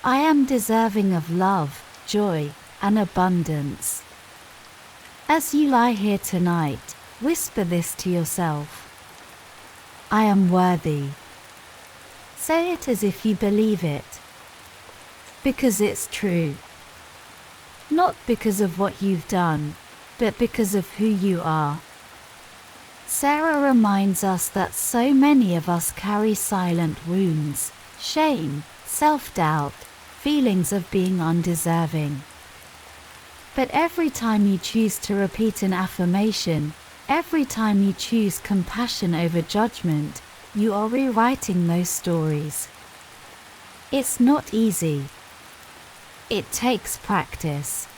I am deserving of love, joy, and abundance. As you lie here tonight, whisper this to yourself. I am worthy. Say it as if you believe it. Because it's true. Not because of what you've done, but because of who you are. Sarah reminds us that so many of us carry silent wounds, shame, self-doubt, feelings of being undeserving. But every time you choose to repeat an affirmation, every time you choose compassion over judgment, you are rewriting those stories. It's not easy. It takes practice.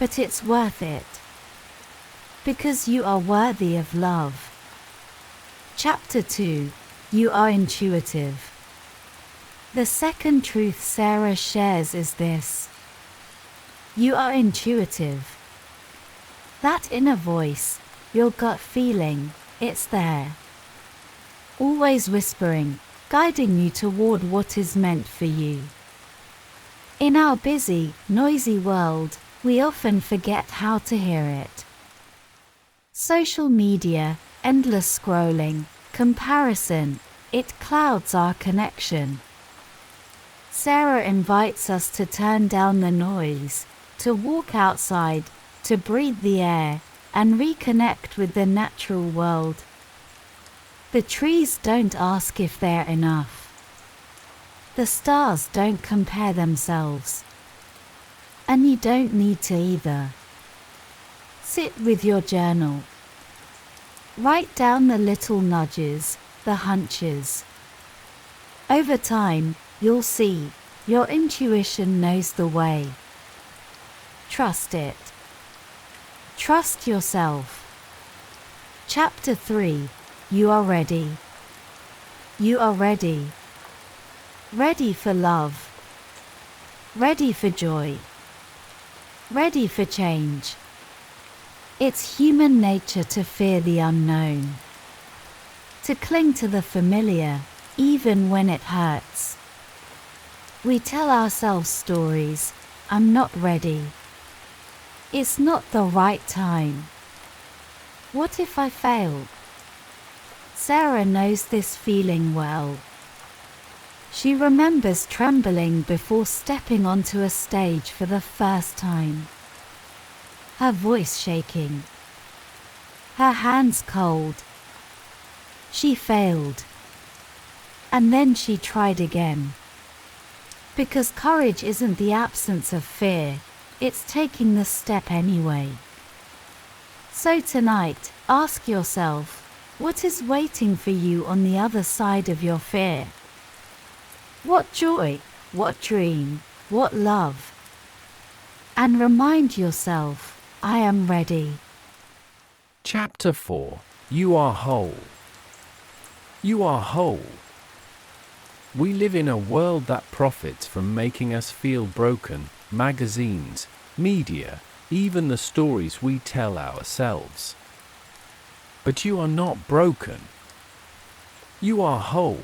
But it's worth it. Because you are worthy of love. Chapter 2, You Are Intuitive. The second truth Sarah shares is this. You are intuitive. That inner voice, your gut feeling, it's there. Always whispering, guiding you toward what is meant for you. In our busy, noisy world, we often forget how to hear it. Social media, endless scrolling, comparison, it clouds our connection. Sarah invites us to turn down the noise, to walk outside, to breathe the air, and reconnect with the natural world. The trees don't ask if they're enough. The stars don't compare themselves. And you don't need to either. Sit with your journal. Write down the little nudges, the hunches. Over time, you'll see, your intuition knows the way. Trust it. Trust yourself. Chapter 3, You Are Ready. You are ready. Ready for love. Ready for joy. Ready for change. It's human nature to fear the unknown, to cling to the familiar, even when it hurts. We tell ourselves stories. I'm not ready. It's not the right time. What if I fail? Sarah knows this feeling well. She remembers trembling before stepping onto a stage for the first time. Her voice shaking. Her hands cold. She failed. And then she tried again. Because courage isn't the absence of fear, it's taking the step anyway. So tonight, ask yourself, what is waiting for you on the other side of your fear? What joy, what dream, what love? And remind yourself, I am ready. Chapter 4. You are whole. You are whole. We live in a world that profits from making us feel broken. Magazines, media, even the stories we tell ourselves. But you are not broken. You are whole.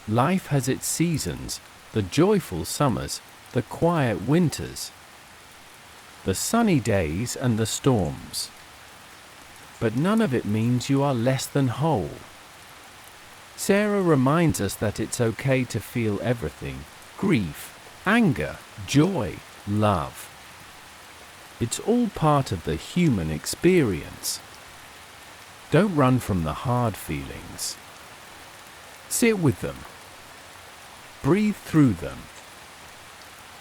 Life has its seasons, the joyful summers, the quiet winters, the sunny days and the storms. But none of it means you are less than whole. Sarah reminds us that it's okay to feel everything: grief, anger, joy, love. It's all part of the human experience. Don't run from the hard feelings. Sit with them. Breathe through them.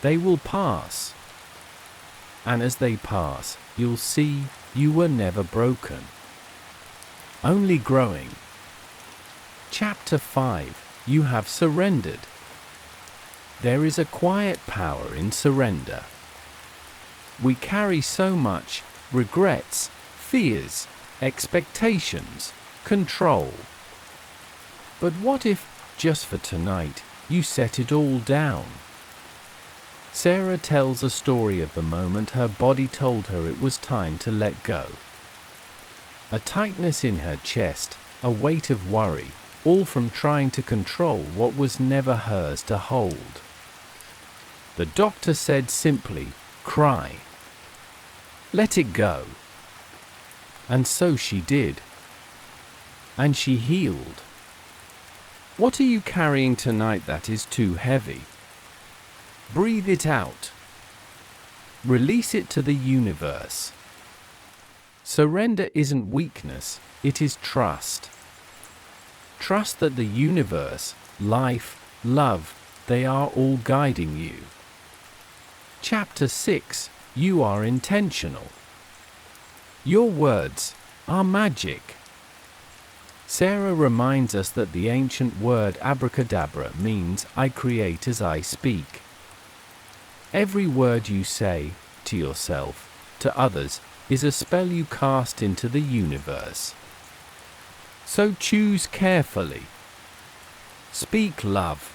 They will pass. And as they pass, you'll see you were never broken. Only growing. Chapter 5. You have surrendered. There is a quiet power in surrender. We carry so much: regrets, fears, expectations, control. But what if, just for tonight, you set it all down? Sarah tells a story of the moment her body told her it was time to let go. A tightness in her chest, a weight of worry, all from trying to control what was never hers to hold. The doctor said simply, "Cry. Let it go." And so she did. And she healed. What are you carrying tonight that is too heavy? Breathe it out. Release it to the universe. Surrender isn't weakness, it is trust. Trust that the universe, life, love, they are all guiding you. Chapter 6. You are intentional. Your words are magic. Sarah reminds us that the ancient word abracadabra means I create as I speak. Every word you say, to yourself, to others, is a spell you cast into the universe. So choose carefully. Speak love.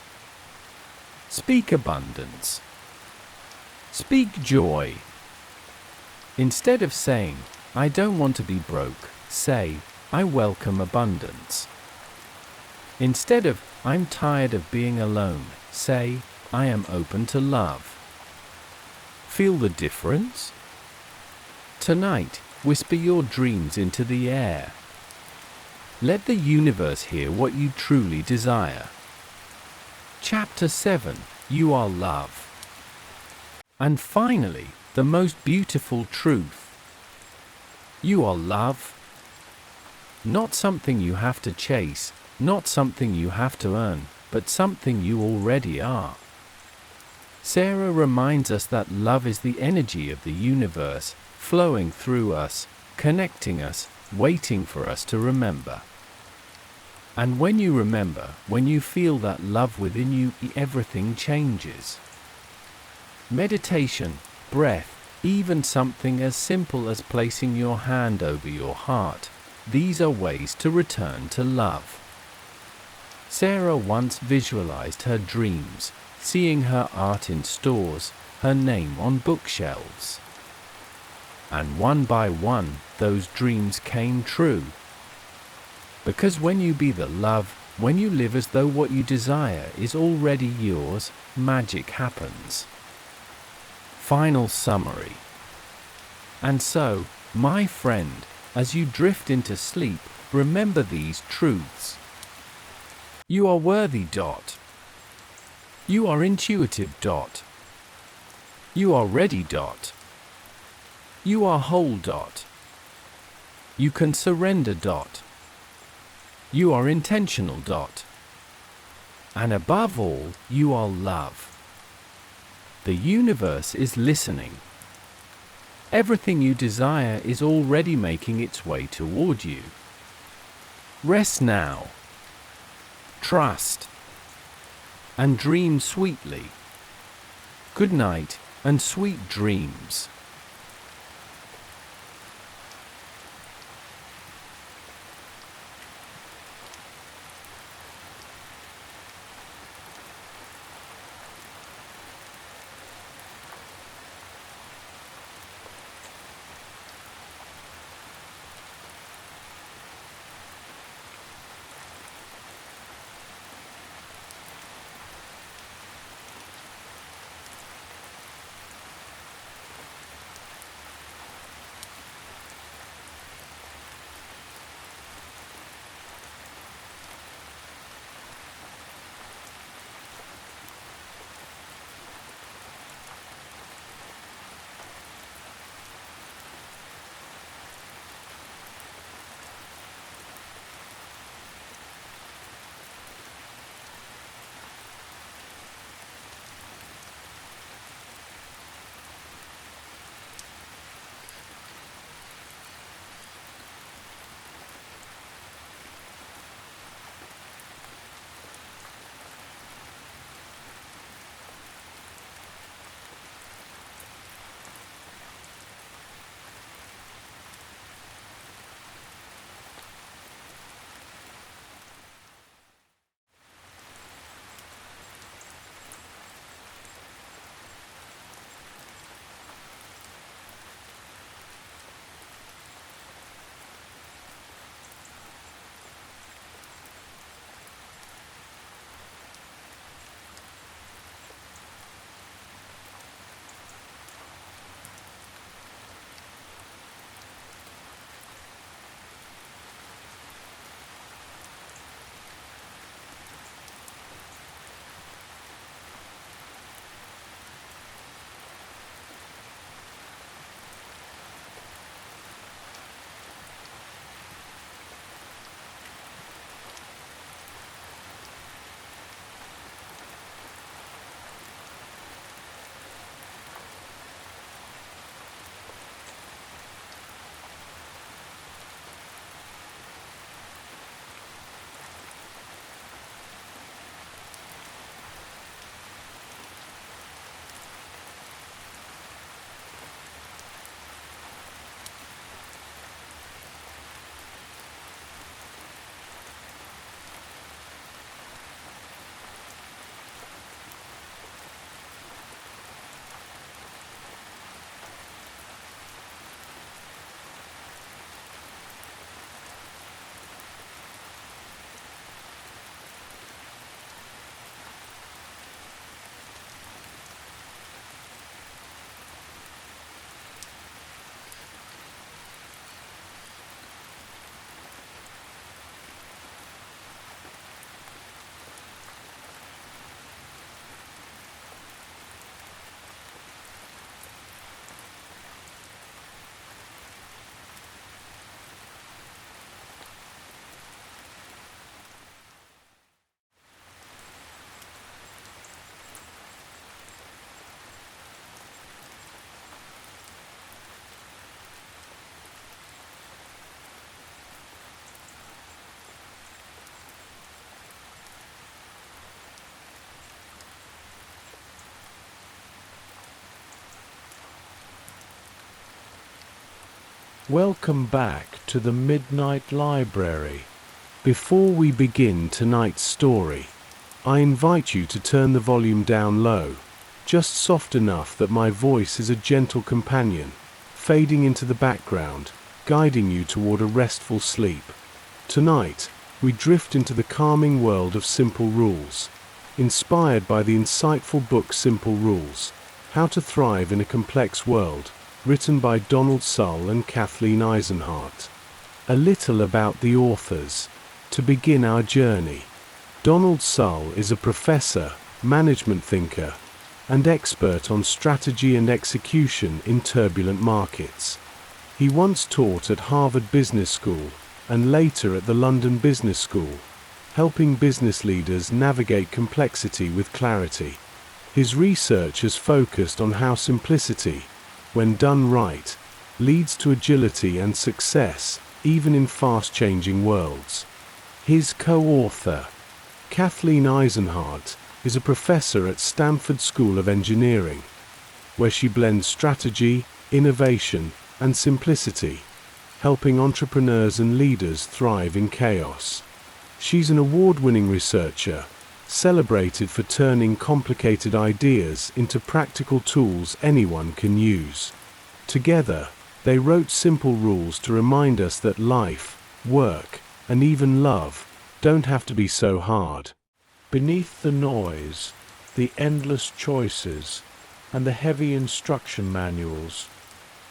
Speak abundance. Speak joy. Instead of saying, I don't want to be broke, say, I welcome abundance. Instead of, I'm tired of being alone, say, I am open to love. Feel the difference? Tonight, whisper your dreams into the air. Let the universe hear what you truly desire. Chapter 7. You are love. And finally, the most beautiful truth. You are love. Not something you have to chase, not something you have to earn, but something you already are. Sarah reminds us that love is the energy of the universe, flowing through us, connecting us, waiting for us to remember. And when you remember, when you feel that love within you, everything changes. Meditation, breath, even something as simple as placing your hand over your heart, these are ways to return to love. Sarah once visualized her dreams, seeing her art in stores, her name on bookshelves. And one by one, those dreams came true. Because when you be the love, When you live as though what you desire is already yours, magic happens. Final summary. And so, my friend, as you drift into sleep, remember these truths. You are worthy. You are intuitive. You are ready. You are whole. You can surrender. You are intentional. And above all, you are love. The universe is listening. Everything you desire is already making its way toward you. Rest now. Trust. And dream sweetly. Good night, and sweet dreams. Welcome back to the Midnight Library. Before we begin tonight's story, I invite you to turn the volume down low, just soft enough that my voice is a gentle companion, fading into the background, guiding you toward a restful sleep. Tonight, we drift into the calming world of simple rules. Inspired by the insightful book Simple Rules, How to Thrive in a Complex World, written by Sull and Kathleen Eisenhardt. A little about the authors. To begin our journey, Sull is a professor, management thinker, and expert on strategy and execution in turbulent markets. He once taught at Harvard Business School and later at the London Business School, helping business leaders navigate complexity with clarity. His research has focused on how simplicity, when done right, leads to agility and success, even in fast-changing worlds. His co-author, Kathleen Eisenhardt, is a professor at Stanford School of Engineering, where she blends strategy, innovation, and simplicity, helping entrepreneurs and leaders thrive in chaos. She's an award-winning researcher, celebrated for turning complicated ideas into practical tools anyone can use. Together, they wrote simple rules to remind us that life, work, and even love don't have to be so hard. Beneath the noise, the endless choices, and the heavy instruction manuals,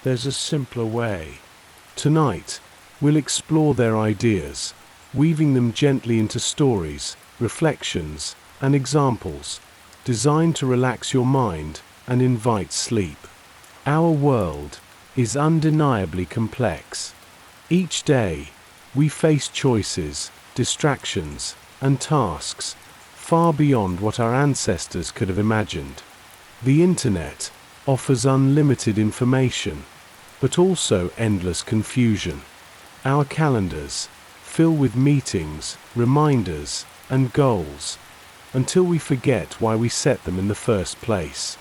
there's a simpler way. Tonight, we'll explore their ideas, weaving them gently into stories, reflections, and examples, designed to relax your mind and invite sleep. Our world is undeniably complex. Each day, we face choices, distractions, and tasks far beyond what our ancestors could have imagined. The internet offers unlimited information, but also endless confusion. Our calendars fill with meetings, reminders, and goals, until we forget why we set them in the first place.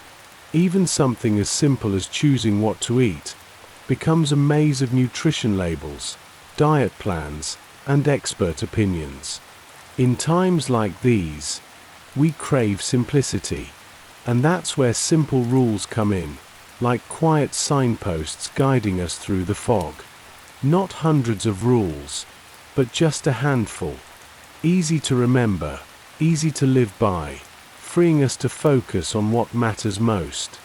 Even something as simple as choosing what to eat becomes a maze of nutrition labels, diet plans, and expert opinions. In times like these, we crave simplicity, and that's where simple rules come in, like quiet signposts guiding us through the fog. Not hundreds of rules, but just a handful. Easy to remember, easy to live by, freeing us to focus on what matters most.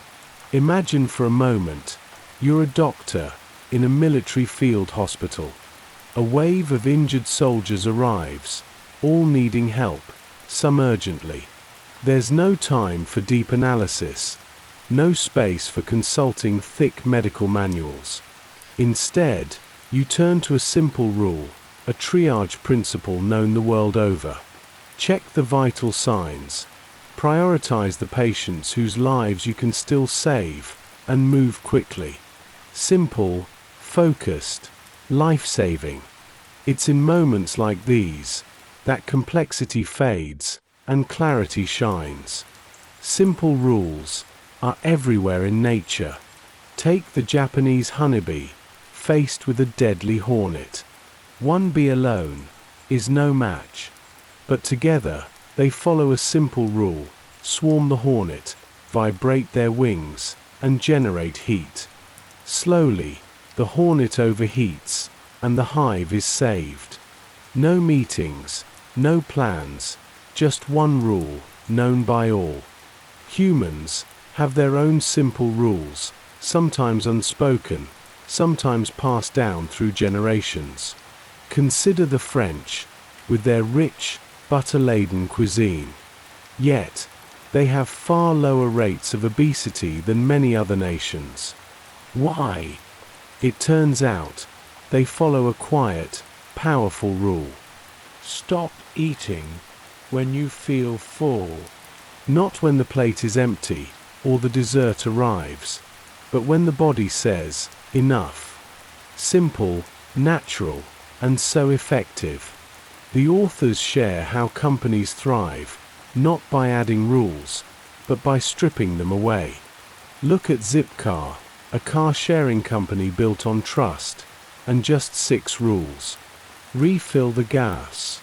Imagine for a moment, you're a doctor in a military field hospital. A wave of injured soldiers arrives, all needing help, some urgently. There's no time for deep analysis, no space for consulting thick medical manuals. Instead, you turn to a simple rule, a triage principle known the world over. Check the vital signs, prioritize the patients whose lives you can still save, and move quickly. Simple, focused, life-saving. It's in moments like these that complexity fades and clarity shines. Simple rules are everywhere in nature. Take the Japanese honeybee, faced with a deadly hornet. One bee alone is no match, but together they follow a simple rule: swarm the hornet, vibrate their wings, and generate heat. Slowly, the hornet overheats, and the hive is saved. No meetings, no plans, just one rule, known by all. Humans have their own simple rules, sometimes unspoken, sometimes passed down through generations. Consider the French, with their rich, butter-laden cuisine. Yet, they have far lower rates of obesity than many other nations. Why? It turns out, they follow a quiet, powerful rule. Stop eating when you feel full. Not when the plate is empty or the dessert arrives, but when the body says, enough. Simple, natural, and so effective. The authors share how companies thrive, not by adding rules, but by stripping them away. Look at Zipcar, a car-sharing company built on trust, and just 6 rules. Refill the gas.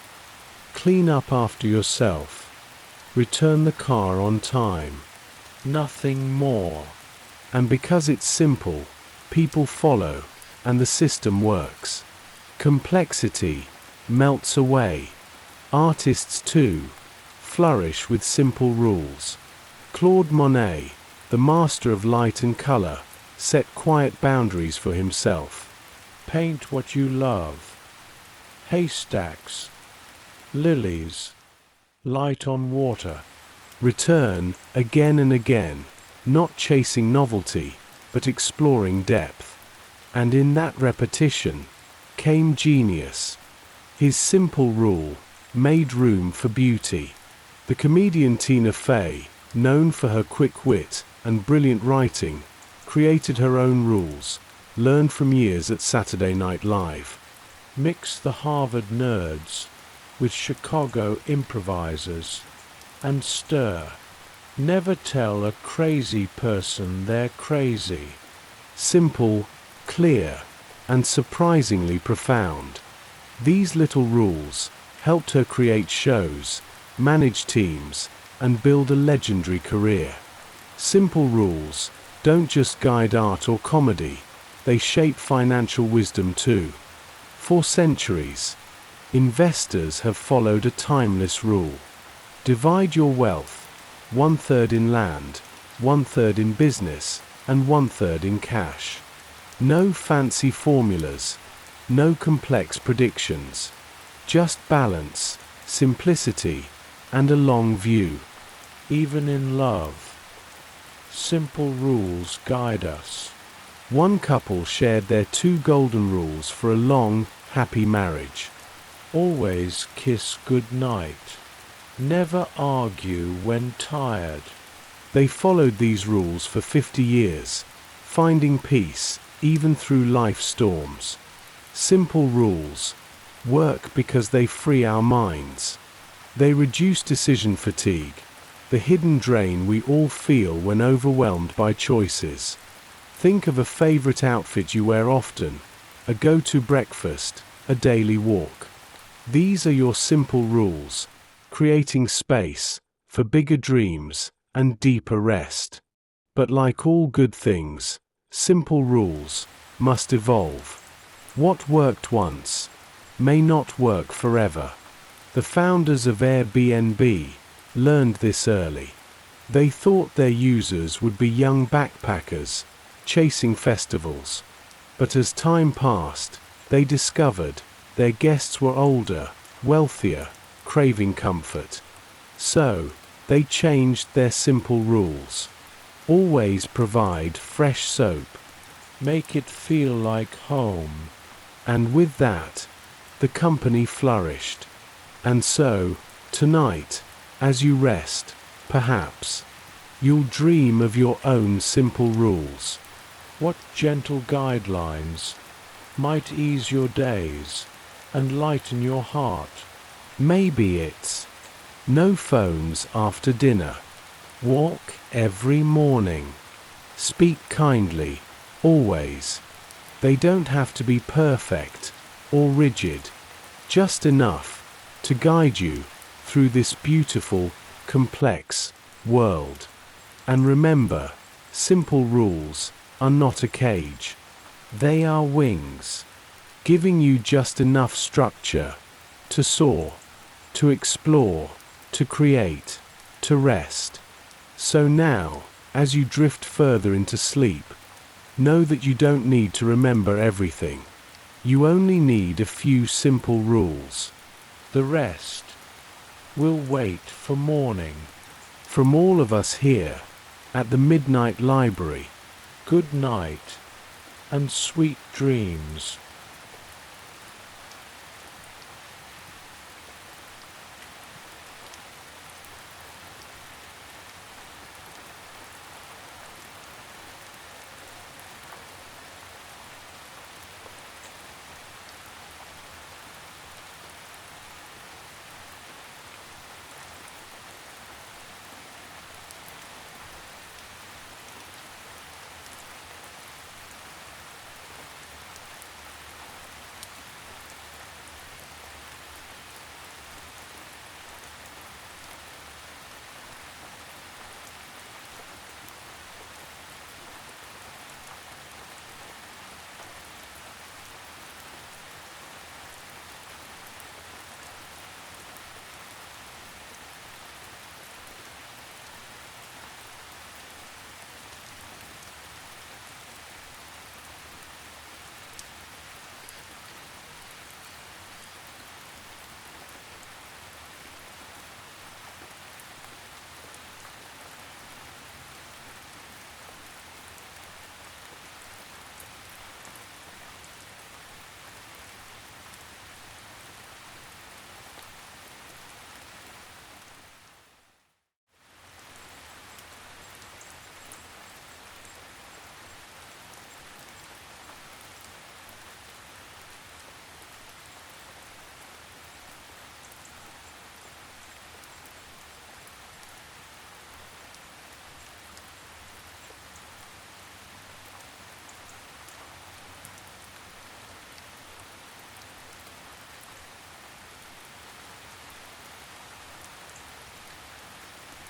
Clean up after yourself. Return the car on time. Nothing more. And because it's simple, people follow, and the system works. Complexity melts away, Artists, too, flourish with simple rules. Claude Monet, the master of light and color, set quiet boundaries for himself. Paint what you love. Haystacks, lilies, light on water. Return again and again, not chasing novelty, but exploring depth. And in that repetition came genius. His simple rule made room for beauty. The comedian Tina Fey, known for her quick wit and brilliant writing, created her own rules, learned from years at Saturday Night Live. Mix the Harvard nerds with Chicago improvisers and stir. Never tell a crazy person they're crazy. Simple, clear, and surprisingly profound. These little rules helped her create shows, manage teams, and build a legendary career. Simple rules don't just guide art or comedy, they shape financial wisdom too. For centuries, investors have followed a timeless rule. Divide your wealth, 1/3 in land, 1/3 in business, and 1/3 in cash. No fancy formulas, no complex predictions, just balance, simplicity, and a long view. Even in love, simple rules guide us. One couple shared their 2 golden rules for a long, happy marriage. Always kiss goodnight. Never argue when tired. They followed these rules for 50 years, finding peace even through life storms. Simple rules work because they free our minds. They reduce decision fatigue, the hidden drain we all feel when overwhelmed by choices. Think of a favorite outfit you wear often, a go-to breakfast, a daily walk. These are your simple rules, creating space for bigger dreams and deeper rest. But like all good things, simple rules must evolve. What worked once may not work forever. The founders of Airbnb learned this early. They thought their users would be young backpackers, chasing festivals. But as time passed, they discovered their guests were older, wealthier, craving comfort. So, they changed their simple rules. Always provide fresh soap. Make it feel like home. And with that, the company flourished. And so, tonight, as you rest, perhaps, you'll dream of your own simple rules. What gentle guidelines might ease your days and lighten your heart? Maybe it's no phones after dinner. Walk every morning. Speak kindly, always. They don't have to be perfect or rigid, just enough to guide you through this beautiful, complex world. And remember, simple rules are not a cage. They are wings, giving you just enough structure to soar, to explore, to create, to rest. So now, as you drift further into sleep, know that you don't need to remember everything. You only need a few simple rules. The rest will wait for morning. From all of us here at the Midnight Library, good night and sweet dreams.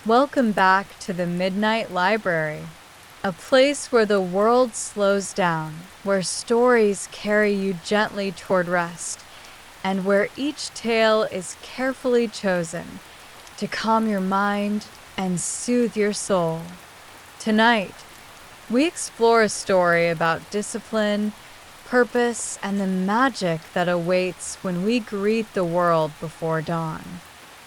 Welcome back to the Midnight Library, a place where the world slows down, where stories carry you gently toward rest, and where each tale is carefully chosen to calm your mind and soothe your soul. Tonight, we explore a story about discipline, purpose, and the magic that awaits when we greet the world before dawn.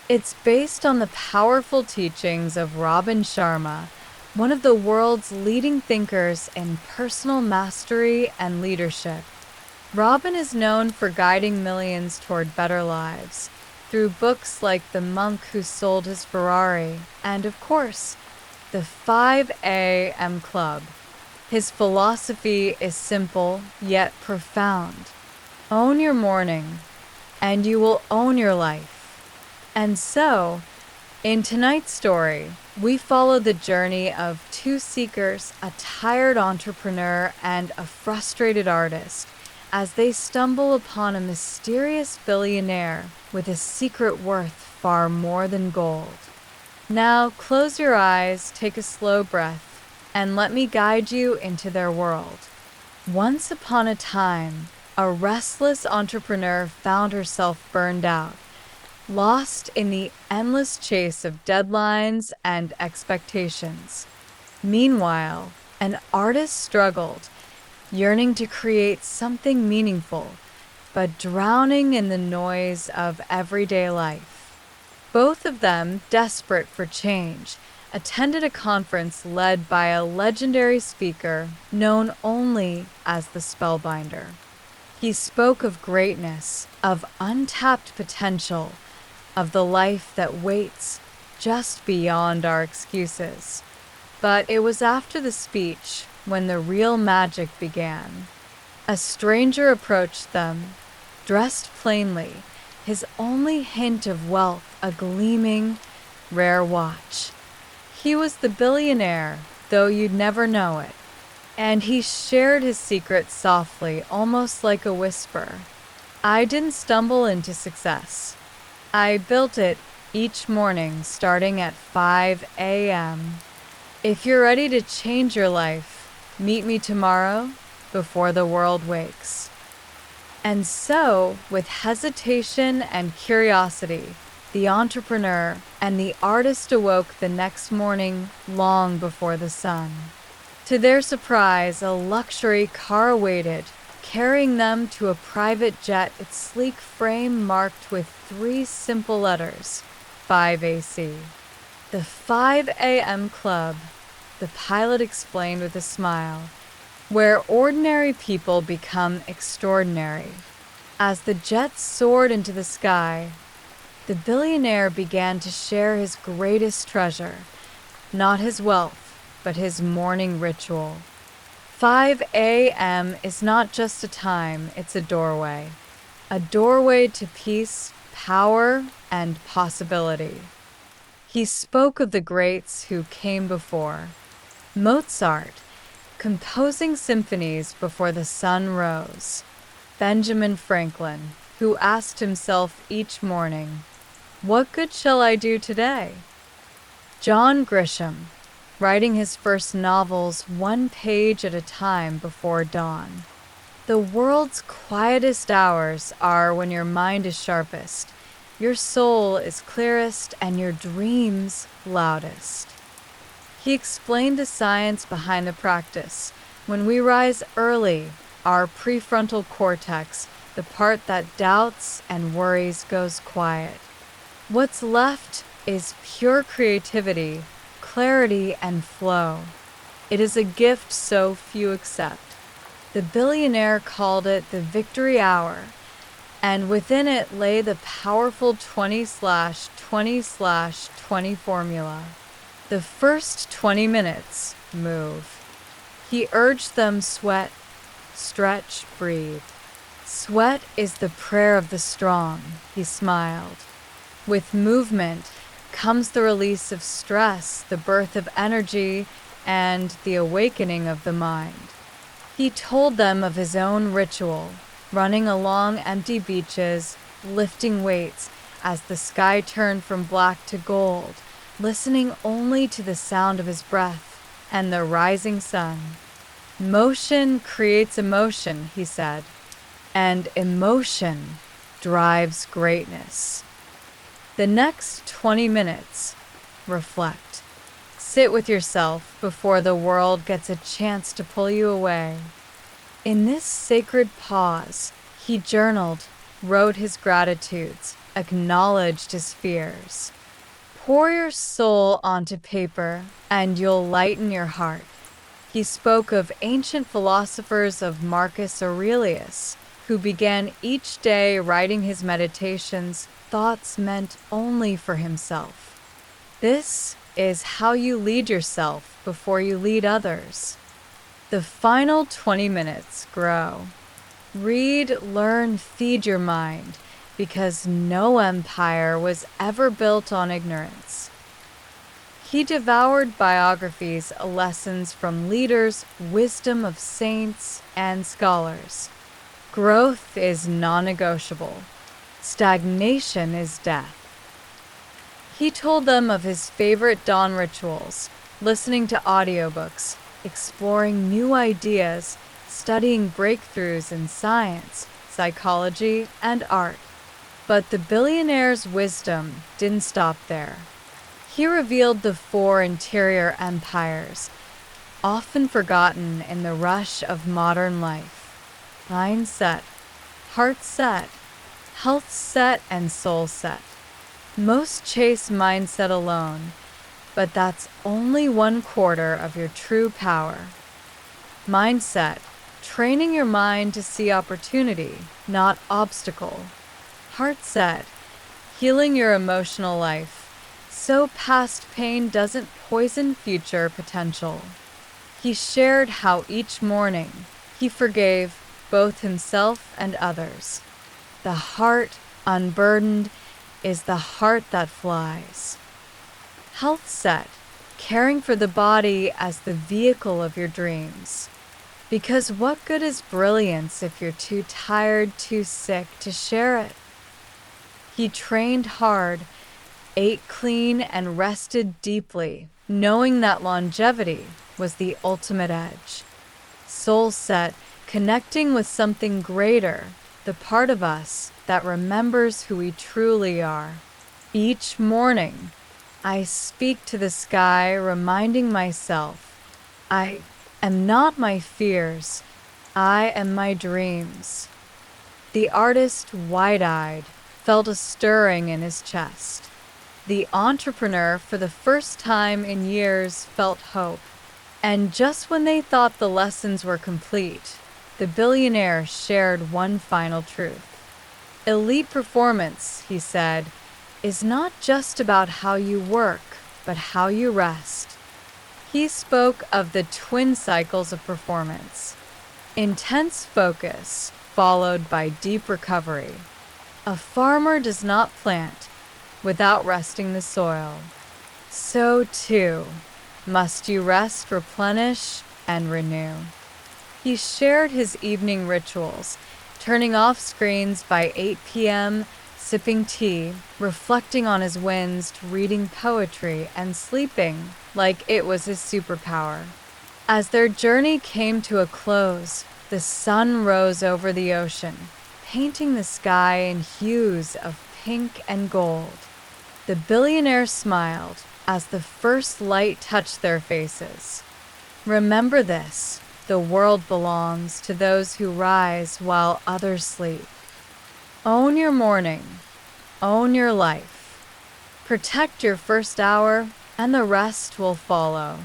It's based on the powerful teachings of Robin Sharma, one of the world's leading thinkers in personal mastery and leadership. Robin is known for guiding millions toward better lives through books like The Monk Who Sold His Ferrari and, of course, the 5 a.m. Club. His philosophy is simple yet profound. Own your morning, and you will own your life. And so, in tonight's story, we follow the journey of two seekers, a tired entrepreneur and a frustrated artist, as they stumble upon a mysterious billionaire with a secret worth far more than gold. Now, close your eyes, take a slow breath, and let me guide you into their world. Once upon a time, a restless entrepreneur found herself burned out, lost in the endless chase of deadlines and expectations. Meanwhile, an artist struggled, yearning to create something meaningful, but drowning in the noise of everyday life. Both of them, desperate for change, attended a conference led by a legendary speaker known only as the Spellbinder. He spoke of greatness, of untapped potential, of the life that waits just beyond our excuses. But it was after the speech when the real magic began. A stranger approached them, dressed plainly, his only hint of wealth a gleaming, rare watch. He was the billionaire, though you'd never know it. And he shared his secret softly, almost like a whisper. I didn't stumble into success. I built it each morning starting at 5 a.m. If you're ready to change your life, meet me tomorrow before the world wakes. And so, with hesitation and curiosity, the entrepreneur and the artist awoke the next morning long before the sun. To their surprise, a luxury car awaited, carrying them to a private jet, its sleek frame marked with 3 simple letters, 5AC. The 5 a.m. Club, the pilot explained with a smile, where ordinary people become extraordinary. As the jet soared into the sky, the billionaire began to share his greatest treasure, not his wealth, but his morning ritual. 5 a.m. is not just a time, it's a doorway to peace, power, and possibility. He spoke of the greats who came before. Mozart, composing symphonies before the sun rose. Benjamin Franklin, who asked himself each morning, "What good shall I do today?" John Grisham, writing his first novels 1 page at a time before dawn. The world's quietest hours are when your mind is sharpest, your soul is clearest, and your dreams loudest. He explained the science behind the practice. When we rise early, our prefrontal cortex, the part that doubts and worries, goes quiet. What's left is pure creativity, clarity, and flow. It is a gift so few accept. The billionaire called it the victory hour, and within it lay the powerful 20/20/20 formula. The first 20 minutes, move. He urged them sweat, stretch, breathe. Sweat is the prayer of the strong, he smiled. With movement comes the release of stress, the birth of energy, and the awakening of the mind. He told them of his own ritual, running along empty beaches, lifting weights as the sky turned from black to gold, listening only to the sound of his breath and the rising sun. Motion creates emotion, he said, and emotion drives greatness. The next 20 minutes, reflect. Sit with yourself before the world gets a chance to pull you away. In this sacred pause, he journaled, wrote his gratitudes, acknowledged his fears. Pour your soul onto paper, and you'll lighten your heart. He spoke of ancient philosophers of Marcus Aurelius, who began each day writing his meditations, thoughts meant only for himself. This is how you lead yourself before you lead others. The final 20 minutes grow. Read, learn, feed your mind, because no empire was ever built on ignorance. He devoured biographies, lessons from leaders, wisdom of saints and scholars. Growth is non-negotiable. Stagnation is death. He told them of his favorite dawn rituals, listening to audiobooks, exploring new ideas, studying breakthroughs in science, psychology, and art. But the billionaire's wisdom didn't stop there. He revealed the 4 interior empires, often forgotten in the rush of modern life: mindset, heart set, health set, and soul set. Most chase mindset alone, but that's only 1/4 of your true power. Mindset, training your mind to see opportunity, not obstacle. Heart set, healing your emotional life, so past pain doesn't poison future potential. He shared how each morning he forgave both himself and others. The heart unburdened is the heart that flies. Health set, caring for the body as the vehicle of your dreams. Because what good is brilliance if you're too tired, too sick to share it? He trained hard, ate clean, and rested deeply, knowing that longevity was the ultimate edge. Soul set, connecting with something greater, the part of us that remembers who we truly are. Each morning, I speak to the sky, reminding myself, I am not my fears, I am my dreams. The artist, wide-eyed, felt a stirring in his chest. The entrepreneur, for the first time in years, felt hope. And just when they thought the lessons were complete, the billionaire shared one final truth. Elite performance, he said, is not just about how you work, but how you rest. He spoke of the twin cycles of performance: intense focus, followed by deep recovery. A farmer does not plant without resting the soil. So too must you rest, replenish, and renew. He shared his evening rituals, turning off screens by 8 p.m., sipping tea, reflecting on his wins, reading poetry, and sleeping like it was his superpower. As their journey came to a close, the sun rose over the ocean, painting the sky in hues of pink and gold. The billionaire smiled as the first light touched their faces. Remember this: the world belongs to those who rise while others sleep. Own your morning. Own your life. Protect your first hour, and the rest will follow.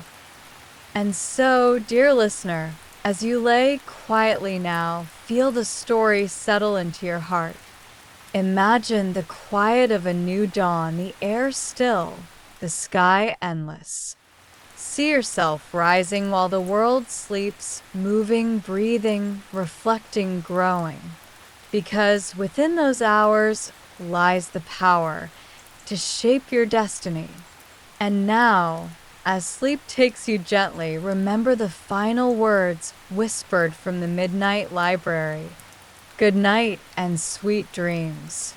And so, dear listener, as you lay quietly now, feel the story settle into your heart. Imagine the quiet of a new dawn, the air still, the sky endless. See yourself rising while the world sleeps, moving, breathing, reflecting, growing. Because within those hours lies the power to shape your destiny. And now, as sleep takes you gently, remember the final words whispered from the Midnight Library. Good night and sweet dreams.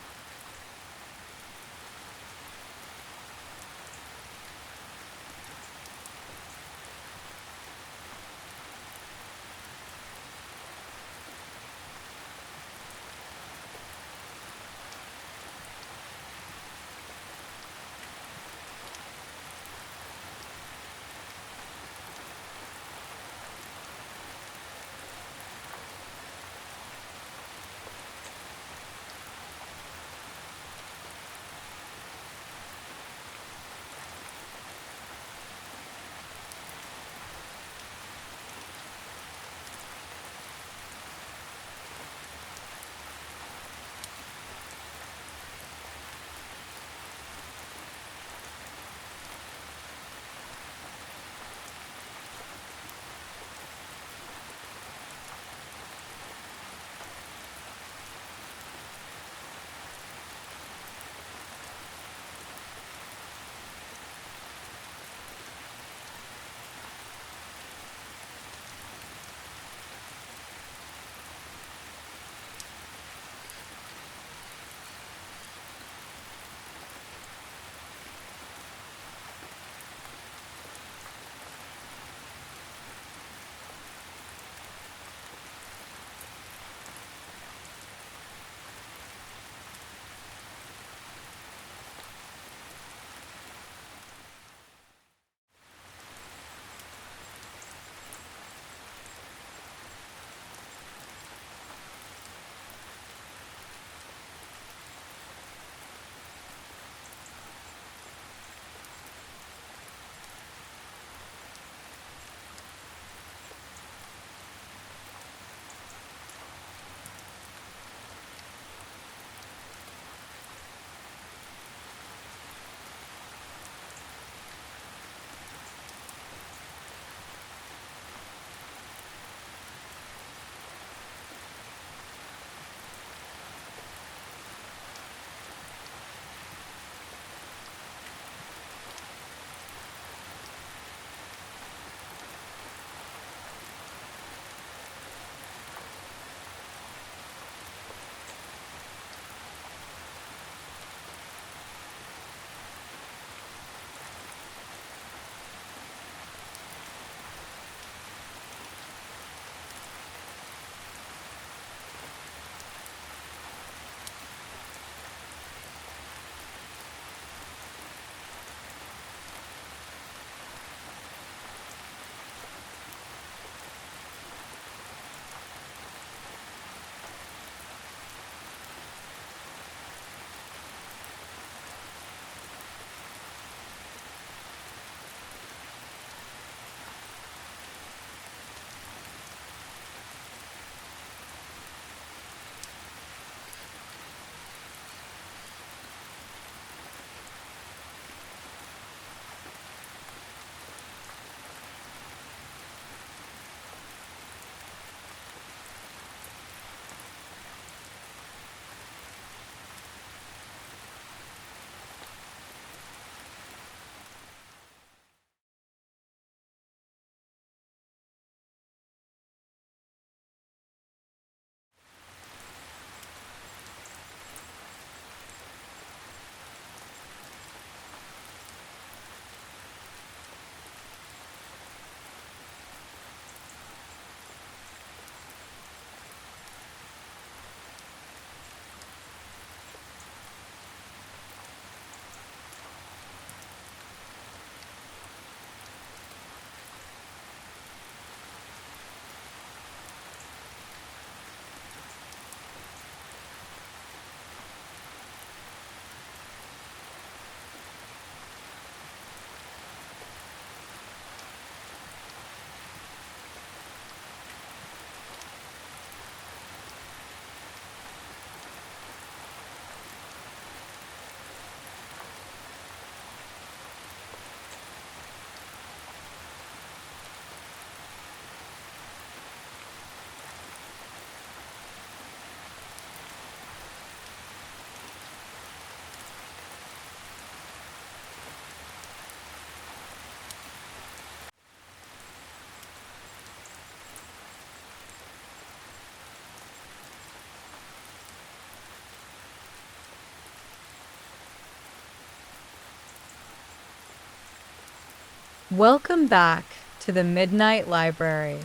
Welcome back to the Midnight Library.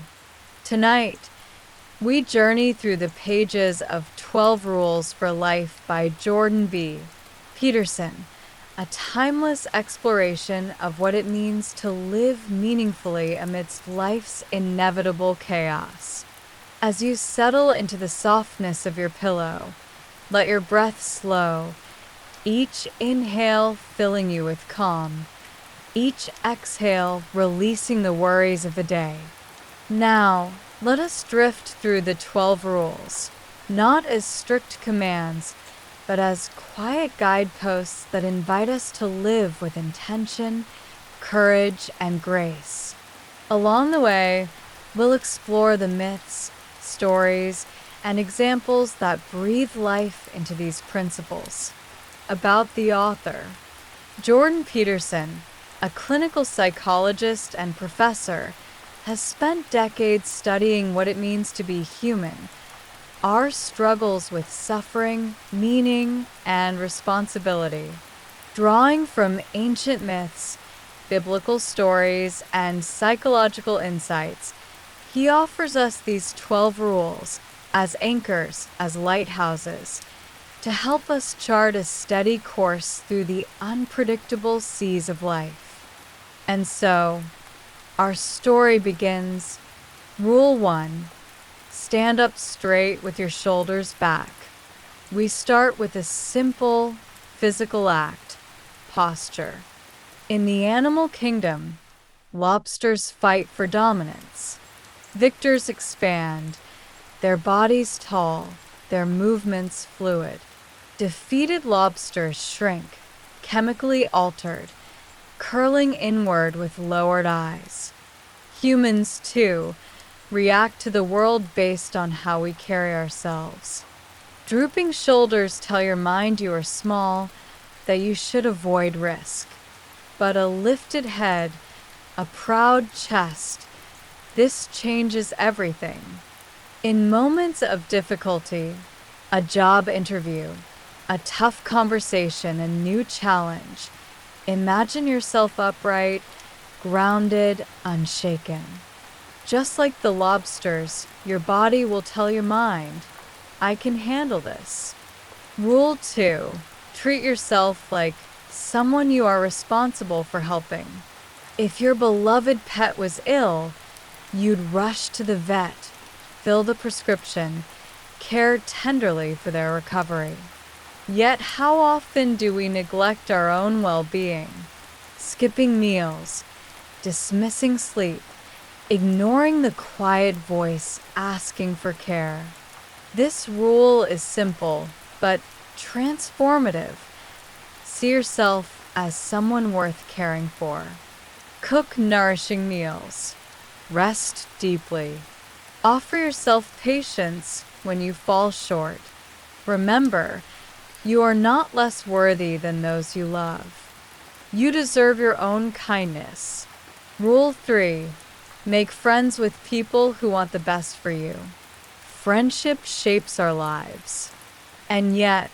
Tonight, we journey through the pages of 12 Rules for Life by Jordan B. Peterson, a timeless exploration of what it means to live meaningfully amidst life's inevitable chaos. As you settle into the softness of your pillow, let your breath slow, each inhale filling you with calm, each exhale releasing the worries of the day. Now, let us drift through the 12 rules, not as strict commands, but as quiet guideposts that invite us to live with intention, courage, and grace. Along the way, we'll explore the myths, stories, and examples that breathe life into these principles. About the author, Jordan Peterson, a clinical psychologist and professor, has spent decades studying what it means to be human, our struggles with suffering, meaning, and responsibility. Drawing from ancient myths, biblical stories, and psychological insights, he offers us these 12 rules as anchors, as lighthouses, to help us chart a steady course through the unpredictable seas of life. And so, our story begins. Rule 1. Stand up straight with your shoulders back. We start with a simple physical act, posture. In the animal kingdom, lobsters fight for dominance. Victors expand, their bodies tall, their movements fluid. Defeated lobsters shrink, chemically altered, curling inward with lowered eyes. Humans, too, react to the world based on how we carry ourselves. Drooping shoulders tell your mind you are small, that you should avoid risk. But a lifted head, a proud chest, this changes everything. In moments of difficulty, a job interview, a tough conversation, a new challenge, imagine yourself upright, grounded, unshaken. Just like the lobsters, your body will tell your mind, I can handle this. Rule 2. Treat yourself like someone you are responsible for helping. If your beloved pet was ill, you'd rush to the vet, fill the prescription, care tenderly for their recovery. Yet how often do we neglect our own well-being, skipping meals, dismissing sleep, ignoring the quiet voice asking for care? This rule is simple, but transformative. See yourself as someone worth caring for. Cook nourishing meals. Rest deeply. Offer yourself patience when you fall short. Remember, you are not less worthy than those you love. You deserve your own kindness. Rule 3. Make friends with people who want the best for you. Friendship shapes our lives. And yet,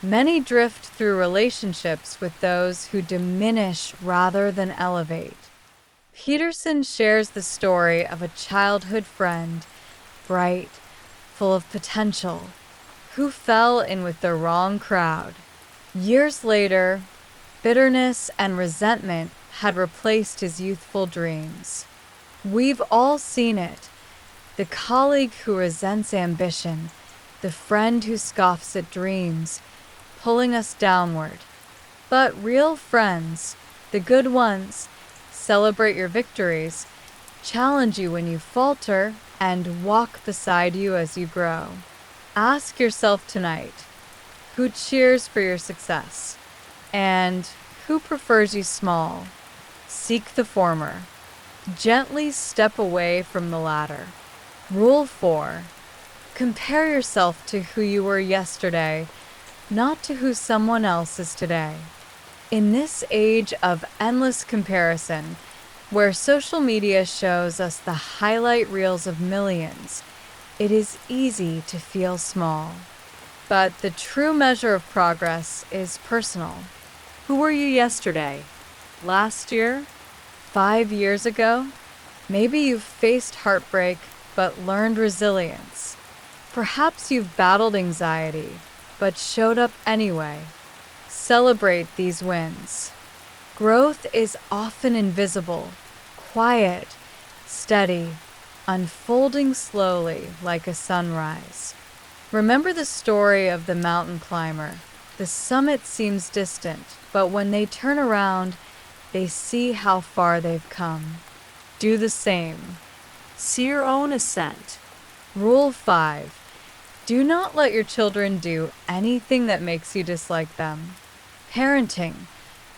many drift through relationships with those who diminish rather than elevate. Peterson shares the story of a childhood friend, bright, full of potential, who fell in with the wrong crowd. Years later, bitterness and resentment had replaced his youthful dreams. We've all seen it. The colleague who resents ambition, the friend who scoffs at dreams, pulling us downward. But real friends, the good ones, celebrate your victories, challenge you when you falter, and walk beside you as you grow. Ask yourself tonight, who cheers for your success? And who prefers you small? Seek the former. Gently step away from the latter. Rule 4. Compare yourself to who you were yesterday, not to who someone else is today. In this age of endless comparison, where social media shows us the highlight reels of millions, it is easy to feel small. But the true measure of progress is personal. Who were you yesterday? Last year? 5 years ago, maybe you've faced heartbreak but learned resilience. Perhaps you've battled anxiety but showed up anyway. Celebrate these wins. Growth is often invisible, quiet, steady, unfolding slowly like a sunrise. Remember the story of the mountain climber. The summit seems distant, but when they turn around, they see how far they've come. Do the same. See your own ascent. Rule 5. Do not let your children do anything that makes you dislike them. Parenting,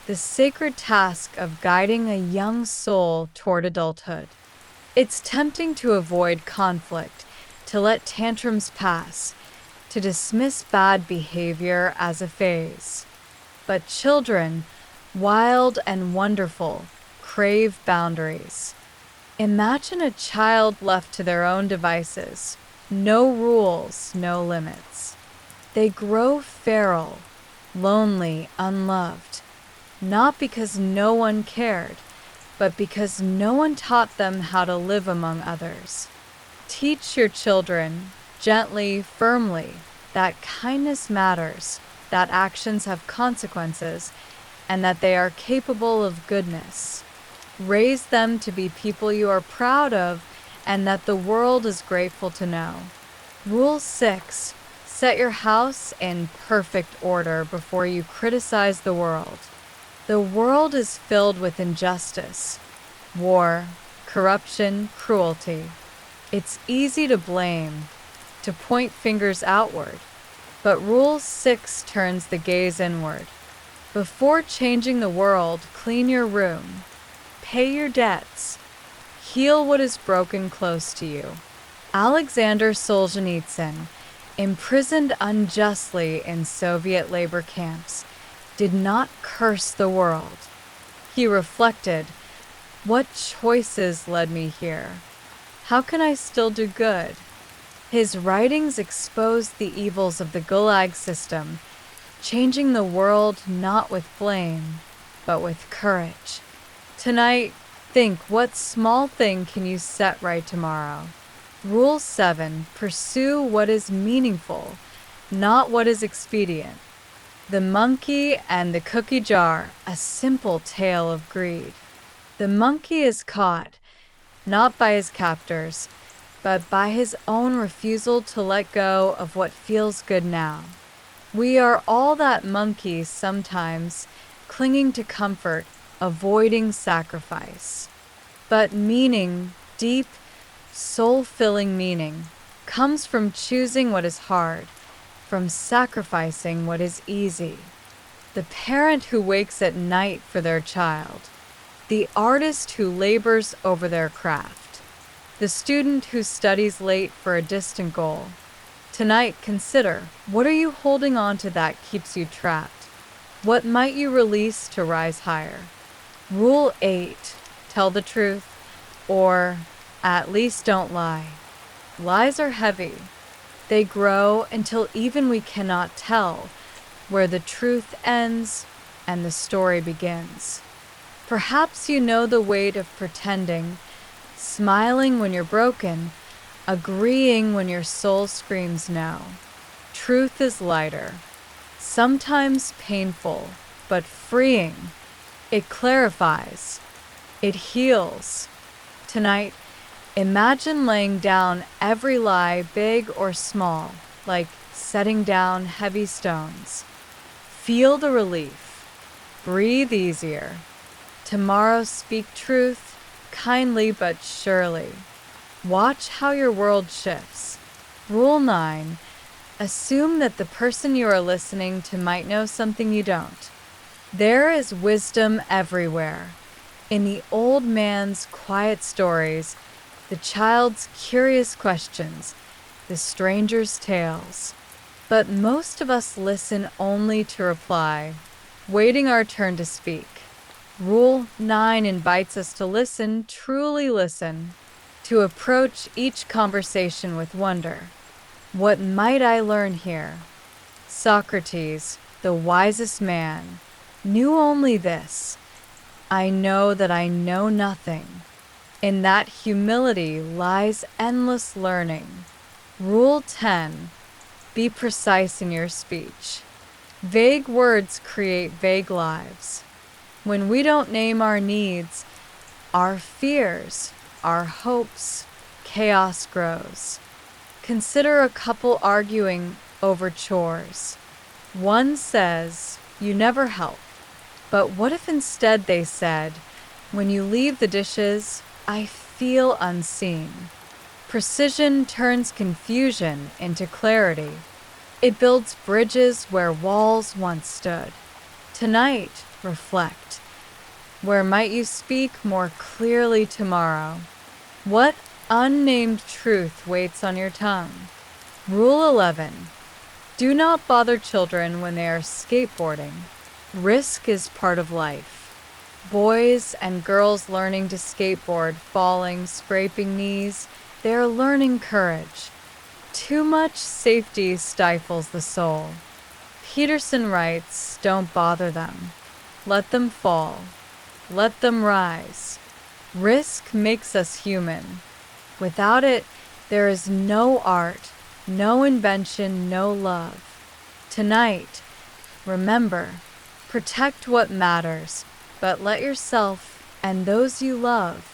the sacred task of guiding a young soul toward adulthood. It's tempting to avoid conflict, to let tantrums pass, to dismiss bad behavior as a phase. But children, wild and wonderful, crave boundaries. Imagine a child left to their own devices. No rules, no limits. They grow feral, lonely, unloved, not because no one cared, but because no one taught them how to live among others. Teach your children, gently, firmly, that kindness matters, that actions have consequences, and that they are capable of goodness. Raise them to be people you are proud of and that the world is grateful to know. Rule 6. Set your house in perfect order before you criticize the world. The world is filled with injustice, war, corruption, cruelty. It's easy to blame, to point fingers outward, but Rule 6 turns the gaze inward. Before changing the world, clean your room, pay your debts, heal what is broken close to you. Alexander Solzhenitsyn, imprisoned unjustly in Soviet labor camps, did not curse the world. He reflected, what choices led me here? How can I still do good? His writings exposed the evils of the Gulag system, changing the world not with blame, but with courage. Tonight, think, what small thing can you set right tomorrow? Rule 7. Pursue what is meaningful, not what is expedient. The monkey and the cookie jar, a simple tale of greed. The monkey is caught, not by his captors, but by his own refusal to let go of what feels good now. We are all that monkey sometimes, clinging to comfort, avoiding sacrifice. But meaning, deep, soul-filling meaning, comes from choosing what is hard, from sacrificing what is easy. The parent who wakes at night for their child, the artist who labors over their craft, the student who studies late for a distant goal. Tonight, consider, what are you holding on to that keeps you trapped? What might you release to rise higher? Rule 8. Tell the truth, or at least don't lie. Lies are heavy. They grow until even we cannot tell where the truth ends and the story begins. Perhaps you know the weight of pretending, smiling when you're broken, agreeing when your soul screams no. Truth is lighter, sometimes painful, but freeing. It clarifies. It heals. Tonight, imagine laying down every lie, big or small, like setting down heavy stones. Feel the relief. Breathe easier. Tomorrow speak truth, kindly but surely. Watch how your world shifts. Rule 9. Assume that the person you are listening to might know something you don't. There is wisdom everywhere. In the old man's quiet stories, the child's curious questions, the stranger's tales. But most of us listen only to reply, waiting our turn to speak. Rule 9 invites us to listen, truly listen, to approach each conversation with wonder. What might I learn here? Socrates, the wisest man, knew only this: I know that I know nothing. In that humility lies endless learning. Rule 10. Be precise in your speech. Vague words create vague lives. When we don't name our needs, our fears, our hopes, chaos grows. Consider a couple arguing over chores. One says, "You never help." But what if instead they said, "When you leave the dishes, I feel unseen"? Precision turns confusion into clarity. It builds bridges where walls once stood. Tonight, reflect. Where might you speak more clearly tomorrow? What unnamed truth waits on your tongue? Rule 11. Do not bother children when they are skateboarding. Risk is part of life. Boys and girls learning to skateboard, falling, scraping knees, they are learning courage. Too much safety stifles the soul. Peterson writes, don't bother them. Let them fall. Let them rise. Risk makes us human. Without it, there is no art, no invention, no love. Tonight, remember, protect what matters, but let yourself and those you love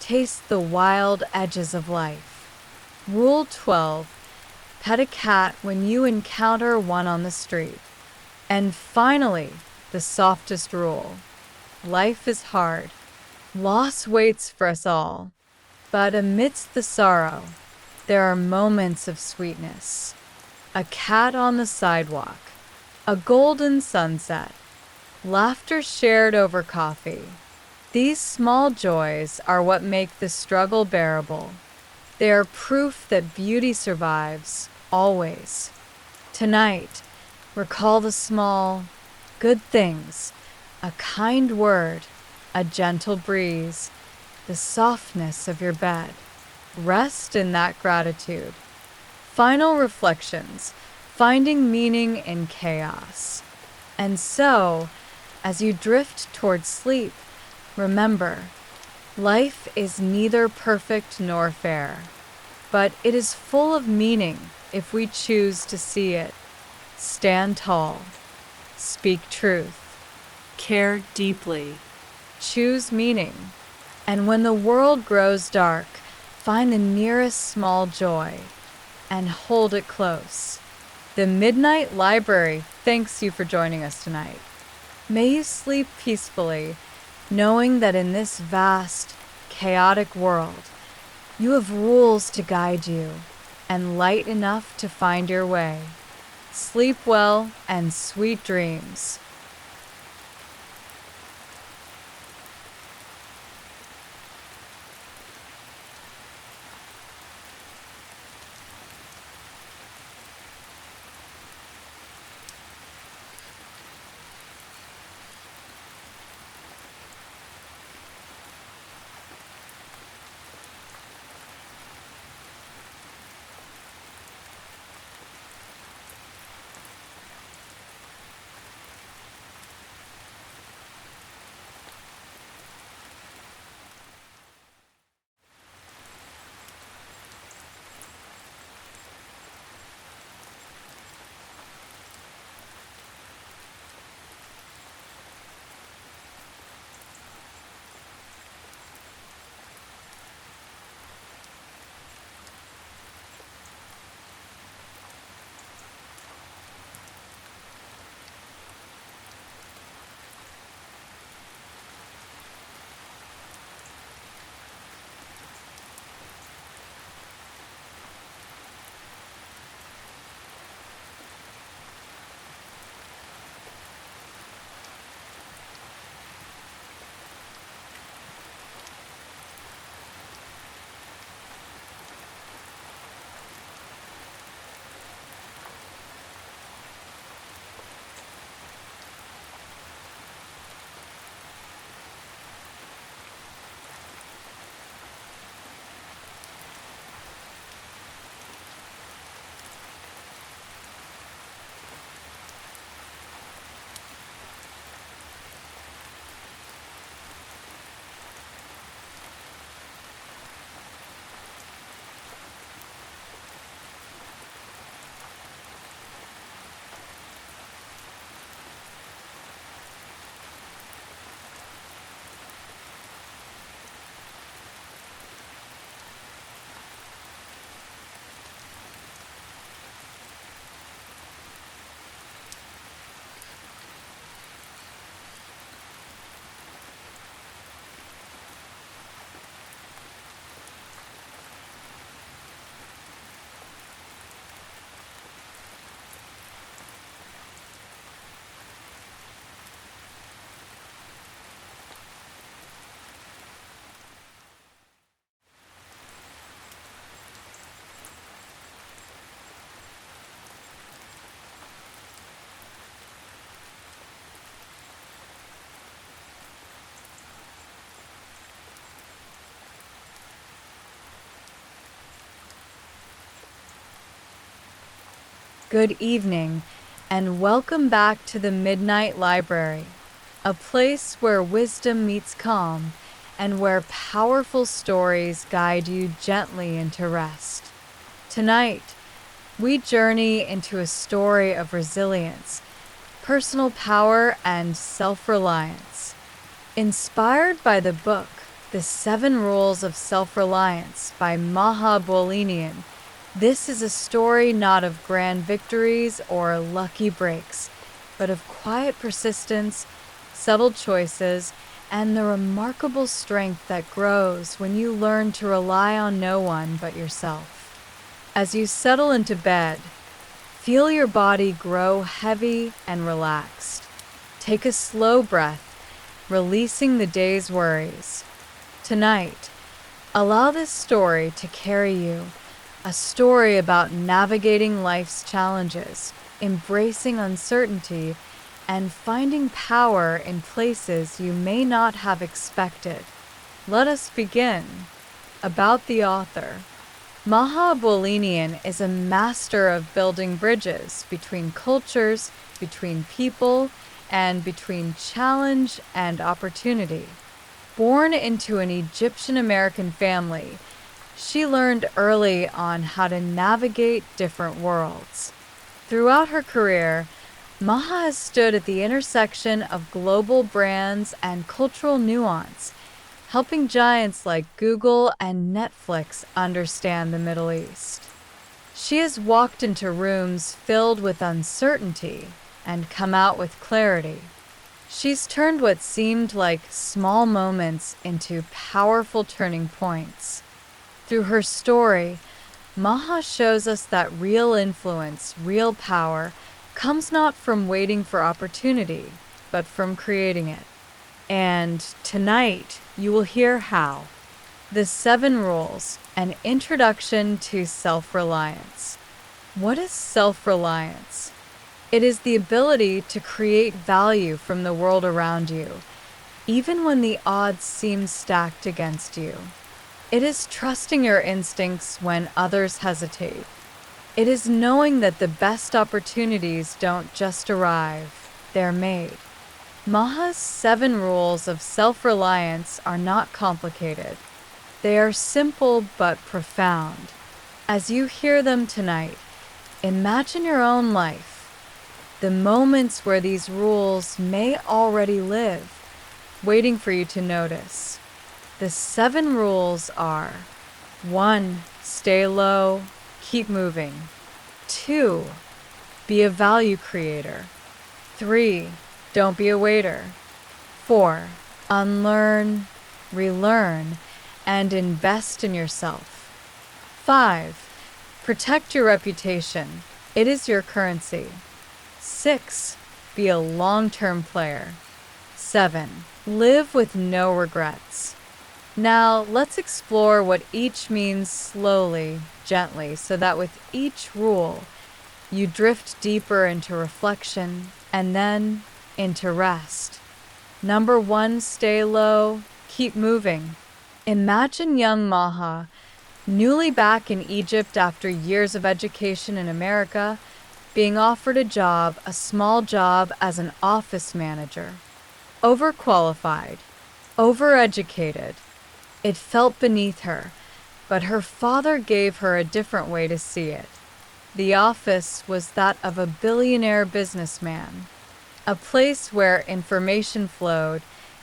taste the wild edges of life. Rule 12. Pet a cat when you encounter one on the street. And finally, the softest rule. Life is hard. Loss waits for us all. But amidst the sorrow, there are moments of sweetness. A cat on the sidewalk, a golden sunset, laughter shared over coffee. These small joys are what make the struggle bearable. They are proof that beauty survives, always. Tonight, recall the small, good things, a kind word, a gentle breeze, the softness of your bed. Rest in that gratitude. Final reflections, finding meaning in chaos. And so, as you drift towards sleep, remember, life is neither perfect nor fair, but it is full of meaning if we choose to see it. Stand tall. Speak truth. Care deeply. Choose meaning. And when the world grows dark, find the nearest small joy and hold it close. The Midnight Library thanks you for joining us tonight. May you sleep peacefully, knowing that in this vast, chaotic world, you have rules to guide you and light enough to find your way. Sleep well and sweet dreams. good evening, and welcome back to the Midnight Library, a place where wisdom meets calm and where powerful stories guide you gently into rest. Tonight, we journey into a story of resilience, personal power, and self-reliance. Inspired by the book, The 7 Rules of Self-Reliance by Maha Bolinian, this is a story not of grand victories or lucky breaks, but of quiet persistence, subtle choices, and the remarkable strength that grows when you learn to rely on no one but yourself. As you settle into bed, feel your body grow heavy and relaxed. Take a slow breath, releasing the day's worries. Tonight, allow this story to carry you, a story about navigating life's challenges, embracing uncertainty, and finding power in places you may not have expected. Let us begin. About the author. Maha Bolinian is a master of building bridges between cultures, between people, and between challenge and opportunity. Born into an Egyptian-American family, she learned early on how to navigate different worlds. Throughout her career, Maha has stood at the intersection of global brands and cultural nuance, helping giants like Google and Netflix understand the Middle East. She has walked into rooms filled with uncertainty and come out with clarity. She's turned what seemed like small moments into powerful turning points. Through her story, Maha shows us that real influence, real power, comes not from waiting for opportunity, but from creating it. And tonight, you will hear how. The 7 Rules, an introduction to self-reliance. What is self-reliance? It is the ability to create value from the world around you, even when the odds seem stacked against you. It is trusting your instincts when others hesitate. It is knowing that the best opportunities don't just arrive, they're made. Maha's 7 rules of self-reliance are not complicated. They are simple but profound. As you hear them tonight, imagine your own life, the moments where these rules may already live, waiting for you to notice. The 7 rules are: 1. Stay low, keep moving. 2. Be a value creator. 3. Don't be a waiter. 4. Unlearn, relearn, and invest in yourself. 5. Protect your reputation. It is your currency. 6. Be a long-term player. 7. Live with no regrets. Now, let's explore what each means slowly, gently, so that with each rule, you drift deeper into reflection and then into rest. Number 1, stay low, keep moving. Imagine young Maha, newly back in Egypt after years of education in America, being offered a small job as an office manager. Overqualified, overeducated. It felt beneath her, but her father gave her a different way to see it. The office was that of a billionaire businessman, a place where information flowed,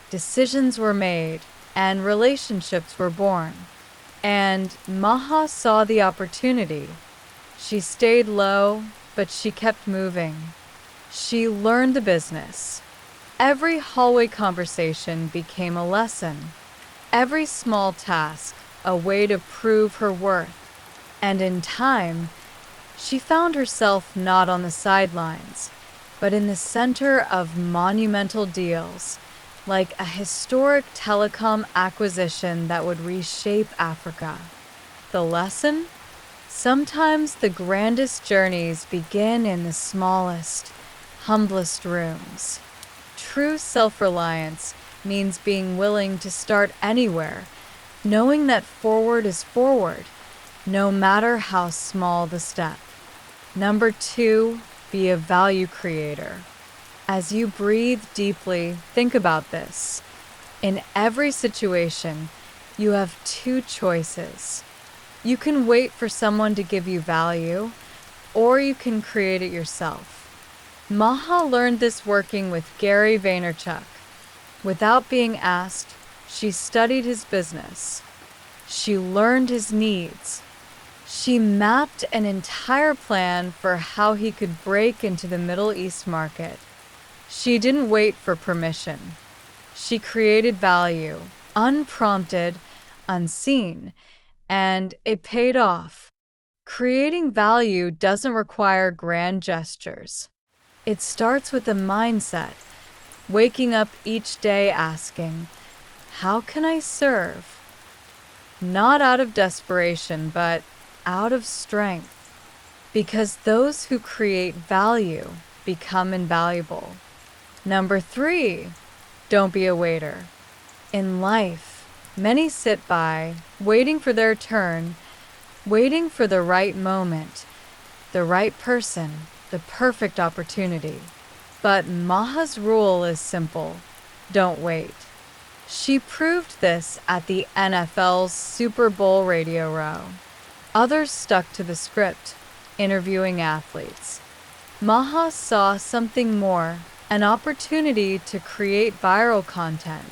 decisions were made, and relationships were born. And Maha saw the opportunity. She stayed low, but she kept moving. She learned the business. Every hallway conversation became a lesson. Every small task, a way to prove her worth. And in time, she found herself not on the sidelines, but in the center of monumental deals, like a historic telecom acquisition that would reshape Africa. The lesson? Sometimes the grandest journeys begin in the smallest, humblest rooms. True self-reliance means being willing to start anywhere, knowing that forward is forward, no matter how small the step. Number 2, be a value creator. As you breathe deeply, think about this. In every situation, you have 2 choices. You can wait for someone to give you value, or you can create it yourself. Maha learned this working with Gary Vaynerchuk. Without being asked, she studied his business. She learned his needs. She mapped an entire plan for how he could break into the Middle East market. She didn't wait for permission. She created value, unprompted, unseen, and it paid off. Creating value doesn't require grand gestures. It starts with a mindset, waking up each day asking, how can I serve? Not out of desperation, but out of strength. Because those who create value become invaluable. Number 3, don't be a waiter. In life, many sit by, waiting for their turn, waiting for the right moment, the right person, the perfect opportunity. But Maha's rule is simple: don't wait. She proved this at the NFL's Super Bowl radio row. Others stuck to the script, interviewing athletes. Maha saw something more, an opportunity to create viral content,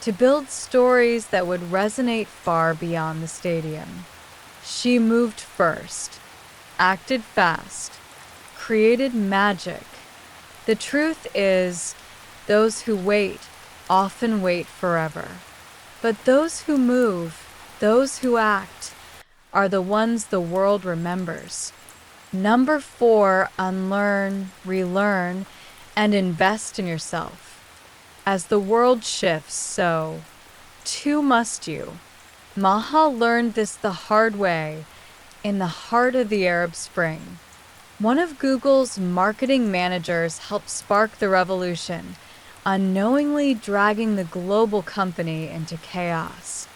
to build stories that would resonate far beyond the stadium. She moved first, acted fast, created magic. The truth is, those who wait often wait forever. But those who move, those who act, are the ones the world remembers. Number 4, unlearn, relearn, and invest in yourself. As the world shifts, so too must you. Maha learned this the hard way, in the heart of the Arab Spring. One of Google's marketing managers helped spark the revolution, unknowingly dragging the global company into chaos.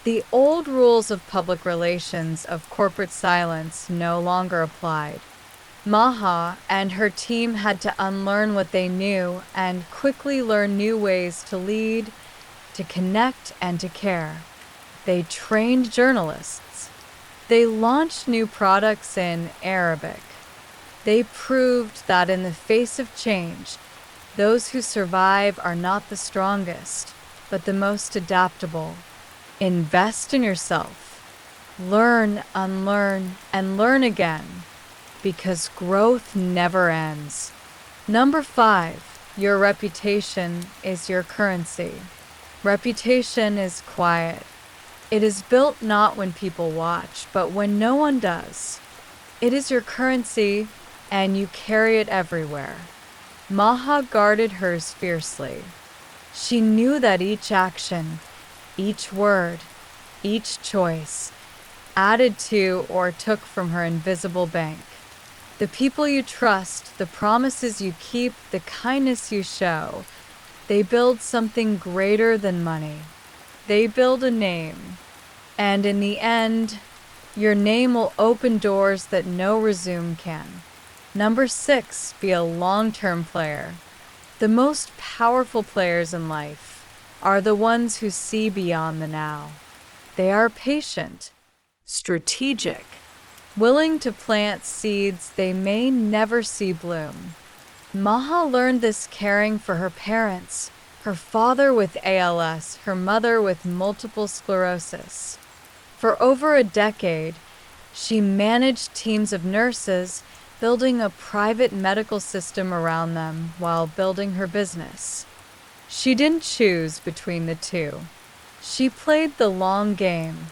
The old rules of public relations of corporate silence no longer applied. Maha and her team had to unlearn what they knew and quickly learn new ways to lead, to connect, and to care. They trained journalists. They launched new products in Arabic. They proved that in the face of change, those who survive are not the strongest, but the most adaptable. Invest in yourself. Learn, unlearn, and learn again, because growth never ends. Number 5, your reputation is your currency. Reputation is quiet. It is built not when people watch, but when no one does. It is your currency, and you carry it everywhere. Maha guarded hers fiercely. She knew that each action, each word, each choice, added to or took from her invisible bank. The people you trust, the promises you keep, the kindness you show, they build something greater than money. They build a name. And in the end, your name will open doors that no resume can. Number 6, be a long-term player. The most powerful players in life are the ones who see beyond the now. They are patient, strategic, willing to plant seeds they may never see bloom. Maha learned this caring for her parents, her father with ALS, her mother with multiple sclerosis. For over a decade, she managed teams of nurses, building a private medical system around them while building her business. She didn't choose between the two. She played the long game,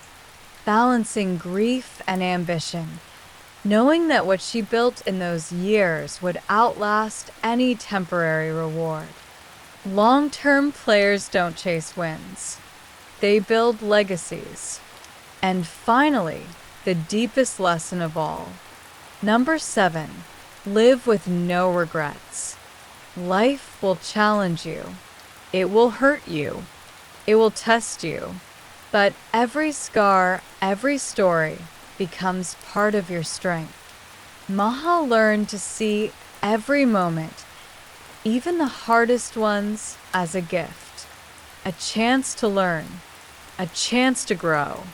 balancing grief and ambition, knowing that what she built in those years would outlast any temporary reward. Long-term players don't chase wins. They build legacies. And finally, the deepest lesson of all. Number 7, live with no regrets. Life will challenge you. It will hurt you. It will test you. But every scar, every story becomes part of your strength. Maha learned to see every moment, even the hardest ones, as a gift, a chance to learn, a chance to grow.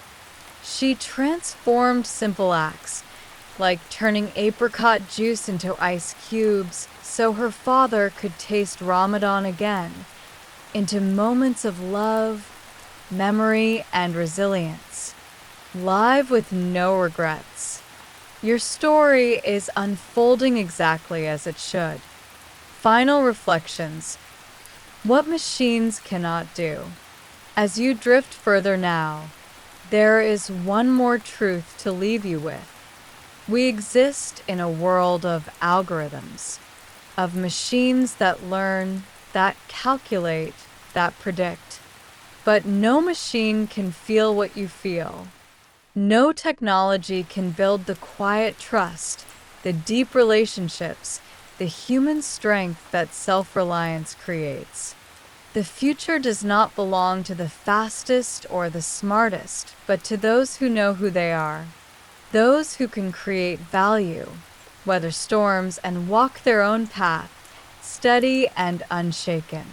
She transformed simple acts, like turning apricot juice into ice cubes so her father could taste Ramadan again, into moments of love, memory, and resilience, live with no regrets. Your story is unfolding exactly as it should. Final reflections. What machines cannot do. As you drift further now, there is one more truth to leave you with. We exist in a world of algorithms, of machines that learn, that calculate, that predict. But no machine can feel what you feel. No technology can build the quiet trust, the deep relationships, the human strength that self-reliance creates. The future does not belong to the fastest or the smartest, but to those who know who they are. Those who can create value, weather storms, and walk their own path, steady and unshaken.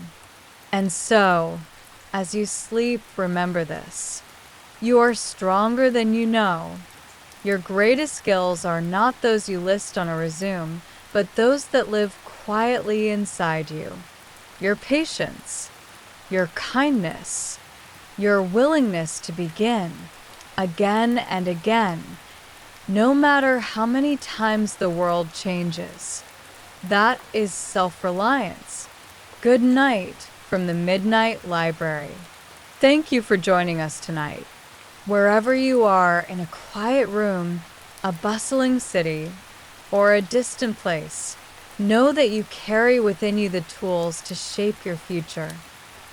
And so, as you sleep, remember this. You are stronger than you know. Your greatest skills are not those you list on a resume, but those that live quietly inside you. Your patience, your kindness, your willingness to begin, again and again, no matter how many times the world changes. That is self-reliance. Good night from the Midnight Library. Thank you for joining us tonight. Wherever you are, in a quiet room, a bustling city, or a distant place, know that you carry within you the tools to shape your future.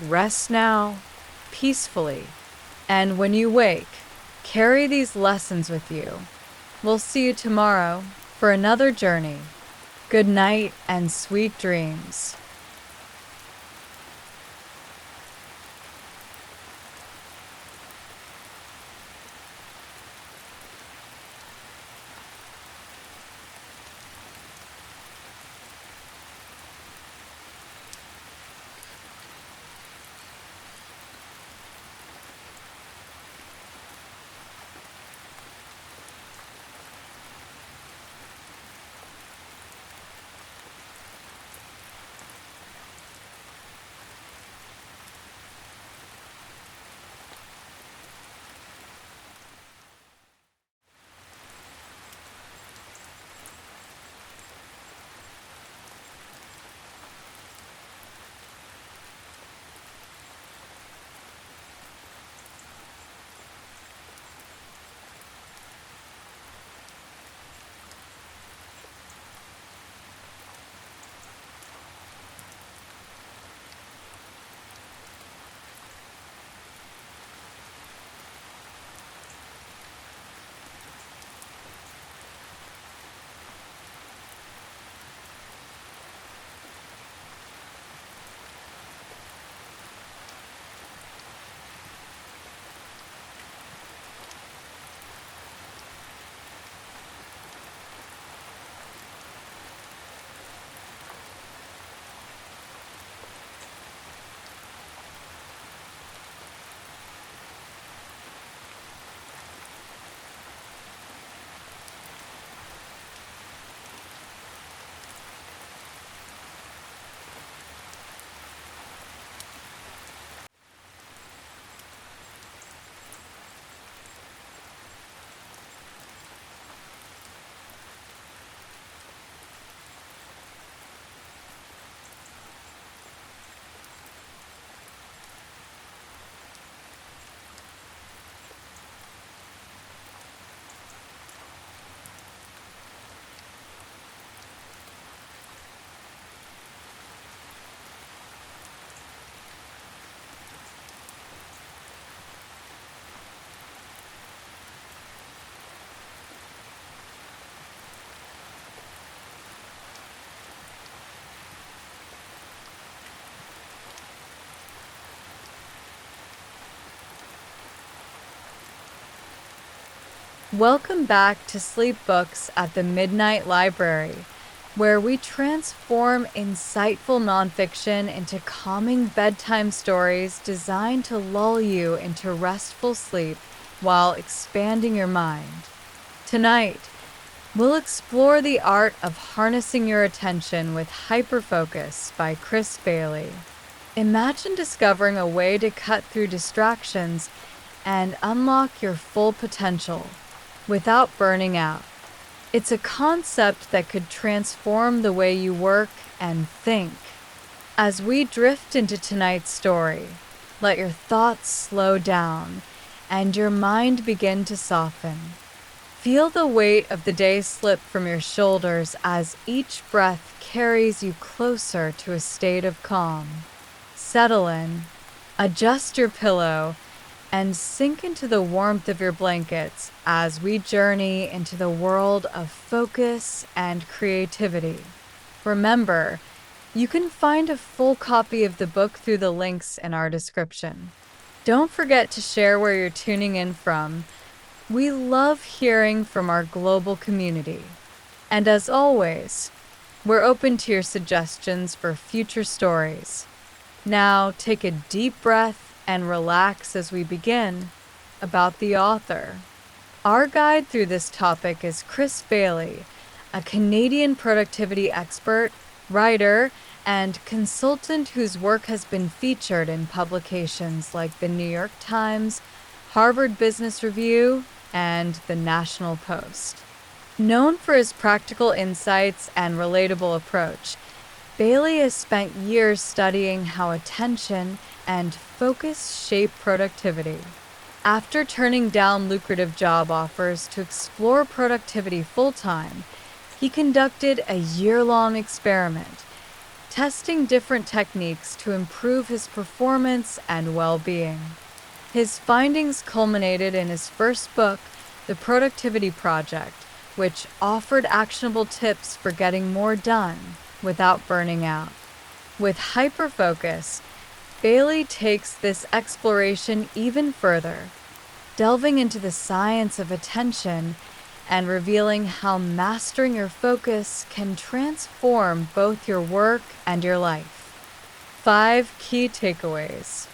Rest now, peacefully, and when you wake, carry these lessons with you. We'll see you tomorrow for another journey. Good night and sweet dreams. Welcome back to Sleep Books at the Midnight Library, where we transform insightful nonfiction into calming bedtime stories designed to lull you into restful sleep while expanding your mind. Tonight, we'll explore the art of harnessing your attention with Hyperfocus by Chris Bailey. Imagine discovering a way to cut through distractions and unlock your full potential without burning out. It's a concept that could transform the way you work and think. As we drift into tonight's story, let your thoughts slow down and your mind begin to soften. Feel the weight of the day slip from your shoulders as each breath carries you closer to a state of calm. Settle in, adjust your pillow, and sink into the warmth of your blankets as we journey into the world of focus and creativity. Remember, you can find a full copy of the book through the links in our description. Don't forget to share where you're tuning in from. We love hearing from our global community. And as always, we're open to your suggestions for future stories. Now take a deep breath and relax as we begin. About the author. Our guide through this topic is Chris Bailey, a Canadian productivity expert, writer, and consultant whose work has been featured in publications like the New York Times, Harvard Business Review, and the National Post. Known for his practical insights and relatable approach, Bailey has spent years studying how attention and focus shape productivity. After turning down lucrative job offers to explore productivity full-time, he conducted a year-long experiment, testing different techniques to improve his performance and well-being. His findings culminated in his first book, The Productivity Project, which offered actionable tips for getting more done without burning out. With Hyperfocus, Bailey takes this exploration even further, delving into the science of attention and revealing how mastering your focus can transform both your work and your life. 5 key takeaways.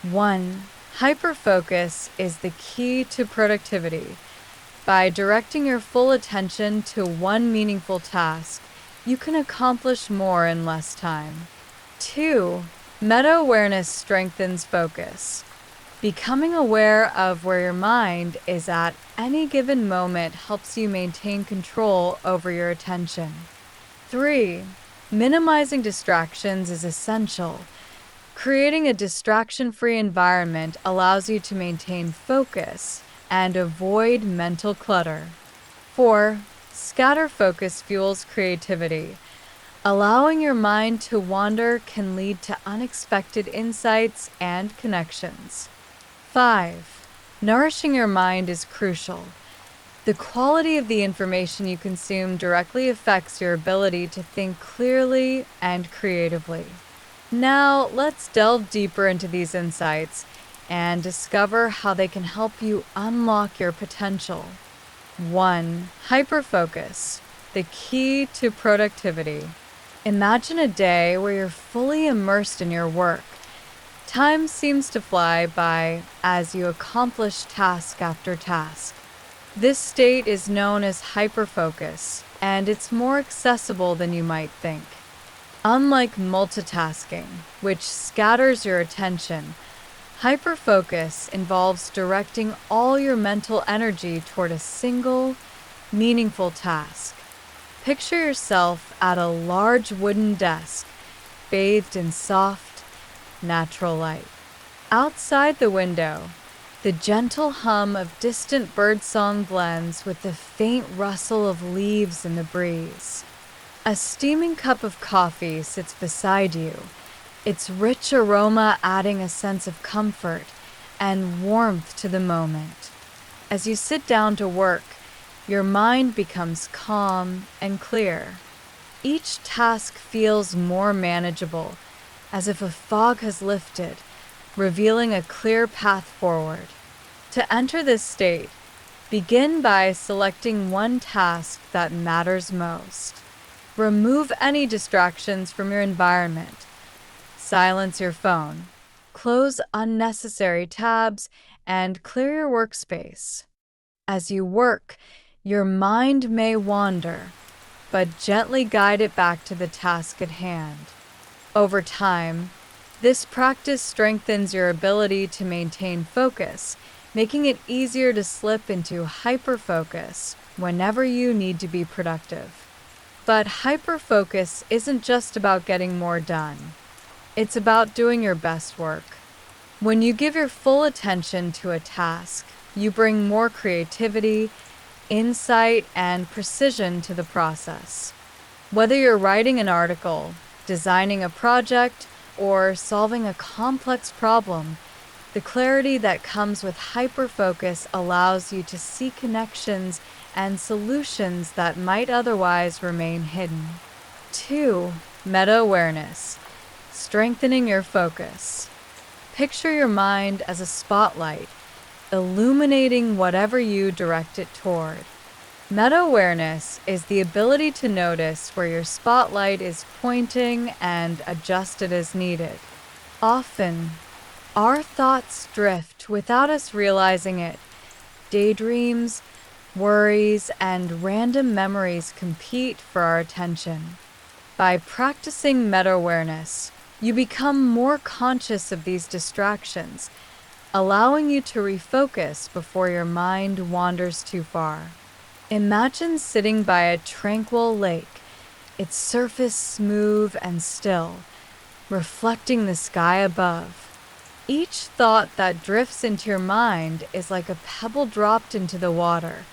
1. Hyperfocus is the key to productivity. By directing your full attention to one meaningful task, you can accomplish more in less time. 2. Meta-awareness strengthens focus. Becoming aware of where your mind is at any given moment helps you maintain control over your attention. 3. Minimizing distractions is essential. Creating a distraction-free environment allows you to maintain focus and avoid mental clutter. 4. Scatter focus fuels creativity. Allowing your mind to wander can lead to unexpected insights and connections. 5. Nourishing your mind is crucial. The quality of the information you consume directly affects your ability to think clearly and creatively. Now, let's delve deeper into these insights and discover how they can help you unlock your potential. 1. Hyperfocus, the key to productivity. Imagine a day where you're fully immersed in your work. Time seems to fly by as you accomplish task after task. This state is known as hyperfocus, and it's more accessible than you might think. Unlike multitasking, which scatters your attention, hyperfocus involves directing all your mental energy toward a single, meaningful task. Picture yourself at a large wooden desk, bathed in soft, natural light. Outside the window, the gentle hum of distant birdsong blends with the faint rustle of leaves in the breeze. A steaming cup of coffee sits beside you, its rich aroma adding a sense of comfort and warmth to the moment. As you sit down to work, your mind becomes calm and clear. Each task feels more manageable, as if a fog has lifted, revealing a clear path forward. To enter this state, Begin by selecting one task that matters most. Remove any distractions from your environment. Silence your phone. Close unnecessary tabs and clear your workspace. As you work, your mind may wander, but gently guide it back to the task at hand. Over time, this practice strengthens your ability to maintain focus, making it easier to slip into hyperfocus whenever you need to be productive. But hyperfocus isn't just about getting more done. It's about doing your best work. When you give your full attention to a task, you bring more creativity, insight, and precision to the process. Whether you're writing an article, designing a project, or solving a complex problem, the clarity that comes with hyperfocus allows you to see connections and solutions that might otherwise remain hidden. 2. Meta-awareness. Strengthening your focus. Picture your mind as a spotlight, illuminating whatever you direct it toward. Meta-awareness is the ability to notice where your spotlight is pointing and adjust it as needed. Often, our thoughts drift without us realizing it. Daydreams, worries, and random memories compete for our attention. By practicing meta-awareness, you become more conscious of these distractions, allowing you to refocus before your mind wanders too far. Imagine sitting by a tranquil lake, its surface smooth and still, reflecting the sky above. Each thought that drifts into your mind is like a pebble dropped into the water,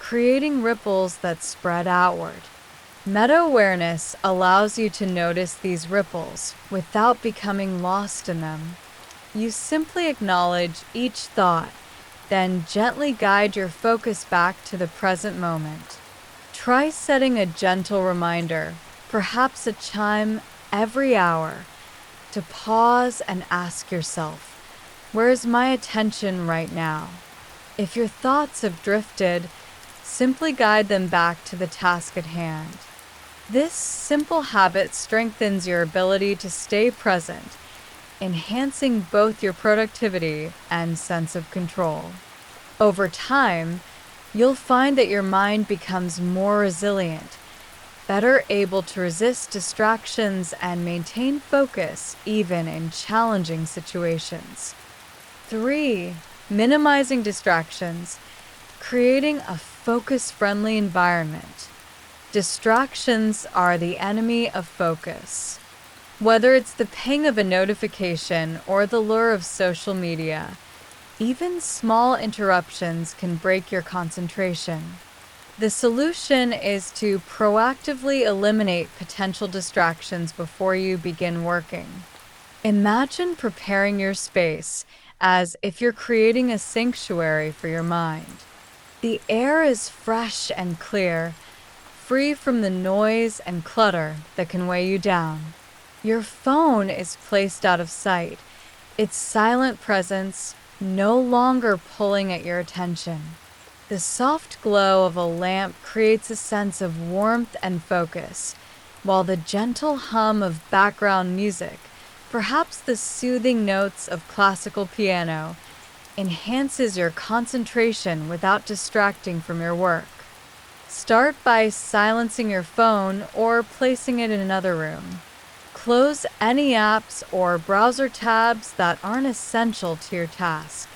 creating ripples that spread outward. Meta-awareness allows you to notice these ripples without becoming lost in them. You simply acknowledge each thought, then gently guide your focus back to the present moment. Try setting a gentle reminder, perhaps a chime every hour, to pause and ask yourself, where is my attention right now? If your thoughts have drifted, simply guide them back to the task at hand. This simple habit strengthens your ability to stay present, enhancing both your productivity and sense of control. Over time, you'll find that your mind becomes more resilient, better able to resist distractions and maintain focus even in challenging situations. 3. Minimizing distractions, creating a focus-friendly environment. Distractions are the enemy of focus. Whether it's the ping of a notification or the lure of social media, even small interruptions can break your concentration. The solution is to proactively eliminate potential distractions before you begin working. Imagine preparing your space as if you're creating a sanctuary for your mind. The air is fresh and clear, free from the noise and clutter that can weigh you down. Your phone is placed out of sight, its silent presence no longer pulling at your attention. The soft glow of a lamp creates a sense of warmth and focus, while the gentle hum of background music, perhaps the soothing notes of classical piano, enhances your concentration without distracting from your work. Start by silencing your phone or placing it in another room. Close any apps or browser tabs that aren't essential to your task.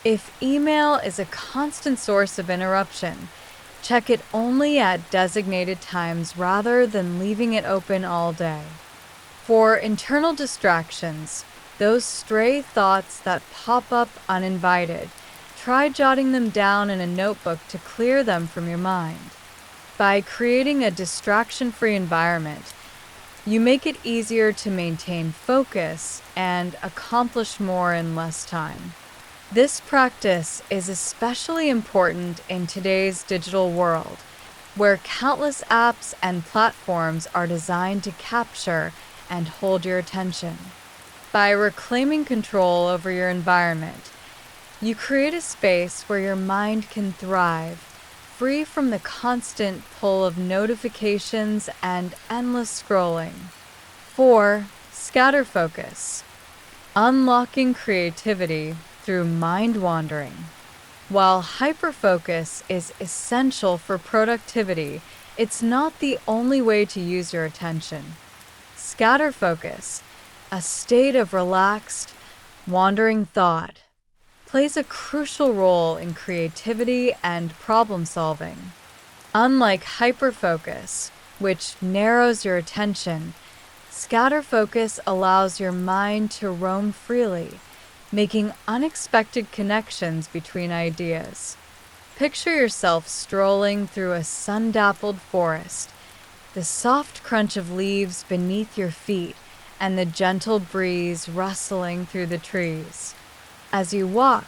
If email is a constant source of interruption, check it only at designated times rather than leaving it open all day. For internal distractions, those stray thoughts that pop up uninvited, try jotting them down in a notebook to clear them from your mind. By creating a distraction-free environment, you make it easier to maintain focus and accomplish more in less time. This practice is especially important in today's digital world, where countless apps and platforms are designed to capture and hold your attention. By reclaiming control over your environment, You create a space where your mind can thrive, free from the constant pull of notifications and endless scrolling. 4. Scatter focus. Unlocking creativity through mind wandering. While hyperfocus is essential for productivity, it's not the only way to use your attention. Scatter focus, a state of relaxed, wandering thought, plays a crucial role in creativity and problem solving. Unlike hyperfocus, which narrows your attention, scatter focus allows your mind to roam freely, making unexpected connections between ideas. Picture yourself strolling through a sun-dappled forest, the soft crunch of leaves beneath your feet and the gentle breeze rustling through the trees. As you walk,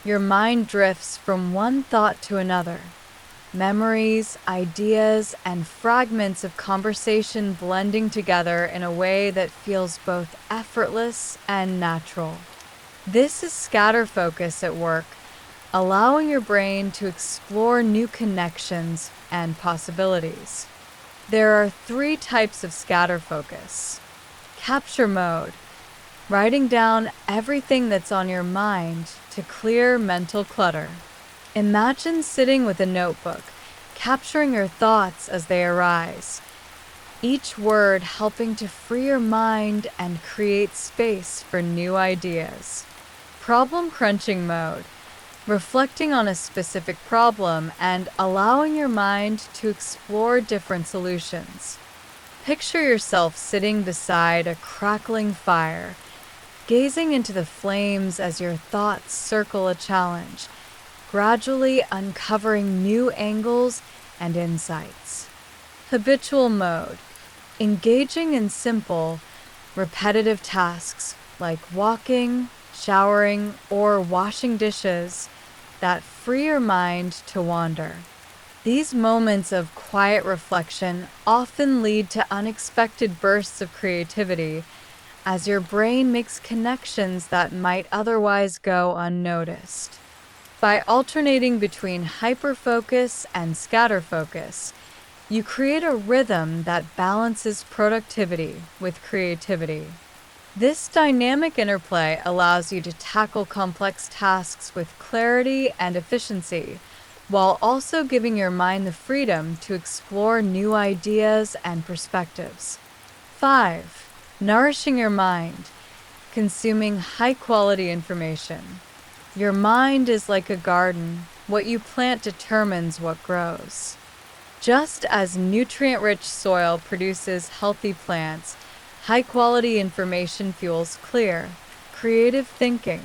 your mind drifts from one thought to another. Memories, ideas, and fragments of conversation blending together in a way that feels both effortless and natural. This is scatter focus at work, allowing your brain to explore new connections and possibilities. There are 3 types of scatter focus. Capture mode, writing down everything that's on your mind to clear mental clutter. Imagine sitting with a notebook, capturing your thoughts as they arise, each word helping to free your mind and create space for new ideas. Problem crunching mode, reflecting on a specific problem and allowing your mind to explore different solutions. Picture yourself sitting beside a crackling fire, gazing into the flames as your thoughts circle a challenge, gradually uncovering new angles and insights. Habitual mode, engaging in simple, repetitive tasks like walking, showering, or washing dishes that free your mind to wander. These moments of quiet reflection often lead to unexpected bursts of creativity as your brain makes connections that might otherwise go unnoticed. By alternating between hyperfocus and scatter focus, you create a rhythm that balances productivity with creativity. This dynamic interplay allows you to tackle complex tasks with clarity and efficiency, while also giving your mind the freedom to explore new ideas and perspectives. 5. Nourishing your mind, consuming high-quality information. Your mind is like a garden. What you plant determines what grows. Just as nutrient-rich soil produces healthy plants, high-quality information fuels clear, creative thinking.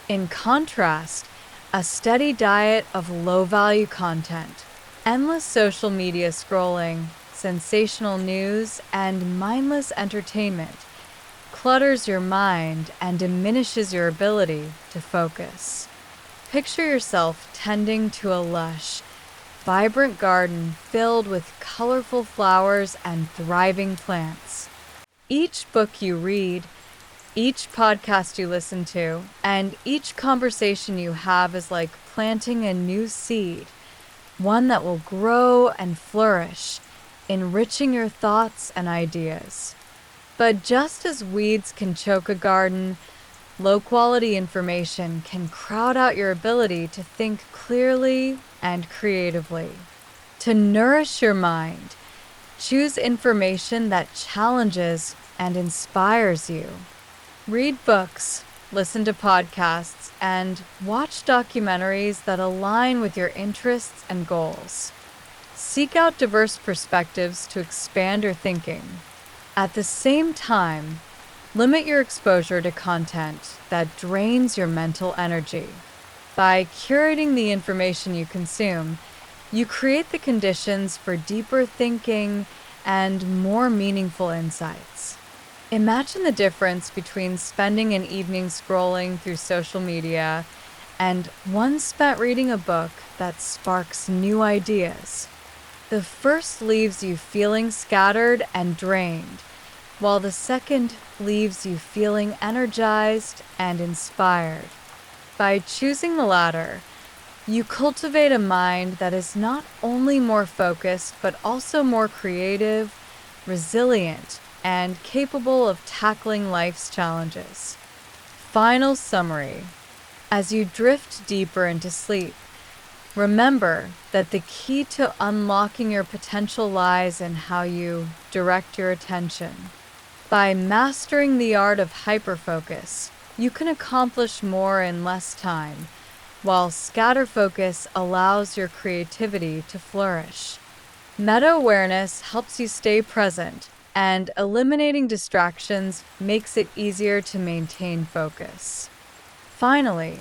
In contrast, a steady diet of low-value content, endless social media scrolling, sensational news, and mindless entertainment clutters your mind and diminishes your ability to focus. Picture yourself tending to a lush, vibrant garden filled with colorful flowers and thriving plants. Each book you read, each podcast you listen to, and each conversation you have is like planting a new seed, one that will grow and flourish, enriching your thoughts and ideas. But just as weeds can choke a garden, low-quality information can crowd out your ability to think clearly and creatively. To nourish your mind, choose information that challenges and inspires you. Read books, listen to podcasts, and watch documentaries that align with your interests and goals. Seek out diverse perspectives to expand your thinking. At the same time, limit your exposure to content that drains your mental energy. By curating the information you consume, you create the conditions for deeper thinking and more meaningful insights. Imagine the difference between spending an evening scrolling through social media and one spent reading a book that sparks new ideas. The first leaves you feeling scattered and drained, while the second leaves you feeling energized and inspired. By choosing the latter, you cultivate a mind that is not only more focused, but also more creative, resilient, and capable of tackling life's challenges. Final summary. As you drift deeper into sleep, remember that the key to unlocking your potential lies in how you direct your attention. By mastering the art of hyperfocus, you can accomplish more in less time, while scatter focus allows your creativity to flourish. Meta-awareness helps you stay present, and eliminating distractions makes it easier to maintain focus. Finally,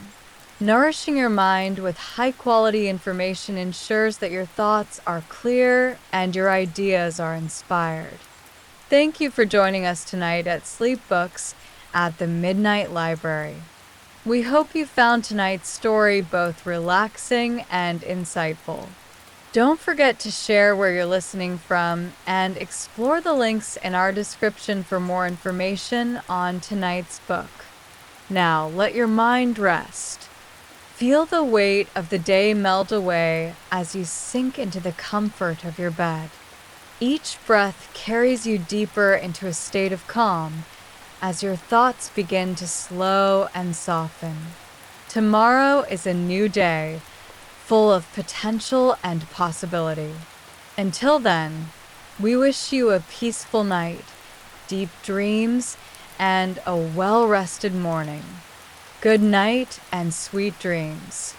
nourishing your mind with high-quality information ensures that your thoughts are clear and your ideas are inspired. Thank you for joining us tonight at Sleep Books at the Midnight Library. We hope you found tonight's story both relaxing and insightful. Don't forget to share where you're listening from and explore the links in our description for more information on tonight's book. Now, let your mind rest. Feel the weight of the day melt away as you sink into the comfort of your bed. Each breath carries you deeper into a state of calm as your thoughts begin to slow and soften. Tomorrow is a new day, full of potential and possibility. Until then, we wish you a peaceful night, deep dreams, and a well-rested morning. Good night and sweet dreams.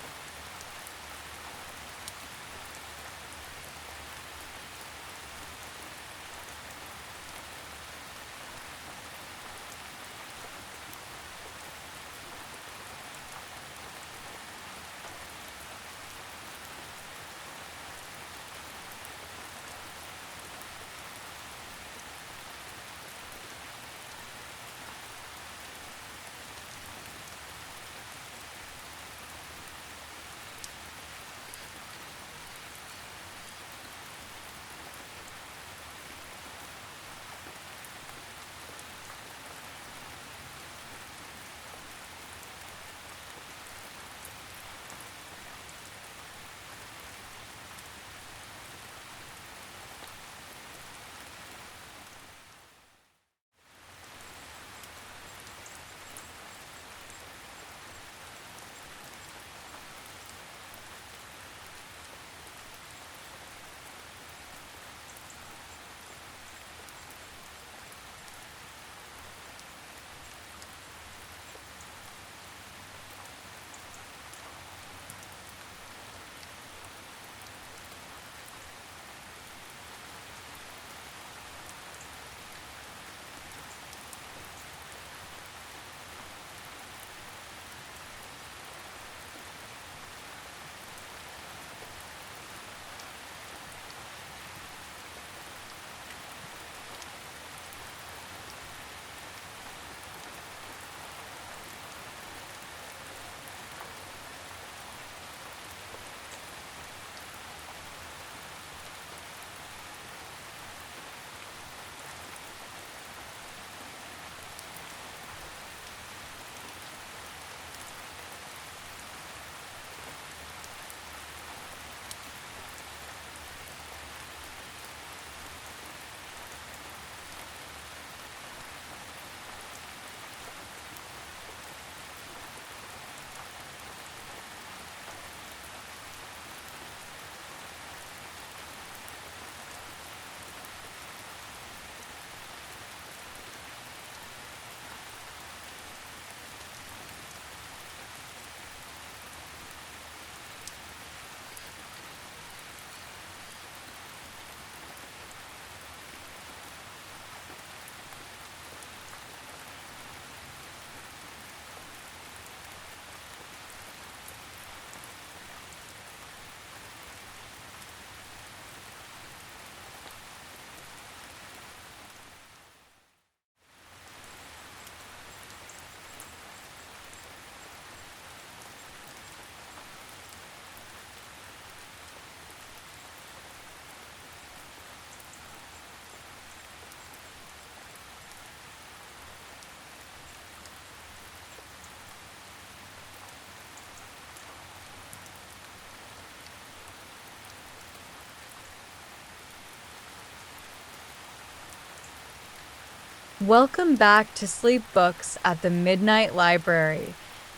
Welcome back to Sleep Books at the Midnight Library,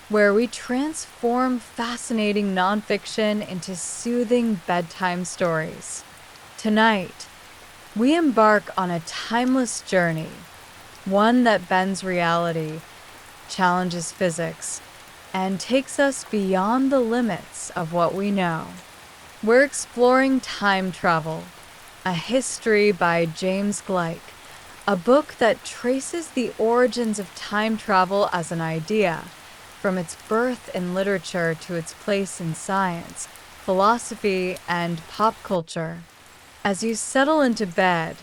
where we transform fascinating nonfiction into soothing bedtime stories. Tonight, we embark on a timeless journey, one that bends reality, challenges physics, and takes us beyond the limits of what we know. We're exploring Time Travel, a history by James Gleick, a book that traces the origins of time travel as an idea, from its birth in literature to its place in science, philosophy, and pop culture. As you settle into bed,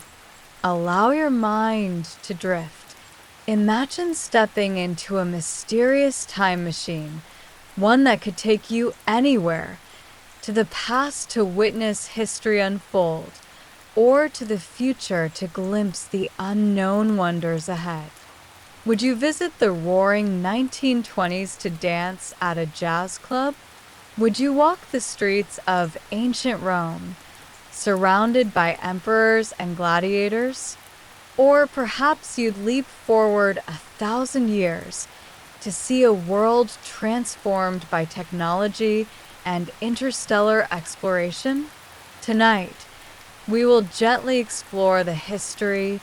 allow your mind to drift. Imagine stepping into a mysterious time machine, one that could take you anywhere, to the past to witness history unfold, or to the future to glimpse the unknown wonders ahead. Would you visit the roaring 1920s to dance at a jazz club? Would you walk the streets of ancient Rome, surrounded by emperors and gladiators? Or perhaps you'd leap forward 1,000 years to see a world transformed by technology and interstellar exploration? Tonight, we will gently explore the history,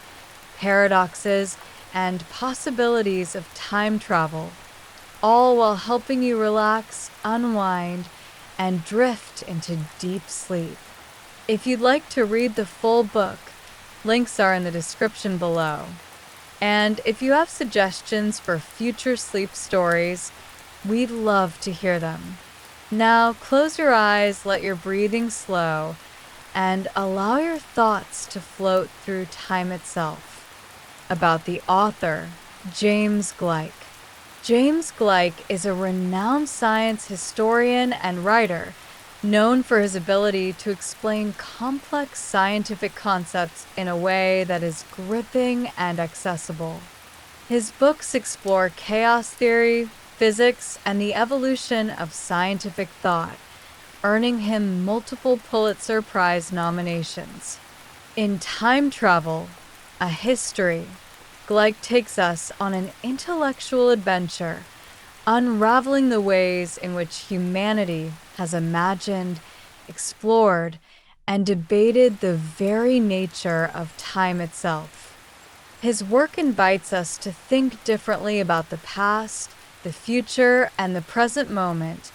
paradoxes, and possibilities of time travel, all while helping you relax, unwind, and drift into deep sleep. If you'd like to read the full book, links are in the description below. And if you have suggestions for future sleep stories, we'd love to hear them. Now close your eyes, let your breathing slow, and allow your thoughts to float through time itself. About the author, James Gleick. James Gleick is a renowned science historian and writer, known for his ability to explain complex scientific concepts in a way that is gripping and accessible. His books explore chaos theory, physics, and the evolution of scientific thought, earning him multiple Pulitzer Prize nominations. In Time Travel, a History, Gleick takes us on an intellectual adventure, unraveling the ways in which humanity has imagined, explored, and debated the very nature of time itself. His work invites us to think differently about the past, the future, and the present moment,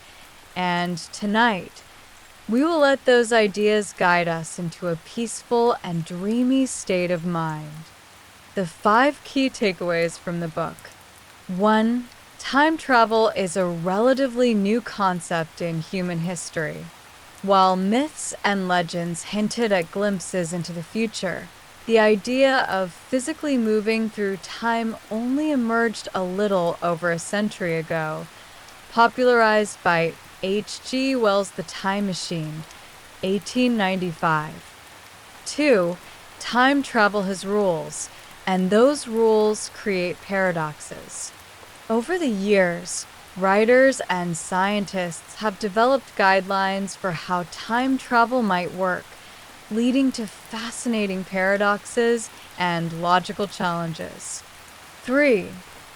and tonight, we will let those ideas guide us into a peaceful and dreamy state of mind. The 5 key takeaways from the book. 1. Time travel is a relatively new concept in human history. While myths and legends hinted at glimpses into the future, the idea of physically moving through time only emerged a little over a century ago, popularized by H.G. Wells' The Time Machine, 1895. 2. Time travel has rules, and those rules create paradoxes. Over the years, writers and scientists have developed guidelines for how time travel might work, leading to fascinating paradoxes and logical challenges. 3.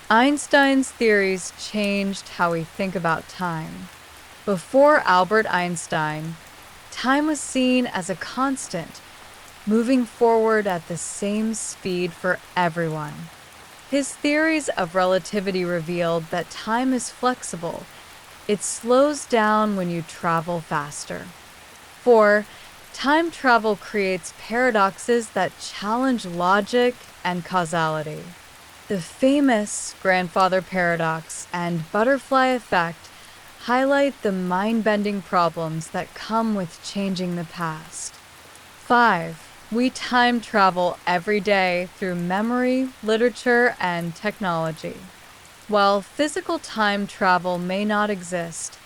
Einstein's theories changed how we think about time. Before Albert Einstein, time was seen as a constant, moving forward at the same speed for everyone. His theories of relativity revealed that time is flexible. It slows down when you travel faster. 4. Time travel creates paradoxes that challenge logic and causality. The famous grandfather paradox and butterfly effect highlight the mind-bending problems that come with changing the past. 5. We time travel every day through memory, literature, and technology. While physical time travel may not exist,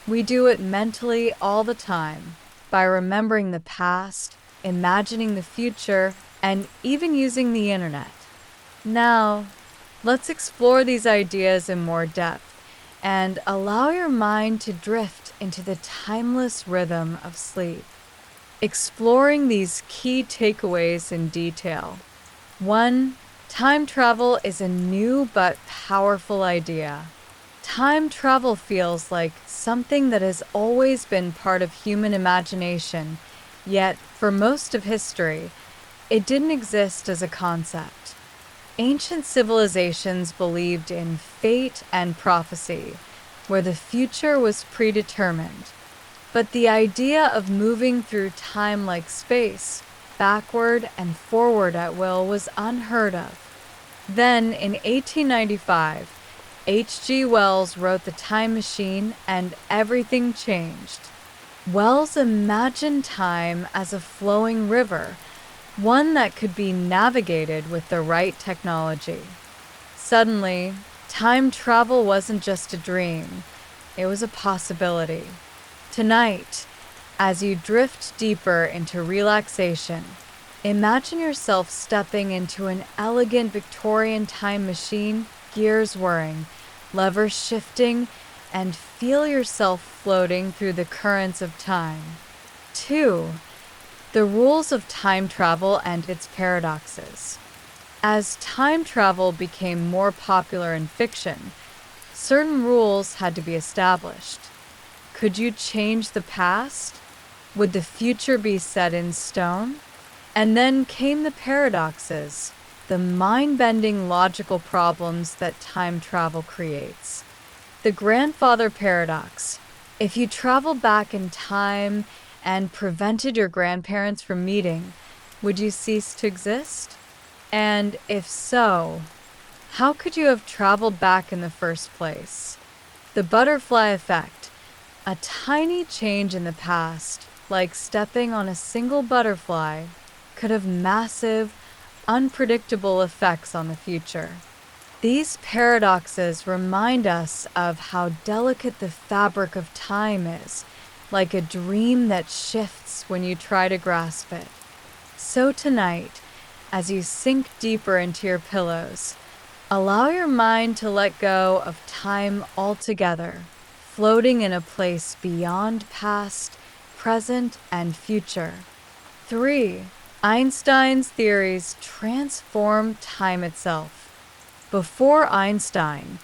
we do it mentally all the time by remembering the past, imagining the future, and even using the internet. Now, let's explore these ideas in more depth and allow your mind to drift into the timeless rhythm of sleep. Exploring these key takeaways in detail. 1. Time travel is a new but powerful idea. Time travel feels like something that has always been part of human imagination, yet, for most of history, it didn't exist as a concept. Ancient civilizations believed in fate and prophecy, where the future was predetermined. But the idea of moving through time like space, backward and forward at will, was unheard of. Then, in 1895, H.G. Wells wrote The Time Machine, and everything changed. Wells imagined time as a flowing river, one that could be navigated with the right technology. Suddenly, time travel wasn't just a dream, it was a possibility. Tonight, as you drift deeper into relaxation, imagine yourself stepping into an elegant Victorian time machine, gears whirring, levers shifting, and feel yourself floating through the currents of time. 2. The rules of time travel and its paradoxes. As time travel became more popular in fiction, certain rules had to be established. Could you change the past? Would the future be set in stone? And then came the paradoxes, the mind-bending logical problems that time travel creates. The grandfather paradox. If you traveled back in time and prevented your grandparents from meeting, would you cease to exist? And if so, how could you have traveled back in the first place? The butterfly effect. A tiny change in the past, like stepping on a single butterfly, could have massive, unpredictable effects on the future. These paradoxes remind us of how delicate the fabric of time is, like a dream that shifts when you try to grasp it. So tonight, as you sink deeper into your pillows, allow your mind to let go of time altogether, floating in a place beyond past, present, and future. 3. Einstein's theories transform time itself. Before Einstein,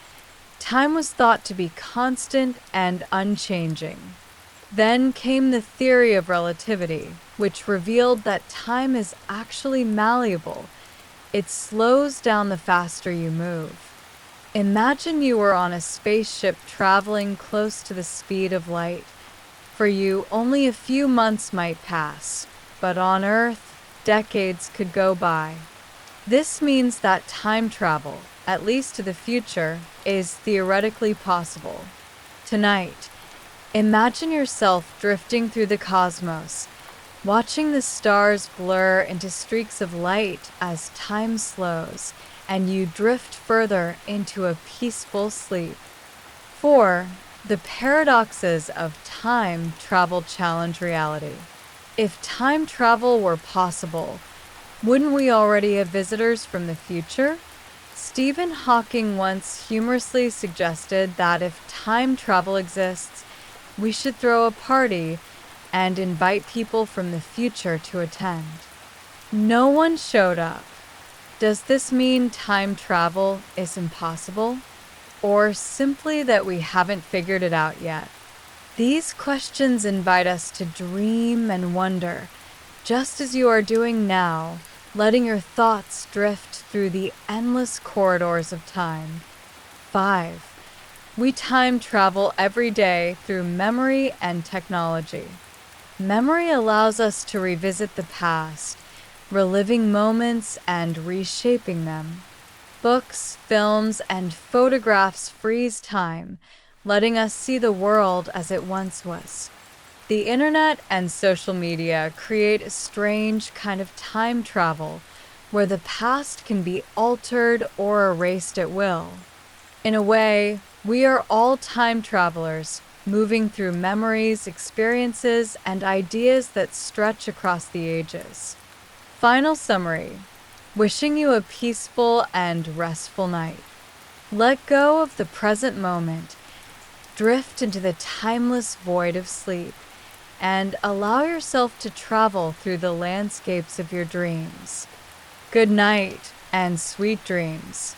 time was thought to be constant and unchanging. Then came the theory of relativity, which revealed that time is actually malleable. It slows down the faster you move. Imagine you were on a spaceship traveling close to the speed of light. For you, only a few months might pass, but on Earth, decades could go by. This means that time travel, at least to the future, is theoretically possible. Tonight, imagine yourself drifting through the cosmos, watching the stars blur into streaks of light as time slows, and you drift further into a peaceful sleep. 4. The paradoxes of time travel challenge reality. If time travel were possible, wouldn't we already have visitors from the future? Stephen Hawking once humorously suggested that if time travel exists, we should throw a party and invite people from the future to attend. No one showed up. Does this mean time travel is impossible? Or simply that we haven't figured it out yet? These questions invite us to dream and wonder, just as you are doing now, letting your thoughts drift through the endless corridors of time. 5. We time travel every day through memory and technology. Memory allows us to revisit the past, reliving moments and reshaping them. Books, films, and photographs freeze time, letting us see the world as it once was. The internet and social media create a strange kind of time travel where the past can be altered or erased at will. In a way, we are all time travelers, moving through memories, experiences, and ideas that stretch across the ages. Final summary. Wishing you a peaceful and restful night. Let go of the present moment, drift into the timeless void of sleep, and allow yourself to travel through the landscapes of your dreams. Good night, and sweet dreams.